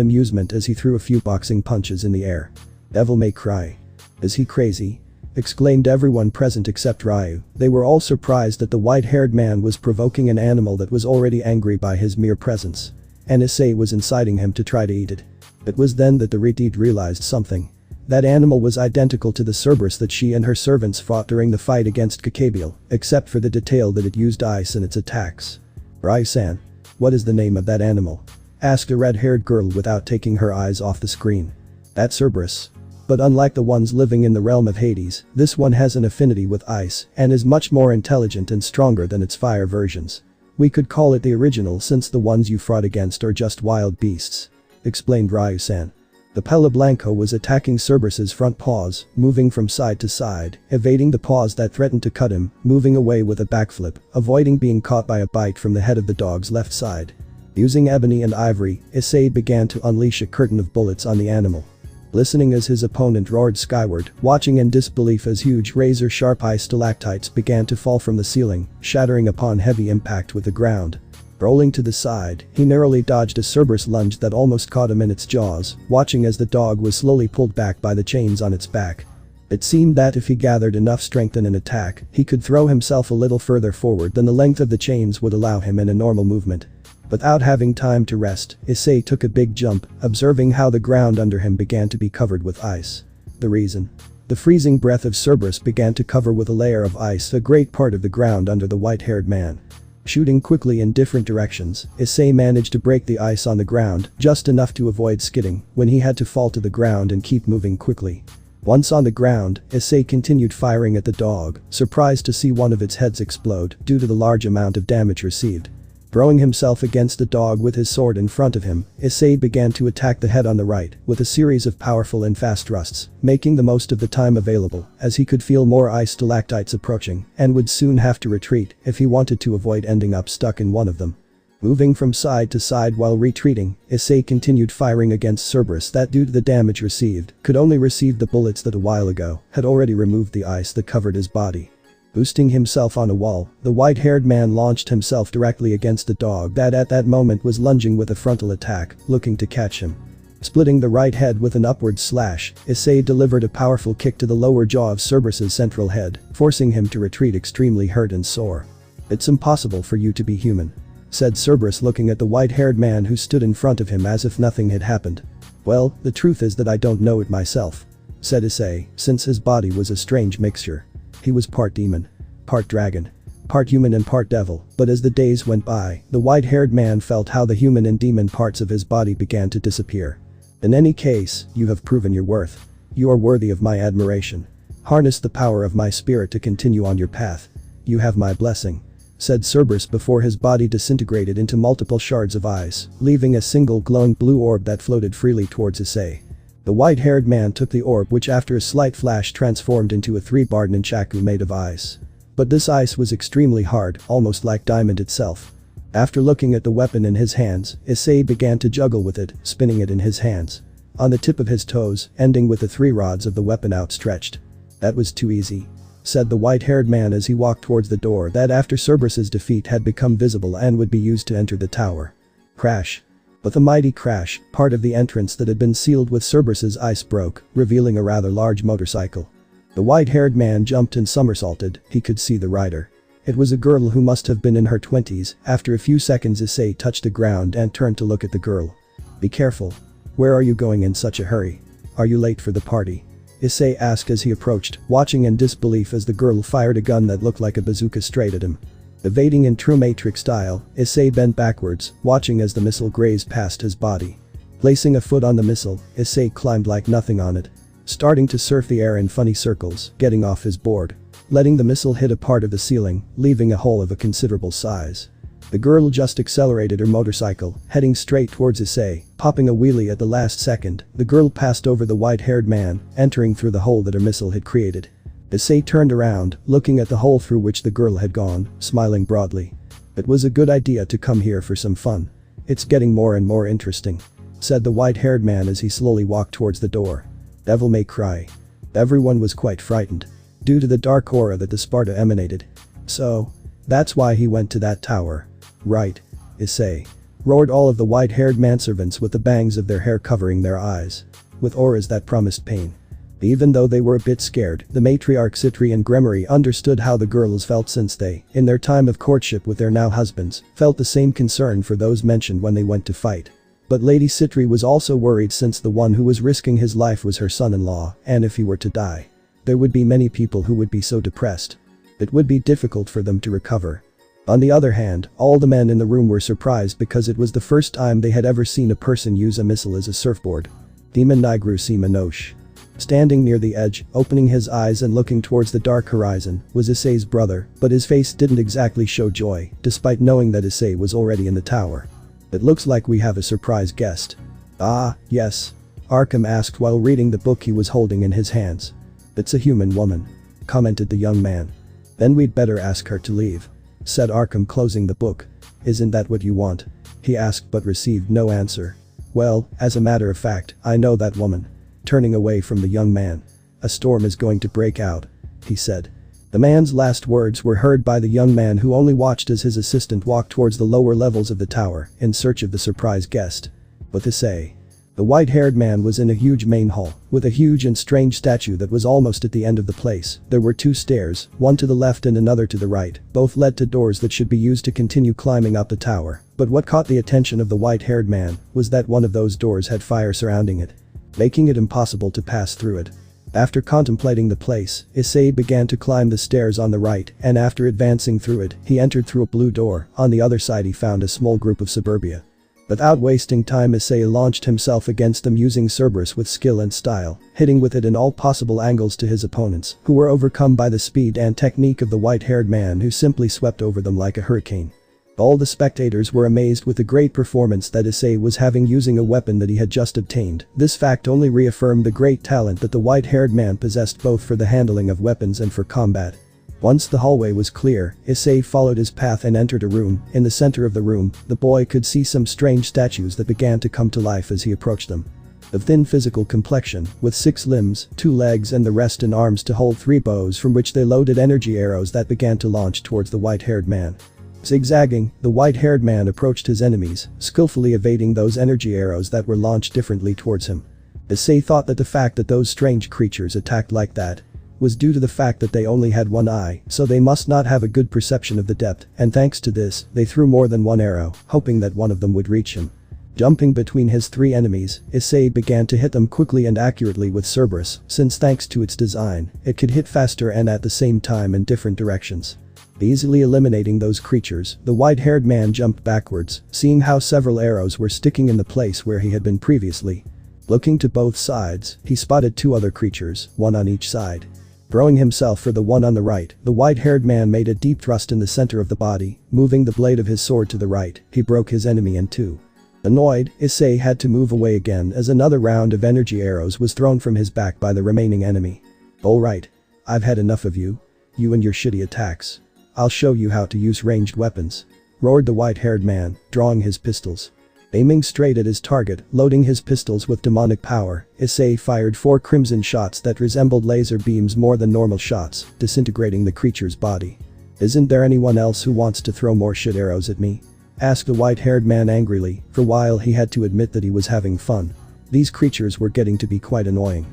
amusement as he threw a few boxing punches in the air. "Devil may cry. Is he crazy?" exclaimed everyone present except Ryu. They were all surprised that the white-haired man was provoking an animal that was already angry by his mere presence. And Issei was inciting him to try to eat it. It was then that the Redeed realized something. That animal was identical to the Cerberus that she and her servants fought during the fight against Kakabiel, except for the detail that it used ice in its attacks. "Ryu-san, what is the name of that animal?" asked a red-haired girl without taking her eyes off the screen. "That Cerberus. But unlike the ones living in the realm of Hades, this one has an affinity with ice and is much more intelligent and stronger than its fire versions. We could call it the original since the ones you fought against are just wild beasts," explained Ryu-san. The Pella Blanco was attacking Cerberus's front paws, moving from side to side, evading the paws that threatened to cut him, moving away with a backflip, avoiding being caught by a bite from the head of the dog's left side. Using ebony and ivory, Issei began to unleash a curtain of bullets on the animal. Listening as his opponent roared skyward, watching in disbelief as huge razor-sharp ice stalactites began to fall from the ceiling, shattering upon heavy impact with the ground. Rolling to the side, he narrowly dodged a Cerberus lunge that almost caught him in its jaws, watching as the dog was slowly pulled back by the chains on its back. It seemed that if he gathered enough strength in an attack, he could throw himself a little further forward than the length of the chains would allow him in a normal movement. Without having time to rest, Issei took a big jump, observing how the ground under him began to be covered with ice. The reason? The freezing breath of Cerberus began to cover with a layer of ice a great part of the ground under the white-haired man. Shooting quickly in different directions, Issei managed to break the ice on the ground, just enough to avoid skidding when he had to fall to the ground and keep moving quickly. Once on the ground, Issei continued firing at the dog, surprised to see one of its heads explode due to the large amount of damage received. Throwing himself against the dog with his sword in front of him, Issei began to attack the head on the right with a series of powerful and fast thrusts, making the most of the time available as he could feel more ice stalactites approaching and would soon have to retreat if he wanted to avoid ending up stuck in one of them. Moving from side to side while retreating, Issei continued firing against Cerberus that, due to the damage received, could only receive the bullets that a while ago had already removed the ice that covered his body. Boosting himself on a wall, the white-haired man launched himself directly against the dog that at that moment was lunging with a frontal attack, looking to catch him. Splitting the right head with an upward slash, Issei delivered a powerful kick to the lower jaw of Cerberus's central head, forcing him to retreat extremely hurt and sore. "It's impossible for you to be human," said Cerberus, looking at the white-haired man who stood in front of him as if nothing had happened. "Well, the truth is that I don't know it myself," said Issei, since his body was a strange mixture. He was part demon, part dragon, part human and part devil, but as the days went by, the white-haired man felt how the human and demon parts of his body began to disappear. "In any case, you have proven your worth. You are worthy of my admiration. Harness the power of my spirit to continue on your path. You have my blessing," said Cerberus before his body disintegrated into multiple shards of ice, leaving a single glowing blue orb that floated freely towards Issei. The white-haired man took the orb, which after a slight flash transformed into a 3-barred nunchaku made of ice. But this ice was extremely hard, almost like diamond itself. After looking at the weapon in his hands, Issei began to juggle with it, spinning it in his hands. On the tip of his toes, ending with the 3 rods of the weapon outstretched. "That was too easy," said the white-haired man as he walked towards the door that after Cerberus's defeat had become visible and would be used to enter the tower. Crash. With a mighty crash, part of the entrance that had been sealed with Cerberus's ice broke, revealing a rather large motorcycle. The white-haired man jumped and somersaulted. He could see the rider. It was a girl who must have been in her 20s. After a few seconds, Issei touched the ground and turned to look at the girl. "Be careful. Where are you going in such a hurry? Are you late for the party?" Issei asked as he approached, watching in disbelief as the girl fired a gun that looked like a bazooka straight at him. Evading in true Matrix style, Issei bent backwards, watching as the missile grazed past his body. Placing a foot on the missile, Issei climbed like nothing on it. Starting to surf the air in funny circles, getting off his board. Letting the missile hit a part of the ceiling, leaving a hole of a considerable size. The girl just accelerated her motorcycle, heading straight towards Issei, popping a wheelie at the last second. The girl passed over the white-haired man, entering through the hole that her missile had created. Issei turned around, looking at the hole through which the girl had gone, smiling broadly. "It was a good idea to come here for some fun. It's getting more and more interesting," said the white-haired man as he slowly walked towards the door. "Devil may cry." Everyone was quite frightened. Due to the dark aura that the Sparda emanated. "So, that's why he went to that tower. Right, Issei," roared all of the white-haired manservants with the bangs of their hair covering their eyes. With auras that promised pain. Even though they were a bit scared, the matriarchs Issei and Gremory understood how the girls felt since they, in their time of courtship with their now husbands, felt the same concern for those mentioned when they went to fight. But Lady Issei was also worried since the one who was risking his life was her son-in-law, and if he were to die, there would be many people who would be so depressed. It would be difficult for them to recover. On the other hand, all the men in the room were surprised because it was the first time they had ever seen a person use a missile as a surfboard. Demon Nigru Simanosh. Standing near the edge, opening his eyes and looking towards the dark horizon, was Issei's brother, but his face didn't exactly show joy, despite knowing that Issei was already in the tower. "It looks like we have a surprise guest." "Ah, yes," ARKHAM asked while reading the book he was holding in his hands. "It's a human woman," commented the young man. "Then we'd better ask her to leave," said ARKHAM, closing the book. "Isn't that what you want?" he asked but received no answer. "Well, as a matter of fact, I know that woman." Turning away from the young man. "A storm is going to break out," he said. The man's last words were heard by the young man, who only watched as his assistant walked towards the lower levels of the tower in search of the surprise guest. But Issei. The white-haired man was in a huge main hall, with a huge and strange statue that was almost at the end of the place. There were 2 stairs, one to the left and another to the right, both led to doors that should be used to continue climbing up the tower. But what caught the attention of the white-haired man was that one of those doors had fire surrounding it, making it impossible to pass through it. After contemplating the place, Issei began to climb the stairs on the right, and after advancing through it, he entered through a blue door. On the other side he found a small group of suburbia. Without wasting time, Issei launched himself against them using Cerberus with skill and style, hitting with it in all possible angles to his opponents, who were overcome by the speed and technique of the white-haired man, who simply swept over them like a hurricane. All the spectators were amazed with the great performance that Issei was having using a weapon that he had just obtained. This fact only reaffirmed the great talent that the white-haired man possessed both for the handling of weapons and for combat. Once the hallway was clear, Issei followed his path and entered a room. In the center of the room, the boy could see some strange statues that began to come to life as he approached them. Of thin physical complexion, with 6 limbs, 2 legs and the rest in arms to hold 3 bows from which they loaded energy arrows that began to launch towards the white-haired man. Zigzagging, the white-haired man approached his enemies, skillfully evading those energy arrows that were launched differently towards him. Issei thought that the fact that those strange creatures attacked like that was due to the fact that they only had one eye, so they must not have a good perception of the depth, and thanks to this, they threw more than one arrow, hoping that one of them would reach him. Jumping between his 3 enemies, Issei began to hit them quickly and accurately with Cerberus, since thanks to its design, it could hit faster and at the same time in different directions. Easily eliminating those creatures, the white-haired man jumped backwards, seeing how several arrows were sticking in the place where he had been previously. Looking to both sides, he spotted 2 other creatures, one on each side. Throwing himself for the one on the right, the white-haired man made a deep thrust in the center of the body, moving the blade of his sword to the right. He broke his enemy in 2. Annoyed, Issei had to move away again as another round of energy arrows was thrown from his back by the remaining enemy. "Alright. I've had enough of you. You and your shitty attacks. I'll show you how to use ranged weapons," roared the white-haired man, drawing his pistols. Aiming straight at his target, loading his pistols with demonic power, Issei fired 4 crimson shots that resembled laser beams more than normal shots, disintegrating the creature's body. "Isn't there anyone else who wants to throw more shit arrows at me?" asked the white-haired man angrily. For a while he had to admit that he was having fun. These creatures were getting to be quite annoying.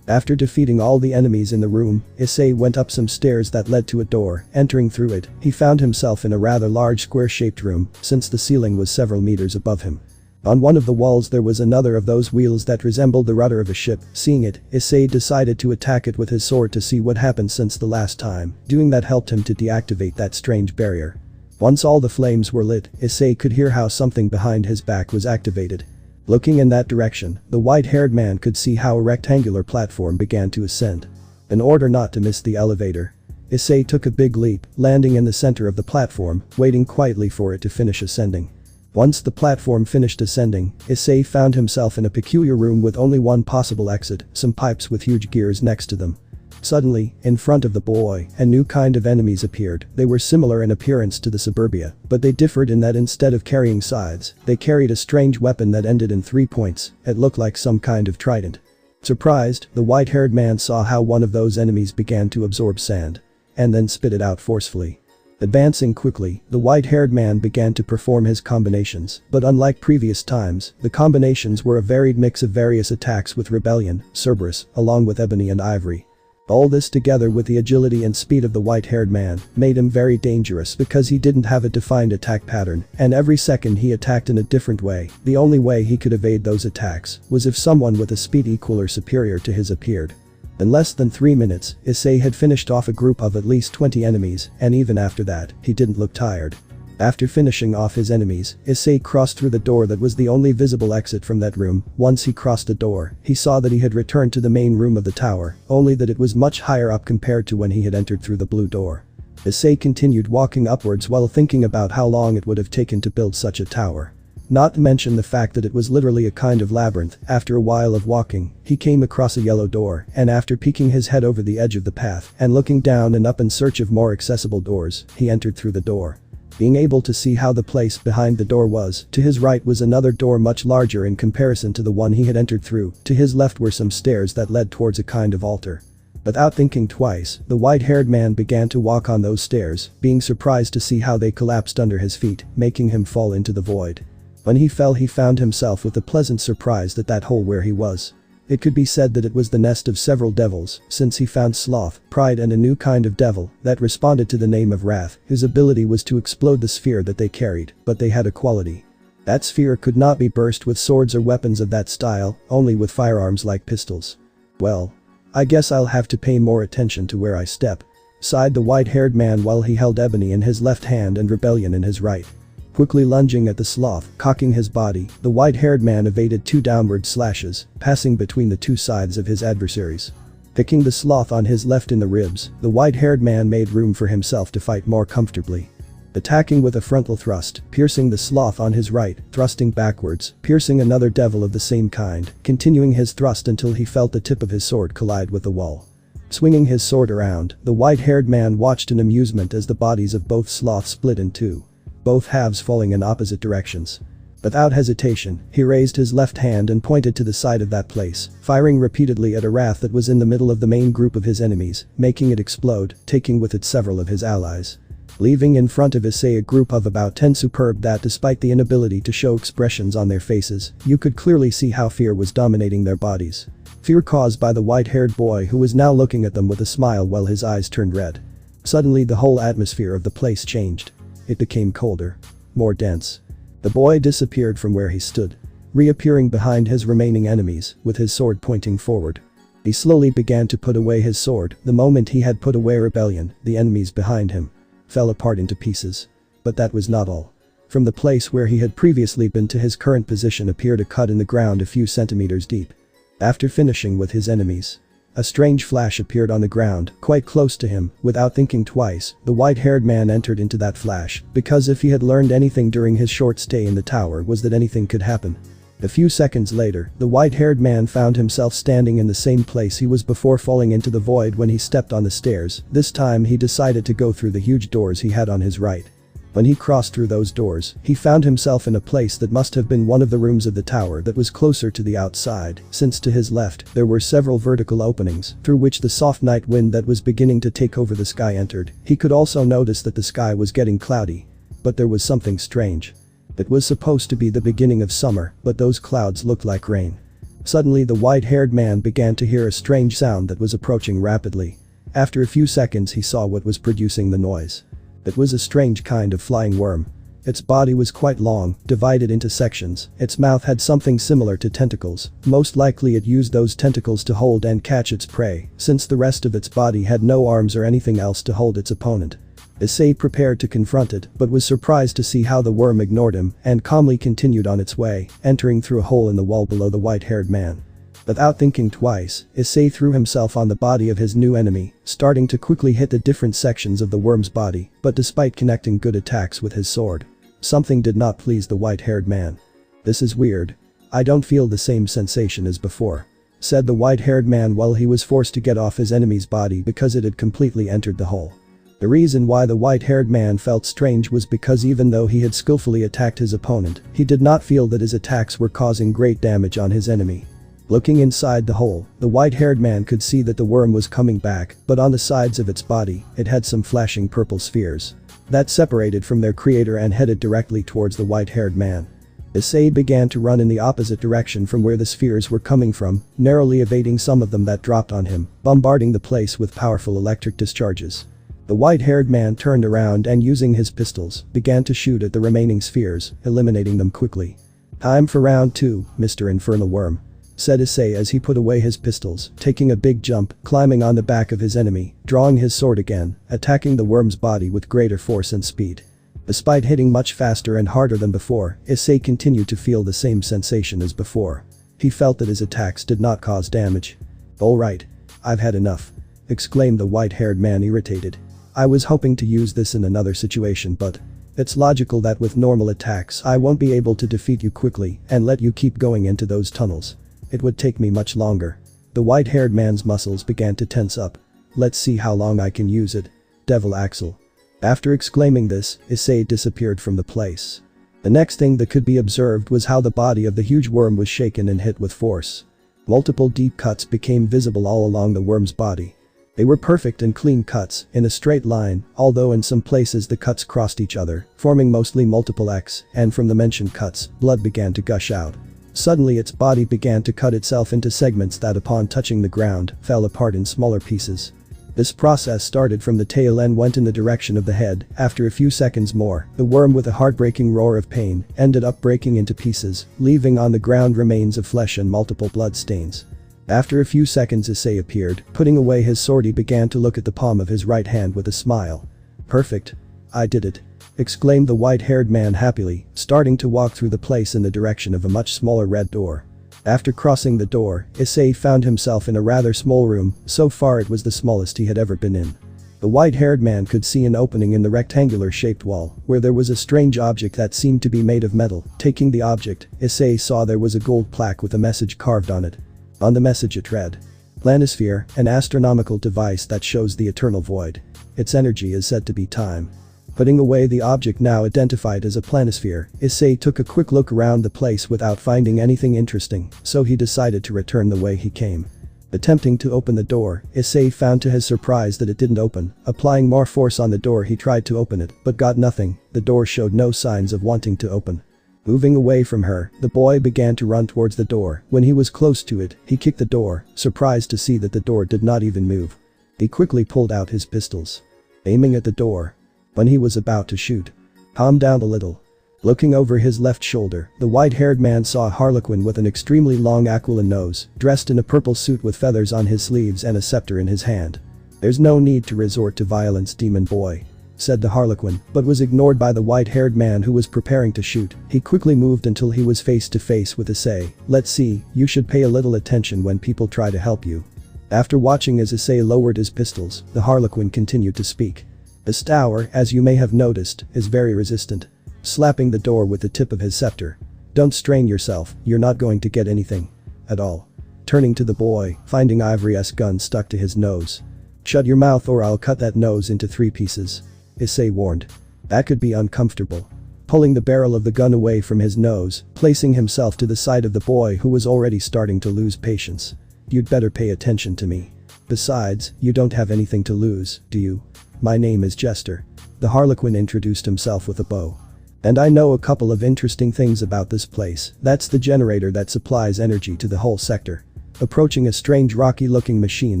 After defeating all the enemies in the room, Issei went up some stairs that led to a door. Entering through it, he found himself in a rather large square-shaped room, since the ceiling was several meters above him. On one of the walls there was another of those wheels that resembled the rudder of a ship. Seeing it, Issei decided to attack it with his sword to see what happened since the last time. Doing that helped him to deactivate that strange barrier. Once all the flames were lit, Issei could hear how something behind his back was activated. Looking in that direction, the white-haired man could see how a rectangular platform began to ascend. In order not to miss the elevator, Issei took a big leap, landing in the center of the platform, waiting quietly for it to finish ascending. Once the platform finished ascending, Issei found himself in a peculiar room with only one possible exit, some pipes with huge gears next to them. Suddenly, in front of the boy, a new kind of enemies appeared. They were similar in appearance to the suburbia, but they differed in that instead of carrying scythes, they carried a strange weapon that ended in 3 points. It looked like some kind of trident. Surprised, the white-haired man saw how one of those enemies began to absorb sand and then spit it out forcefully. Advancing quickly, the white-haired man began to perform his combinations, but unlike previous times, the combinations were a varied mix of various attacks with Rebellion, Cerberus, along with Ebony and Ivory. All this together with the agility and speed of the white-haired man made him very dangerous because he didn't have a defined attack pattern, and every second he attacked in a different way. The only way he could evade those attacks was if someone with a speed equal or superior to his appeared. In less than 3 minutes, Issei had finished off a group of at least 20 enemies, and even after that, he didn't look tired. After finishing off his enemies, Issei crossed through the door that was the only visible exit from that room. Once he crossed the door, he saw that he had returned to the main room of the tower, only that it was much higher up compared to when he had entered through the blue door. Issei continued walking upwards while thinking about how long it would have taken to build such a tower. Not to mention the fact that it was literally a kind of labyrinth. After a while of walking, he came across a yellow door, and after peeking his head over the edge of the path and looking down and up in search of more accessible doors, he entered through the door. Being able to see how the place behind the door was, to his right was another door much larger in comparison to the one he had entered through. To his left were some stairs that led towards a kind of altar. Without thinking twice, the white-haired man began to walk on those stairs, being surprised to see how they collapsed under his feet, making him fall into the void. When he fell, he found himself with a pleasant surprise at that hole where he was. It could be said that it was the nest of several devils, since he found sloth, pride and a new kind of devil that responded to the name of wrath, whose ability was to explode the sphere that they carried, but they had a quality. That sphere could not be burst with swords or weapons of that style, only with firearms like pistols. "Well, I guess I'll have to pay more attention to where I step," sighed the white-haired man while he held Ebony in his left hand and Rebellion in his right. Quickly lunging at the sloth, cocking his body, the white-haired man evaded 2 downward slashes, passing between the 2 sides of his adversaries. Picking the sloth on his left in the ribs, the white-haired man made room for himself to fight more comfortably. attacking with a frontal thrust, piercing the sloth on his right, thrusting backwards, piercing another devil of the same kind, continuing his thrust until he felt the tip of his sword collide with the wall. Swinging his sword around, the white-haired man watched in amusement as the bodies of both sloths split in two, both halves falling in opposite directions. Without hesitation, he raised his left hand and pointed to the side of that place, firing repeatedly at a wrath that was in the middle of the main group of his enemies, making it explode, taking with it several of his allies. Leaving in front of Issei a group of about 10 superb that despite the inability to show expressions on their faces, you could clearly see how fear was dominating their bodies. Fear caused by the white-haired boy who was now looking at them with a smile while his eyes turned red. Suddenly the whole atmosphere of the place changed. It became colder. More dense. The boy disappeared from where he stood, reappearing behind his remaining enemies, with his sword pointing forward. He slowly began to put away his sword. The moment he had put away rebellion, the enemies behind him fell apart into pieces. But that was not all. From the place where he had previously been to his current position appeared a cut in the ground a few centimeters deep. After finishing with his enemies, a strange flash appeared on the ground, quite close to him. Without thinking twice, the white-haired man entered into that flash, because if he had learned anything during his short stay in the tower was that anything could happen. A few seconds later, the white-haired man found himself standing in the same place he was before falling into the void when he stepped on the stairs. This time he decided to go through the huge doors he had on his right. When he crossed through those doors, he found himself in a place that must have been one of the rooms of the tower that was closer to the outside, since to his left there were several vertical openings through which the soft night wind that was beginning to take over the sky entered. He could also notice that the sky was getting cloudy. But there was something strange. It was supposed to be the beginning of summer, but those clouds looked like rain. Suddenly the white-haired man began to hear a strange sound that was approaching rapidly. After a few seconds he saw what was producing the noise. It was a strange kind of flying worm. Its body was quite long, divided into sections. Its mouth had something similar to tentacles. Most likely it used those tentacles to hold and catch its prey, since the rest of its body had no arms or anything else to hold its opponent. Issei prepared to confront it, but was surprised to see how the worm ignored him and calmly continued on its way, entering through a hole in the wall below the white-haired man. Without thinking twice, Issei threw himself on the body of his new enemy, starting to quickly hit the different sections of the worm's body, but despite connecting good attacks with his sword, something did not please the white-haired man. "This is weird. I don't feel the same sensation as before," said the white-haired man while he was forced to get off his enemy's body because it had completely entered the hole. The reason why the white-haired man felt strange was because even though he had skillfully attacked his opponent, he did not feel that his attacks were causing great damage on his enemy. Looking inside the hole, the white-haired man could see that the worm was coming back, but on the sides of its body, it had some flashing purple spheres that separated from their creator and headed directly towards the white-haired man. Issei began to run in the opposite direction from where the spheres were coming from, narrowly evading some of them that dropped on him, bombarding the place with powerful electric discharges. The white-haired man turned around and using his pistols, began to shoot at the remaining spheres, eliminating them quickly. "Time for round 2, Mr. Infernal Worm," said Issei as he put away his pistols, taking a big jump, climbing on the back of his enemy, drawing his sword again, attacking the worm's body with greater force and speed. Despite hitting much faster and harder than before, Issei continued to feel the same sensation as before. He felt that his attacks did not cause damage. "Alright. I've had enough," exclaimed the white-haired man irritated. "I was hoping to use this in another situation, but it's logical that with normal attacks I won't be able to defeat you quickly and let you keep going into those tunnels. It would take me much longer." The white-haired man's muscles began to tense up. "Let's see how long I can use it. Devil Axle." After exclaiming this, Issei disappeared from the place. The next thing that could be observed was how the body of the huge worm was shaken and hit with force. Multiple deep cuts became visible all along the worm's body. They were perfect and clean cuts, in a straight line, although in some places the cuts crossed each other, forming mostly multiple X, and from the mentioned cuts, blood began to gush out. Suddenly its body began to cut itself into segments that upon touching the ground, fell apart in smaller pieces. This process started from the tail and went in the direction of the head. After a few seconds more, the worm with a heartbreaking roar of pain, ended up breaking into pieces, leaving on the ground remains of flesh and multiple blood stains. After a few seconds Issei appeared, putting away his sword he began to look at the palm of his right hand with a smile. "Perfect. I did it," exclaimed the white-haired man happily, starting to walk through the place in the direction of a much smaller red door. After crossing the door, Issei found himself in a rather small room. So far it was the smallest he had ever been in. The white-haired man could see an opening in the rectangular-shaped wall, where there was a strange object that seemed to be made of metal. Taking the object, Issei saw there was a gold plaque with a message carved on it. On the message it read, "Planisphere, an astronomical device that shows the eternal void. Its energy is said to be time." Putting away the object now identified as a planisphere, Issei took a quick look around the place without finding anything interesting, so he decided to return the way he came. Attempting to open the door, Issei found to his surprise that it didn't open. Applying more force on the door, he tried to open it, but got nothing. The door showed no signs of wanting to open. Moving away from her, the boy began to run towards the door. When he was close to it, he kicked the door, surprised to see that the door did not even move. He quickly pulled out his pistols, aiming at the door. When he was about to shoot, calm down a little. Looking over his left shoulder, the white-haired man saw a harlequin with an extremely long aquiline nose, dressed in a purple suit with feathers on his sleeves and a scepter in his hand. "There's no need to resort to violence, demon boy," said the harlequin, but was ignored by the white-haired man who was preparing to shoot. He quickly moved until he was face to face with Issei. "Let's see, you should pay a little attention when people try to help you." After watching as Issei lowered his pistols, the harlequin continued to speak. "This tower, as you may have noticed, is very resistant." Slapping the door with the tip of his scepter. "Don't strain yourself, you're not going to get anything. At all." Turning to the boy, finding Ivory's gun stuck to his nose. "Shut your mouth or I'll cut that nose into 3 pieces," Issei warned. "That could be uncomfortable." Pulling the barrel of the gun away from his nose, placing himself to the side of the boy who was already starting to lose patience. "You'd better pay attention to me. Besides, you don't have anything to lose, do you? My name is Jester." The harlequin introduced himself with a bow. "And I know a couple of interesting things about this place. That's the generator that supplies energy to the whole sector." Approaching a strange rocky-looking machine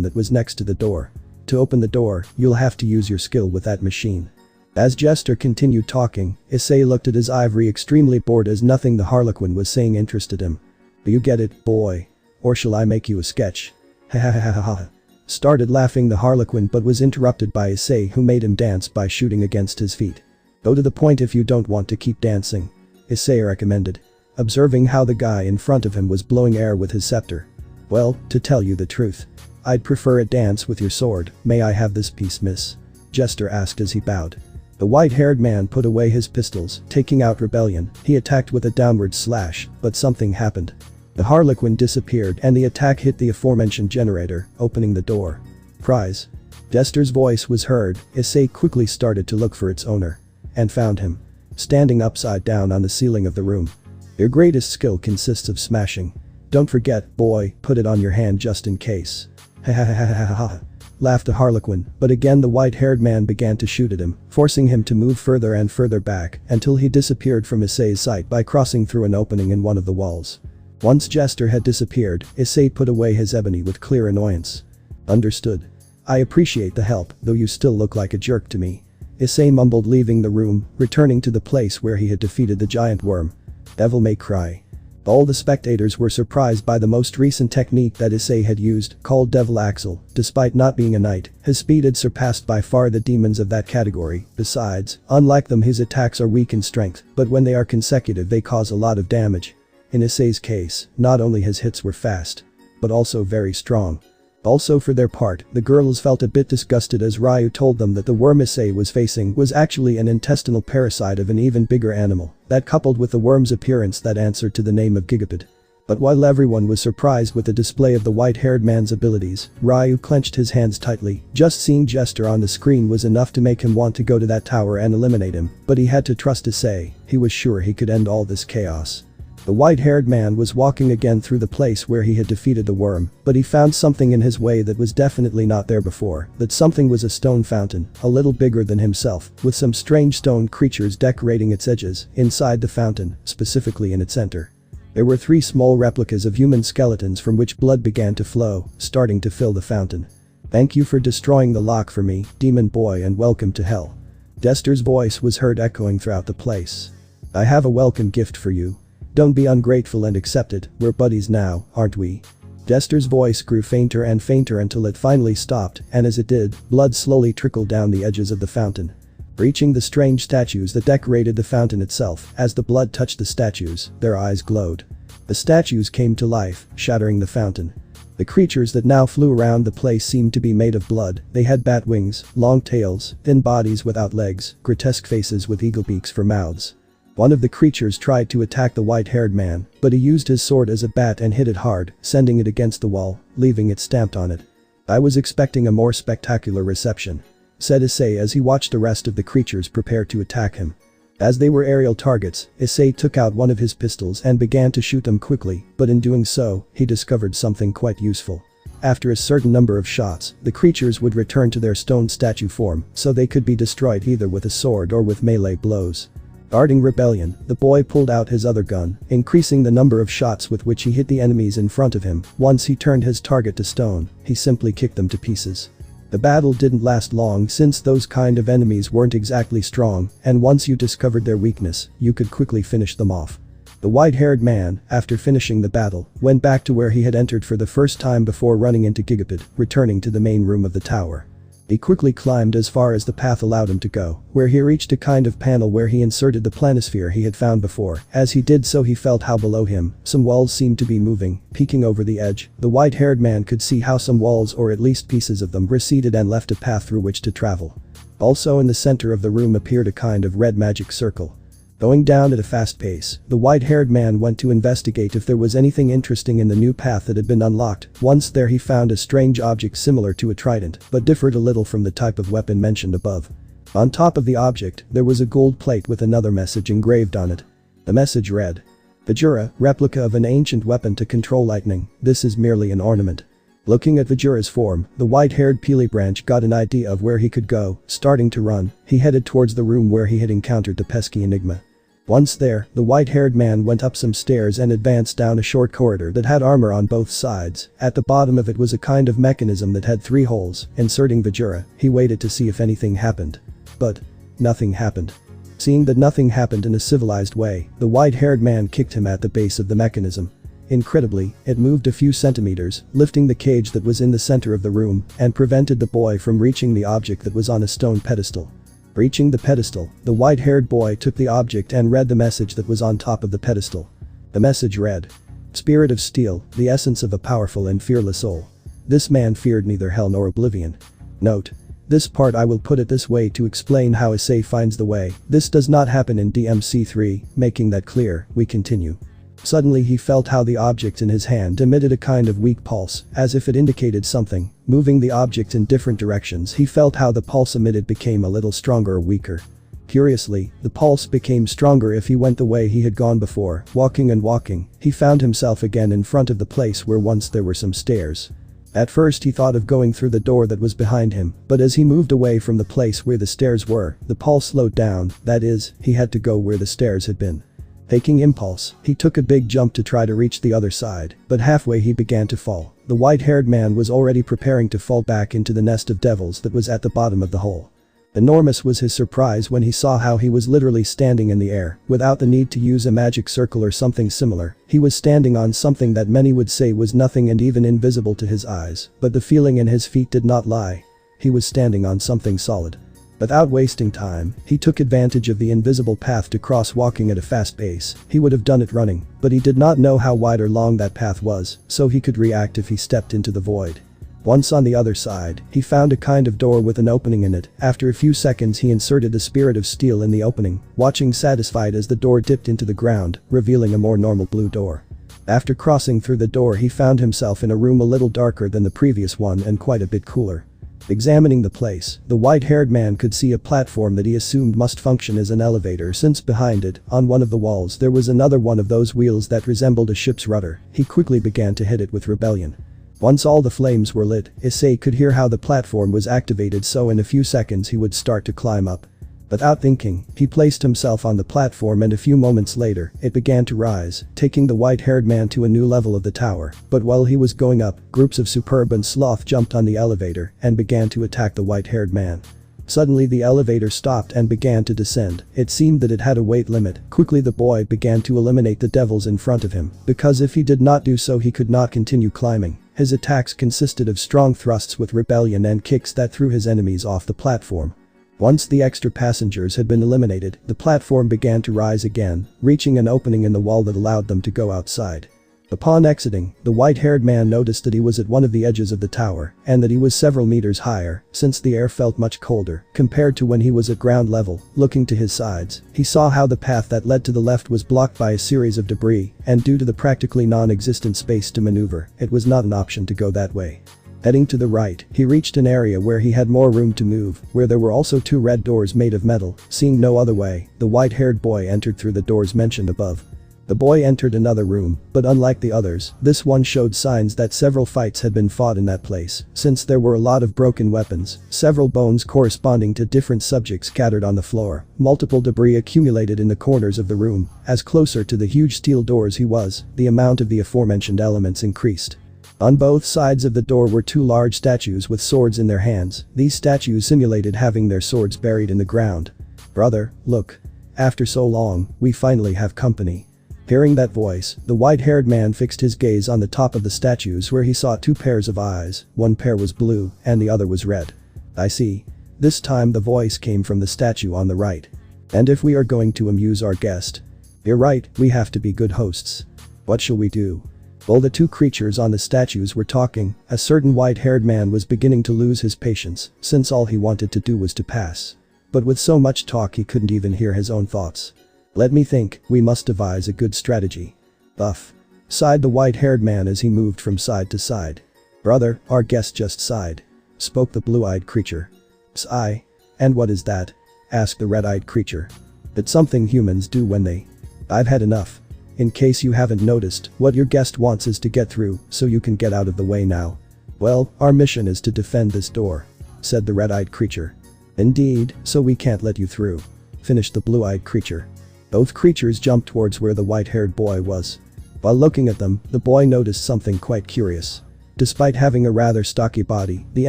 that was next to the door. "To open the door, you'll have to use your skill with that machine." As Jester continued talking, Issei looked at his ivory extremely bored as nothing the harlequin was saying interested him. "Do you get it, boy? Or shall I make you a sketch?" "Ha ha ha ha ha." Started laughing the harlequin but was interrupted by Issei who made him dance by shooting against his feet. "Go to the point if you don't want to keep dancing," Issei recommended, observing how the guy in front of him was blowing air with his scepter. "Well, to tell you the truth, I'd prefer a dance with your sword. May I have this piece, miss?" Jester asked as he bowed. The white-haired man put away his pistols, taking out rebellion. He attacked with a downward slash, but something happened. The harlequin disappeared and the attack hit the aforementioned generator, opening the door. "Prize." Jester's voice was heard. Issei quickly started to look for its owner. And found him. Standing upside down on the ceiling of the room. "Your greatest skill consists of smashing. Don't forget, boy, put it on your hand just in case." "Ha ha ha ha ha ha," laughed the harlequin, but again the white-haired man began to shoot at him, forcing him to move further and further back until he disappeared from Issei's sight by crossing through an opening in one of the walls. Once Jester had disappeared, Issei put away his ebony with clear annoyance. "Understood. I appreciate the help, though you still look like a jerk to me," Issei mumbled, leaving the room, returning to the place where he had defeated the giant worm. Devil may cry. All the spectators were surprised by the most recent technique that Issei had used, called Devil Axle. Despite not being a knight, his speed had surpassed by far the demons of that category. Besides, unlike them, his attacks are weak in strength, but when they are consecutive they cause a lot of damage. In Issei's case, not only his hits were fast, but also very strong. Also, for their part, the girls felt a bit disgusted as Ryu told them that the worm Issei was facing was actually an intestinal parasite of an even bigger animal, that coupled with the worm's appearance that answered to the name of Gigapod. But while everyone was surprised with the display of the white-haired man's abilities, Ryu clenched his hands tightly. Just seeing Jester on the screen was enough to make him want to go to that tower and eliminate him, but he had to trust Issei. He was sure he could end all this chaos. The white-haired man was walking again through the place where he had defeated the worm, but he found something in his way that was definitely not there before. That something was a stone fountain, a little bigger than himself, with some strange stone creatures decorating its edges. Inside the fountain, specifically in its center, there were 3 small replicas of human skeletons from which blood began to flow, starting to fill the fountain. "Thank you for destroying the lock for me, demon boy, and welcome to hell." Jester's voice was heard echoing throughout the place. "I have a welcome gift for you. Don't be ungrateful and accept it. We're buddies now, aren't we?" Jester's voice grew fainter and fainter until it finally stopped, and as it did, blood slowly trickled down the edges of the fountain, reaching the strange statues that decorated the fountain itself. As the blood touched the statues, their eyes glowed. The statues came to life, shattering the fountain. The creatures that now flew around the place seemed to be made of blood. They had bat wings, long tails, thin bodies without legs, grotesque faces with eagle beaks for mouths. One of the creatures tried to attack the white-haired man, but he used his sword as a bat and hit it hard, sending it against the wall, leaving it stamped on it. "I was expecting a more spectacular reception," said Issei as he watched the rest of the creatures prepare to attack him. As they were aerial targets, Issei took out one of his pistols and began to shoot them quickly, but in doing so, he discovered something quite useful. After a certain number of shots, the creatures would return to their stone statue form, so they could be destroyed either with a sword or with melee blows. Guarding rebellion, the boy pulled out his other gun, increasing the number of shots with which he hit the enemies in front of him. Once he turned his target to stone, he simply kicked them to pieces. The battle didn't last long since those kind of enemies weren't exactly strong, and once you discovered their weakness, you could quickly finish them off. The white-haired man, after finishing the battle, went back to where he had entered for the first time before running into Gigapad, returning to the main room of the tower. He quickly climbed as far as the path allowed him to go, where he reached a kind of panel where he inserted the planisphere he had found before. As he did so, he felt how below him, some walls seemed to be moving, peeking over the edge. The white-haired man could see how some walls, or at least pieces of them, receded and left a path through which to travel. Also in the center of the room appeared a kind of red magic circle. Going down at a fast pace, the white-haired man went to investigate if there was anything interesting in the new path that had been unlocked. Once there, he found a strange object similar to a trident, but differed a little from the type of weapon mentioned above. On top of the object, there was a gold plate with another message engraved on it. The message read, "Vajra, replica of an ancient weapon to control lightning. This is merely an ornament." Looking at Vajra's form, the white-haired Peely Branch got an idea of where he could go. Starting to run, he headed towards the room where he had encountered the pesky enigma. Once there, the white-haired man went up some stairs and advanced down a short corridor that had armor on both sides. At the bottom of it was a kind of mechanism that had 3 holes. Inserting Vajra, he waited to see if anything happened. But nothing happened. Seeing that nothing happened in a civilized way, the white-haired man kicked him at the base of the mechanism. Incredibly, it moved a few centimeters, lifting the cage that was in the center of the room, and prevented the boy from reaching the object that was on a stone pedestal. Reaching the pedestal, the white-haired boy took the object and read the message that was on top of the pedestal. The message read, "Spirit of steel, the essence of a powerful and fearless soul. This man feared neither hell nor oblivion." Note: this part I will put it this way to explain how Issei finds the way. This does not happen in DMC3, making that clear. We continue. Suddenly he felt how the object in his hand emitted a kind of weak pulse, as if it indicated something. Moving the object in different directions, he felt how the pulse emitted became a little stronger or weaker. Curiously, the pulse became stronger if he went the way he had gone before. Walking and walking, he found himself again in front of the place where once there were some stairs. At first he thought of going through the door that was behind him, but as he moved away from the place where the stairs were, the pulse slowed down. That is, he had to go where the stairs had been. Taking impulse, he took a big jump to try to reach the other side, but halfway he began to fall. The white-haired man was already preparing to fall back into the nest of devils that was at the bottom of the hole. Enormous was his surprise when he saw how he was literally standing in the air, without the need to use a magic circle or something similar. He was standing on something that many would say was nothing and even invisible to his eyes, but the feeling in his feet did not lie. He was standing on something solid. Without wasting time, he took advantage of the invisible path to cross, walking at a fast pace. He would have done it running, but he did not know how wide or long that path was, so he could react if he stepped into the void. Once on the other side, he found a kind of door with an opening in it. After a few seconds he inserted the spirit of steel in the opening, watching satisfied as the door dipped into the ground, revealing a more normal blue door. After crossing through the door, he found himself in a room a little darker than the previous one and quite a bit cooler. Examining the place, the white-haired man could see a platform that he assumed must function as an elevator, since behind it, on one of the walls, there was another one of those wheels that resembled a ship's rudder. He quickly began to hit it with rebellion. Once all the flames were lit, Issei could hear how the platform was activated, so in a few seconds he would start to climb up. Without thinking, he placed himself on the platform and a few moments later, it began to rise, taking the white-haired man to a new level of the tower. But while he was going up, groups of superb and sloth jumped on the elevator and began to attack the white-haired man. Suddenly the elevator stopped and began to descend. It seemed that it had a weight limit. Quickly the boy began to eliminate the devils in front of him, because if he did not do so he could not continue climbing. His attacks consisted of strong thrusts with rebellion and kicks that threw his enemies off the platform. Once the extra passengers had been eliminated, the platform began to rise again, reaching an opening in the wall that allowed them to go outside. Upon exiting, the white-haired man noticed that he was at one of the edges of the tower and that he was several meters higher since the air felt much colder compared to when he was at ground level. Looking to his sides, he saw how the path that led to the left was blocked by a series of debris, and due to the practically non-existent space to maneuver, it was not an option to go that way. Heading to the right, he reached an area where he had more room to move, where there were also 2 red doors made of metal. Seeing no other way, the white-haired boy entered through the doors mentioned above. The boy entered another room, but unlike the others, this one showed signs that several fights had been fought in that place, since there were a lot of broken weapons, several bones corresponding to different subjects scattered on the floor, multiple debris accumulated in the corners of the room. As closer to the huge steel doors he was, the amount of the aforementioned elements increased. On both sides of the door were 2 large statues with swords in their hands. These statues simulated having their swords buried in the ground. "Brother, look. After so long, we finally have company." Hearing that voice, the white-haired man fixed his gaze on the top of the statues where he saw 2 pairs of eyes. One pair was blue and the other was red. "I see." This time the voice came from the statue on the right. "And if we are going to amuse our guest?" "You're right, we have to be good hosts. What shall we do?" While the 2 creatures on the statues were talking, a certain white-haired man was beginning to lose his patience, since all he wanted to do was to pass. But with so much talk he couldn't even hear his own thoughts. "Let me think, we must devise a good strategy." "Buff," sighed the white-haired man as he moved from side to side. "Brother, our guest just sighed," spoke the blue-eyed creature. "Sigh? And what is that?" asked the red-eyed creature. "It's something humans do when they... I've had enough. In case you haven't noticed, what your guest wants is to get through, so you can get out of the way now." "Well, our mission is to defend this door," said the red-eyed creature. "Indeed, so we can't let you through," finished the blue-eyed creature. Both creatures jumped towards where the white-haired boy was. While looking at them, the boy noticed something quite curious. Despite having a rather stocky body, the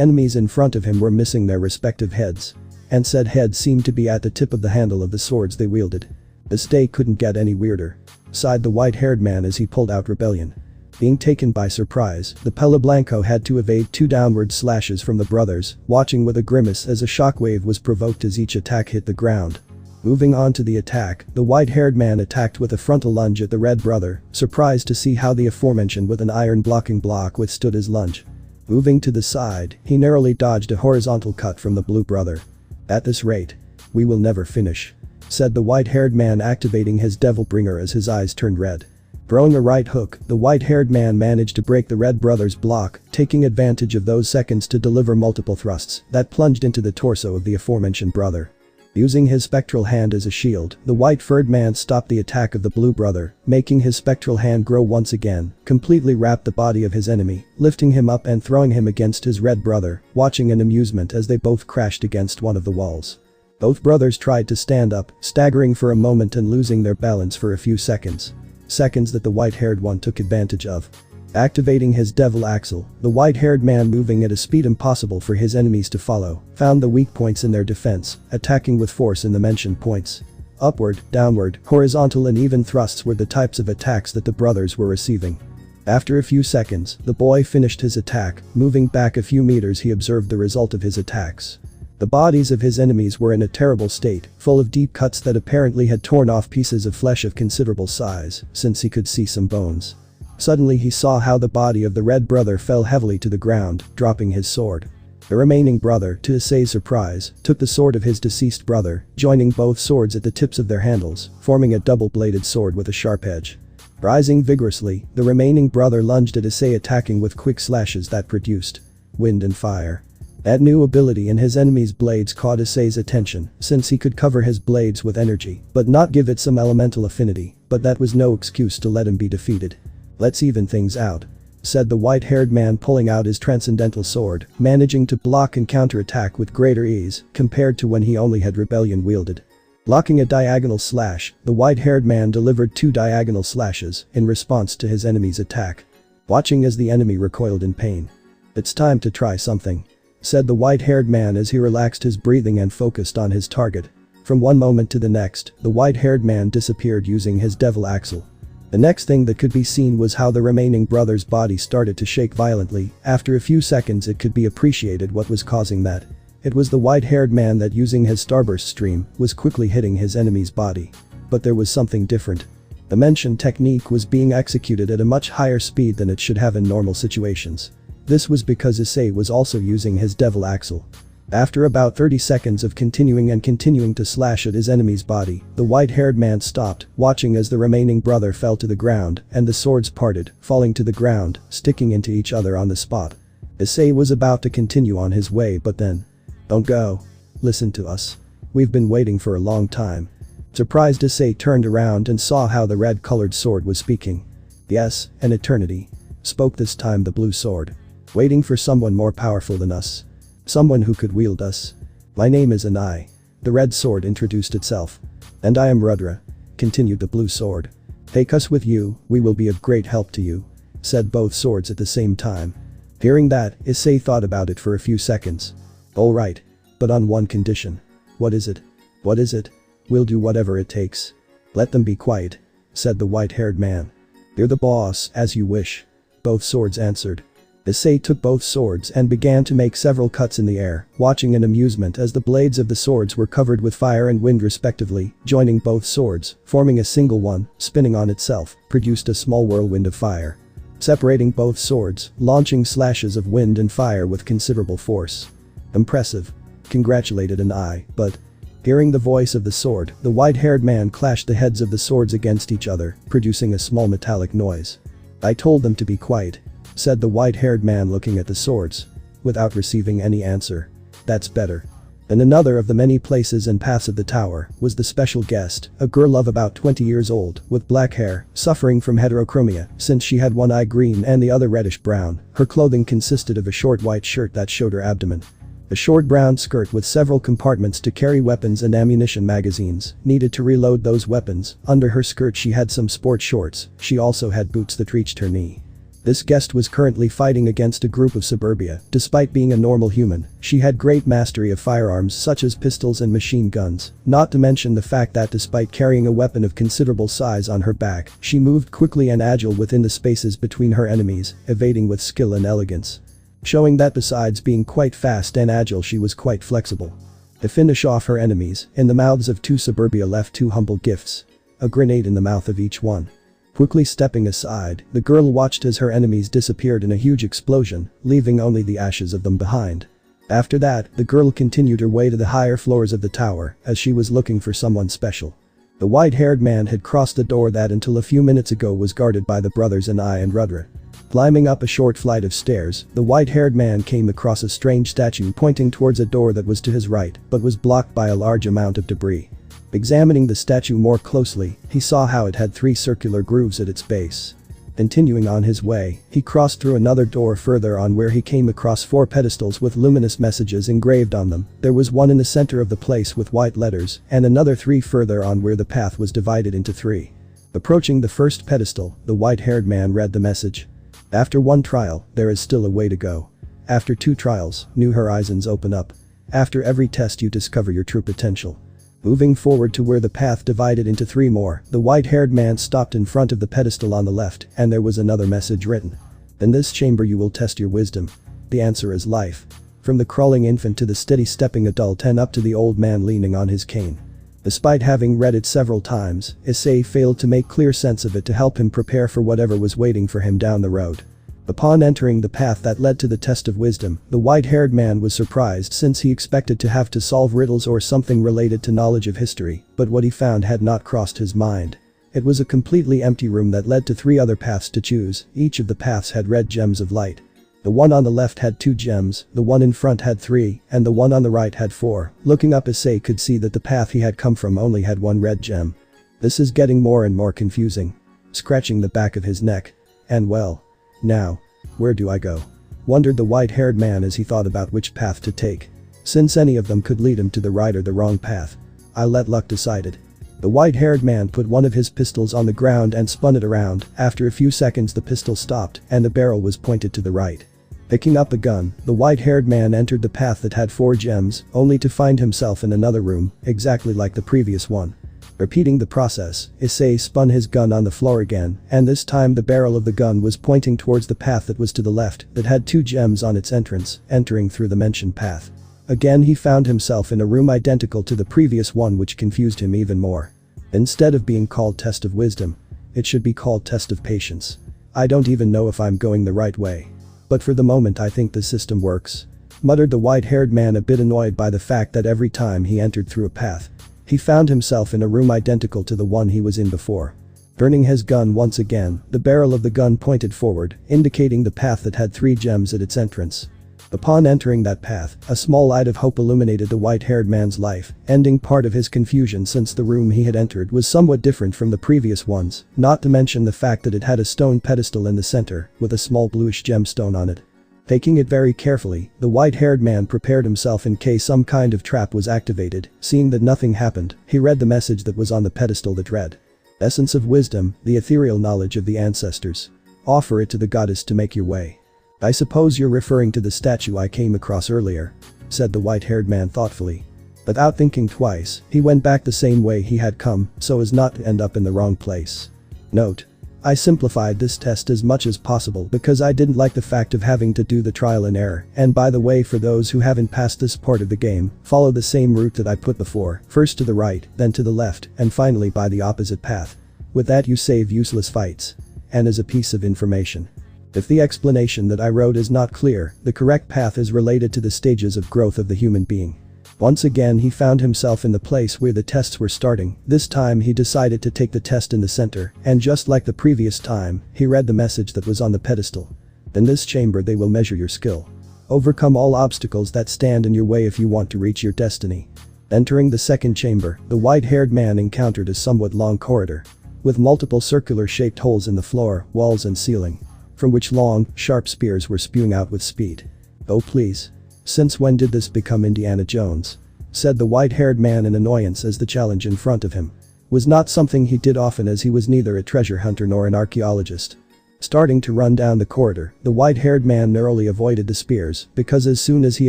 enemies in front of him were missing their respective heads. And said heads seemed to be at the tip of the handle of the swords they wielded. "This day couldn't get any weirder," sighed the white-haired man as he pulled out Rebellion. Being taken by surprise, the Pelo Blanco had to evade 2 downward slashes from the brothers, watching with a grimace as a shockwave was provoked as each attack hit the ground. Moving on to the attack, the white-haired man attacked with a frontal lunge at the red brother, surprised to see how the aforementioned with an iron blocking block withstood his lunge. Moving to the side, he narrowly dodged a horizontal cut from the blue brother. "At this rate, we will never finish," said the white-haired man, activating his Devil Bringer as his eyes turned red. Throwing a right hook, the white-haired man managed to break the red brother's block, taking advantage of those seconds to deliver multiple thrusts that plunged into the torso of the aforementioned brother. Using his spectral hand as a shield, the white-furred man stopped the attack of the blue brother, making his spectral hand grow once again, completely wrapped the body of his enemy, lifting him up and throwing him against his red brother, watching in amusement as they both crashed against one of the walls. Both brothers tried to stand up, staggering for a moment and losing their balance for a few seconds. Seconds that the white-haired one took advantage of. Activating his Devil Axle, the white-haired man, moving at a speed impossible for his enemies to follow, found the weak points in their defense, attacking with force in the mentioned points. Upward, downward, horizontal and even thrusts were the types of attacks that the brothers were receiving. After a few seconds, the boy finished his attack. Moving back a few meters, he observed the result of his attacks. The bodies of his enemies were in a terrible state, full of deep cuts that apparently had torn off pieces of flesh of considerable size, since he could see some bones. Suddenly he saw how the body of the red brother fell heavily to the ground, dropping his sword. The remaining brother, to Issei's surprise, took the sword of his deceased brother, joining both swords at the tips of their handles, forming a double-bladed sword with a sharp edge. Rising vigorously, the remaining brother lunged at Issei, attacking with quick slashes that produced wind and fire. That new ability in his enemy's blades caught Issei's attention, since he could cover his blades with energy, but not give it some elemental affinity, but that was no excuse to let him be defeated. "Let's even things out," said the white-haired man, pulling out his transcendental sword, managing to block and counterattack with greater ease compared to when he only had Rebellion wielded. Blocking a diagonal slash, the white-haired man delivered 2 diagonal slashes in response to his enemy's attack. Watching as the enemy recoiled in pain. "It's time to try something," said the white-haired man as he relaxed his breathing and focused on his target. From one moment to the next, the white-haired man disappeared using his Devil Axle. The next thing that could be seen was how the remaining brother's body started to shake violently. After a few seconds, it could be appreciated what was causing that. It was the white-haired man that, using his starburst stream, was quickly hitting his enemy's body. But there was something different. The mentioned technique was being executed at a much higher speed than it should have in normal situations. This was because Issei was also using his devil axle. After about 30 seconds of continuing to slash at his enemy's body, the white-haired man stopped, watching as the remaining brother fell to the ground and the swords parted, falling to the ground, sticking into each other on the spot. Issei was about to continue on his way, but then, "Don't go. Listen to us. We've been waiting for a long time." Surprised, Issei turned around and saw how the red-colored sword was speaking. "Yes, an eternity," spoke this time the blue sword. "Waiting for someone more powerful than us. Someone who could wield us. My name is Issei." The red sword introduced itself. "And I am Rudra," continued the blue sword. "Take us with you, we will be of great help to you," said both swords at the same time. Hearing that, Issei thought about it for a few seconds. "All right. But on one condition." "What is it?" "What is it?" "We'll do whatever it takes." "Let them be quiet," said the white-haired man. "You're the boss, as you wish," both swords answered. Issei took both swords and began to make several cuts in the air, watching in amusement as the blades of the swords were covered with fire and wind respectively, joining both swords, forming a single one, spinning on itself, produced a small whirlwind of fire. Separating both swords, launching slashes of wind and fire with considerable force. "Impressive," congratulated Issei, but hearing the voice of the sword, the white-haired man clashed the heads of the swords against each other, producing a small metallic noise. "I told them to be quiet," said the white-haired man looking at the swords. Without receiving any answer. "That's better." In another of the many places and paths of the tower was the special guest, a girl of about 20 years old, with black hair, suffering from heterochromia, since she had one eye green and the other reddish-brown. Her clothing consisted of a short white shirt that showed her abdomen. A short brown skirt with several compartments to carry weapons and ammunition magazines, needed to reload those weapons. Under her skirt she had some sport shorts, she also had boots that reached her knee. This guest was currently fighting against a group of suburbia. Despite being a normal human, she had great mastery of firearms such as pistols and machine guns, not to mention the fact that despite carrying a weapon of considerable size on her back, she moved quickly and agile within the spaces between her enemies, evading with skill and elegance. Showing that besides being quite fast and agile, she was quite flexible. To finish off her enemies, in the mouths of two suburbia left two humble gifts. A grenade in the mouth of each one. Quickly stepping aside, the girl watched as her enemies disappeared in a huge explosion, leaving only the ashes of them behind. After that, the girl continued her way to the higher floors of the tower, as she was looking for someone special. The white-haired man had crossed the door that until a few minutes ago was guarded by the brothers Issei and Rudra. Climbing up a short flight of stairs, the white-haired man came across a strange statue pointing towards a door that was to his right, but was blocked by a large amount of debris. Examining the statue more closely, he saw how it had 3 circular grooves at its base. Continuing on his way, he crossed through another door further on where he came across 4 pedestals with luminous messages engraved on them. There was one in the center of the place with white letters, and another 3 further on where the path was divided into 3. Approaching the first pedestal, the white-haired man read the message. "After 1 trial, there is still a way to go. After 2 trials, new horizons open up. After every test you discover your true potential." Moving forward to where the path divided into 3 more, the white-haired man stopped in front of the pedestal on the left, and there was another message written. "In this chamber you will test your wisdom. The answer is life." From the crawling infant to the steady stepping adult and up to the old man leaning on his cane. Despite having read it several times, Issei failed to make clear sense of it to help him prepare for whatever was waiting for him down the road. Upon entering the path that led to the test of wisdom, the white-haired man was surprised since he expected to have to solve riddles or something related to knowledge of history, but what he found had not crossed his mind. It was a completely empty room that led to 3 other paths to choose. Each of the paths had red gems of light. The one on the left had 2 gems, the one in front had 3, and the one on the right had 4. Looking up, Issei could see that the path he had come from only had 1 red gem. This is getting more and more confusing. Scratching the back of his neck. And well. Now. Where do I go? Wondered the white-haired man as he thought about which path to take. Since any of them could lead him to the right or the wrong path. I'll let luck decide it. The white-haired man put one of his pistols on the ground and spun it around. After a few seconds the pistol stopped and the barrel was pointed to the right. Picking up the gun, the white-haired man entered the path that had 4 gems, only to find himself in another room, exactly like the previous one. Repeating the process, Issei spun his gun on the floor again, and this time the barrel of the gun was pointing towards the path that was to the left, that had 2 gems on its entrance, entering through the mentioned path. Again he found himself in a room identical to the previous one, which confused him even more. Instead of being called Test of Wisdom, It should be called test of patience. I don't even know if I'm going the right way. But for the moment I think the system works," muttered the white-haired man, a bit annoyed by the fact that every time he entered through a path, he found himself in a room identical to the one he was in before. Turning his gun once again, the barrel of the gun pointed forward, indicating the path that had 3 gems at its entrance. Upon entering that path, a small light of hope illuminated the white-haired man's life, ending part of his confusion since the room he had entered was somewhat different from the previous ones, not to mention the fact that it had a stone pedestal in the center, with a small bluish gemstone on it. Taking it very carefully, the white-haired man prepared himself in case some kind of trap was activated. Seeing that nothing happened, he read the message that was on the pedestal that read, "Essence of wisdom, the ethereal knowledge of the ancestors. Offer it to the goddess to make your way." "I suppose you're referring to the statue I came across earlier," said the white-haired man thoughtfully. Without thinking twice, he went back the same way he had come, so as not to end up in the wrong place. Note: I simplified this test as much as possible because I didn't like the fact of having to do the trial and error, and by the way, for those who haven't passed this part of the game, follow the same route that I put before, first to the right, then to the left, and finally by the opposite path. With that you save useless fights. And as a piece of information, if the explanation that I wrote is not clear, the correct path is related to the stages of growth of the human being. Once again he found himself in the place where the tests were starting. This time he decided to take the test in the center, and just like the previous time, he read the message that was on the pedestal. "In this chamber they will measure your skill. Overcome all obstacles that stand in your way if you want to reach your destiny." Entering the second chamber, the white-haired man encountered a somewhat long corridor, with multiple circular-shaped holes in the floor, walls and ceiling, from which long, sharp spears were spewing out with speed. "Oh please. Since when did this become Indiana Jones?" said the white-haired man in annoyance as the challenge in front of him was not something he did often, as he was neither a treasure hunter nor an archaeologist. Starting to run down the corridor, the white-haired man narrowly avoided the spears because as soon as he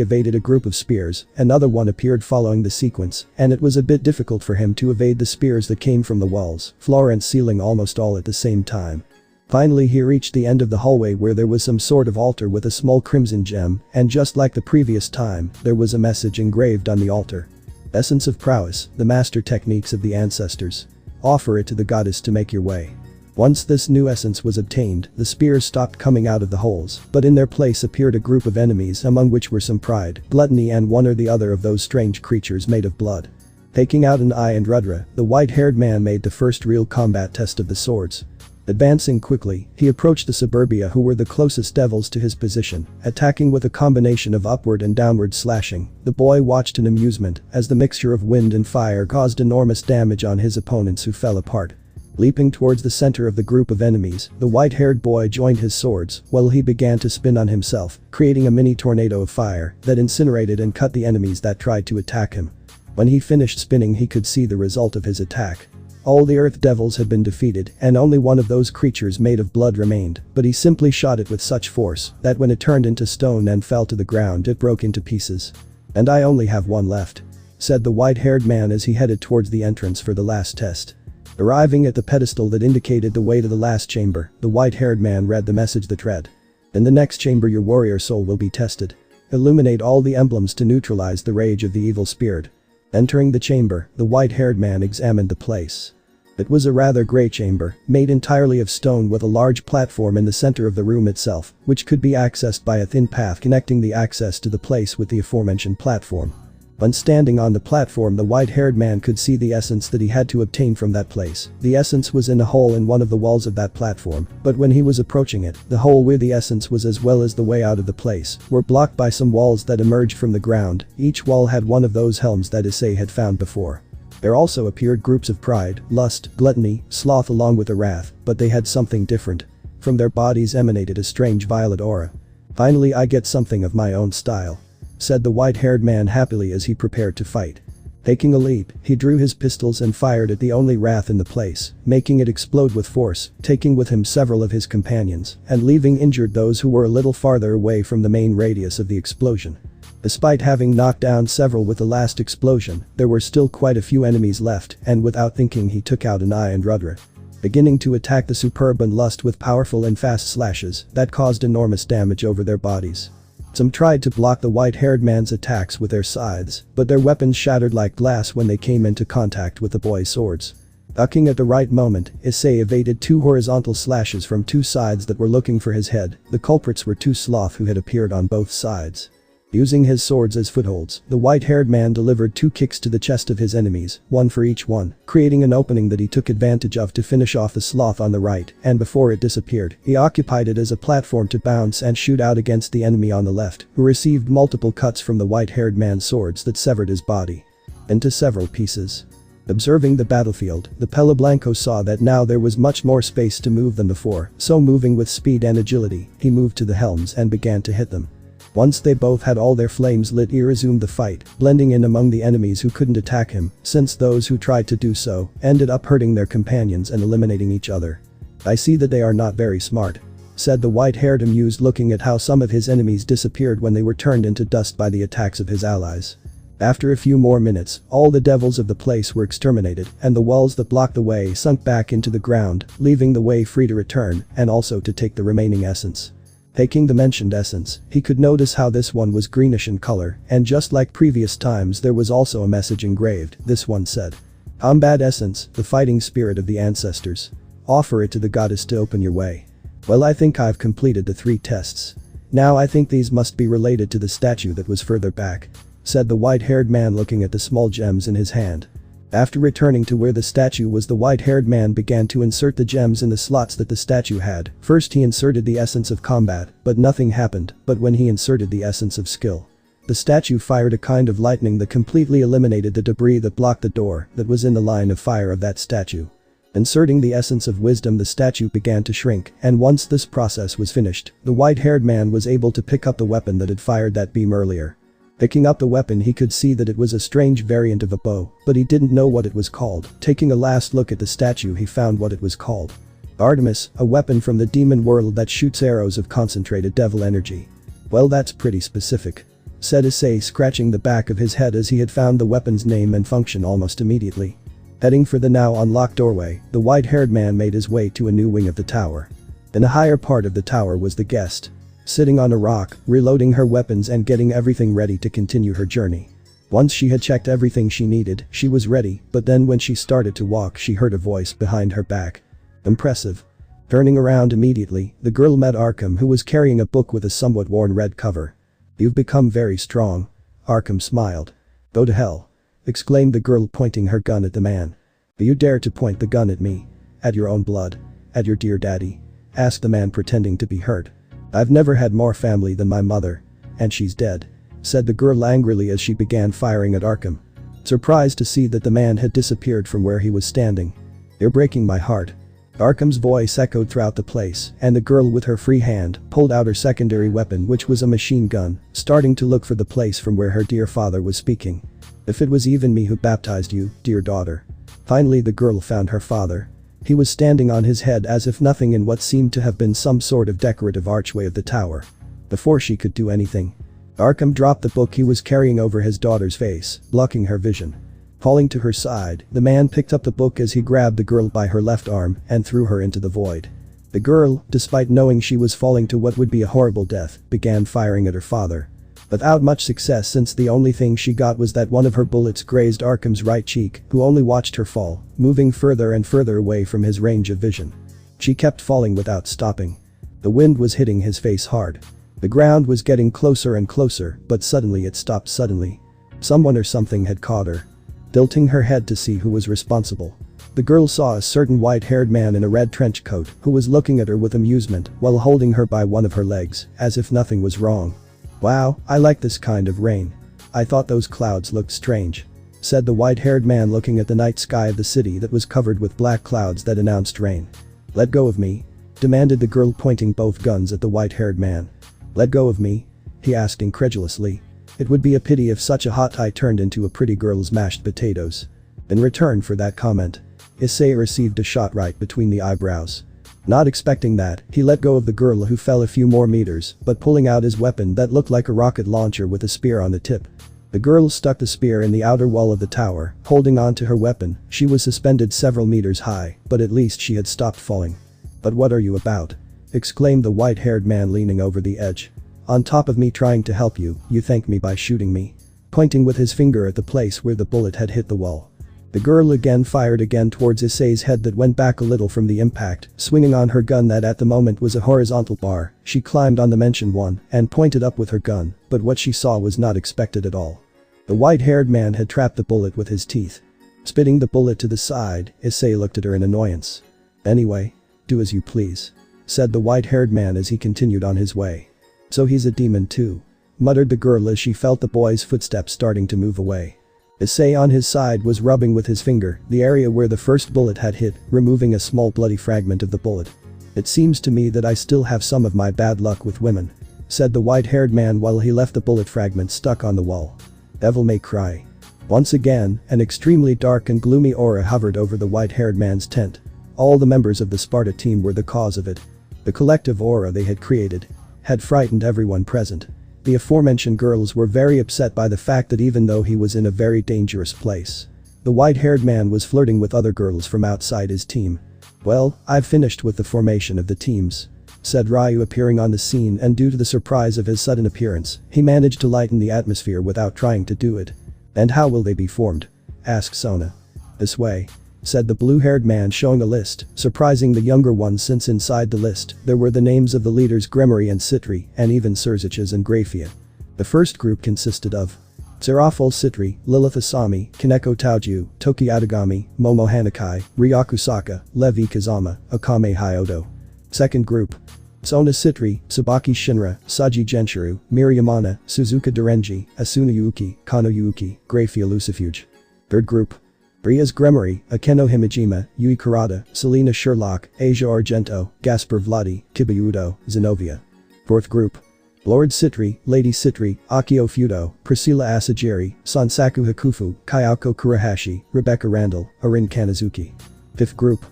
evaded a group of spears, another one appeared following the sequence, and it was a bit difficult for him to evade the spears that came from the walls, floor and ceiling almost all at the same time. Finally he reached the end of the hallway where there was some sort of altar with a small crimson gem, and just like the previous time, there was a message engraved on the altar. "Essence of prowess, the master techniques of the ancestors. Offer it to the goddess to make your way." Once this new essence was obtained, the spears stopped coming out of the holes, but in their place appeared a group of enemies, among which were some pride, gluttony and one or the other of those strange creatures made of blood. Taking out an eye and rudra, the white-haired man made the first real combat test of the swords. Advancing quickly, he approached the suburbia who were the closest devils to his position, attacking with a combination of upward and downward slashing. The boy watched in amusement as the mixture of wind and fire caused enormous damage on his opponents, who fell apart. Leaping towards the center of the group of enemies, the white-haired boy joined his swords while he began to spin on himself, creating a mini tornado of fire that incinerated and cut the enemies that tried to attack him. When he finished spinning, he could see the result of his attack. All the earth devils had been defeated and only one of those creatures made of blood remained, but he simply shot it with such force that when it turned into stone and fell to the ground it broke into pieces. "And I only have one left," said the white-haired man as he headed towards the entrance for the last test. Arriving at the pedestal that indicated the way to the last chamber, the white-haired man read the message that read, "In the next chamber your warrior soul will be tested. Illuminate all the emblems to neutralize the rage of the evil spirit." Entering the chamber, the white-haired man examined the place. It was a rather grey chamber, made entirely of stone with a large platform in the center of the room itself, which could be accessed by a thin path connecting the access to the place with the aforementioned platform. When standing on the platform, the white-haired man could see the essence that he had to obtain from that place. The essence was in a hole in one of the walls of that platform, but when he was approaching it, the hole where the essence was as well as the way out of the place were blocked by some walls that emerged from the ground. Each wall had one of those helms that Issei had found before. There also appeared groups of pride, lust, gluttony, sloth along with a wrath, but they had something different. From their bodies emanated a strange violet aura. "Finally I get something of my own style," said the white-haired man happily as he prepared to fight. Taking a leap, he drew his pistols and fired at the only wrath in the place, making it explode with force, taking with him several of his companions, and leaving injured those who were a little farther away from the main radius of the explosion. Despite having knocked down several with the last explosion, there were still quite a few enemies left, and without thinking he took out an eye and rudra, beginning to attack the superb and lust with powerful and fast slashes that caused enormous damage over their bodies. Some tried to block the white-haired man's attacks with their scythes, but their weapons shattered like glass when they came into contact with the boy's swords. Ducking at the right moment, Issei evaded 2 horizontal slashes from 2 sides that were looking for his head. The culprits were 2 sloth who had appeared on both sides. Using his swords as footholds, the white-haired man delivered 2 kicks to the chest of his enemies, 1 for each one, creating an opening that he took advantage of to finish off the sloth on the right, and before it disappeared, he occupied it as a platform to bounce and shoot out against the enemy on the left, who received multiple cuts from the white-haired man's swords that severed his body into several pieces. Observing the battlefield, the Pelo Blanco saw that now there was much more space to move than before, so moving with speed and agility, he moved to the helms and began to hit them. Once they both had all their flames lit, he resumed the fight, blending in among the enemies who couldn't attack him, since those who tried to do so ended up hurting their companions and eliminating each other. "I see that they are not very smart," said the white-haired amused, looking at how some of his enemies disappeared when they were turned into dust by the attacks of his allies. After a few more minutes, all the devils of the place were exterminated, and the walls that blocked the way sunk back into the ground, leaving the way free to return, and also to take the remaining essence. Taking the mentioned essence, he could notice how this one was greenish in color, and just like previous times there was also a message engraved. This one said, "Combat Essence, the fighting spirit of the ancestors. Offer it to the goddess to open your way." Well, I think I've completed the 3 tests. Now I think these must be related to the statue that was further back, said the white-haired man, looking at the small gems in his hand. After returning to where the statue was, the white-haired man began to insert the gems in the slots that the statue had. First he inserted the essence of combat, but nothing happened, but when he inserted the essence of skill, the statue fired a kind of lightning that completely eliminated the debris that blocked the door that was in the line of fire of that statue. Inserting the essence of wisdom, the statue began to shrink, and once this process was finished, the white-haired man was able to pick up the weapon that had fired that beam earlier. Picking up the weapon, he could see that it was a strange variant of a bow, but he didn't know what it was called. Taking a last look at the statue, he found what it was called. Artemis, a weapon from the demon world that shoots arrows of concentrated devil energy. Well, that's pretty specific, said Issei, scratching the back of his head as he had found the weapon's name and function almost immediately. Heading for the now unlocked doorway, the white-haired man made his way to a new wing of the tower. In the higher part of the tower was the guest, sitting on a rock, reloading her weapons and getting everything ready to continue her journey. Once she had checked everything she needed, she was ready, but then when she started to walk, she heard a voice behind her back. Impressive. Turning around immediately, the girl met ARKHAM, who was carrying a book with a somewhat worn red cover. "You've become very strong." ARKHAM smiled. "Go to hell," exclaimed the girl, pointing her gun at the man. "Do you dare to point the gun at me? At your own blood? At your dear daddy?" asked the man, pretending to be hurt. "I've never had more family than my mother. And she's dead," said the girl angrily as she began firing at ARKHAM. Surprised to see that the man had disappeared from where he was standing. "You're breaking my heart." ARKHAM's voice echoed throughout the place, and the girl with her free hand pulled out her secondary weapon, which was a machine gun, starting to look for the place from where her dear father was speaking. "If it was even me who baptized you, dear daughter." Finally the girl found her father. He was standing on his head as if nothing in what seemed to have been some sort of decorative archway of the tower. Before she could do anything, ARKHAM dropped the book he was carrying over his daughter's face, blocking her vision. Falling to her side, the man picked up the book as he grabbed the girl by her left arm and threw her into the void. The girl, despite knowing she was falling to what would be a horrible death, began firing at her father. Without much success, since the only thing she got was that one of her bullets grazed ARKHAM's right cheek, who only watched her fall, moving further and further away from his range of vision. She kept falling without stopping. The wind was hitting his face hard. The ground was getting closer and closer, but suddenly it stopped suddenly. Someone or something had caught her. Tilting her head to see who was responsible, the girl saw a certain white-haired man in a red trench coat who was looking at her with amusement while holding her by one of her legs, as if nothing was wrong. "Wow, I like this kind of rain. I thought those clouds looked strange," said the white-haired man, looking at the night sky of the city that was covered with black clouds that announced rain. "Let go of me," demanded the girl, pointing both guns at the white-haired man. "Let go of me?" he asked incredulously. It would be a pity if such a hot eye turned into a pretty girl's mashed potatoes. In return for that comment, Issei received a shot right between the eyebrows. Not expecting that, he let go of the girl, who fell a few more meters, but pulling out his weapon that looked like a rocket launcher with a spear on the tip. The girl stuck the spear in the outer wall of the tower, holding on to her weapon. She was suspended several meters high, but at least she had stopped falling. "But what are you about?" exclaimed the white-haired man, leaning over the edge. "On top of me trying to help you, you thank me by shooting me," pointing with his finger at the place where the bullet had hit the wall. The girl again fired again towards Issei's head that went back a little from the impact, swinging on her gun that at the moment was a horizontal bar. She climbed on the mentioned one and pointed up with her gun, but what she saw was not expected at all. The white-haired man had trapped the bullet with his teeth. Spitting the bullet to the side, Issei looked at her in annoyance. "Anyway, do as you please," said the white-haired man as he continued on his way. "So he's a demon too," muttered the girl as she felt the boy's footsteps starting to move away. Issei on his side was rubbing with his finger the area where the first bullet had hit, removing a small bloody fragment of the bullet. "It seems to me that I still have some of my bad luck with women," said the white-haired man while he left the bullet fragment stuck on the wall. "Devil may cry." Once again, an extremely dark and gloomy aura hovered over the white-haired man's tent. All the members of the Sparta team were the cause of it. The collective aura they had created had frightened everyone present. The aforementioned girls were very upset by the fact that even though he was in a very dangerous place, the white-haired man was flirting with other girls from outside his team. "Well, I've finished with the formation of the teams," said Ryu appearing on the scene, and due to the surprise of his sudden appearance, he managed to lighten the atmosphere without trying to do it. "And how will they be formed?" asked Sona. "This way," said the blue-haired man showing a list, surprising the younger ones since inside the list there were the names of the leaders Gremory and Citri and even Surziches and Graphia. The first group consisted of Serafol Citri, Lilith Asami, Kaneko Taoju, Toki Atagami, Momo Hanakai, Ryakusaka, Levi Kazama, Akame Hyodo. Second group: Sona Citri, Sabaki Shinra, Saji Genshiru, Miriyamana, Suzuka Dorenji, Asuna Yuki, Kano Yuki, Graphia Lucifuge. Third group: Rias Gremory, Akeno Himejima, Yui Kurata, Selena Sherlock, Asia Argento, Gaspar Vladi, Kibayudo, Zenobia. Fourth group: Lord Citri, Lady Citri, Akio Fudo, Priscilla Asagiri, Sansaku Hakufu, Kayako Kurahashi, Rebecca Randall, Arin Kanazuki. Fifth group: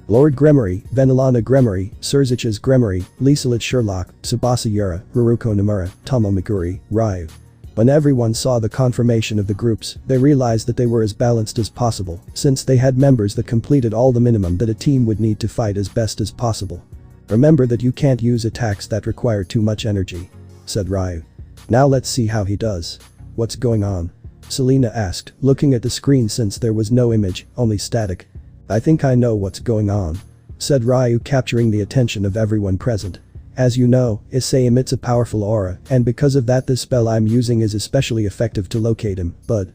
Lord Gremory, Venilana Gremory, Surziches Gremory, Lisalit Sherlock, Tsubasa Yura, Haruko Nomura, Tomo Meguri, Ryu. When everyone saw the conformation of the groups, they realized that they were as balanced as possible, since they had members that completed all the minimum that a team would need to fight as best as possible. "Remember that you can't use attacks that require too much energy," said Ryu. "Now let's see how he does." "What's going on?" Selena asked, looking at the screen since there was no image, only static. "I think I know what's going on," said Ryu, capturing the attention of everyone present. "As you know, Issei emits a powerful aura, and because of that this spell I'm using is especially effective to locate him, but,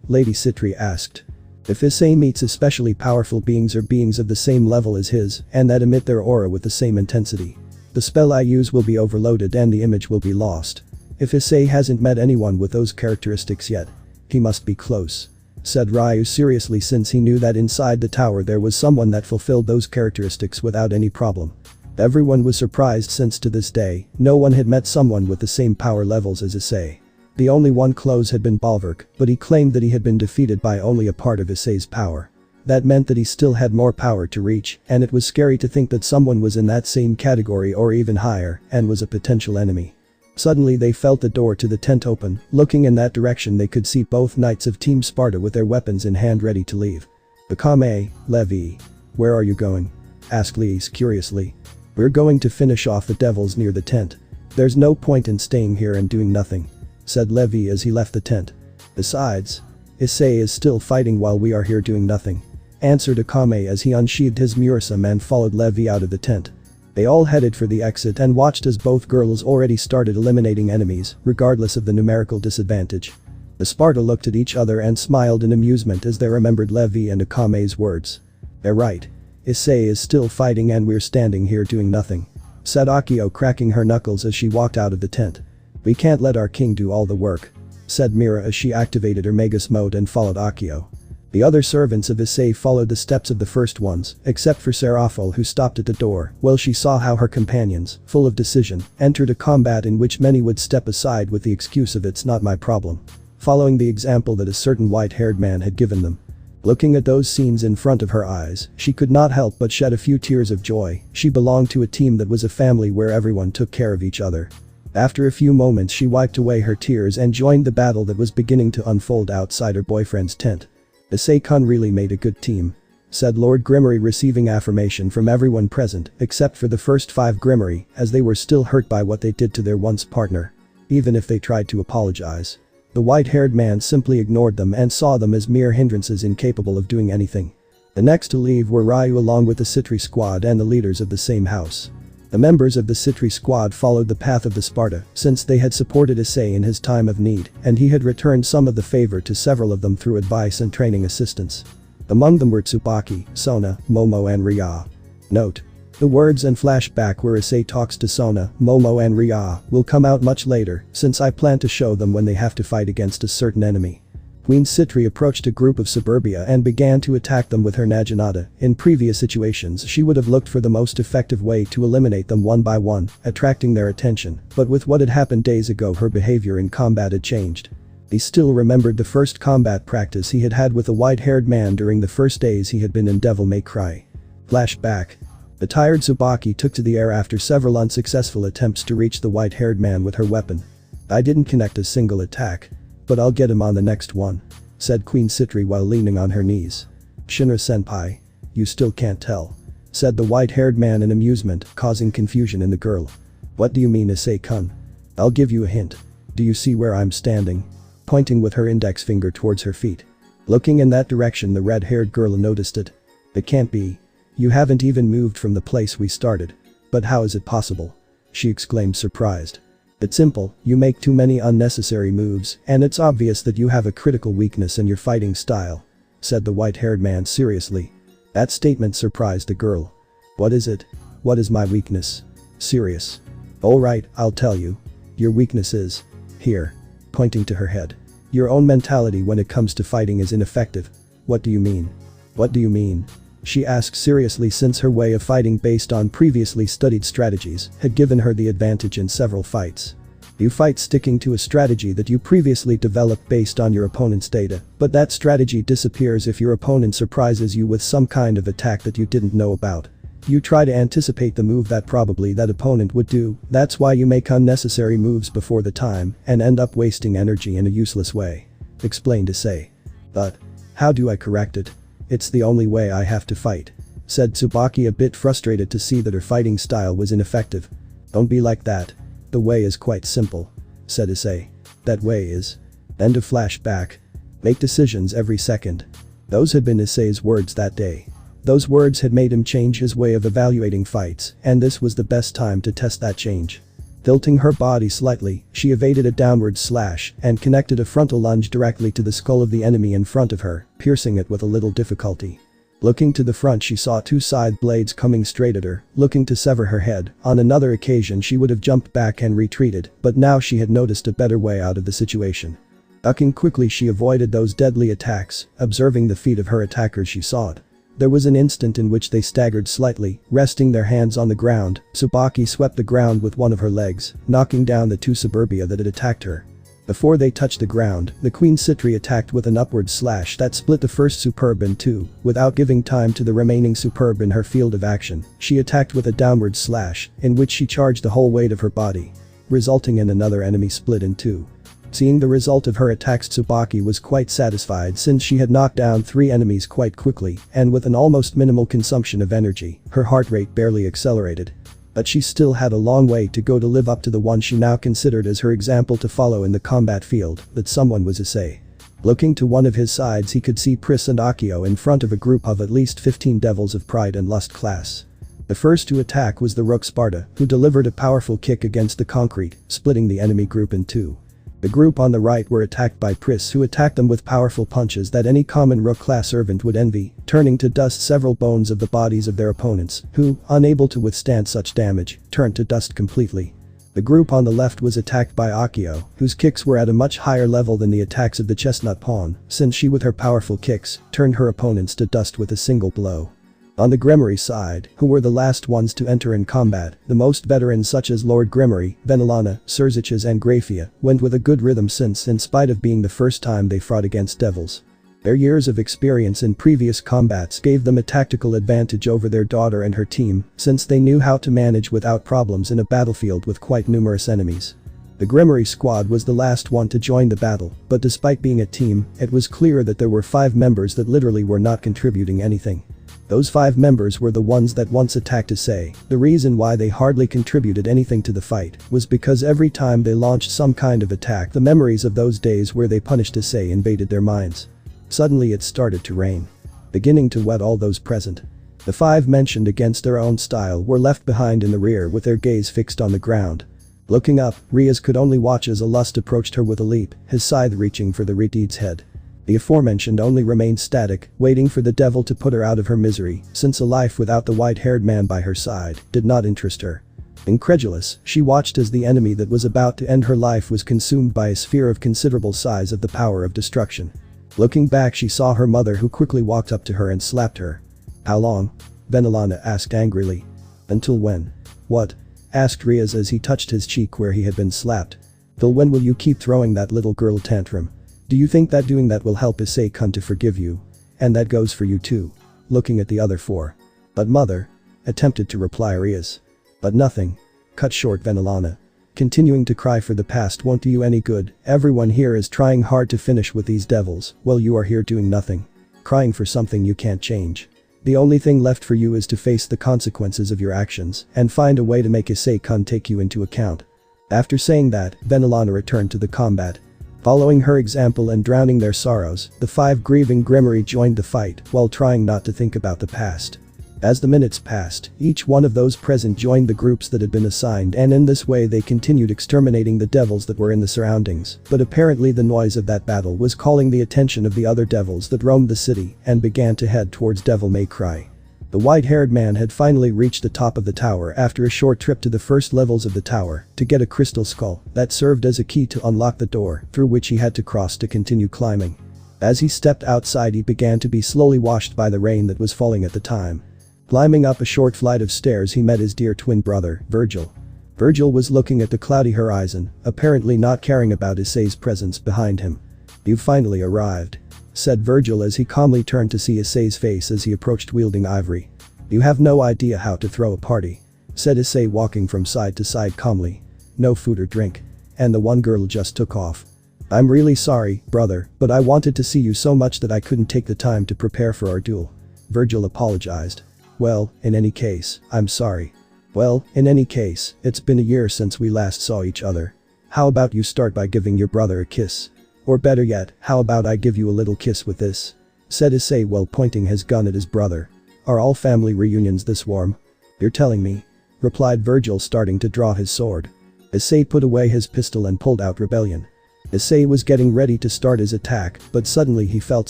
Lady Citri asked. "If Issei meets especially powerful beings or beings of the same level as his, and that emit their aura with the same intensity, the spell I use will be overloaded and the image will be lost. If Issei hasn't met anyone with those characteristics yet, he must be close," said Ryu seriously, since he knew that inside the tower there was someone that fulfilled those characteristics without any problem. Everyone was surprised since to this day, no one had met someone with the same power levels as Issei. The only one close had been Balverk, but he claimed that he had been defeated by only a part of Issei's power. That meant that he still had more power to reach, and it was scary to think that someone was in that same category or even higher and was a potential enemy. Suddenly they felt the door to the tent open. Looking in that direction they could see both knights of Team Sparta with their weapons in hand ready to leave. "Akame, Levi. Where are you going?" asked Lise curiously. "We're going to finish off the devils near the tent. There's no point in staying here and doing nothing," said Levi as he left the tent. "Besides, Issei is still fighting while we are here doing nothing," answered Akame as he unsheathed his Murasame and followed Levi out of the tent. They all headed for the exit and watched as both girls already started eliminating enemies, regardless of the numerical disadvantage. The Sparta looked at each other and smiled in amusement as they remembered Levi and Akame's words. "They're right. Issei is still fighting and we're standing here doing nothing," said Akio, cracking her knuckles as she walked out of the tent. "We can't let our king do all the work," said Mira as she activated her Magus mode and followed Akio. The other servants of Issei followed the steps of the first ones, except for Serafol, who stopped at the door while she saw how her companions, full of decision, entered a combat in which many would step aside with the excuse of "it's not my problem," following the example that a certain white-haired man had given them. Looking at those scenes in front of her eyes, she could not help but shed a few tears of joy. She belonged to a team that was a family where everyone took care of each other. After a few moments she wiped away her tears and joined the battle that was beginning to unfold outside her boyfriend's tent. "Issei-kun really made a good team," said Lord Gremory, receiving affirmation from everyone present except for the first 5 Gremory, as they were still hurt by what they did to their once partner. Even if they tried to apologize, The white-haired man simply ignored them and saw them as mere hindrances incapable of doing anything. The next to leave were Ryu along with the Citri squad and the leaders of the same house. The members of the Citri squad followed the path of the Sparda since they had supported Issei in his time of need and he had returned some of the favor to several of them through advice and training assistance. Among them were Tsubaki, Sona, Momo and Ria. Note: the words and flashback where Issei talks to Sona, Momo and Ria will come out much later since I plan to show them when they have to fight against a certain enemy. Queen Citri approached a group of suburbia and began to attack them with her naginata. In previous situations she would have looked for the most effective way to eliminate them one by one, attracting their attention, but with what had happened days ago her behavior in combat had changed. He still remembered the first combat practice he had had with a white-haired man during the first days he had been in Devil May Cry. Flashback. The tired Tsubaki took to the air after several unsuccessful attempts to reach the white-haired man with her weapon. "I didn't connect a single attack. But I'll get him on the next one," said Queen Citri while leaning on her knees. "Shinra-senpai. You still can't tell," said the white-haired man in amusement, causing confusion in the girl. "What do you mean, Issei-kun? I'll give you a hint. Do you see where I'm standing?" Pointing with her index finger towards her feet. Looking in that direction, the red-haired girl noticed it. "It can't be. You haven't even moved from the place we started. But how is it possible?" she exclaimed surprised. "It's simple, you make too many unnecessary moves and it's obvious that you have a critical weakness in your fighting style," said the white-haired man seriously. That statement surprised the girl. "What is it? What is my weakness?" "Serious. Alright, I'll tell you. Your weakness is here," pointing to her head. "Your own mentality when it comes to fighting is ineffective." "What do you mean? What do you mean?" she asked seriously since her way of fighting based on previously studied strategies had given her the advantage in several fights. You fight sticking to a strategy that you previously developed based on your opponent's data, but that strategy disappears if your opponent surprises you with some kind of attack that you didn't know about. You try to anticipate the move that probably that opponent would do, that's why you make unnecessary moves before the time and end up wasting energy in a useless way," explained Issei. "But how do I correct it? It's the only way I have to fight," said Tsubaki, a bit frustrated to see that her fighting style was ineffective. "Don't be like that. The way is quite simple," said Issei. "That way is..." End of flashback. "Make decisions every second." Those had been Issei's words that day. Those words had made him change his way of evaluating fights, and this was the best time to test that change. Tilting her body slightly, she evaded a downward slash and connected a frontal lunge directly to the skull of the enemy in front of her, piercing it with a little difficulty. Looking to the front, she saw two side blades coming straight at her, looking to sever her head. On another occasion she would have jumped back and retreated, but now she had noticed a better way out of the situation. Ducking quickly, she avoided those deadly attacks. Observing the feet of her attackers, she saw it. There was an instant in which they staggered slightly, resting their hands on the ground. Tsubaki swept the ground with one of her legs, knocking down the two suburbia that had attacked her. Before they touched the ground, the Queen Citri attacked with an upward slash that split the first superb in two. Without giving time to the remaining superb in her field of action, she attacked with a downward slash, in which she charged the whole weight of her body, resulting in another enemy split in two. Seeing the result of her attacks, Tsubaki was quite satisfied since she had knocked down 3 enemies quite quickly and with an almost minimal consumption of energy. Her heart rate barely accelerated. But she still had a long way to go to live up to the one she now considered as her example to follow in the combat field. That someone was Issei. Looking to one of his sides, he could see Pris and Akio in front of a group of at least 15 Devils of Pride and Lust class. The first to attack was the Rook Sparda, who delivered a powerful kick against the concrete, splitting the enemy group in two. The group on the right were attacked by Pris, who attacked them with powerful punches that any common Rook class servant would envy, turning to dust several bones of the bodies of their opponents, who, unable to withstand such damage, turned to dust completely. The group on the left was attacked by Akio, whose kicks were at a much higher level than the attacks of the Chestnut Pawn, since she with her powerful kicks, turned her opponents to dust with a single blow. On the Gremory side, who were the last ones to enter in combat, the most veterans such as Lord Gremory, Venelana, Surziches and Grafia went with a good rhythm since, in spite of being the first time they fought against devils, their years of experience in previous combats gave them a tactical advantage over their daughter and her team, since they knew how to manage without problems in a battlefield with quite numerous enemies. The Gremory squad was the last one to join the battle, but despite being a team, it was clear that there were 5 members that literally were not contributing anything. Those 5 members were the ones that once attacked Issei. The reason why they hardly contributed anything to the fight was because every time they launched some kind of attack, the memories of those days where they punished Issei invaded their minds. Suddenly it started to rain, beginning to wet all those present. The 5 mentioned against their own style were left behind in the rear with their gaze fixed on the ground. Looking up, Rias could only watch as a lust approached her with a leap, his scythe reaching for the Redeed's head. The aforementioned only remained static, waiting for the devil to put her out of her misery, since a life without the white-haired man by her side did not interest her. Incredulous, she watched as the enemy that was about to end her life was consumed by a sphere of considerable size of the power of destruction. Looking back, she saw her mother, who quickly walked up to her and slapped her. "How long?" Venelana asked angrily. "Until when?" "What?" asked Rias as he touched his cheek where he had been slapped. "Till when will you keep throwing that little girl tantrum? Do you think that doing that will help Issei-kun to forgive you? And that goes for you too." Looking at the other 4. "But mother," attempted to reply Rias. "But nothing," cut short Venelana. "Continuing to cry for the past won't do you any good. Everyone here is trying hard to finish with these devils, while you are here doing nothing. Crying for something you can't change. The only thing left for you is to face the consequences of your actions and find a way to make Issei-kun take you into account." After saying that, Venelana returned to the combat. Following her example and drowning their sorrows, the 5 grieving Grimoire joined the fight while trying not to think about the past. As the minutes passed, each one of those present joined the groups that had been assigned, and in this way they continued exterminating the devils that were in the surroundings, but apparently the noise of that battle was calling the attention of the other devils that roamed the city and began to head towards Devil May Cry. The white-haired man had finally reached the top of the tower after a short trip to the first levels of the tower to get a crystal skull that served as a key to unlock the door through which he had to cross to continue climbing. As he stepped outside, he began to be slowly washed by the rain that was falling at the time. Climbing up a short flight of stairs, he met his dear twin brother, Virgil. Virgil was looking at the cloudy horizon, apparently not caring about Issei's presence behind him. "You've finally arrived," said Virgil as he calmly turned to see Issei's face as he approached wielding ivory. "You have no idea how to throw a party," said Issei, walking from side to side calmly. "No food or drink. And the one girl just took off. I'm really sorry, brother, but I wanted to see you so much that I couldn't take the time to prepare for our duel." Virgil apologized. "Well, in any case, I'm sorry. Well, in any case, it's been a year since we last saw each other. How about you start by giving your brother a kiss? Or better yet, how about I give you a little kiss with this?" said Issei while pointing his gun at his brother. "Are all family reunions this warm?" "You're telling me," replied Virgil, starting to draw his sword. Issei put away his pistol and pulled out Rebellion. Issei was getting ready to start his attack, but suddenly he felt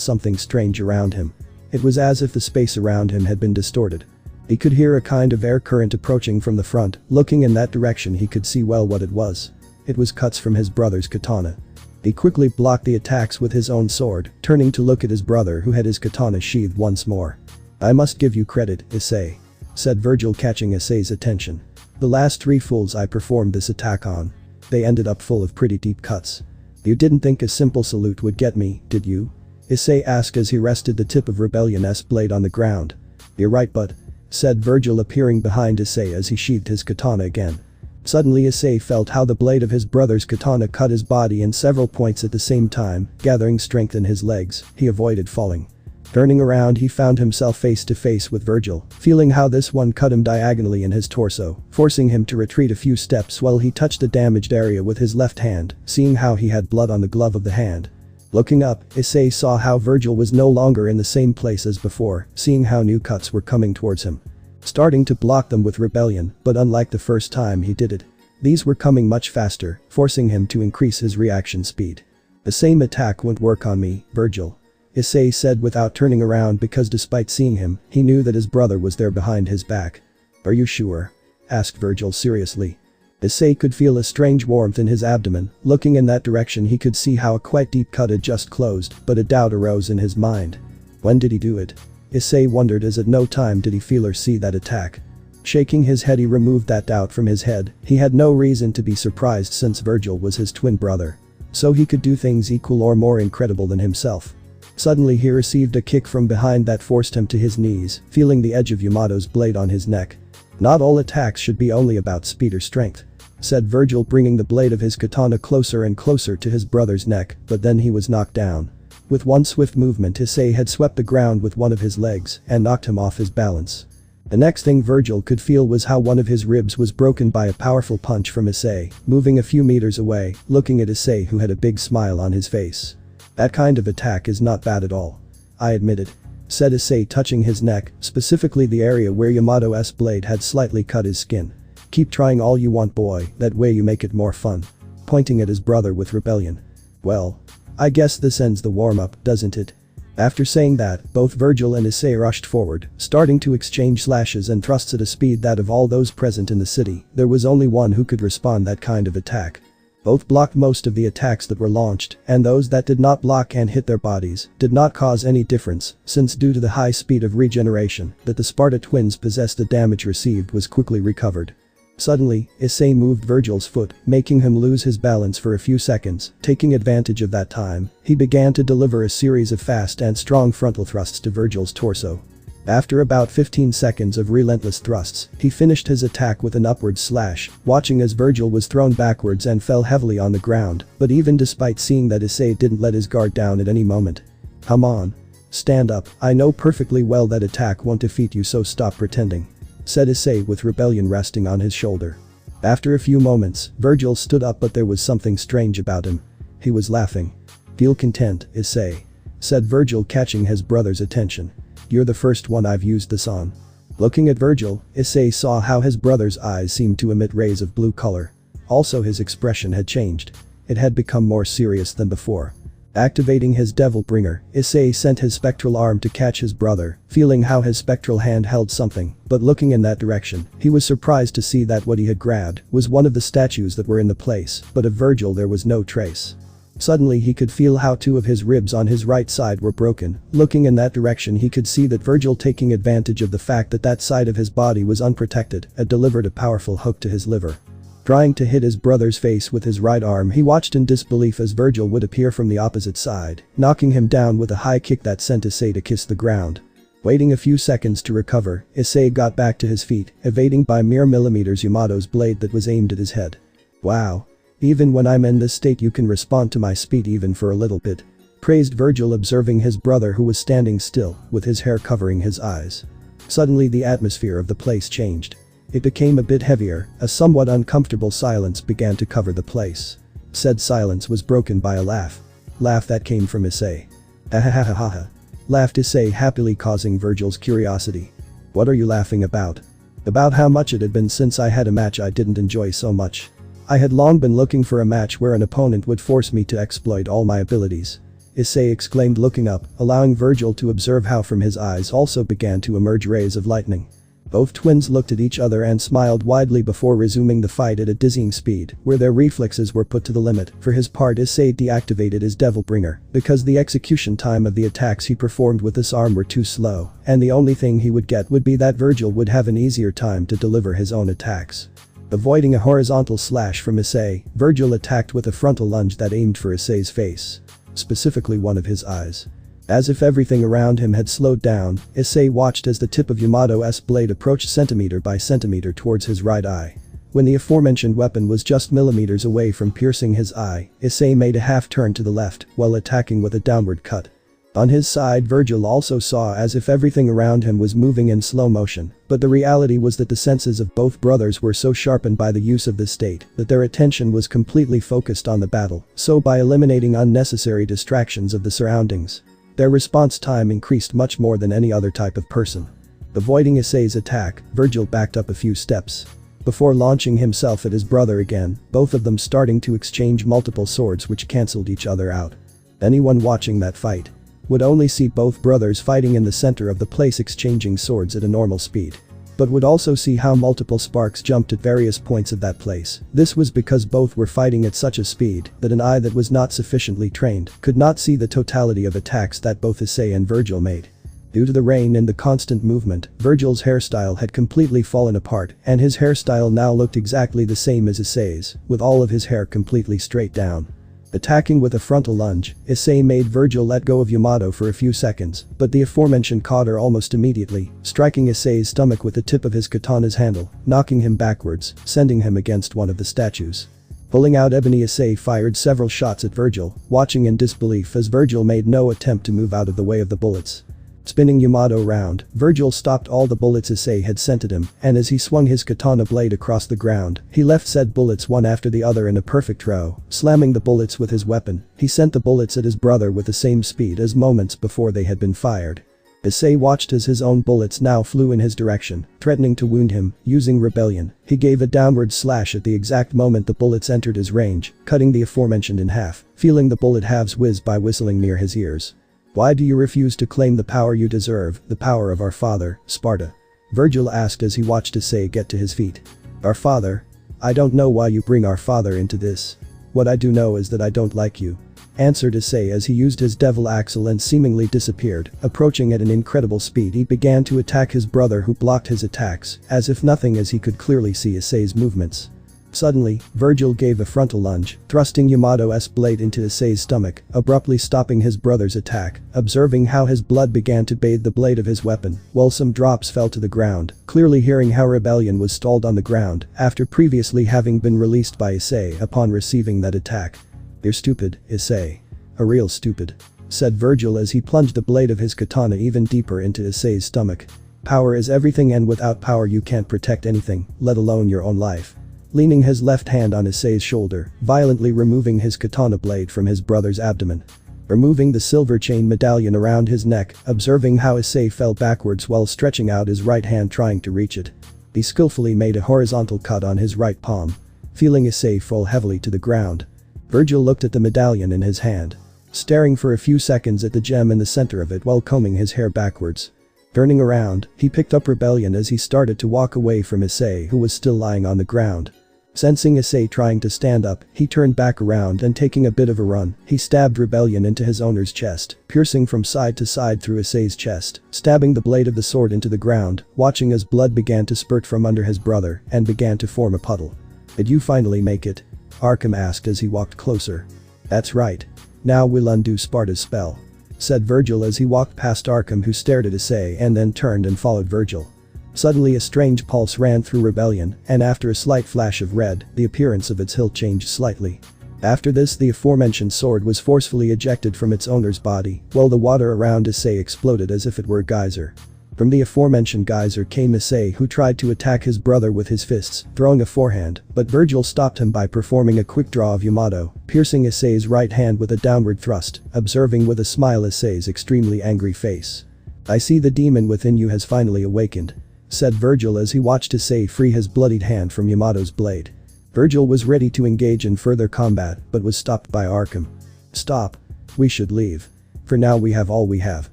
something strange around him. It was as if the space around him had been distorted. He could hear a kind of air current approaching from the front. Looking in that direction, he could see well what it was. It was cuts from his brother's katana. He quickly blocked the attacks with his own sword, turning to look at his brother, who had his katana sheathed once more. "I must give you credit, Issei," said Virgil, catching Issei's attention. "The last 3 fools I performed this attack on, they ended up full of pretty deep cuts. You didn't think a simple salute would get me, did you?" Issei asked as he rested the tip of Rebellion's blade on the ground. "You're right, but," said Virgil, appearing behind Issei as he sheathed his katana again. Suddenly Issei felt how the blade of his brother's katana cut his body in several points at the same time. Gathering strength in his legs, he avoided falling. Turning around, he found himself face to face with Virgil, feeling how this one cut him diagonally in his torso, forcing him to retreat a few steps while he touched the damaged area with his left hand, seeing how he had blood on the glove of the hand. Looking up, Issei saw how Virgil was no longer in the same place as before, seeing how new cuts were coming towards him. Starting to block them with Rebellion, but unlike the first time he did it, these were coming much faster, forcing him to increase his reaction speed. "The same attack won't work on me, Virgil," Issei said without turning around, because despite seeing him, he knew that his brother was there behind his back. "Are you sure?" asked Virgil seriously. Issei could feel a strange warmth in his abdomen. Looking in that direction, he could see how a quite deep cut had just closed, but a doubt arose in his mind. When did he do it? Issei wondered, as at no time did he feel or see that attack. Shaking his head, he removed that doubt from his head. He had no reason to be surprised since Virgil was his twin brother. So he could do things equal or more incredible than himself. Suddenly he received a kick from behind that forced him to his knees, feeling the edge of Yamato's blade on his neck. "Not all attacks should be only about speed or strength," said Virgil, bringing the blade of his katana closer and closer to his brother's neck, but then he was knocked down. With one swift movement Issei had swept the ground with one of his legs and knocked him off his balance. The next thing Virgil could feel was how one of his ribs was broken by a powerful punch from Issei, moving a few meters away, looking at Issei who had a big smile on his face. "That kind of attack is not bad at all," I admitted, said Issei, touching his neck, specifically the area where Yamato's blade had slightly cut his skin. "Keep trying all you want, boy, that way you make it more fun," pointing at his brother with rebellion. "Well, I guess this ends the warm-up, doesn't it?" After saying that, both Virgil and Issei rushed forward, starting to exchange slashes and thrusts at a speed that of all those present in the city, there was only one who could respond that kind of attack. Both blocked most of the attacks that were launched, and those that did not block and hit their bodies did not cause any difference, since due to the high speed of regeneration that the Sparda twins possessed, the damage received was quickly recovered. Suddenly, Issei moved Virgil's foot, making him lose his balance for a few seconds. Taking advantage of that time, he began to deliver a series of fast and strong frontal thrusts to Virgil's torso. After about 15 seconds of relentless thrusts, he finished his attack with an upward slash, watching as Virgil was thrown backwards and fell heavily on the ground, but even despite seeing that Issei didn't let his guard down at any moment. "Come on. Stand up, I know perfectly well that attack won't defeat you, so stop pretending," said Issei with rebellion resting on his shoulder. After a few moments, Virgil stood up, but there was something strange about him. He was laughing. "Feel content, Issei," said Virgil, catching his brother's attention. "You're the first one I've used this on." Looking at Virgil, Issei saw how his brother's eyes seemed to emit rays of blue color. Also, his expression had changed. It had become more serious than before. Activating his Devil Bringer, Issei sent his spectral arm to catch his brother, feeling how his spectral hand held something, but looking in that direction, he was surprised to see that what he had grabbed was one of the statues that were in the place, but of Virgil there was no trace. Suddenly he could feel how two of his ribs on his right side were broken. Looking in that direction, he could see that Virgil, taking advantage of the fact that that side of his body was unprotected, had delivered a powerful hook to his liver. Trying to hit his brother's face with his right arm, he watched in disbelief as Virgil would appear from the opposite side, knocking him down with a high kick that sent Issei to kiss the ground. Waiting a few seconds to recover, Issei got back to his feet, evading by mere millimeters Yamato's blade that was aimed at his head. "Wow. Even when I'm in this state you can respond to my speed even for a little bit," praised Virgil, observing his brother who was standing still, with his hair covering his eyes. Suddenly the atmosphere of the place changed. It became a bit heavier, a somewhat uncomfortable silence began to cover the place. Said silence was broken by a laugh. Laugh that came from Issei. "Ahahahaha," laughed Issei, happily, causing Virgil's curiosity. "What are you laughing about?" "About how much it had been since I had a match I didn't enjoy so much. I had long been looking for a match where an opponent would force me to exploit all my abilities," Issei exclaimed, looking up, allowing Virgil to observe how from his eyes also began to emerge rays of lightning. Both twins looked at each other and smiled widely before resuming the fight at a dizzying speed, where their reflexes were put to the limit. For his part, Issei deactivated his Devil Bringer, because the execution time of the attacks he performed with this arm were too slow, and the only thing he would get would be that Virgil would have an easier time to deliver his own attacks. Avoiding a horizontal slash from Issei, Virgil attacked with a frontal lunge that aimed for Issei's face. Specifically one of his eyes. As if everything around him had slowed down, Issei watched as the tip of Yamato's blade approached centimeter by centimeter towards his right eye. When the aforementioned weapon was just millimeters away from piercing his eye, Issei made a half turn to the left while attacking with a downward cut. On his side, Virgil also saw as if everything around him was moving in slow motion, but the reality was that the senses of both brothers were so sharpened by the use of this state that their attention was completely focused on the battle, so by eliminating unnecessary distractions of the surroundings, their response time increased much more than any other type of person. Avoiding Issei's attack, Virgil backed up a few steps before launching himself at his brother again, both of them starting to exchange multiple swords which cancelled each other out. Anyone watching that fight would only see both brothers fighting in the center of the place, exchanging swords at a normal speed, but would also see how multiple sparks jumped at various points of that place. This was because both were fighting at such a speed that an eye that was not sufficiently trained could not see the totality of attacks that both Issei and Virgil made. Due to the rain and the constant movement, Virgil's hairstyle had completely fallen apart, and his hairstyle now looked exactly the same as Issei's, with all of his hair completely straight down. Attacking with a frontal lunge, Issei made Virgil let go of Yamato for a few seconds, but the aforementioned caught her almost immediately, striking Issei's stomach with the tip of his katana's handle, knocking him backwards, sending him against one of the statues. Pulling out ebony, Issei fired several shots at VERGIL, watching in disbelief as VERGIL made no attempt to move out of the way of the bullets. Spinning Yamato round, VERGIL stopped all the bullets Issei had sent at him, and as he swung his katana blade across the ground, he left said bullets one after the other in a perfect row, slamming the bullets with his weapon. He sent the bullets at his brother with the same speed as moments before they had been fired. Issei watched as his own bullets now flew in his direction, threatening to wound him. Using rebellion, he gave a downward slash at the exact moment the bullets entered his range, cutting the aforementioned in half, feeling the bullet halves whiz by whistling near his ears. "Why do you refuse to claim the power you deserve, the power of our father, Sparda?" VERGIL asked as he watched Issei get to his feet. "Our father? I don't know why you bring our father into this. What I do know is that I don't like you," answered Issei as he used his devil axle and seemingly disappeared. Approaching at an incredible speed, he began to attack his brother, who blocked his attacks, as if nothing, as he could clearly see Issei's movements. Suddenly, VERGIL gave a frontal lunge, thrusting Yamato's blade into Issei's stomach, abruptly stopping his brother's attack. Observing how his blood began to bathe the blade of his weapon, while some drops fell to the ground, clearly hearing how rebellion was stalled on the ground after previously having been released by Issei upon receiving that attack. "You're stupid, Issei. A real stupid," said VERGIL as he plunged the blade of his katana even deeper into Issei's stomach. "Power is everything, and without power you can't protect anything, let alone your own life." Leaning his left hand on Issei's shoulder, violently removing his katana blade from his brother's abdomen. Removing the silver chain medallion around his neck, observing how Issei fell backwards while stretching out his right hand trying to reach it. He skillfully made a horizontal cut on his right palm. Feeling Issei fall heavily to the ground, VERGIL looked at the medallion in his hand, staring for a few seconds at the gem in the center of it while combing his hair backwards. Turning around, he picked up rebellion as he started to walk away from Issei, who was still lying on the ground. Sensing Issei trying to stand up, he turned back around and, taking a bit of a run, he stabbed rebellion into his owner's chest, piercing from side to side through Issei's chest, stabbing the blade of the sword into the ground, watching as blood began to spurt from under his brother and began to form a puddle. "Did you finally make it?" ARKHAM asked as he walked closer. "That's right. Now we'll undo Sparda's spell," said VERGIL as he walked past ARKHAM, who stared at Issei and then turned and followed VERGIL. Suddenly a strange pulse ran through rebellion, and after a slight flash of red, the appearance of its hilt changed slightly. After this, the aforementioned sword was forcefully ejected from its owner's body, while the water around Issei exploded as if it were a geyser. From the aforementioned geyser came Issei, who tried to attack his brother with his fists, throwing a forehand, but VERGIL stopped him by performing a quick draw of Yamato, piercing Issei's right hand with a downward thrust, observing with a smile Issei's extremely angry face. "I see the demon within you has finally awakened," said VERGIL as he watched Issei free his bloodied hand from Yamato's blade. VERGIL was ready to engage in further combat but was stopped by ARKHAM. "Stop. We should leave. For now we have all we have,"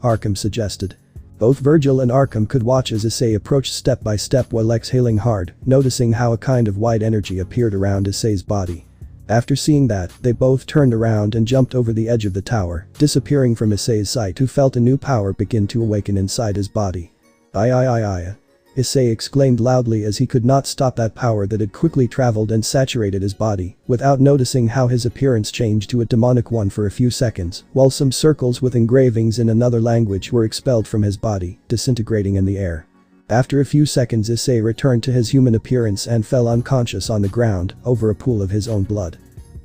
ARKHAM suggested. Both VERGIL and ARKHAM could watch as Issei approached step by step while exhaling hard, noticing how a kind of white energy appeared around Issei's body. After seeing that, they both turned around and jumped over the edge of the tower, disappearing from Issei's sight, who felt a new power begin to awaken inside his body. "Aye. Issei exclaimed loudly as he could not stop that power that had quickly traveled and saturated his body, without noticing how his appearance changed to a demonic one for a few seconds, while some circles with engravings in another language were expelled from his body, disintegrating in the air. After a few seconds, Issei returned to his human appearance and fell unconscious on the ground, over a pool of his own blood.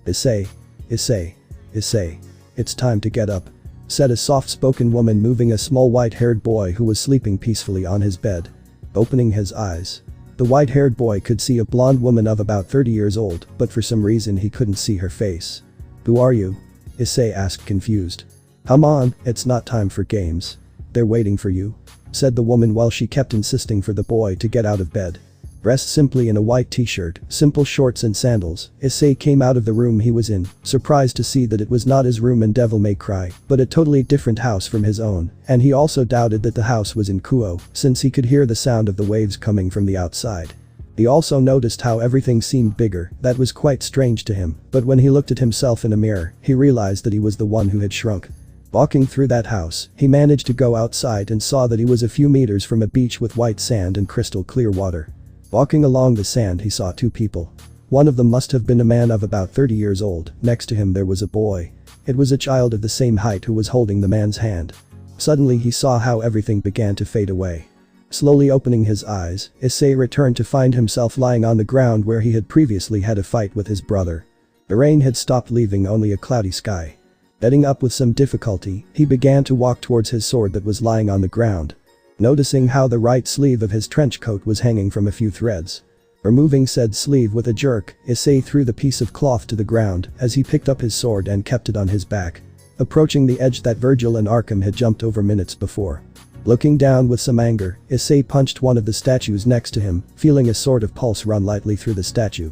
Issei. It's time to get up," said a soft-spoken woman, moving a small white-haired boy who was sleeping peacefully on his bed. Opening his eyes, the white-haired boy could see a blonde woman of about 30 years old, but for some reason he couldn't see her face. "Who are you?" Issei asked, confused. "Come on, it's not time for games. They're waiting for you," said the woman while she kept insisting for the boy to get out of bed. Dressed simply in a white t-shirt, simple shorts and sandals, Issei came out of the room he was in, surprised to see that it was not his room in Devil May Cry, but a totally different house from his own, and he also doubted that the house was in Kuo, since he could hear the sound of the waves coming from the outside. He also noticed how everything seemed bigger. That was quite strange to him, but when he looked at himself in a mirror, he realized that he was the one who had shrunk. Walking through that house, he managed to go outside and saw that he was a few meters from a beach with white sand and crystal clear water. Walking along the sand, he saw two people. One of them must have been a man of about 30 years old. Next to him there was a boy. It was a child of the same height who was holding the man's hand. Suddenly he saw how everything began to fade away. Slowly opening his eyes, Issei returned to find himself lying on the ground where he had previously had a fight with his brother. The rain had stopped, leaving only a cloudy sky. Getting up with some difficulty, he began to walk towards his sword that was lying on the ground. Noticing how the right sleeve of his trench coat was hanging from a few threads. Removing said sleeve with a jerk, Issei threw the piece of cloth to the ground as he picked up his sword and kept it on his back. Approaching the edge that VERGIL and ARKHAM had jumped over minutes before. Looking down with some anger, Issei punched one of the statues next to him, feeling a sort of pulse run lightly through the statue.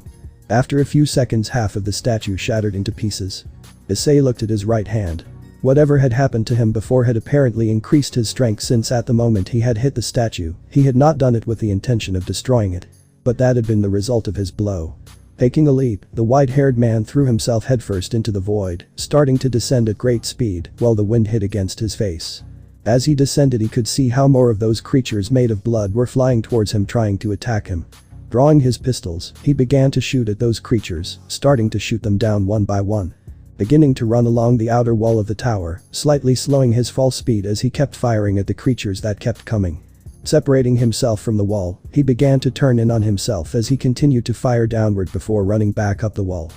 After a few seconds, half of the statue shattered into pieces. Issei looked at his right hand. Whatever had happened to him before had apparently increased his strength, since at the moment he had hit the statue, he had not done it with the intention of destroying it. But that had been the result of his blow. Taking a leap, the white-haired man threw himself headfirst into the void, starting to descend at great speed while the wind hit against his face. As he descended, he could see how more of those creatures made of blood were flying towards him, trying to attack him. Drawing his pistols, he began to shoot at those creatures, starting to shoot them down one by one. Beginning to run along the outer wall of the tower, slightly slowing his fall speed as he kept firing at the creatures that kept coming. Separating himself from the wall, he began to turn in on himself as he continued to fire downward before running back up the wall.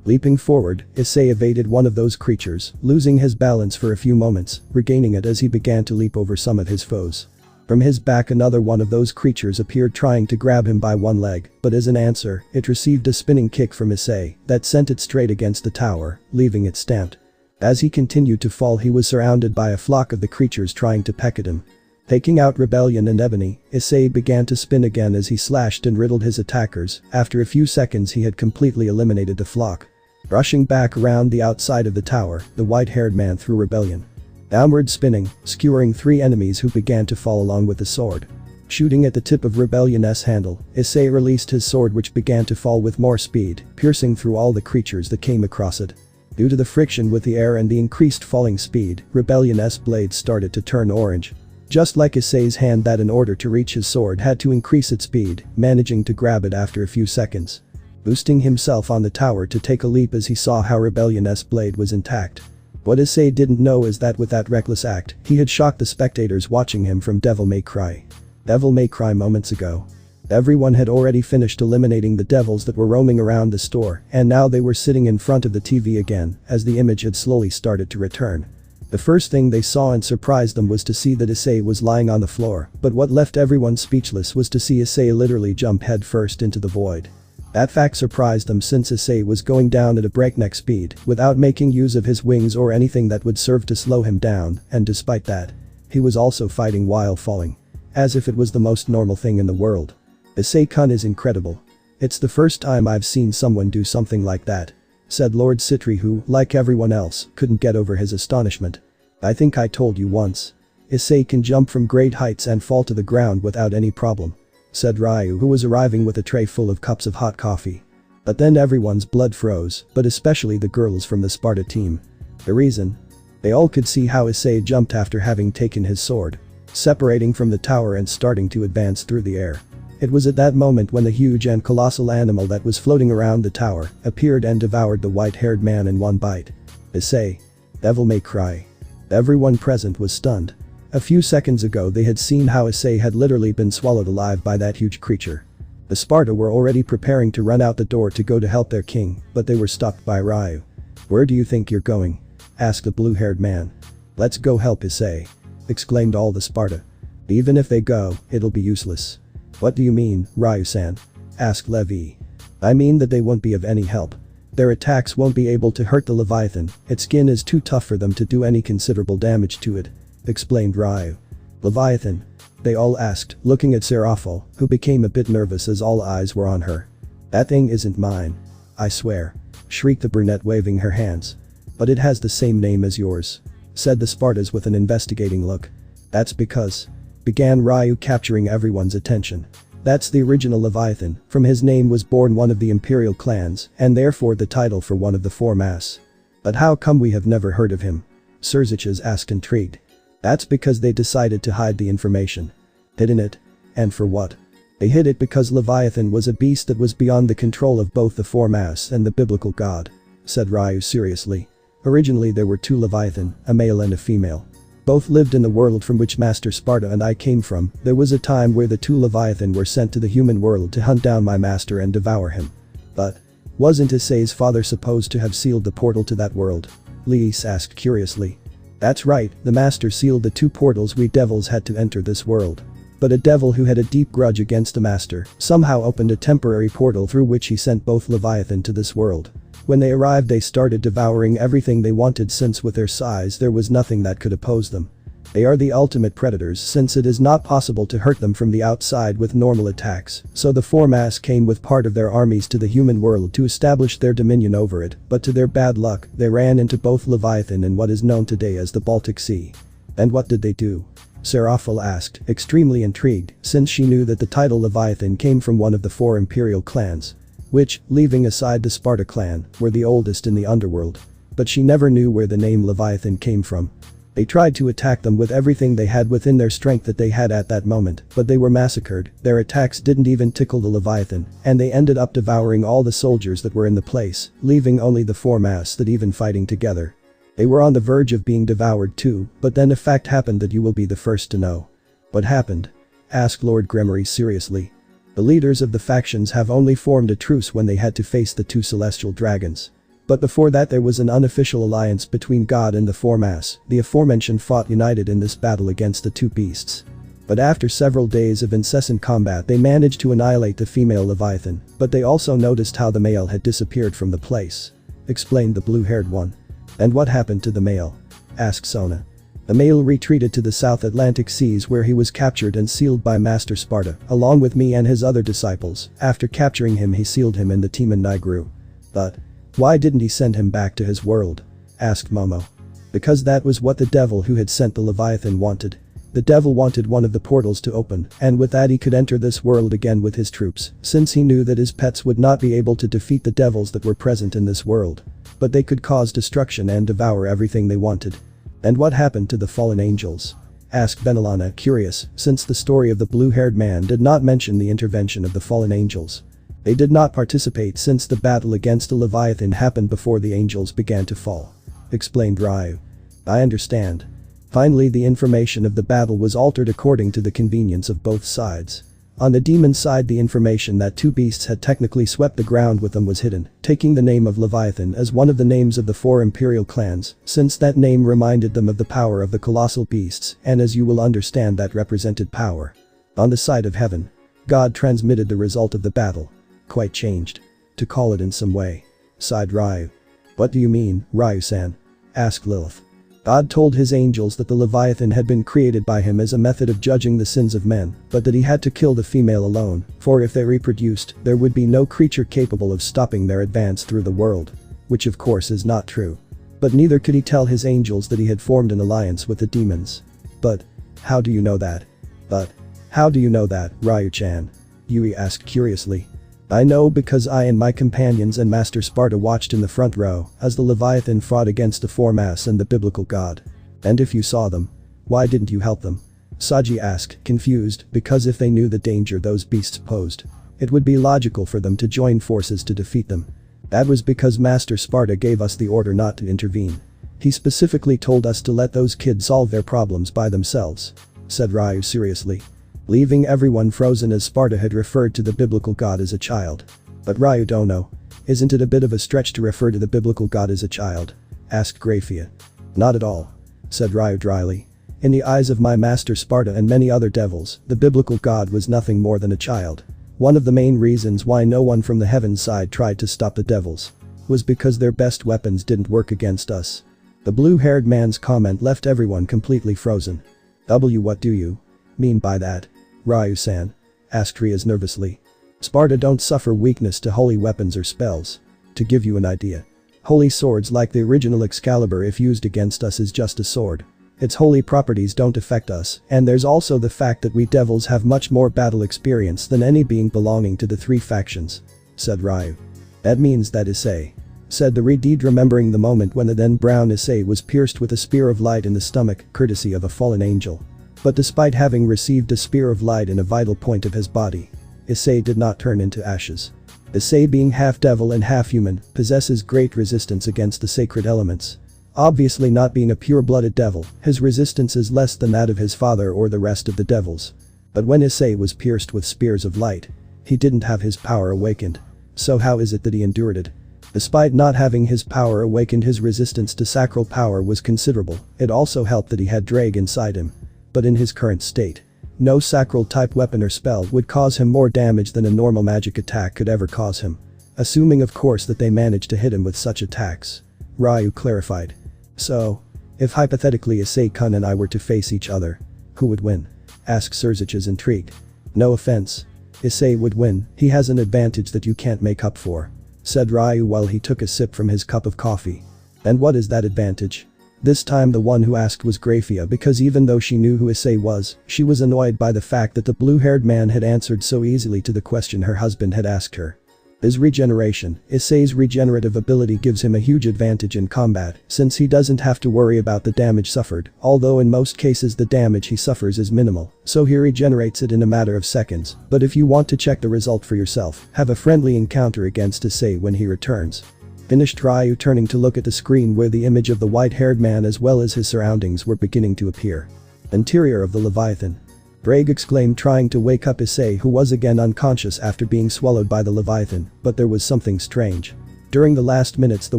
Leaping forward, Issei evaded one of those creatures, losing his balance for a few moments, regaining it as he began to leap over some of his foes. From his back, another one of those creatures appeared, trying to grab him by one leg, but as an answer, it received a spinning kick from Issei that sent it straight against the tower, leaving it stamped. As he continued to fall, he was surrounded by a flock of the creatures trying to peck at him. Taking out Rebellion and Ebony, Issei began to spin again as he slashed and riddled his attackers. After a few seconds, he had completely eliminated the flock. Rushing back around the outside of the tower, the white-haired man threw Rebellion. Downward spinning, skewering 3 enemies who began to fall along with the sword. Shooting at the tip of Rebellion's handle, Issei released his sword, which began to fall with more speed, piercing through all the creatures that came across it. Due to the friction with the air and the increased falling speed, Rebellion's blade started to turn orange. Just like Issei's hand, that in order to reach his sword had to increase its speed, managing to grab it after a few seconds. Boosting himself on the tower to take a leap as he saw how Rebellion's blade was intact. What Issei didn't know is that with that reckless act, he had shocked the spectators watching him from Devil May Cry. Devil May Cry moments ago. Everyone had already finished eliminating the devils that were roaming around the store, and now they were sitting in front of the TV again, as the image had slowly started to return. The first thing they saw and surprised them was to see that Issei was lying on the floor, but what left everyone speechless was to see Issei literally jump head first into the void. That fact surprised them, since Issei was going down at a breakneck speed without making use of his wings or anything that would serve to slow him down, and despite that, he was also fighting while falling. As if it was the most normal thing in the world. Issei-kun is incredible. It's the first time I've seen someone do something like that, said Lord Citri, who, like everyone else, couldn't get over his astonishment. I think I told you once. Issei can jump from great heights and fall to the ground without any problem, said Ryu, who was arriving with a tray full of cups of hot coffee. But then everyone's blood froze, but especially the girls from the Sparda team. The reason? They all could see how Issei jumped after having taken his sword, separating from the tower and starting to advance through the air. It was at that moment when the huge and colossal animal that was floating around the tower appeared and devoured the white-haired man in one bite. Issei. Devil May Cry. Everyone present was stunned. A few seconds ago they had seen how Issei had literally been swallowed alive by that huge creature. The Sparda were already preparing to run out the door to go to help their king, but they were stopped by Ryu. Where do you think you're going? Asked the blue-haired man. Let's go help Issei, exclaimed all the Sparda. Even if they go, it'll be useless. What do you mean, Ryu-san? Asked Levi. I mean that they won't be of any help. Their attacks won't be able to hurt the Leviathan, its skin is too tough for them to do any considerable damage to it, explained Ryu. Leviathan? They all asked, looking at Seraphil, who became a bit nervous as all eyes were on her. That thing isn't mine. I swear, shrieked the brunette, waving her hands. But it has the same name as yours, said the Spartas with an investigating look. That's because, began Ryu, capturing everyone's attention. That's the original Leviathan. From his name was born one of the imperial clans, and therefore the title for one of the 4 mass. But how come we have never heard of him? Serziches asked, intrigued. That's because they decided to hide the information. Hidden it? And for what? They hid it because Leviathan was a beast that was beyond the control of both the 4 mass and the biblical god, said Ryu seriously. Originally there were 2 Leviathan, a male and a female. Both lived in the world from which Master Sparda and I came from. There was a time where the two Leviathan were sent to the human world to hunt down my master and devour him. But wasn't Issei's father supposed to have sealed the portal to that world? Lies asked curiously. That's right, the master sealed the two portals we devils had to enter this world. But a devil who had a deep grudge against the master somehow opened a temporary portal through which he sent both Leviathan to this world. When they arrived, they started devouring everything they wanted, since with their size there was nothing that could oppose them. They are the ultimate predators, since it is not possible to hurt them from the outside with normal attacks, so the Formas came with part of their armies to the human world to establish their dominion over it, but to their bad luck, they ran into both Leviathan and what is known today as the Baltic Sea. And what did they do? Seraphil asked, extremely intrigued, since she knew that the title Leviathan came from one of the 4 imperial clans, which, leaving aside the Sparda clan, were the oldest in the underworld. But she never knew where the name Leviathan came from. They tried to attack them with everything they had within their strength that they had at that moment, but they were massacred. Their attacks didn't even tickle the Leviathan, and they ended up devouring all the soldiers that were in the place, leaving only the 4 mass that even fighting together. They were on the verge of being devoured too, but then a fact happened that you will be the first to know. What happened? Asked Lord Gremory seriously. The leaders of the factions have only formed a truce when they had to face the 2 celestial dragons. But before that there was an unofficial alliance between God and the 4 mass. The aforementioned fought united in this battle against the 2 beasts. But after several days of incessant combat they managed to annihilate the female Leviathan, but they also noticed how the male had disappeared from the place. Explained the blue-haired one. And what happened to the male? Asked Sona. The male retreated to the South Atlantic seas, where he was captured and sealed by Master Sparda, along with me and his other disciples. After capturing him he sealed him in the Teman Nigru. But why didn't he send him back to his world? Asked Momo. Because that was what the devil who had sent the Leviathan wanted. The devil wanted one of the portals to open, and with that he could enter this world again with his troops, since he knew that his pets would not be able to defeat the devils that were present in this world. But they could cause destruction and devour everything they wanted. And what happened to the fallen angels? Asked Benelana, curious, since the story of the blue-haired man did not mention the intervention of the fallen angels. They did not participate since the battle against the Leviathan happened before the angels began to fall. Explained Ryu. I understand. Finally, the information of the battle was altered according to the convenience of both sides. On the demon side, the information that 2 beasts had technically swept the ground with them was hidden, taking the name of Leviathan as one of the names of the 4 imperial clans, since that name reminded them of the power of the colossal beasts, and as you will understand, that represented power. On the side of heaven, God transmitted the result of the battle. Quite changed. To call it in some way. Sighed Ryu. What do you mean, Ryu-san? Asked Lilith. God told his angels that the Leviathan had been created by him as a method of judging the sins of men, but that he had to kill the female alone, for if they reproduced, there would be no creature capable of stopping their advance through the world. Which of course is not true. But neither could he tell his angels that he had formed an alliance with the demons. But how do you know that? But how do you know that, Ryu-chan? Yui asked curiously. I know because I and my companions and Master Sparda watched in the front row as the Leviathan fought against the 4 mass and the biblical god. And if you saw them, why didn't you help them? Saji asked, confused, because if they knew the danger those beasts posed, it would be logical for them to join forces to defeat them. That was because Master Sparda gave us the order not to intervene. He specifically told us to let those kids solve their problems by themselves. Said Ryu seriously. Leaving everyone frozen as Sparda had referred to the biblical god as a child. But Ryu don't know. Isn't it a bit of a stretch to refer to the biblical god as a child? Asked Grafia. Not at all. Said Ryu dryly. In the eyes of my master Sparda and many other devils, the biblical god was nothing more than a child. One of the main reasons why no one from the heaven side tried to stop the devils was because their best weapons didn't work against us. The blue-haired man's comment left everyone completely frozen. What do you mean by that, Ryu-san? Asked Rias nervously. Sparda don't suffer weakness to holy weapons or spells. To give you an idea, holy swords like the original Excalibur, if used against us, is just a sword. Its holy properties don't affect us, and there's also the fact that we devils have much more battle experience than any being belonging to the 3 factions. Said Ryu. That means that Issei. Said the Redeed, remembering the moment when the then brown Issei was pierced with a spear of light in the stomach, courtesy of a fallen angel. But despite having received a spear of light in a vital point of his body, Issei did not turn into ashes. Issei, being half devil and half human, possesses great resistance against the sacred elements. Obviously not being a pure-blooded devil, his resistance is less than that of his father or the rest of the devils. But when Issei was pierced with spears of light, he didn't have his power awakened. So how is it that he endured it? Despite not having his power awakened, his resistance to sacral power was considerable. It also helped that he had Ddraig inside him. But in his current state, no sacral type weapon or spell would cause him more damage than a normal magic attack could ever cause him. Assuming of course that they managed to hit him with such attacks. Ryu clarified. So, if hypothetically Issei-kun and I were to face each other, who would win? Asked Surzich's intrigued. No offense. Issei would win, he has an advantage that you can't make up for. Said Ryu while he took a sip from his cup of coffee. And what is that advantage? This time the one who asked was Grafia, because even though she knew who Issei was, she was annoyed by the fact that the blue-haired man had answered so easily to the question her husband had asked her. His regeneration. Issei's regenerative ability gives him a huge advantage in combat, since he doesn't have to worry about the damage suffered, although in most cases the damage he suffers is minimal, so he regenerates it in a matter of seconds. But if you want to check the result for yourself, have a friendly encounter against Issei when he returns. Finished Ryu, turning to look at the screen where the image of the white-haired man as well as his surroundings were beginning to appear. Interior of the Leviathan. Ddraig exclaimed, trying to wake up Issei, who was again unconscious after being swallowed by the Leviathan, but there was something strange. During the last minutes the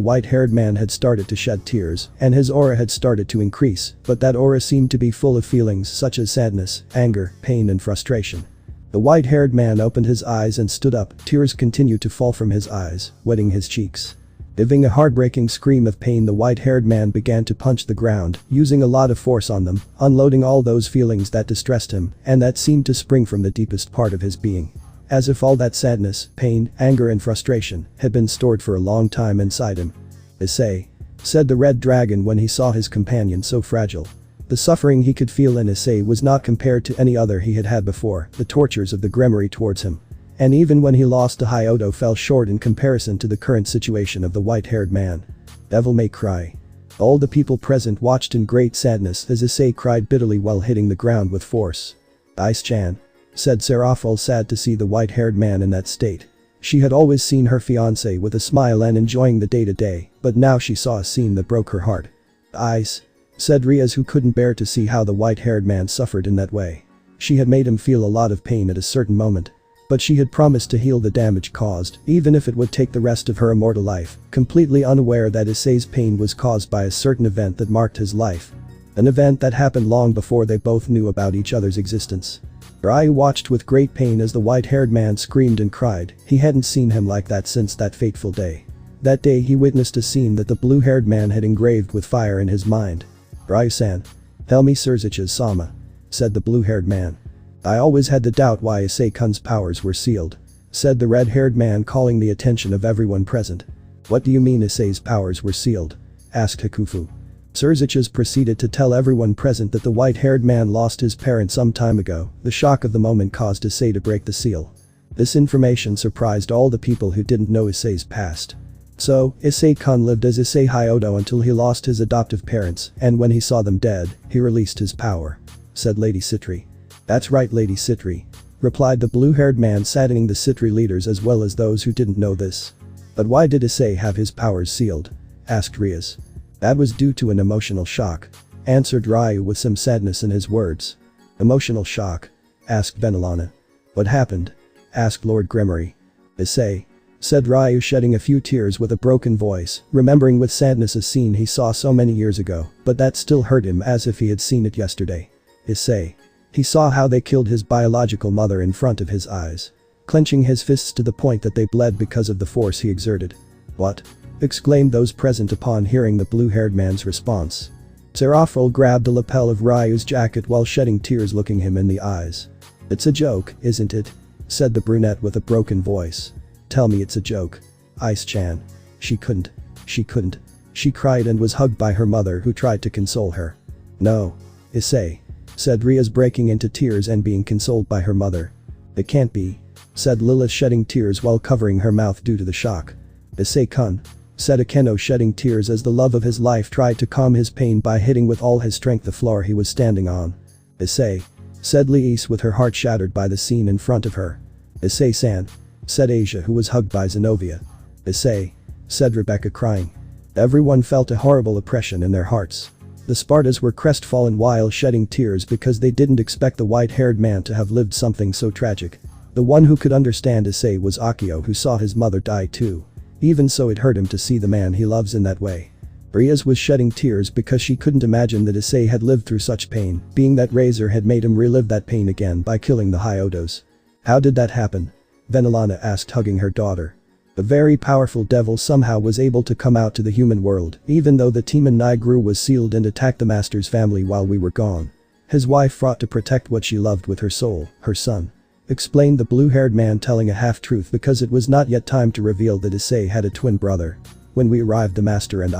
white-haired man had started to shed tears, and his aura had started to increase, but that aura seemed to be full of feelings such as sadness, anger, pain and frustration. The white-haired man opened his eyes and stood up, tears continued to fall from his eyes, wetting his cheeks. Giving a heartbreaking scream of pain, the white-haired man began to punch the ground, using a lot of force on them, unloading all those feelings that distressed him and that seemed to spring from the deepest part of his being. As if all that sadness, pain, anger and frustration had been stored for a long time inside him. Issei, said the red dragon when he saw his companion so fragile. The suffering he could feel in Issei was not compared to any other he had had before, the tortures of the Grimoire towards him. And even when he lost to Hyodo fell short in comparison to the current situation of the white-haired man. Devil May Cry. All the people present watched in great sadness as Issei cried bitterly while hitting the ground with force. Ice-chan, said Seraphil, sad to see the white-haired man in that state. She had always seen her fiancé with a smile and enjoying the day-to-day, but now she saw a scene that broke her heart. Ice, said Rias, who couldn't bear to see how the white-haired man suffered in that way. She had made him feel a lot of pain at a certain moment. But she had promised to heal the damage caused, even if it would take the rest of her immortal life, completely unaware that Issei's pain was caused by a certain event that marked his life. An event that happened long before they both knew about each other's existence. Ryu watched with great pain as the white-haired man screamed and cried. He hadn't seen him like that since that fateful day. That day he witnessed a scene that the blue-haired man had engraved with fire in his mind. Ryu-san. Tell me Surzich's sama, said the blue-haired man. I always had the doubt why Issei-kun's powers were sealed, said the red-haired man, calling the attention of everyone present. What do you mean Issei's powers were sealed? Asked Hakufu. Surzich's proceeded to tell everyone present that the white-haired man lost his parents some time ago. The shock of the moment caused Issei to break the seal. This information surprised all the people who didn't know Issei's past. So, Issei-kun lived as Issei Hyodo until he lost his adoptive parents, and when he saw them dead, he released his power, said Lady Citri. That's right, Lady Citri, replied the blue-haired man, saddening the Citri leaders as well as those who didn't know this. But why did Issei have his powers sealed? Asked Rias. That was due to an emotional shock, answered Ryu with some sadness in his words. Emotional shock? Asked Venelana. What happened? Asked Lord Grimoire. Issei, said Ryu, shedding a few tears with a broken voice, remembering with sadness a scene he saw so many years ago, but that still hurt him as if he had seen it yesterday. Issei. He saw how they killed his biological mother in front of his eyes, clenching his fists to the point that they bled because of the force he exerted. What? Exclaimed those present upon hearing the blue-haired man's response. Seraphil grabbed the lapel of Ryu's jacket while shedding tears, looking him in the eyes. It's a joke, isn't it? Said the brunette with a broken voice. Tell me it's a joke. Ice-chan. She couldn't. She cried and was hugged by her mother, who tried to console her. No. Issei, said Rias, breaking into tears and being consoled by her mother. It can't be, said Lilith, shedding tears while covering her mouth due to the shock. Issei-kun, said Akeno, shedding tears as the love of his life tried to calm his pain by hitting with all his strength the floor he was standing on. Issei, said Liis with her heart shattered by the scene in front of her. Issei-san, said Asia, who was hugged by Zenobia. Issei, said Rebecca, crying. Everyone felt a horrible oppression in their hearts. The Spardas were crestfallen while shedding tears because they didn't expect the white-haired man to have lived something so tragic. The one who could understand Issei was Akio, who saw his mother die too. Even so, it hurt him to see the man he loves in that way. Rias was shedding tears because she couldn't imagine that Issei had lived through such pain, being that Razor had made him relive that pain again by killing the Hyodos. How did that happen? Venelana asked, hugging her daughter. The very powerful devil somehow was able to come out to the human world, even though the Timan Nigru was sealed and attacked the master's family while we were gone. His wife fought to protect what she loved with her soul, her son. Explained the blue-haired man, telling a half-truth because it was not yet time to reveal that Issei had a twin brother. When we arrived, the master and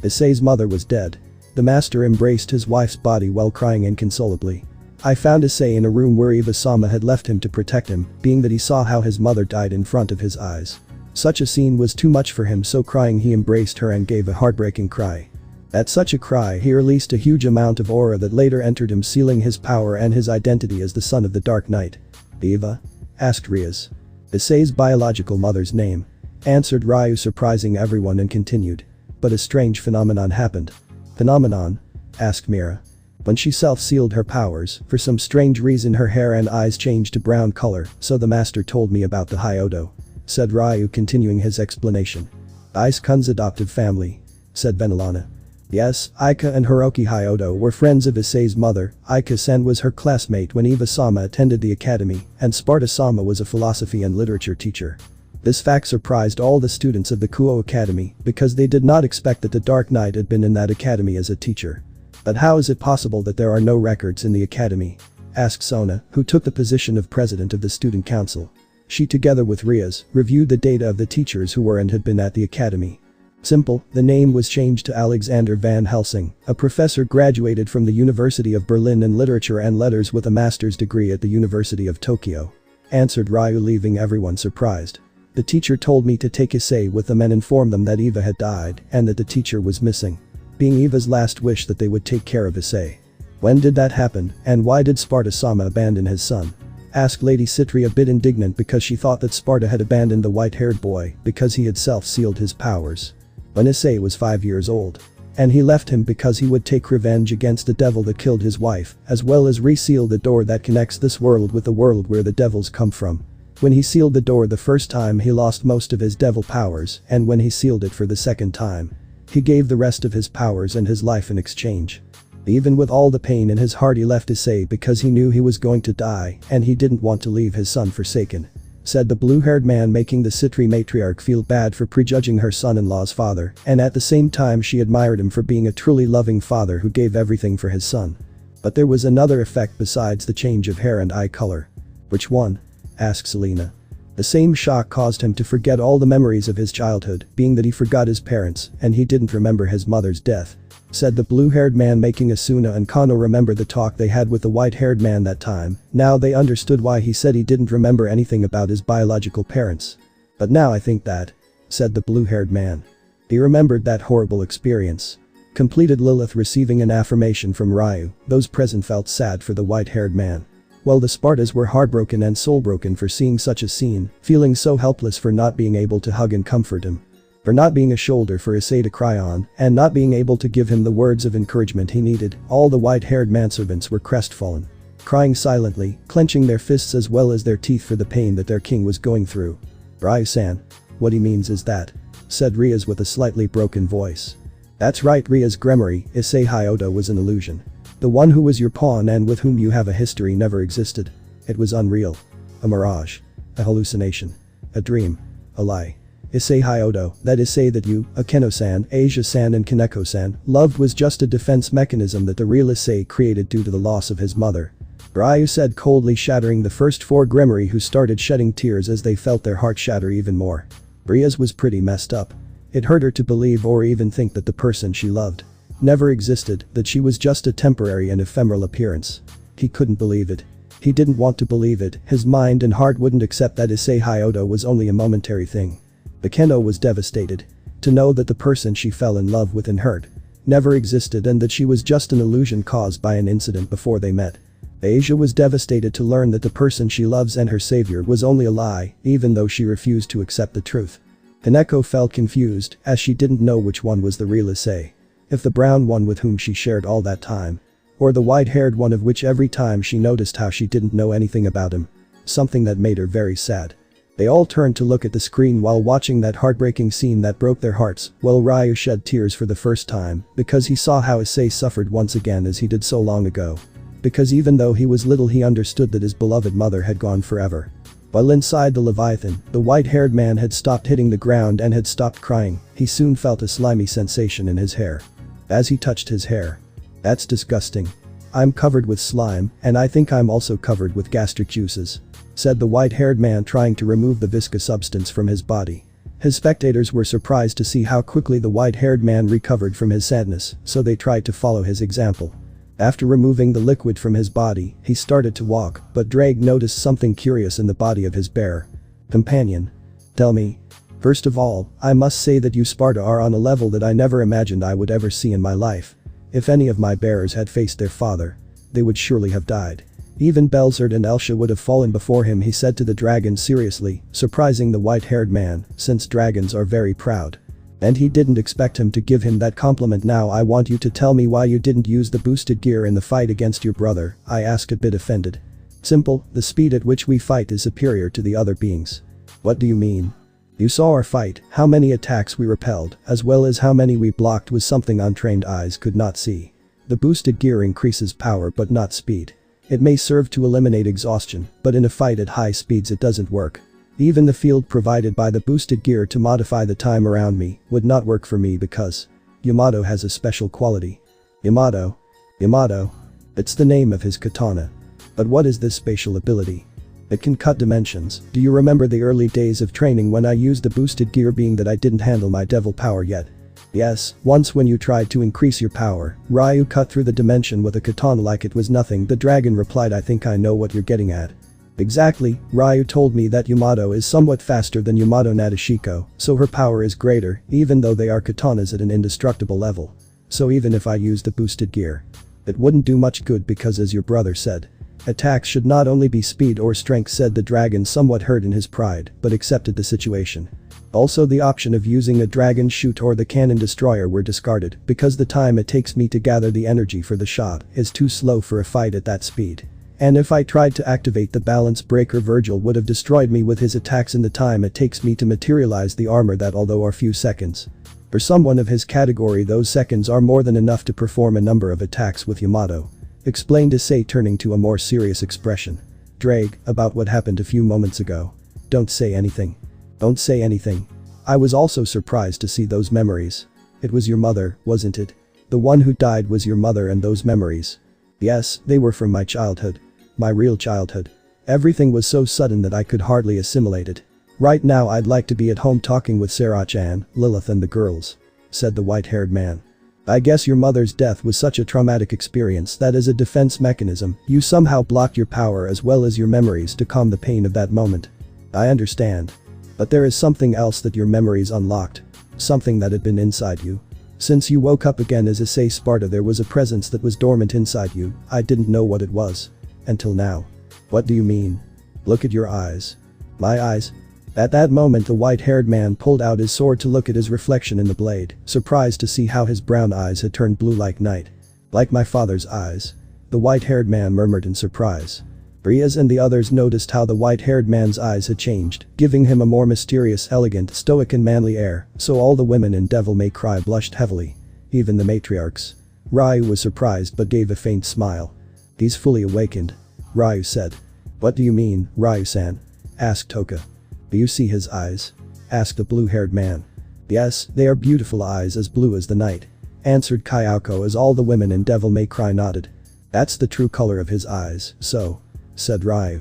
Issei's mother was dead. The master embraced his wife's body while crying inconsolably. I found Issei in a room where Iva-sama had left him to protect him, being that he saw how his mother died in front of his eyes. Such a scene was too much for him, so crying he embraced her and gave a heartbreaking cry. At such a cry he released a huge amount of aura that later entered him, sealing his power and his identity as the son of the Dark Knight. Eva? Asked Rias. Issei's biological mother's name. Answered Ryu, surprising everyone, and continued. But a strange phenomenon happened. Phenomenon? Asked Mira. When she self-sealed her powers, for some strange reason her hair and eyes changed to brown color, so the master told me about the Hyodo. Said Ryu, continuing his explanation. Ice-kun's adoptive family. Said Venelana. Yes, Aika and Hiroki Hyodo were friends of Issei's mother. Aika-san was her classmate when Eva-sama attended the academy, and Sparda-sama was a philosophy and literature teacher. This fact surprised all the students of the Kuo Academy because they did not expect that the Dark Knight had been in that academy as a teacher. But how is it possible that there are no records in the academy? Asked Sona, who took the position of president of the student council. She, together with Rias, reviewed the data of the teachers who were and had been at the academy. Simple, the name was changed to Alexander Van Helsing, a professor graduated from the University of Berlin in literature and letters with a master's degree at the University of Tokyo. Answered Ryu, leaving everyone surprised. The teacher told me to take Issei with them and inform them that Eva had died and that the teacher was missing. Being Eva's last wish that they would take care of Issei. When did that happen, and why did Sparda-sama abandon his son? Asked Lady Citri, a bit indignant because she thought that Sparda had abandoned the white-haired boy because he had self-sealed his powers. When Issei was 5 years old. And he left him because he would take revenge against the devil that killed his wife, as well as reseal the door that connects this world with the world where the devils come from. When he sealed the door the first time, he lost most of his devil powers, and when he sealed it for the second time, he gave the rest of his powers and his life in exchange. Even with all the pain in his heart, he left Issei because he knew he was going to die and he didn't want to leave his son forsaken. Said the blue-haired man, making the Citri matriarch feel bad for prejudging her son-in-law's father, and at the same time she admired him for being a truly loving father who gave everything for his son. But there was another effect besides the change of hair and eye color. Which one? Asked Selena. The same shock caused him to forget all the memories of his childhood, being that he forgot his parents and he didn't remember his mother's death. Said the blue-haired man, making Asuna and Kano remember the talk they had with the white-haired man that time. Now they understood why he said he didn't remember anything about his biological parents. But now I think that, said the blue-haired man. He remembered that horrible experience. Completed Lilith, receiving an affirmation from Ryu. Those present felt sad for the white-haired man. While the Spardas were heartbroken and soul-broken for seeing such a scene, feeling so helpless for not being able to hug and comfort him. For not being a shoulder for Issei to cry on, and not being able to give him the words of encouragement he needed, all the white-haired manservants were crestfallen. Crying silently, clenching their fists as well as their teeth for the pain that their king was going through. Ryu-san. What he means is that, said Rias with a slightly broken voice. That's right, Rias Gremory, Issei Hyodo was an illusion. The one who was your pawn and with whom you have a history never existed. It was unreal. A mirage. A hallucination. A dream. A lie. Issei Hyodo, that Issei that you, Akeno-san, Asia-san and Kaneko-san, loved was just a defense mechanism that the real Issei created due to the loss of his mother. Ryu said coldly, shattering the first 4 Gremory, who started shedding tears as they felt their heart shatter even more. Rias was pretty messed up. It hurt her to believe or even think that the person she loved never existed, that she was just a temporary and ephemeral appearance. He couldn't believe it. He didn't want to believe it, his mind and heart wouldn't accept that Issei Hyodo was only a momentary thing. Akeno was devastated. To know that the person she fell in love with and hurt never existed and that she was just an illusion caused by an incident before they met. Asia was devastated to learn that the person she loves and her savior was only a lie, even though she refused to accept the truth. Hineko felt confused, as she didn't know which one was the real Issei. If the brown one with whom she shared all that time. Or the white-haired one of which every time she noticed how she didn't know anything about him. Something that made her very sad. They all turned to look at the screen while watching that heartbreaking scene that broke their hearts, while Ryu shed tears for the first time, because he saw how Issei suffered once again as he did so long ago. Because even though he was little he understood that his beloved mother had gone forever. While inside the Leviathan, the white-haired man had stopped hitting the ground and had stopped crying. He soon felt a slimy sensation in his hair. As he touched his hair. That's disgusting. I'm covered with slime, and I think I'm also covered with gastric juices, said the white-haired man, trying to remove the viscous substance from his body. His spectators were surprised to see how quickly the white-haired man recovered from his sadness, so they tried to follow his example. After removing the liquid from his body, he started to walk, but Ddraig noticed something curious in the body of his bear companion. Tell me. First of all, I must say that you Sparda are on a level that I never imagined I would ever see in my life. If any of my bearers had faced their father, they would surely have died. Even Belzerd and Elsha would have fallen before him, he said to the dragon seriously, surprising the white-haired man, since dragons are very proud. And he didn't expect him to give him that compliment. Now I want you to tell me why you didn't use the boosted gear in the fight against your brother, I asked, a bit offended. Simple, the speed at which we fight is superior to the other beings. What do you mean? You saw our fight, how many attacks we repelled, as well as how many we blocked was something untrained eyes could not see. The boosted gear increases power but not speed. It may serve to eliminate exhaustion, but in a fight at high speeds it doesn't work. Even the field provided by the boosted gear to modify the time around me would not work for me because Yamato has a special quality. Yamato? Yamato? It's the name of his katana. But what is this spatial ability? It can cut dimensions. Do you remember the early days of training when I used the boosted gear, being that I didn't handle my devil power yet? Yes, once when you tried to increase your power, Ryu cut through the dimension with a katana like it was nothing. The dragon replied, I think I know what you're getting at. Exactly, Ryu told me that Yamato is somewhat faster than Yamato Nadeshiko, so her power is greater, even though they are katanas at an indestructible level. So even if I use the boosted gear, it wouldn't do much good because, as your brother said, attacks should not only be speed or strength, said the dragon, somewhat hurt in his pride, but accepted the situation. Also, the option of using a dragon shoot or the cannon destroyer were discarded because the time it takes me to gather the energy for the shot is too slow for a fight at that speed. And if I tried to activate the balance breaker, Virgil would have destroyed me with his attacks in the time it takes me to materialize the armor, that although are few seconds. For someone of his category, those seconds are more than enough to perform a number of attacks with Yamato, explained Issei, turning to a more serious expression. Ddraig, about what happened a few moments ago. Don't say anything. Don't say anything. I was also surprised to see those memories. It was your mother, wasn't it? The one who died was your mother, and those memories. Yes, they were from my childhood. My real childhood. Everything was so sudden that I could hardly assimilate it. Right now I'd like to be at home talking with Sarah-chan, Lilith and the girls, said the white-haired man. I guess your mother's death was such a traumatic experience that as a defense mechanism, you somehow blocked your power as well as your memories to calm the pain of that moment. I understand. But there is something else that your memories unlocked. Something that had been inside you. Since you woke up again as Issei Sparda, there was a presence that was dormant inside you. I didn't know what it was. Until now. What do you mean? Look at your eyes. My eyes? At that moment the white-haired man pulled out his sword to look at his reflection in the blade, surprised to see how his brown eyes had turned blue like night. Like my father's eyes. The white-haired man murmured in surprise. Rias and the others noticed how the white-haired man's eyes had changed, giving him a more mysterious, elegant, stoic and manly air, so all the women in Devil May Cry blushed heavily. Even the matriarchs. Ryu was surprised but gave a faint smile. He's fully awakened, Ryu said. What do you mean, Ryu-san? Asked Toka. Do you see his eyes? Asked the blue-haired man. Yes, they are beautiful eyes, as blue as the night, answered Kayako as all the women in Devil May Cry nodded. That's the true color of his eyes, so, said Ryu.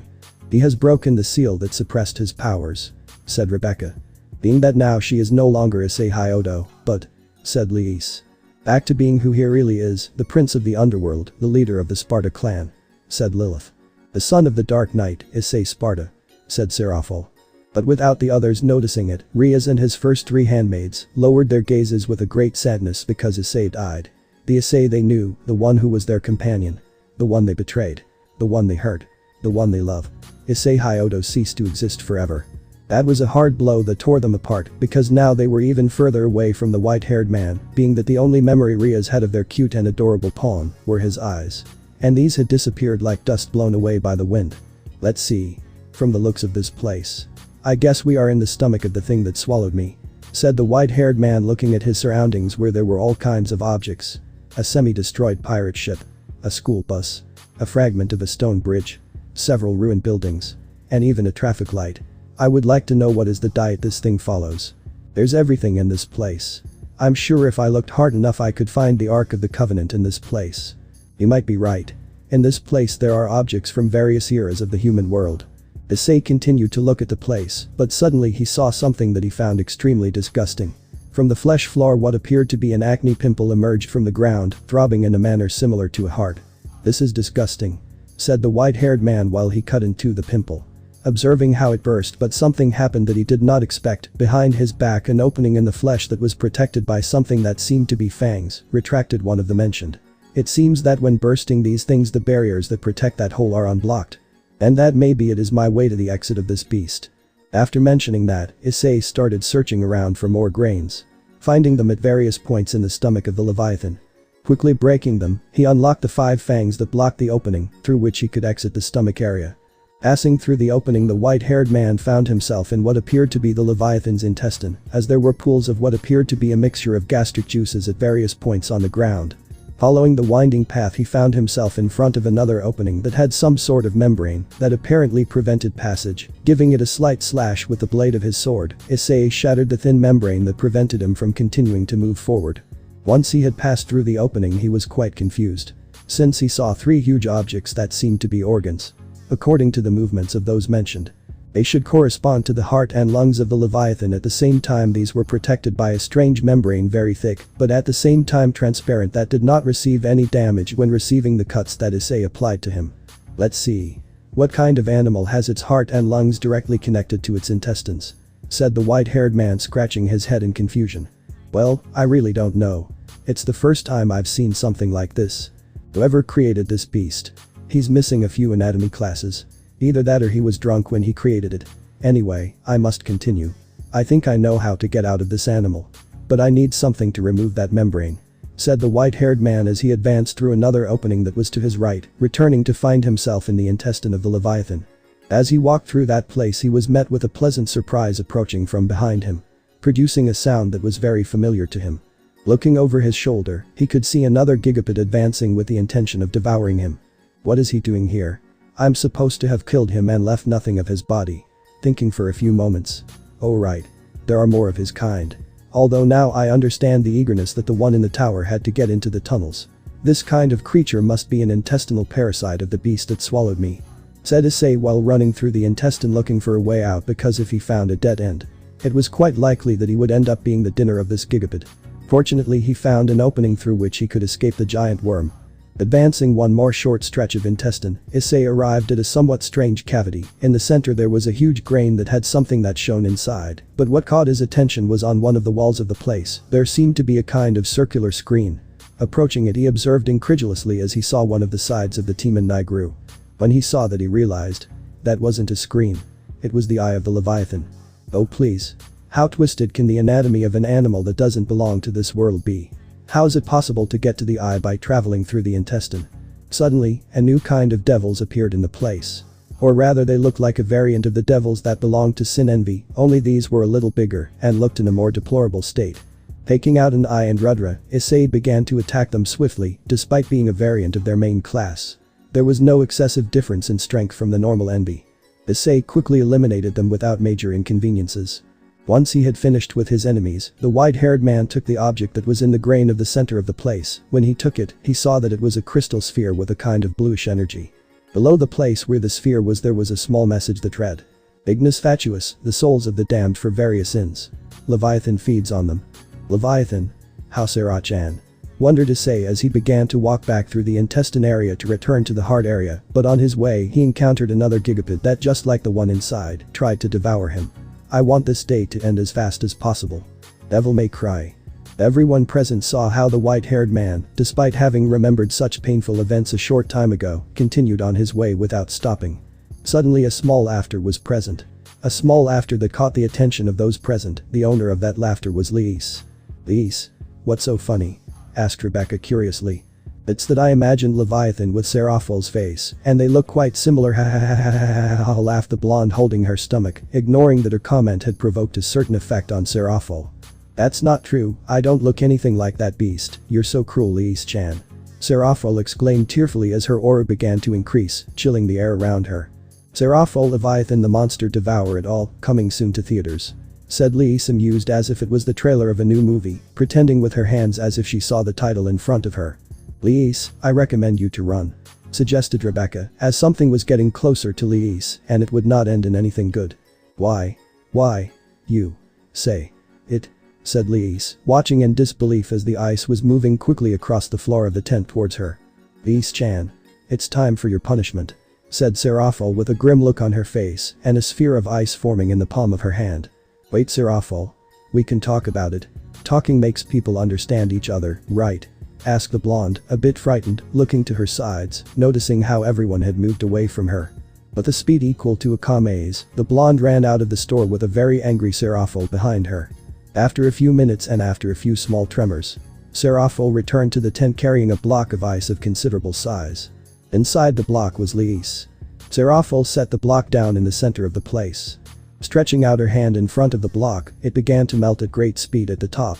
He has broken the seal that suppressed his powers, said Rebecca. Being that now she is no longer Issei Hyodo, but, said Liis. Back to being who he really is, the prince of the underworld, the leader of the Sparda clan, said Lilith. The son of the Dark Knight, Issei Sparda, said Seraphol. But without the others noticing it, Rias and his first three handmaids lowered their gazes with a great sadness because Issei died. The Issei they knew, the one who was their companion. The one they betrayed. The one they hurt. The one they love. Issei Hyodo ceased to exist forever. That was a hard blow that tore them apart because now they were even further away from the white-haired man, being that the only memory Rias had of their cute and adorable pawn were his eyes. And these had disappeared like dust blown away by the wind. Let's see. From the looks of this place, I guess we are in the stomach of the thing that swallowed me, said the white-haired man looking at his surroundings where there were all kinds of objects. A semi-destroyed pirate ship, a school bus, a fragment of a stone bridge, several ruined buildings, and even a traffic light. I would like to know what is the diet this thing follows. There's everything in this place. I'm sure if I looked hard enough I could find the Ark of the Covenant in this place. You might be right. In this place there are objects from various eras of the human world. Issei continued to look at the place, but suddenly he saw something that he found extremely disgusting. From the flesh floor what appeared to be an acne pimple emerged from the ground, throbbing in a manner similar to a heart. This is disgusting, said the white-haired man while he cut into the pimple. Observing how it burst, but something happened that he did not expect. Behind his back an opening in the flesh that was protected by something that seemed to be fangs retracted one of the mentioned. It seems that when bursting these things the barriers that protect that hole are unblocked. And that maybe it is my way to the exit of this beast. After mentioning that, Issei started searching around for more grains. Finding them at various points in the stomach of the Leviathan. Quickly breaking them, he unlocked the 5 fangs that blocked the opening through which he could exit the stomach area. Passing through the opening, the white-haired man found himself in what appeared to be the Leviathan's intestine, as there were pools of what appeared to be a mixture of gastric juices at various points on the ground. Following the winding path he found himself in front of another opening that had some sort of membrane that apparently prevented passage. Giving it a slight slash with the blade of his sword, Issei shattered the thin membrane that prevented him from continuing to move forward. Once he had passed through the opening he was quite confused, since he saw 3 huge objects that seemed to be organs. According to the movements of those mentioned, they should correspond to the heart and lungs of the Leviathan. At the same time these were protected by a strange membrane very thick but at the same time transparent that did not receive any damage when receiving the cuts that Issei applied to him. Let's see. What kind of animal has its heart and lungs directly connected to its intestines? Said the white-haired man scratching his head in confusion. Well, I really don't know. It's the first time I've seen something like this. Whoever created this beast, he's missing a few anatomy classes. Either that or he was drunk when he created it. Anyway, I must continue. I think I know how to get out of this animal. But I need something to remove that membrane, said the white-haired man as he advanced through another opening that was to his right, returning to find himself in the intestine of the Leviathan. As he walked through that place he was met with a pleasant surprise approaching from behind him, producing a sound that was very familiar to him. Looking over his shoulder, he could see another gigapod advancing with the intention of devouring him. What is he doing here? I'm supposed to have killed him and left nothing of his body. Thinking for a few moments. Oh right. There are more of his kind. Although now I understand the eagerness that the one in the tower had to get into the tunnels. This kind of creature must be an intestinal parasite of the beast that swallowed me, said Issei while running through the intestine looking for a way out, because if he found a dead end, it was quite likely that he would end up being the dinner of this gigapod. Fortunately he found an opening through which he could escape the giant worm. Advancing one more short stretch of intestine, Issei arrived at a somewhat strange cavity. In the center there was a huge grain that had something that shone inside, but what caught his attention was on one of the walls of the place, there seemed to be a kind of circular screen. Approaching it he observed incredulously as he saw one of the sides of the Timan Nigru. When he saw that he realized, that wasn't a screen. It was the eye of the Leviathan. Oh please. How twisted can the anatomy of an animal that doesn't belong to this world be? How is it possible to get to the eye by traveling through the intestine? Suddenly, a new kind of devils appeared in the place. Or rather they looked like a variant of the devils that belonged to Sin Envy, only these were a little bigger and looked in a more deplorable state. Taking out an eye and Rudra, Issei began to attack them swiftly, despite being a variant of their main class. There was no excessive difference in strength from the normal Envy. Issei quickly eliminated them without major inconveniences. Once he had finished with his enemies, the white-haired man took the object that was in the grain of the center of the place. When he took it, he saw that it was a crystal sphere with a kind of bluish energy. Below the place where the sphere was there was a small message that read, Ignis Fatuus, the souls of the damned for various sins. Leviathan feeds on them. Leviathan? How Sarah-chan? Wondered Issei as he began to walk back through the intestine area to return to the heart area, but on his way he encountered another gigapod that, just like the one inside, tried to devour him. I want this day to end as fast as possible. Devil may cry. Everyone present saw how the white-haired man, despite having remembered such painful events a short time ago, continued on his way without stopping. Suddenly a small laughter was present. A small laughter that caught the attention of those present. The owner of that laughter was Issei. Issei? What's so funny? Asked Rebecca curiously. It's that I imagined Leviathan with Seraphol's face, and they look quite similar, ha ha ha ha ha ha, laughed the blonde, holding her stomach, ignoring that her comment had provoked a certain effect on Seraphol. That's not true, I don't look anything like that beast, you're so cruel, Issei-chan. Seraphol exclaimed tearfully as her aura began to increase, chilling the air around her. Seraphol Leviathan the Monster Devour It All, coming soon to theaters. Said Issei, amused as if it was the trailer of a new movie, pretending with her hands as if she saw the title in front of her. Issei, I recommend you to run. Suggested Rebecca, as something was getting closer to Issei, and it would not end in anything good. Why? Why? You. Say. It. Said Issei, watching in disbelief as the ice was moving quickly across the floor of the tent towards her. Issei-chan. It's time for your punishment. Said Seraphol with a grim look on her face and a sphere of ice forming in the palm of her hand. Wait, Seraphol. We can talk about it. Talking makes people understand each other, right? Asked the blonde, a bit frightened, looking to her sides, noticing how everyone had moved away from her. With the speed equal to a Kame's, the blonde ran out of the store with a very angry Seraphol behind her. After a few minutes and after a few small tremors, Seraphol returned to the tent carrying a block of ice of considerable size. Inside the block was Issei. Seraphol set the block down in the center of the place. Stretching out her hand in front of the block, it began to melt at great speed at the top.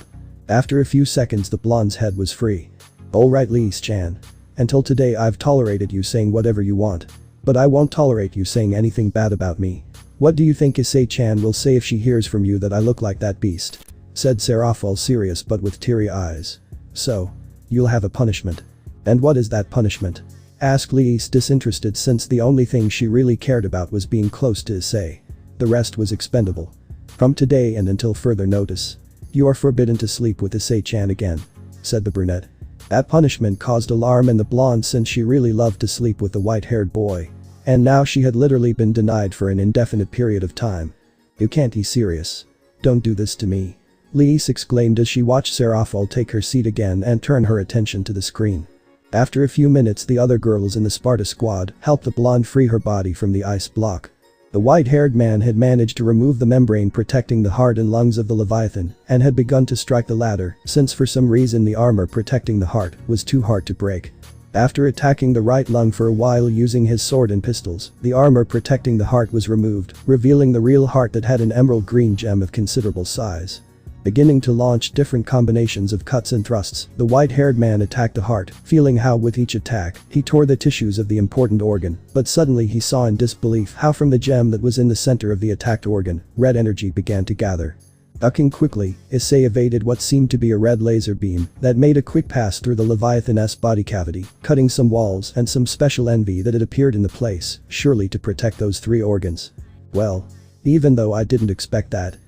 After a few seconds the blonde's head was free. Alright, Issei-chan. Until today I've tolerated you saying whatever you want. But I won't tolerate you saying anything bad about me. What do you think Issei-chan will say if she hears from you that I look like that beast? Said Seraphol, serious but with teary eyes. So. You'll have a punishment. And what is that punishment? Asked Issei, disinterested, since the only thing she really cared about was being close to Issei. The rest was expendable. From today and until further notice. You are forbidden to sleep with Issei-chan again. Said the brunette. That punishment caused alarm in the blonde since she really loved to sleep with the white-haired boy. And now she had literally been denied for an indefinite period of time. You can't be serious. Don't do this to me. Issei exclaimed as she watched Seraphol take her seat again and turn her attention to the screen. After a few minutes the other girls in the Sparda squad helped the blonde free her body from the ice block. The white-haired man had managed to remove the membrane protecting the heart and lungs of the Leviathan and had begun to strike the latter since for some reason the armor protecting the heart was too hard to break. After attacking the right lung for a while using his sword and pistols, the armor protecting the heart was removed, revealing the real heart that had an emerald green gem of considerable size. Beginning to launch different combinations of cuts and thrusts, the white-haired man attacked the heart, feeling how with each attack, he tore the tissues of the important organ, but suddenly he saw in disbelief how from the gem that was in the center of the attacked organ, red energy began to gather. Ducking quickly, Issei evaded what seemed to be a red laser beam that made a quick pass through the Leviathan's body cavity, cutting some walls and some special envy that had appeared in the place, surely to protect those three organs. Well. Even though I didn't expect that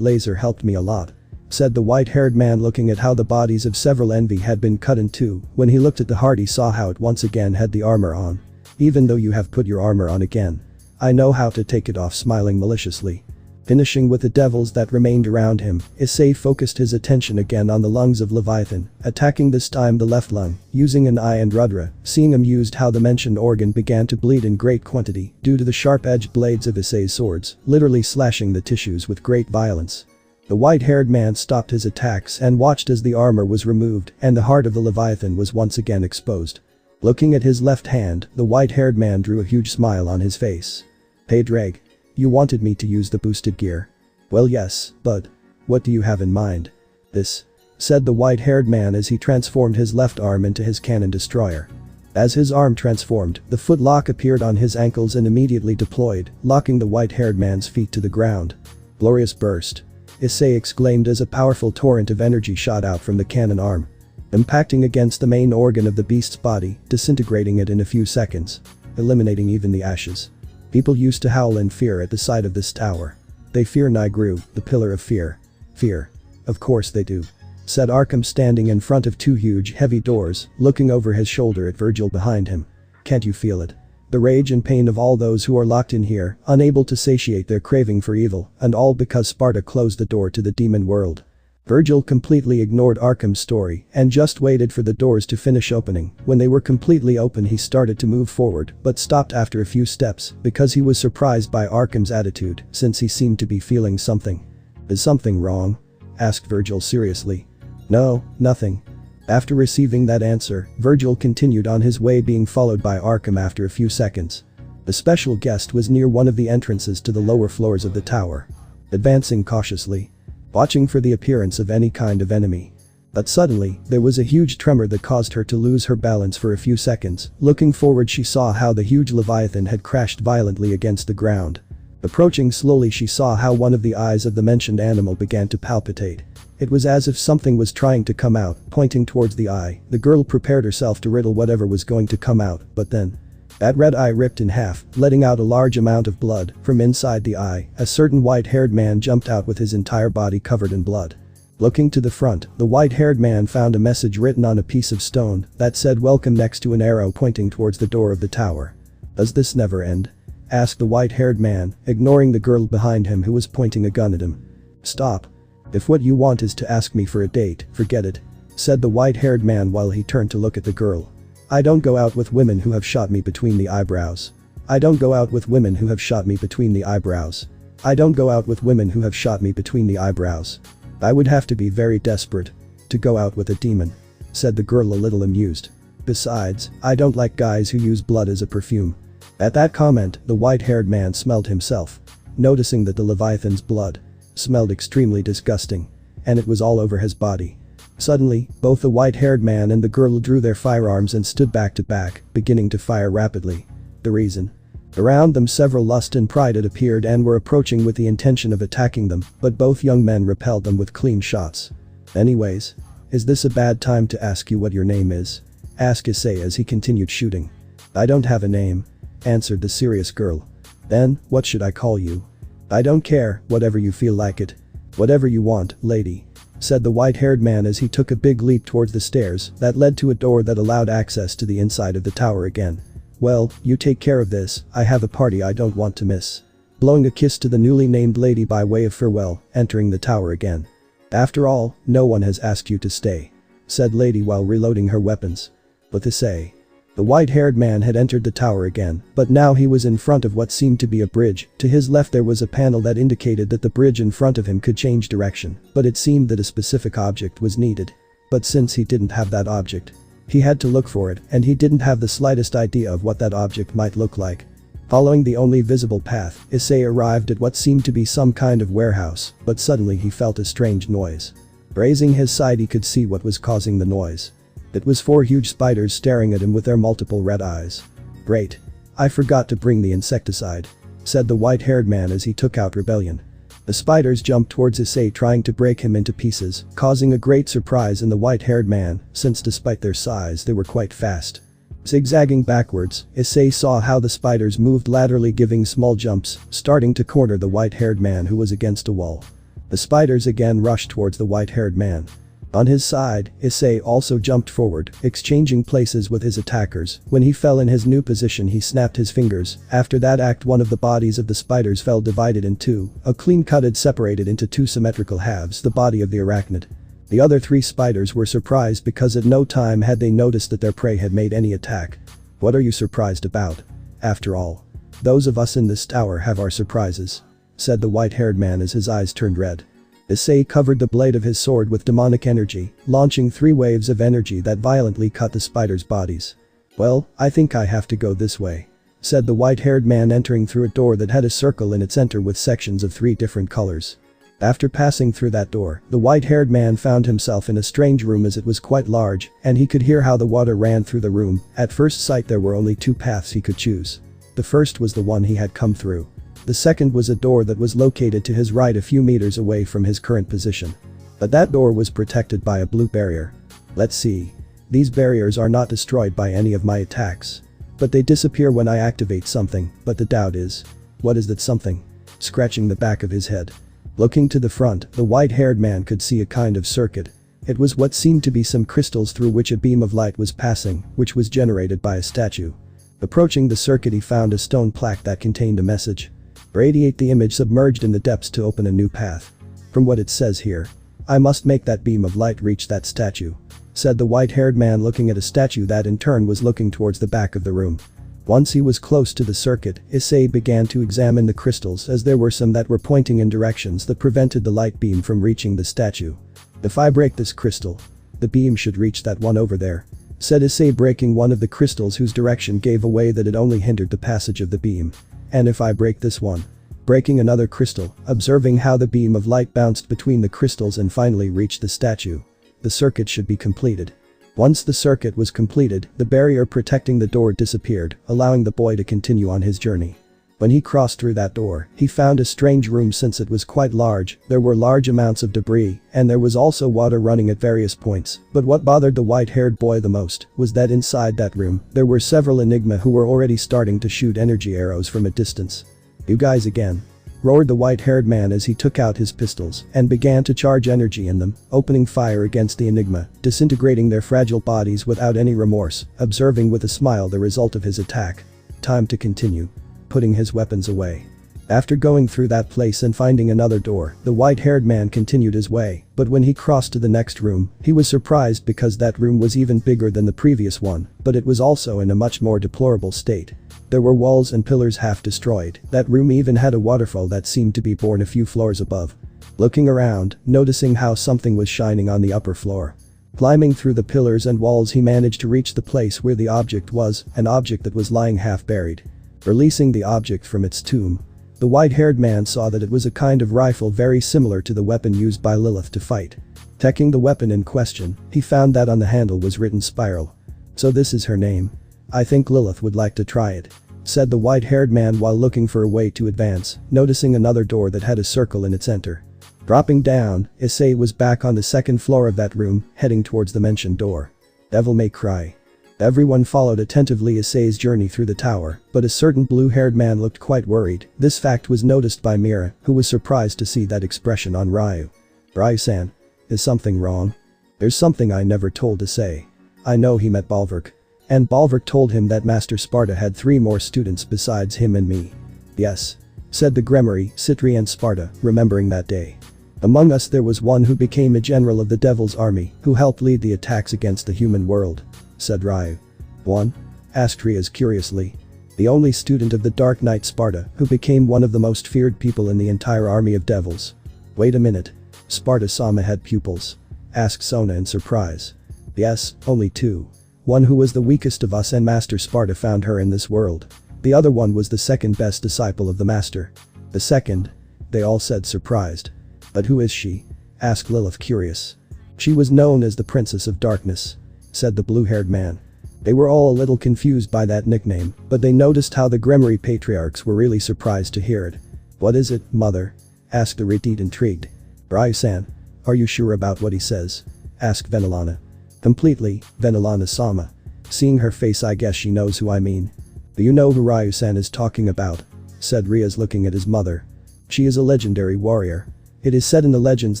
laser helped me a lot. Said the white-haired man, looking at how the bodies of several envy had been cut in two. When he looked at the heart he saw how it once again had the armor on. Even though you have put your armor on again. I know how to take it off, smiling maliciously. Finishing with the devils that remained around him, Issei focused his attention again on the lungs of Leviathan, attacking this time the left lung, using an eye and rudra, seeing amused how the mentioned organ began to bleed in great quantity due to the sharp-edged blades of Issei's swords, literally slashing the tissues with great violence. The white-haired man stopped his attacks and watched as the armor was removed and the heart of the Leviathan was once again exposed. Looking at his left hand, the white-haired man drew a huge smile on his face. Hey Ddraig. You wanted me to use the boosted gear. Well yes, but what do you have in mind? This. Said the white-haired man as he transformed his left arm into his cannon destroyer. As his arm transformed, the foot lock appeared on his ankles and immediately deployed, locking the white-haired man's feet to the ground. Glorious burst. Issei exclaimed as a powerful torrent of energy shot out from the cannon arm, impacting against the main organ of the beast's body, disintegrating it in a few seconds, eliminating even the ashes. People used to howl in fear at the sight of this tower. They fear Nigru, the pillar of fear. Fear. Of course they do. Said ARKHAM, standing in front of two huge heavy doors, looking over his shoulder at VERGIL behind him. Can't you feel it? The rage and pain of all those who are locked in here, unable to satiate their craving for evil, and all because Sparda closed the door to the demon world. Virgil completely ignored Arkham's story and just waited for the doors to finish opening. When they were completely open, he started to move forward but stopped after a few steps because he was surprised by Arkham's attitude since he seemed to be feeling something. "Is something wrong?" asked Virgil seriously. "No, nothing." After receiving that answer, Virgil continued on his way, being followed by Arkham after a few seconds. The special guest was near one of the entrances to the lower floors of the tower. Advancing cautiously, watching for the appearance of any kind of enemy. But suddenly, there was a huge tremor that caused her to lose her balance for a few seconds. Looking forward, she saw how the huge Leviathan had crashed violently against the ground. Approaching slowly, she saw how one of the eyes of the mentioned animal began to palpitate. It was as if something was trying to come out, pointing towards the eye. The girl prepared herself to riddle whatever was going to come out, but then that red eye ripped in half, letting out a large amount of blood. From inside the eye, a certain white-haired man jumped out with his entire body covered in blood. Looking to the front, the white-haired man found a message written on a piece of stone that said "Welcome" next to an arrow pointing towards the door of the tower. "Does this never end?" asked the white-haired man, ignoring the girl behind him who was pointing a gun at him. "Stop. If what you want is to ask me for a date, forget it," said the white-haired man while he turned to look at the girl. "I don't go out with women who have shot me between the eyebrows. I don't go out with women who have shot me between the eyebrows. I don't go out with women who have shot me between the eyebrows. I would have to be very desperate to go out with a demon," said the girl, a little amused. "Besides, I don't like guys who use blood as a perfume." At that comment, the white-haired man smelled himself, noticing that the Leviathan's blood smelled extremely disgusting, and it was all over his body. Suddenly, both the white-haired man and the girl drew their firearms and stood back to back, beginning to fire rapidly. The reason? Around them several lust and pride had appeared and were approaching with the intention of attacking them, but both young men repelled them with clean shots. "Anyways, is this a bad time to ask you what your name is?" asked Issei as he continued shooting. "I don't have a name," answered the serious girl. "Then, what should I call you?" "I don't care, whatever you feel like it. Whatever you want, lady," said the white-haired man as he took a big leap towards the stairs that led to a door that allowed access to the inside of the tower again. "Well, you take care of this, I have a party I don't want to miss." Blowing a kiss to the newly named lady by way of farewell, entering the tower again. "After all, no one has asked you to stay," said lady while reloading her weapons. But Issei. The white-haired man had entered the tower again, but now he was in front of what seemed to be a bridge. To his left there was a panel that indicated that the bridge in front of him could change direction, but it seemed that a specific object was needed. But since he didn't have that object, he had to look for it, and he didn't have the slightest idea of what that object might look like. Following the only visible path, Issei arrived at what seemed to be some kind of warehouse, but suddenly he felt a strange noise. Raising his sight, he could see what was causing the noise. It was 4 huge spiders staring at him with their multiple red eyes. "Great. I forgot to bring the insecticide," said the white-haired man as he took out Rebellion. The spiders jumped towards Issei, trying to break him into pieces, causing a great surprise in the white-haired man, since despite their size they were quite fast. Zigzagging backwards, Issei saw how the spiders moved laterally, giving small jumps, starting to corner the white-haired man who was against a wall. The spiders again rushed towards the white-haired man. On his side, Issei also jumped forward, exchanging places with his attackers. When he fell in his new position, he snapped his fingers. After that act, one of the bodies of the spiders fell divided in two. A clean cut had separated into 2 symmetrical halves the body of the arachnid. The other 3 spiders were surprised because at no time had they noticed that their prey had made any attack. "What are you surprised about? After all, those of us in this tower have our surprises," said the white-haired man as his eyes turned red. Issei covered the blade of his sword with demonic energy, launching 3 waves of energy that violently cut the spiders' bodies. "Well, I think I have to go this way," said the white-haired man, entering through a door that had a circle in its center with sections of 3 different colors. After passing through that door, the white-haired man found himself in a strange room as it was quite large, and he could hear how the water ran through the room. At first sight there were only 2 paths he could choose. The first was the one he had come through. The second was a door that was located to his right a few meters away from his current position. But that door was protected by a blue barrier. Let's see. These barriers are not destroyed by any of my attacks, but they disappear when I activate something. But the doubt is, what is that something? Scratching the back of his head. Looking to the front, the white-haired man could see a kind of circuit. It was what seemed to be some crystals through which a beam of light was passing, which was generated by a statue. Approaching the circuit, he found a stone plaque that contained a message. "Radiate the image submerged in the depths to open a new path." From what it says here, I must make that beam of light reach that statue," said the white-haired man, looking at a statue that in turn was looking towards the back of the room. Once he was close to the circuit, Issei began to examine the crystals, as there were some that were pointing in directions that prevented the light beam from reaching the statue. "If I break this crystal, the beam should reach that one over there," said Issei, breaking one of the crystals whose direction gave away that it only hindered the passage of the beam. "And if I break this one?" Breaking another crystal, observing how the beam of light bounced between the crystals and finally reached the statue. "The circuit should be completed." Once the circuit was completed, the barrier protecting the door disappeared, allowing the boy to continue on his journey. When he crossed through that door, he found a strange room. Since it was quite large, there were large amounts of debris, and there was also water running at various points. But what bothered the white-haired boy the most was that inside that room, there were several Enigma who were already starting to shoot energy arrows from a distance. "You guys again?" roared the white-haired man as he took out his pistols and began to charge energy in them, opening fire against the Enigma, disintegrating their fragile bodies without any remorse, observing with a smile the result of his attack. Time to continue. Putting his weapons away. After going through that place and finding another door, the white-haired man continued his way, but when he crossed to the next room, he was surprised because that room was even bigger than the previous one, but it was also in a much more deplorable state. There were walls and pillars half destroyed. That room even had a waterfall that seemed to be born a few floors above. Looking around, noticing how something was shining on the upper floor. Climbing through the pillars and walls, he managed to reach the place where the object was, an object that was lying half buried. Releasing the object from its tomb, the white-haired man saw that it was a kind of rifle very similar to the weapon used by Lilith to fight. Checking the weapon in question, he found that on the handle was written Spiral. "So this is her name. I think Lilith would like to try it," said the white-haired man while looking for a way to advance, noticing another door that had a circle in its center. Dropping down, Issei was back on the second floor of that room, heading towards the mentioned door. Devil May Cry. Everyone followed attentively Issei's journey through the tower, but a certain blue-haired man looked quite worried. This fact was noticed by Mira, who was surprised to see that expression on Ryu. "Ryu-san, is something wrong?" "There's something I never told Issei. I know he met Bolverk. And Bolverk told him that Master Sparda had 3 more students besides him and me." "Yes," said the Gremory, Citri and Sparda, remembering that day. "Among us there was one who became a general of the Devil's army, who helped lead the attacks against the human world," said Ryu. "One?" asked Rias curiously. "The only student of the Dark Knight Sparda, who became one of the most feared people in the entire army of devils." "Wait a minute. Sparda-sama had pupils?" asked Sona in surprise. "Yes, only 2. One who was the weakest of us, and Master Sparda found her in this world. The other one was the second best disciple of the Master." "The second?" they all said, surprised. "But who is she?" asked Lilith, curious. "She was known as the Princess of Darkness," said the blue-haired man. They were all a little confused by that nickname, but they noticed how the Gremory patriarchs were really surprised to hear it. "What is it, mother?" asked the Retit, intrigued. "Ryu-san, are you sure about what he says?" asked Venilana. "Completely, Venilana-sama. Seeing her face, I guess she knows who I mean." "Do you know who Ryu-san is talking about?" said Rias, looking at his mother. "She is a legendary warrior. It is said in the legends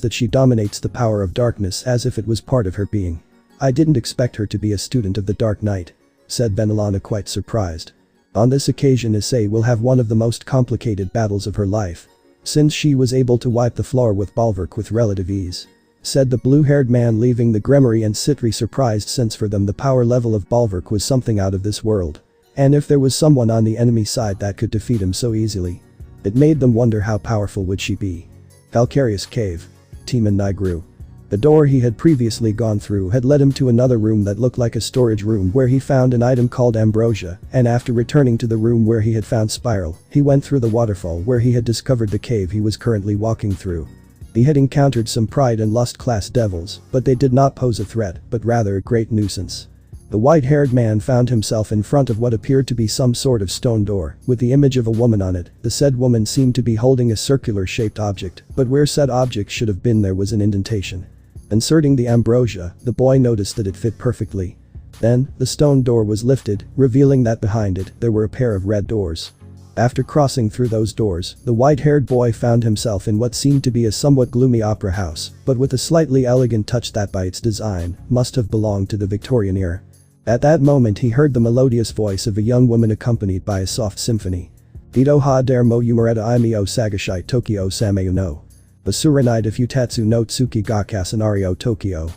that she dominates the power of darkness as if it was part of her being. I didn't expect her to be a student of the Dark Knight," said Venilana, quite surprised. "On this occasion Issei will have one of the most complicated battles of her life. Since she was able to wipe the floor with Bolverk with relative ease," said the blue-haired man, leaving the Gremory and Citri surprised, since for them the power level of Bolverk was something out of this world. And if there was someone on the enemy side that could defeat him so easily, it made them wonder how powerful would she be. Valkyria's Cave. Timon Nigru. The door he had previously gone through had led him to another room that looked like a storage room, where he found an item called Ambrosia, and after returning to the room where he had found Spiral, he went through the waterfall where he had discovered the cave he was currently walking through. He had encountered some Pride and Lust class devils, but they did not pose a threat, but rather a great nuisance. The white-haired man found himself in front of what appeared to be some sort of stone door, with the image of a woman on it. The said woman seemed to be holding a circular-shaped object, but where said object should have been there was an indentation. Inserting the ambrosia, the boy noticed that it fit perfectly. Then, the stone door was lifted, revealing that behind it, there were a pair of red doors. After crossing through those doors, the white-haired boy found himself in what seemed to be a somewhat gloomy opera house, but with a slightly elegant touch that by its design, must have belonged to the Victorian era. At that moment he heard the melodious voice of a young woman accompanied by a soft symphony. "Ito ha der mo umareta I mi o sagashite Tokyo Sameu no." Basuranai de Futatsu no Tsuki ga Kasanario Tokyo.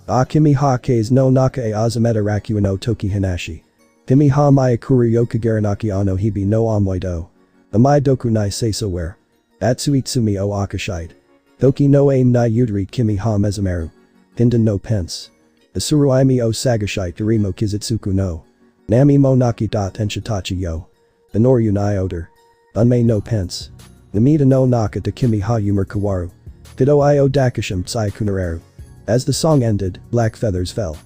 Akimi ha K's no Naka e Azameta Raku no Toki Hinashi. Himi ha Mayakuru Yokugaranaki ano Hibi no Amoido. Amai Doku nai Seiso where. Atsuitsumi o Akashite. Toki no aim nai Udari Kimi ha Mezumeru. Hinden no Pence. Asuruimi o Sagashite Dorimo Kizutsuku no. Nami mo Naki da Tenshitachi yo. Benoru nai Oder. Unmei no Pence. Namita no Naka to Kimi ha Yumur Kawaru. Fido io Dakishim Tsai Kunareru. As the song ended, black feathers fell.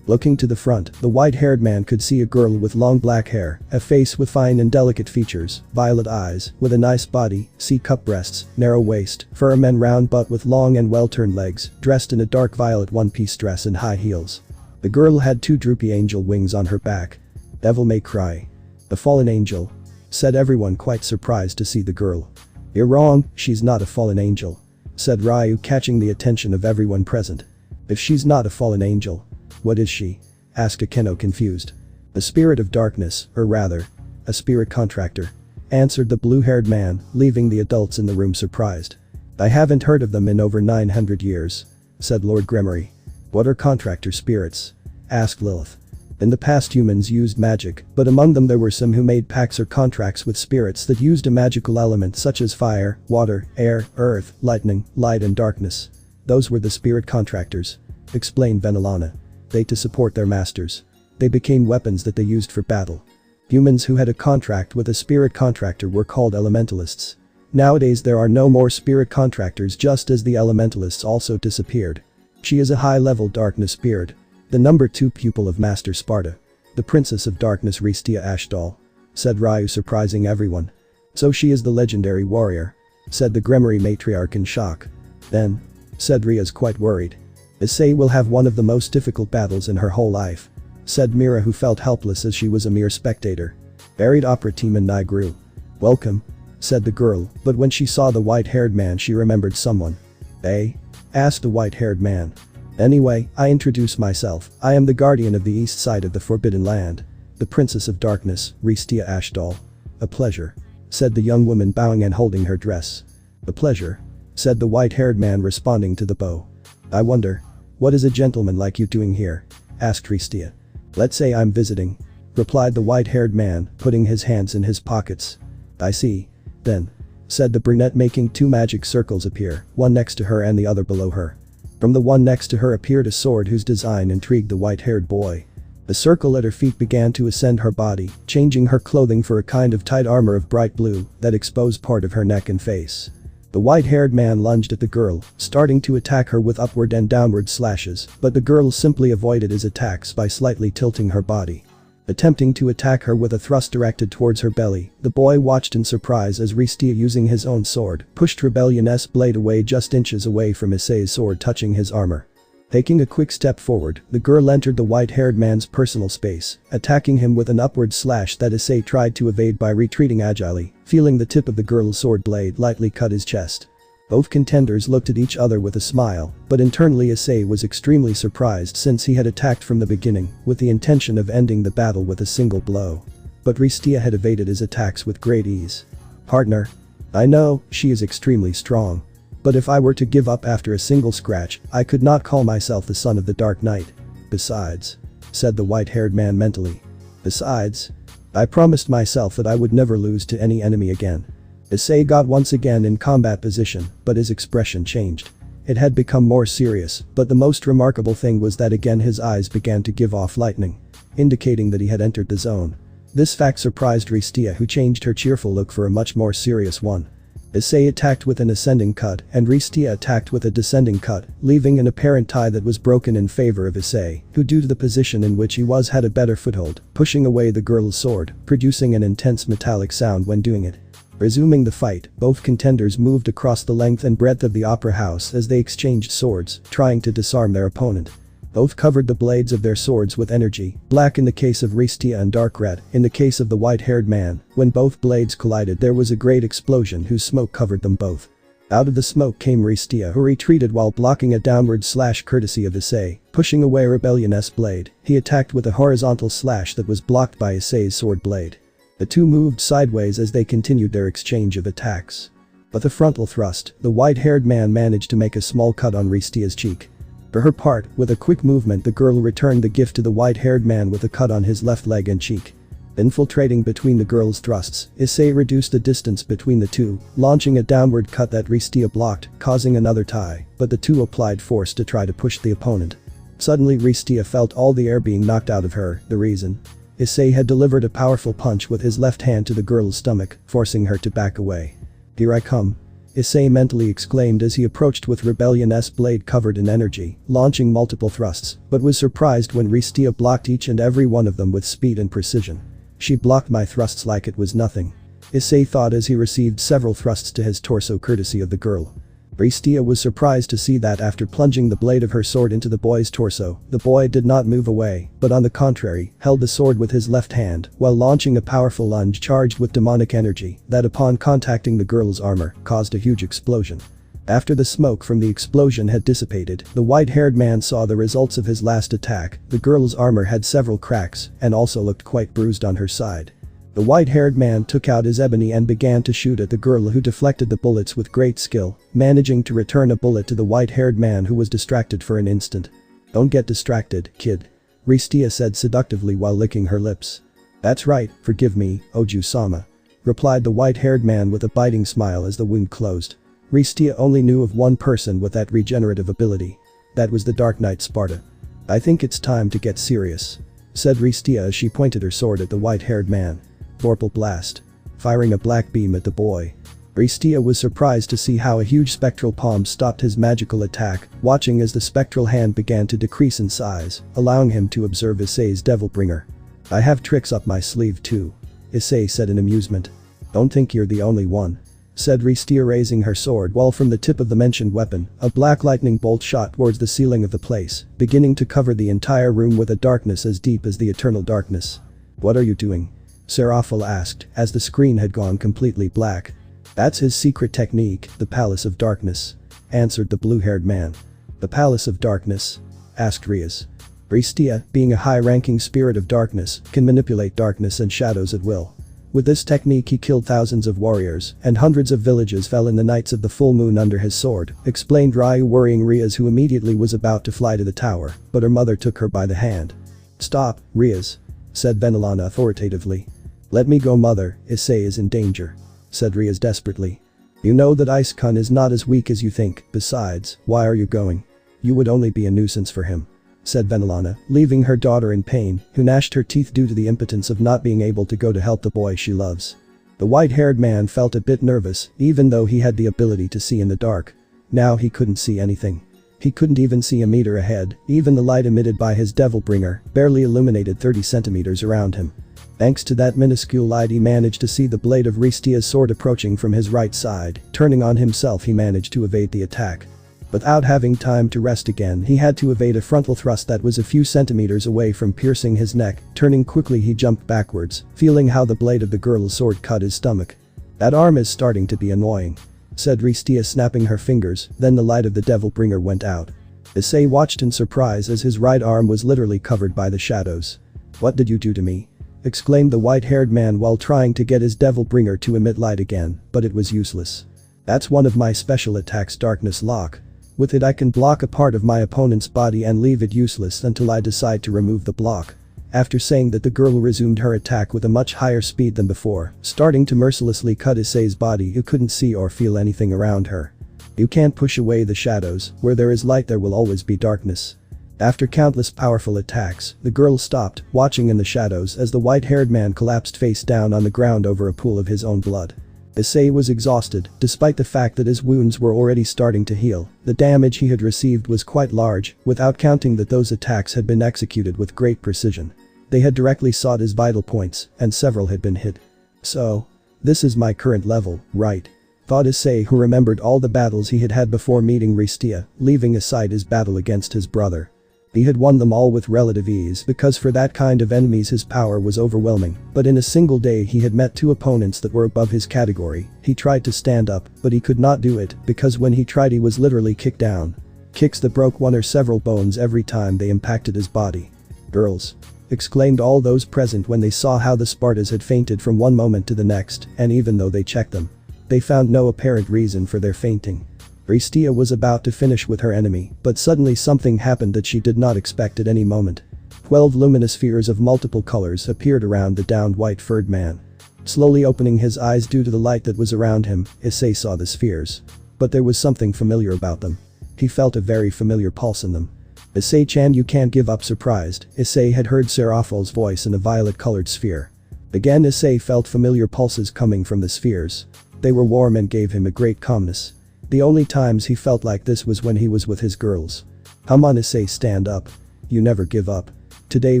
Looking to the front, the white-haired man could see a girl with long black hair, a face with fine and delicate features, violet eyes, with a nice body, C-cup breasts, narrow waist, firm and round butt with long and well-turned legs, dressed in a dark violet one-piece dress and high heels. The girl had two droopy angel wings on her back. Devil may cry. The fallen angel? Said everyone, quite surprised to see the girl. You're wrong, she's not a fallen angel. Said Ryu, catching the attention of everyone present. If she's not a fallen angel, what is she? Asked Akeno, confused. A spirit of darkness, or rather, a spirit contractor. Answered the blue-haired man, leaving the adults in the room surprised. I haven't heard of them in over 900 years. Said Lord Gremory. What are contractor spirits? Asked Lilith. In the past humans used magic, but among them there were some who made pacts or contracts with spirits that used a magical element such as fire, water, air, earth, lightning, light and darkness. Those were the spirit contractors. Explained Venelana. They to support their masters. They became weapons that they used for battle. Humans who had a contract with a spirit contractor were called elementalists. Nowadays there are no more spirit contractors, just as the elementalists also disappeared. She is a high-level darkness spirit. The number 2 pupil of Master Sparda. The Princess of Darkness Ristia Ashdal. Said Ryu, surprising everyone. So she is the legendary warrior. Said the Gremory matriarch in shock. Then. Said Rias, quite worried. Issei will have one of the most difficult battles in her whole life. Said Mira, who felt helpless as she was a mere spectator. Buried opera team and I grew. Welcome. Said the girl, but when she saw the white-haired man she remembered someone. Eh? Asked the white-haired man. Anyway, I introduce myself. I am the guardian of the east side of the Forbidden Land. The Princess of Darkness, Ristia Ashdal. A pleasure. Said the young woman, bowing and holding her dress. A pleasure. Said the white-haired man, responding to the bow. I wonder. What is a gentleman like you doing here? Asked Ristia. Let's say I'm visiting. Replied the white-haired man, putting his hands in his pockets. I see. Then. Said the brunette, making 2 magic circles appear, one next to her and the other below her. From the one next to her appeared a sword whose design intrigued the white-haired boy. The circle at her feet began to ascend her body, changing her clothing for a kind of tight armor of bright blue that exposed part of her neck and face. The white-haired man lunged at the girl, starting to attack her with upward and downward slashes, but the girl simply avoided his attacks by slightly tilting her body. Attempting to attack her with a thrust directed towards her belly, the boy watched in surprise as Ristia, using his own sword, pushed Rebellion's blade away just inches away from Issei's sword touching his armor. Taking a quick step forward, the girl entered the white-haired man's personal space, attacking him with an upward slash that Issei tried to evade by retreating agilely, feeling the tip of the girl's sword blade lightly cut his chest. Both contenders looked at each other with a smile, but internally Issei was extremely surprised since he had attacked from the beginning with the intention of ending the battle with a single blow. But Ristia had evaded his attacks with great ease. Partner. I know, she is extremely strong. But if I were to give up after a single scratch, I could not call myself the son of the Dark Knight. Besides. Said the white-haired man mentally. Besides. I promised myself that I would never lose to any enemy again. Issei got once again in combat position, but his expression changed. It had become more serious, but the most remarkable thing was that again his eyes began to give off lightning, indicating that he had entered the zone. This fact surprised Ristia, who changed her cheerful look for a much more serious one. Issei attacked with an ascending cut and Ristia attacked with a descending cut, leaving an apparent tie that was broken in favor of Issei, who due to the position in which he was had a better foothold, pushing away the girl's sword, producing an intense metallic sound when doing it. Resuming the fight, both contenders moved across the length and breadth of the opera house as they exchanged swords, trying to disarm their opponent. Both covered the blades of their swords with energy, black in the case of Ristia and dark red in the case of the white-haired man. When both blades collided there was a great explosion whose smoke covered them both. Out of the smoke came Ristia, who retreated while blocking a downward slash courtesy of Issei, pushing away Rebellion's blade. He attacked with a horizontal slash that was blocked by Issei's sword blade. The two moved sideways as they continued their exchange of attacks. But the frontal thrust, the white-haired man managed to make a small cut on Ristia's cheek. For her part, with a quick movement the girl returned the gift to the white-haired man with a cut on his left leg and cheek. Infiltrating between the girl's thrusts, Issei reduced the distance between the two, launching a downward cut that Ristia blocked, causing another tie, but the two applied force to try to push the opponent. Suddenly Ristia felt all the air being knocked out of her, the reason. Issei had delivered a powerful punch with his left hand to the girl's stomach, forcing her to back away. "Here I come," Issei mentally exclaimed as he approached with Rebellion's blade covered in energy, launching multiple thrusts, but was surprised when Ristia blocked each and every one of them with speed and precision. "She blocked my thrusts like it was nothing," Issei thought as he received several thrusts to his torso courtesy of the girl. Ristia was surprised to see that after plunging the blade of her sword into the boy's torso, the boy did not move away, but on the contrary, held the sword with his left hand while launching a powerful lunge charged with demonic energy that upon contacting the girl's armor, caused a huge explosion. After the smoke from the explosion had dissipated, the white-haired man saw the results of his last attack. The girl's armor had several cracks and also looked quite bruised on her side. The white-haired man took out his ebony and began to shoot at the girl, who deflected the bullets with great skill, managing to return a bullet to the white-haired man, who was distracted for an instant. "Don't get distracted, kid," Ristia said seductively while licking her lips. "That's right, forgive me, Oju-sama," replied the white-haired man with a biting smile as the wound closed. Ristia only knew of one person with that regenerative ability. That was the Dark Knight Sparda. "I think it's time to get serious," said Ristia as she pointed her sword at the white-haired man. Vorpal blast. Firing a black beam at the boy. Ristia was surprised to see how a huge spectral palm stopped his magical attack, watching as the spectral hand began to decrease in size, allowing him to observe Issei's Devilbringer. "I have tricks up my sleeve too," Issei said in amusement. "Don't think you're the only one," said Ristia, raising her sword while from the tip of the mentioned weapon, a black lightning bolt shot towards the ceiling of the place, beginning to cover the entire room with a darkness as deep as the eternal darkness. "What are you doing?" Seraphil asked, as the screen had gone completely black. "That's his secret technique, the Palace of Darkness," answered the blue-haired man. "The Palace of Darkness?" asked Rias. Ristia, being a high-ranking spirit of darkness, can manipulate darkness and shadows at will. With this technique he killed thousands of warriors, and hundreds of villages fell in the nights of the full moon under his sword, explained Ryu, worrying Rias, who immediately was about to fly to the tower, but her mother took her by the hand. "Stop, Rias," said Venelana authoritatively. "Let me go, mother, Issei is in danger," said Rias desperately. "You know that Ice-kun is not as weak as you think, besides, why are you going? You would only be a nuisance for him," said Venelana, leaving her daughter in pain, who gnashed her teeth due to the impotence of not being able to go to help the boy she loves. The white-haired man felt a bit nervous, even though he had the ability to see in the dark. Now he couldn't see anything. He couldn't even see a meter ahead, even the light emitted by his Devilbringer barely illuminated 30 centimeters around him. Thanks to that minuscule light he managed to see the blade of Ristia's sword approaching from his right side. Turning on himself he managed to evade the attack. Without having time to rest again, he had to evade a frontal thrust that was a few centimeters away from piercing his neck. Turning quickly he jumped backwards, feeling how the blade of the girl's sword cut his stomach. "That arm is starting to be annoying," said Ristia, snapping her fingers. Then the light of the Devilbringer went out. Issei watched in surprise as his right arm was literally covered by the shadows. "What did you do to me?" exclaimed the white-haired man while trying to get his Devilbringer to emit light again, but it was useless. "That's one of my special attacks, Darkness Lock. With it I can block a part of my opponent's body and leave it useless until I decide to remove the block." After saying that, the girl resumed her attack with a much higher speed than before, starting to mercilessly cut Issei's body, who couldn't see or feel anything around her. "You can't push away the shadows. Where there is light there will always be darkness." After countless powerful attacks, the girl stopped, watching in the shadows as the white-haired man collapsed face down on the ground over a pool of his own blood. Issei was exhausted, despite the fact that his wounds were already starting to heal. The damage he had received was quite large, without counting that those attacks had been executed with great precision. They had directly sought his vital points, and several had been hit. "So, this is my current level, right?" thought Issei, who remembered all the battles he had had before meeting Ristia, leaving aside his battle against his brother. He had won them all with relative ease because for that kind of enemies his power was overwhelming, but in a single day he had met two opponents that were above his category. He tried to stand up, but he could not do it because when he tried he was literally kicked down. Kicks that broke one or several bones every time they impacted his body. "Girls!" exclaimed all those present when they saw how the Spartas had fainted from one moment to the next, and even though they checked them, They found no apparent reason for their fainting. Ristia was about to finish with her enemy, but suddenly something happened that she did not expect at any moment. 12 luminous spheres of multiple colors appeared around the downed white-furred man. Slowly opening his eyes due to the light that was around him, Issei saw the spheres. But there was something familiar about them. He felt a very familiar pulse in them. Issei-chan, you can't give up. Surprised, Issei had heard Seraphal's voice in a violet-colored sphere. Again Issei felt familiar pulses coming from the spheres. They were warm and gave him a great calmness. The only times he felt like this was when he was with his girls. Come on Issei, stand up. You never give up. Today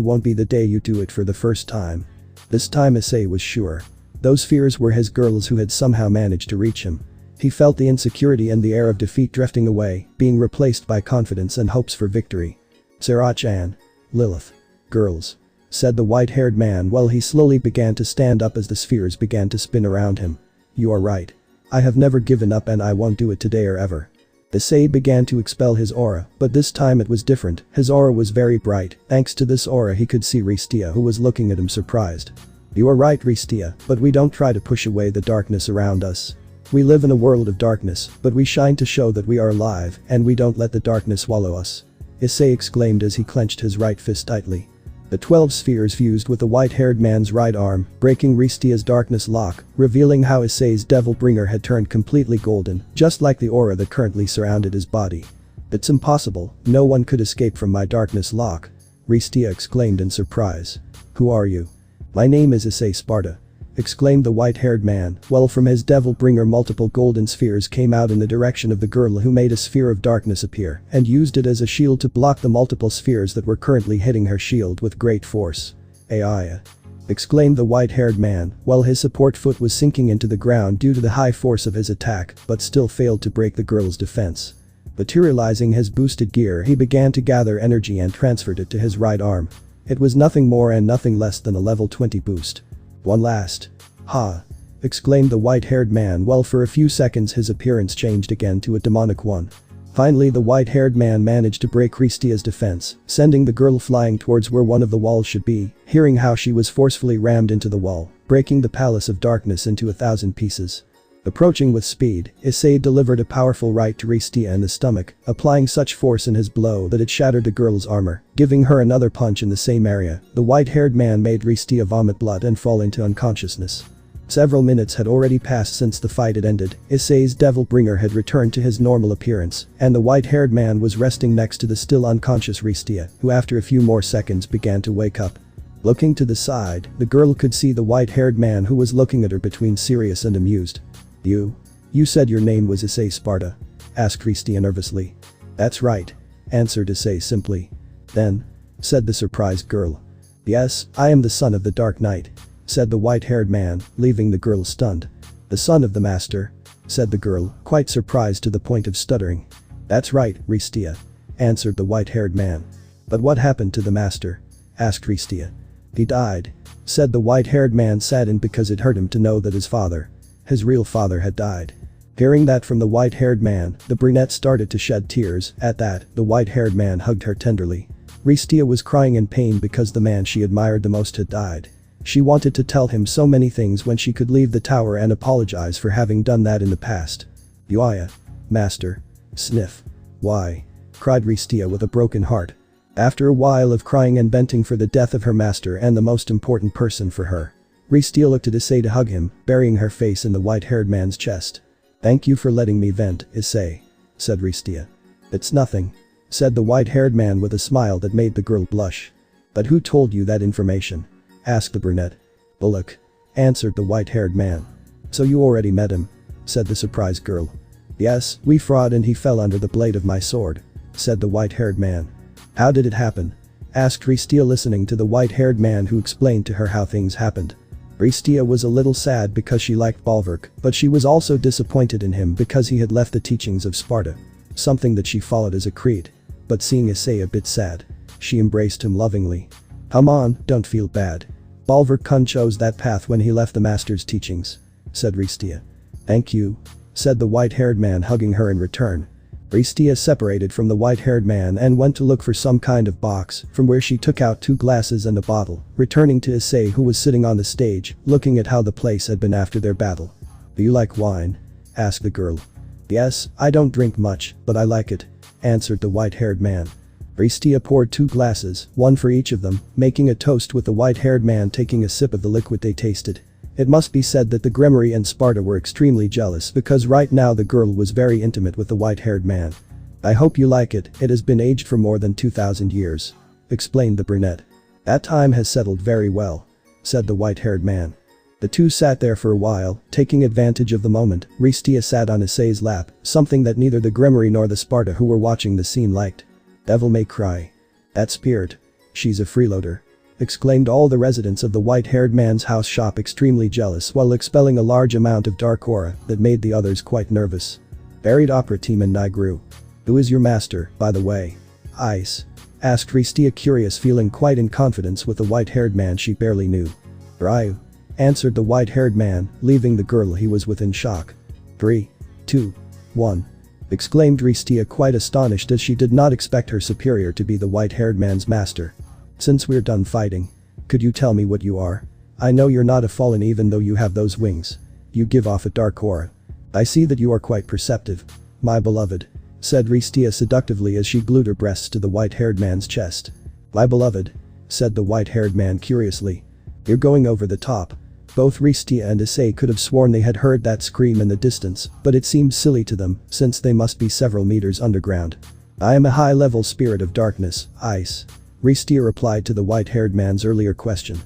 won't be the day you do it for the first time. This time Issei was sure. Those spheres were his girls who had somehow managed to reach him. He felt the insecurity and the air of defeat drifting away, being replaced by confidence and hopes for victory. Sarah-chan. Lilith. Girls. Said the white-haired man while he slowly began to stand up as the spheres began to spin around him. You are right. I have never given up and I won't do it today or ever. Issei began to expel his aura, but this time it was different. His aura was very bright. Thanks to this aura he could see Ristia, who was looking at him surprised. You are right Ristia, but we don't try to push away the darkness around us. We live in a world of darkness, but we shine to show that we are alive, and we don't let the darkness swallow us. Issei exclaimed as he clenched his right fist tightly. The 12 spheres fused with the white-haired man's right arm, breaking Ristia's darkness lock, revealing how Issei's devil bringer had turned completely golden, just like the aura that currently surrounded his body. It's impossible, no one could escape from my darkness lock. Ristia exclaimed in surprise. Who are you? My name is Issei Sparda. Exclaimed the white-haired man, while from his devil bringer multiple golden spheres came out in the direction of the girl who made a sphere of darkness appear and used it as a shield to block the multiple spheres that were currently hitting her shield with great force. Aya. Exclaimed the white-haired man, while his support foot was sinking into the ground due to the high force of his attack, but still failed to break the girl's defense. Materializing his boosted gear, he began to gather energy and transferred it to his right arm. It was nothing more and nothing less than a level 20 boost. One last. Ha! Exclaimed the white-haired man while for a few seconds his appearance changed again to a demonic one. Finally the white-haired man managed to break Ristia's defense, sending the girl flying towards where one of the walls should be, hearing how she was forcefully rammed into the wall, breaking the palace of darkness into 1,000 pieces. Approaching with speed, Issei delivered a powerful right to Ristia in the stomach, applying such force in his blow that it shattered the girl's armor, giving her another punch in the same area. The white-haired man made Ristia vomit blood and fall into unconsciousness. Several minutes had already passed since the fight had ended. Issei's devil bringer had returned to his normal appearance, and the white-haired man was resting next to the still unconscious Ristia, who after a few more seconds began to wake up. Looking to the side, the girl could see the white-haired man who was looking at her between serious and amused. You said your name was Issei Sparda? Asked Ristia nervously. That's right. Answered Issei simply. Then? Said the surprised girl. Yes, I am the son of the Dark Knight. Said the white-haired man, leaving the girl stunned. The son of the master? Said the girl, quite surprised to the point of stuttering. That's right, Ristia. Answered the white-haired man. But what happened to the master? Asked Ristia. He died. Said the white-haired man, saddened because it hurt him to know that his real father had died. Hearing that from the white-haired man, the brunette started to shed tears. At that, the white-haired man hugged her tenderly. Ristia was crying in pain because the man she admired the most had died. She wanted to tell him so many things when she could leave the tower and apologize for having done that in the past. Yuaya. Master. Sniff. Why? Cried Ristia with a broken heart. After a while of crying and venting for the death of her master and the most important person for her, Ristia looked at Issei to hug him, burying her face in the white-haired man's chest. Thank you for letting me vent, Issei. Said Ristia. It's nothing. Said the white-haired man with a smile that made the girl blush. But who told you that information? Asked the brunette. Bullock. Answered the white-haired man. So you already met him? Said the surprised girl. Yes, we fought and he fell under the blade of my sword. Said the white-haired man. How did it happen? Asked Ristia, listening to the white-haired man who explained to her how things happened. Ristia was a little sad because she liked Bolverk, but she was also disappointed in him because he had left the teachings of Sparda. Something that she followed as a creed. But seeing Issei a bit sad, she embraced him lovingly. Come on, don't feel bad. Bolverk-kun chose that path when he left the master's teachings. Said Ristia. Thank you. Said the white-haired man, hugging her in return. Ristia separated from the white-haired man and went to look for some kind of box, from where she took out 2 glasses and a bottle, returning to Issei, who was sitting on the stage, looking at how the place had been after their battle. Do you like wine? Asked the girl. Yes, I don't drink much, but I like it, answered the white-haired man. Ristia poured 2 glasses, one for each of them, making a toast with the white-haired man taking a sip of the liquid they tasted. It must be said that the Grimoire and Sparda were extremely jealous because right now the girl was very intimate with the white-haired man. I hope you like it, it has been aged for more than 2,000 years, explained the brunette. That time has settled very well, said the white-haired man. The two sat there for a while, taking advantage of the moment. Ristia sat on Issei's lap, something that neither the Grimoire nor the Sparda who were watching the scene liked. Devil may cry. That spirit. She's a freeloader, exclaimed all the residents of the white-haired man's house shop extremely jealous while expelling a large amount of dark aura that made the others quite nervous. Buried opera team and Nigru. Who is your master, by the way? Ice. Asked Ristia, curious, feeling quite in confidence with the white-haired man she barely knew. Ryu. Answered the white-haired man, leaving the girl he was with in shock. 3, 2, 1. Exclaimed Ristia, quite astonished as she did not expect her superior to be the white-haired man's master. Since we're done fighting, could you tell me what you are? I know you're not a fallen even though you have those wings. You give off a dark aura. I see that you are quite perceptive, my beloved, said Ristia seductively as she glued her breasts to the white-haired man's chest. My beloved, said the white-haired man curiously. You're going over the top. Both Ristia and Issei could have sworn they had heard that scream in the distance, but it seemed silly to them since they must be several meters underground. I am a high-level spirit of darkness, Ice. Ristia replied to the white-haired man's earlier question.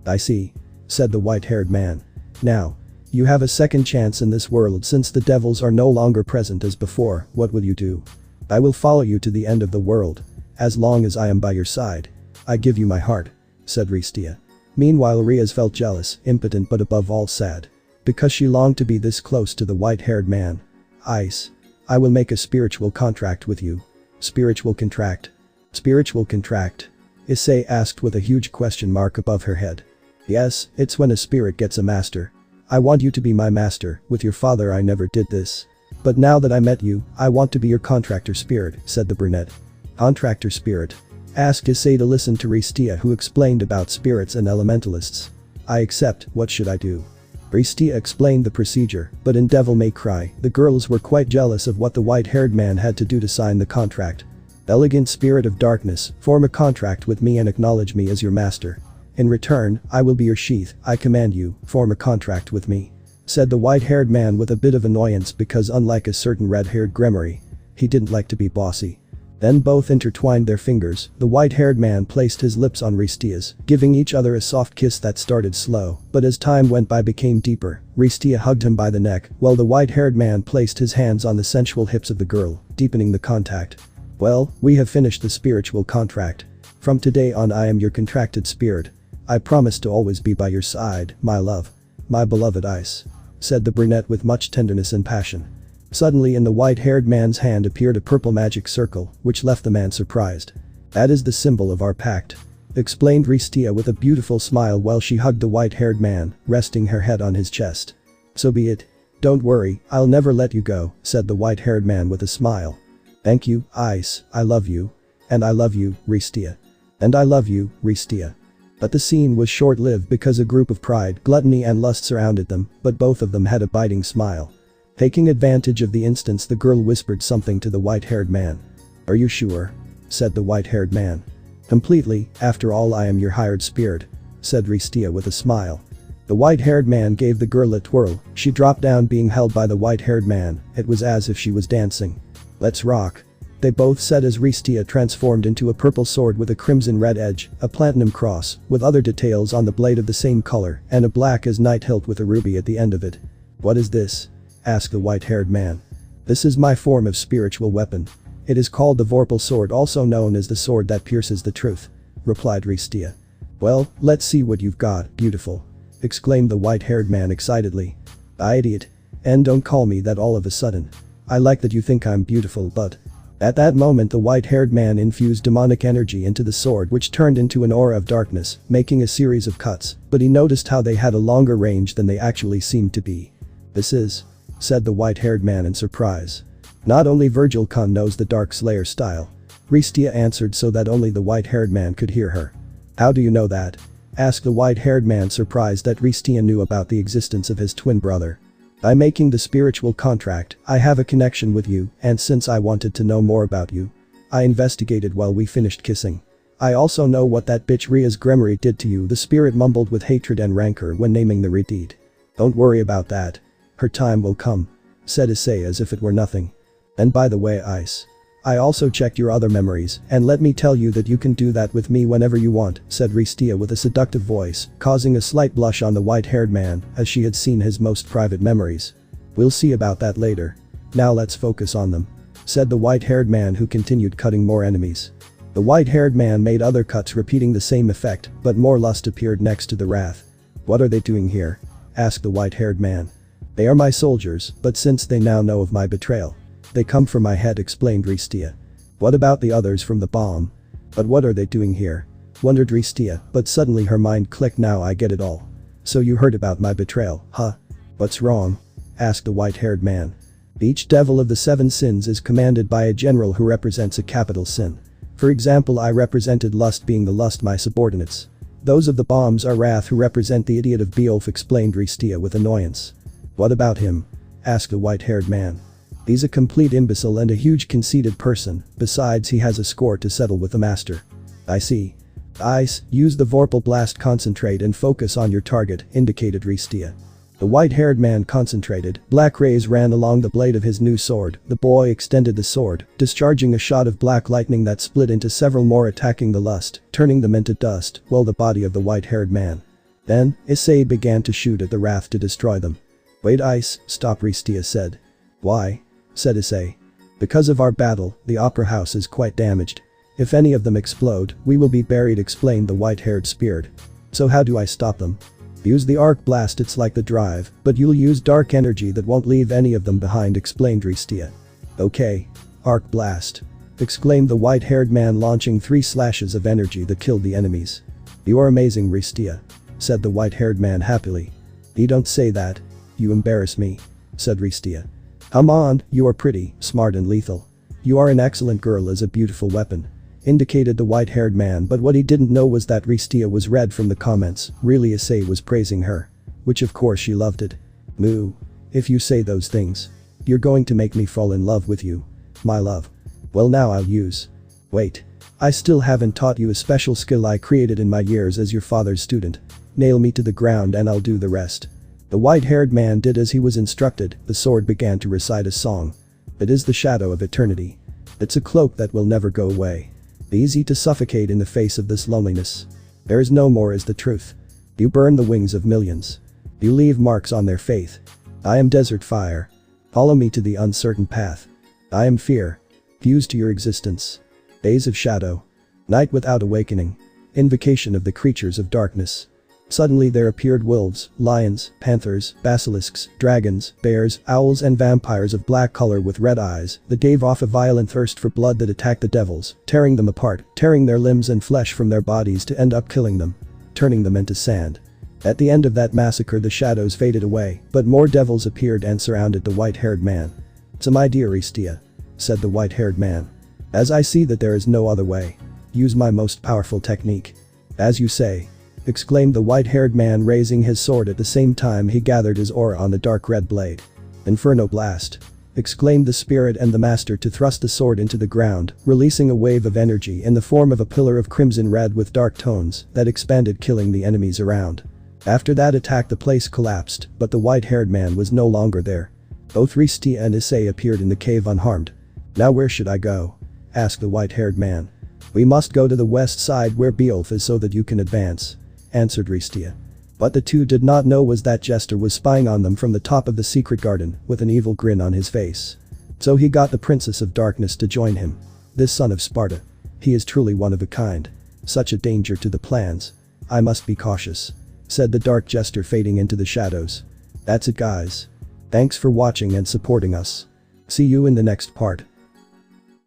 I see, said the white-haired man. Now, you have a second chance in this world since the devils are no longer present as before. What will you do? I will follow you to the end of the world. As long as I am by your side. I give you my heart, said Ristia. Meanwhile Rias felt jealous, impotent but above all sad. Because she longed to be this close to the white-haired man. Ice. I will make a spiritual contract with you. Spiritual contract. Spiritual contract? Issei asked with a huge question mark above her head. Yes, it's when a spirit gets a master. I want you to be my master. With your father I never did this. But now that I met you, I want to be your contractor spirit, said the brunette. Contractor spirit? Asked Issei to listen to Ristia, who explained about spirits and elementalists. I accept, what should I do? Ristia explained the procedure, but in Devil May Cry, the girls were quite jealous of what the white-haired man had to do to sign the contract. Elegant spirit of darkness, form a contract with me and acknowledge me as your master. In return, I will be your sheath, I command you, form a contract with me, said the white-haired man with a bit of annoyance because unlike a certain red-haired Grimoire, he didn't like to be bossy. Then both intertwined their fingers. The white-haired man placed his lips on Ristia's, giving each other a soft kiss that started slow, but as time went by became deeper. Ristia hugged him by the neck, while the white-haired man placed his hands on the sensual hips of the girl, deepening the contact. Well, we have finished the spiritual contract. From today on I am your contracted spirit. I promise to always be by your side, my love. My beloved Ice, said the brunette with much tenderness and passion. Suddenly in the white-haired man's hand appeared a purple magic circle, which left the man surprised. That is the symbol of our pact, explained Ristia with a beautiful smile while she hugged the white-haired man, resting her head on his chest. So be it. Don't worry, I'll never let you go, said the white-haired man with a smile. Thank you, Ice, I love you. And I love you, Ristia. And I love you, Ristia. But the scene was short-lived because a group of pride, gluttony and lust surrounded them, but both of them had a biting smile. Taking advantage of the instance, the girl whispered something to the white-haired man. Are you sure? Said the white-haired man. Completely, after all I am your hired spirit, said Ristia with a smile. The white-haired man gave the girl a twirl. She dropped down being held by the white-haired man. It was as if she was dancing. Let's rock, they both said as Ristia transformed into a purple sword with a crimson red edge, a platinum cross, with other details on the blade of the same color, and a black as night hilt with a ruby at the end of it. What is this? Asked the white-haired man. This is my form of spiritual weapon. It is called the Vorpal sword, also known as the sword that pierces the truth, replied Ristia. Well, let's see what you've got, beautiful, exclaimed the white-haired man excitedly. Idiot. And don't call me that all of a sudden. I like that you think I'm beautiful, but… At that moment the white-haired man infused demonic energy into the sword, which turned into an aura of darkness, making a series of cuts, but he noticed how they had a longer range than they actually seemed to be. This is… said the white-haired man in surprise. Not only Virgil Khan knows the Dark Slayer style. Ristia answered so that only the white-haired man could hear her. How do you know that? Asked the white-haired man, surprised that Ristia knew about the existence of his twin brother. By making the spiritual contract, I have a connection with you, and since I wanted to know more about you, I investigated while we finished kissing. I also know what that bitch Ria's Gremory did to you, the spirit mumbled with hatred and rancor when naming the deed. Don't worry about that. Her time will come, said Issei as if it were nothing. And by the way, Ice, I also checked your other memories, and let me tell you that you can do that with me whenever you want, said Ristia with a seductive voice, causing a slight blush on the white-haired man as she had seen his most private memories. We'll see about that later. Now let's focus on them, said the white-haired man who continued cutting more enemies. The white-haired man made other cuts repeating the same effect, but more lust appeared next to the wrath. What are they doing here? Asked the white-haired man. They are my soldiers, but since they now know of my betrayal, they come for my head, explained Ristia. What about the others from the bomb? But what are they doing here? Wondered Ristia, but suddenly her mind clicked. Now I get it all. So you heard about my betrayal, huh? What's wrong? Asked the white-haired man. Each devil of the 7 sins is commanded by a general who represents a capital sin. For example, I represented lust, being the lust my subordinates. Those of the bombs are wrath, who represent the idiot of Beowulf, explained Ristia with annoyance. What about him? Asked the white-haired man. He's a complete imbecile and a huge conceited person, besides he has a score to settle with the master. I see. Ice, use the Vorpal Blast, concentrate and focus on your target, indicated Ristia. The white-haired man concentrated, black rays ran along the blade of his new sword, the boy extended the sword, discharging a shot of black lightning that split into several more, attacking the lust, turning them into dust, while the body of the white-haired man. Then, Issei began to shoot at the wrath to destroy them. Wait, Ice, stop, Ristia said. Why? Said Issei. Because of our battle, the opera house is quite damaged. If any of them explode, we will be buried, explained the white-haired spirit. So how do I stop them? Use the arc blast, it's like the drive, but you'll use dark energy that won't leave any of them behind, explained Ristia. Okay. Arc blast. Exclaimed the white-haired man, launching 3 slashes of energy that killed the enemies. You are amazing, Ristia, said the white-haired man happily. You don't say that. You embarrass me, said Ristia. Come on, you are pretty, smart and lethal. You are an excellent girl as a beautiful weapon, indicated the white-haired man, but what he didn't know was that Ristia was read from the comments. Really, Issei was praising her. Which of course she loved it. Moo. If you say those things, you're going to make me fall in love with you, my love. Well, now I'll use. Wait. I still haven't taught you a special skill I created in my years as your father's student. Nail me to the ground and I'll do the rest. The white-haired man did as he was instructed. The sword began to recite a song. It is the shadow of eternity. It's a cloak that will never go away. Easy to suffocate in the face of this loneliness. There is no more is the truth. You burn the wings of millions. You leave marks on their faith. I am desert fire. Follow me to the uncertain path. I am fear. Fuse to your existence. Days of shadow. Night without awakening. Invocation of the creatures of darkness. Suddenly there appeared wolves, lions, panthers, basilisks, dragons, bears, owls and vampires of black color with red eyes that gave off a violent thirst for blood that attacked the devils, tearing them apart, tearing their limbs and flesh from their bodies to end up killing them, turning them into sand. At the end of that massacre the shadows faded away, but more devils appeared and surrounded the white-haired man. So my dear Ristia, said the white-haired man. As I see that there is no other way. Use my most powerful technique. As you say. Exclaimed the white-haired man, raising his sword at the same time he gathered his aura on the dark red blade. Inferno blast. Exclaimed the spirit and the master to thrust the sword into the ground, releasing a wave of energy in the form of a pillar of crimson red with dark tones that expanded, killing the enemies around. After that attack the place collapsed, but the white-haired man was no longer there. Both Ristia and Issei appeared in the cave unharmed. Now where should I go? Asked the white-haired man. We must go to the west side where Beowulf is so that you can advance, answered Ristia. What the two did not know was that Jester was spying on them from the top of the secret garden with an evil grin on his face. So he got the Princess of Darkness to join him. This son of Sparda. He is truly one of a kind. Such a danger to the plans. I must be cautious, said the dark Jester, fading into the shadows. That's it, guys. Thanks for watching and supporting us. See you in the next part.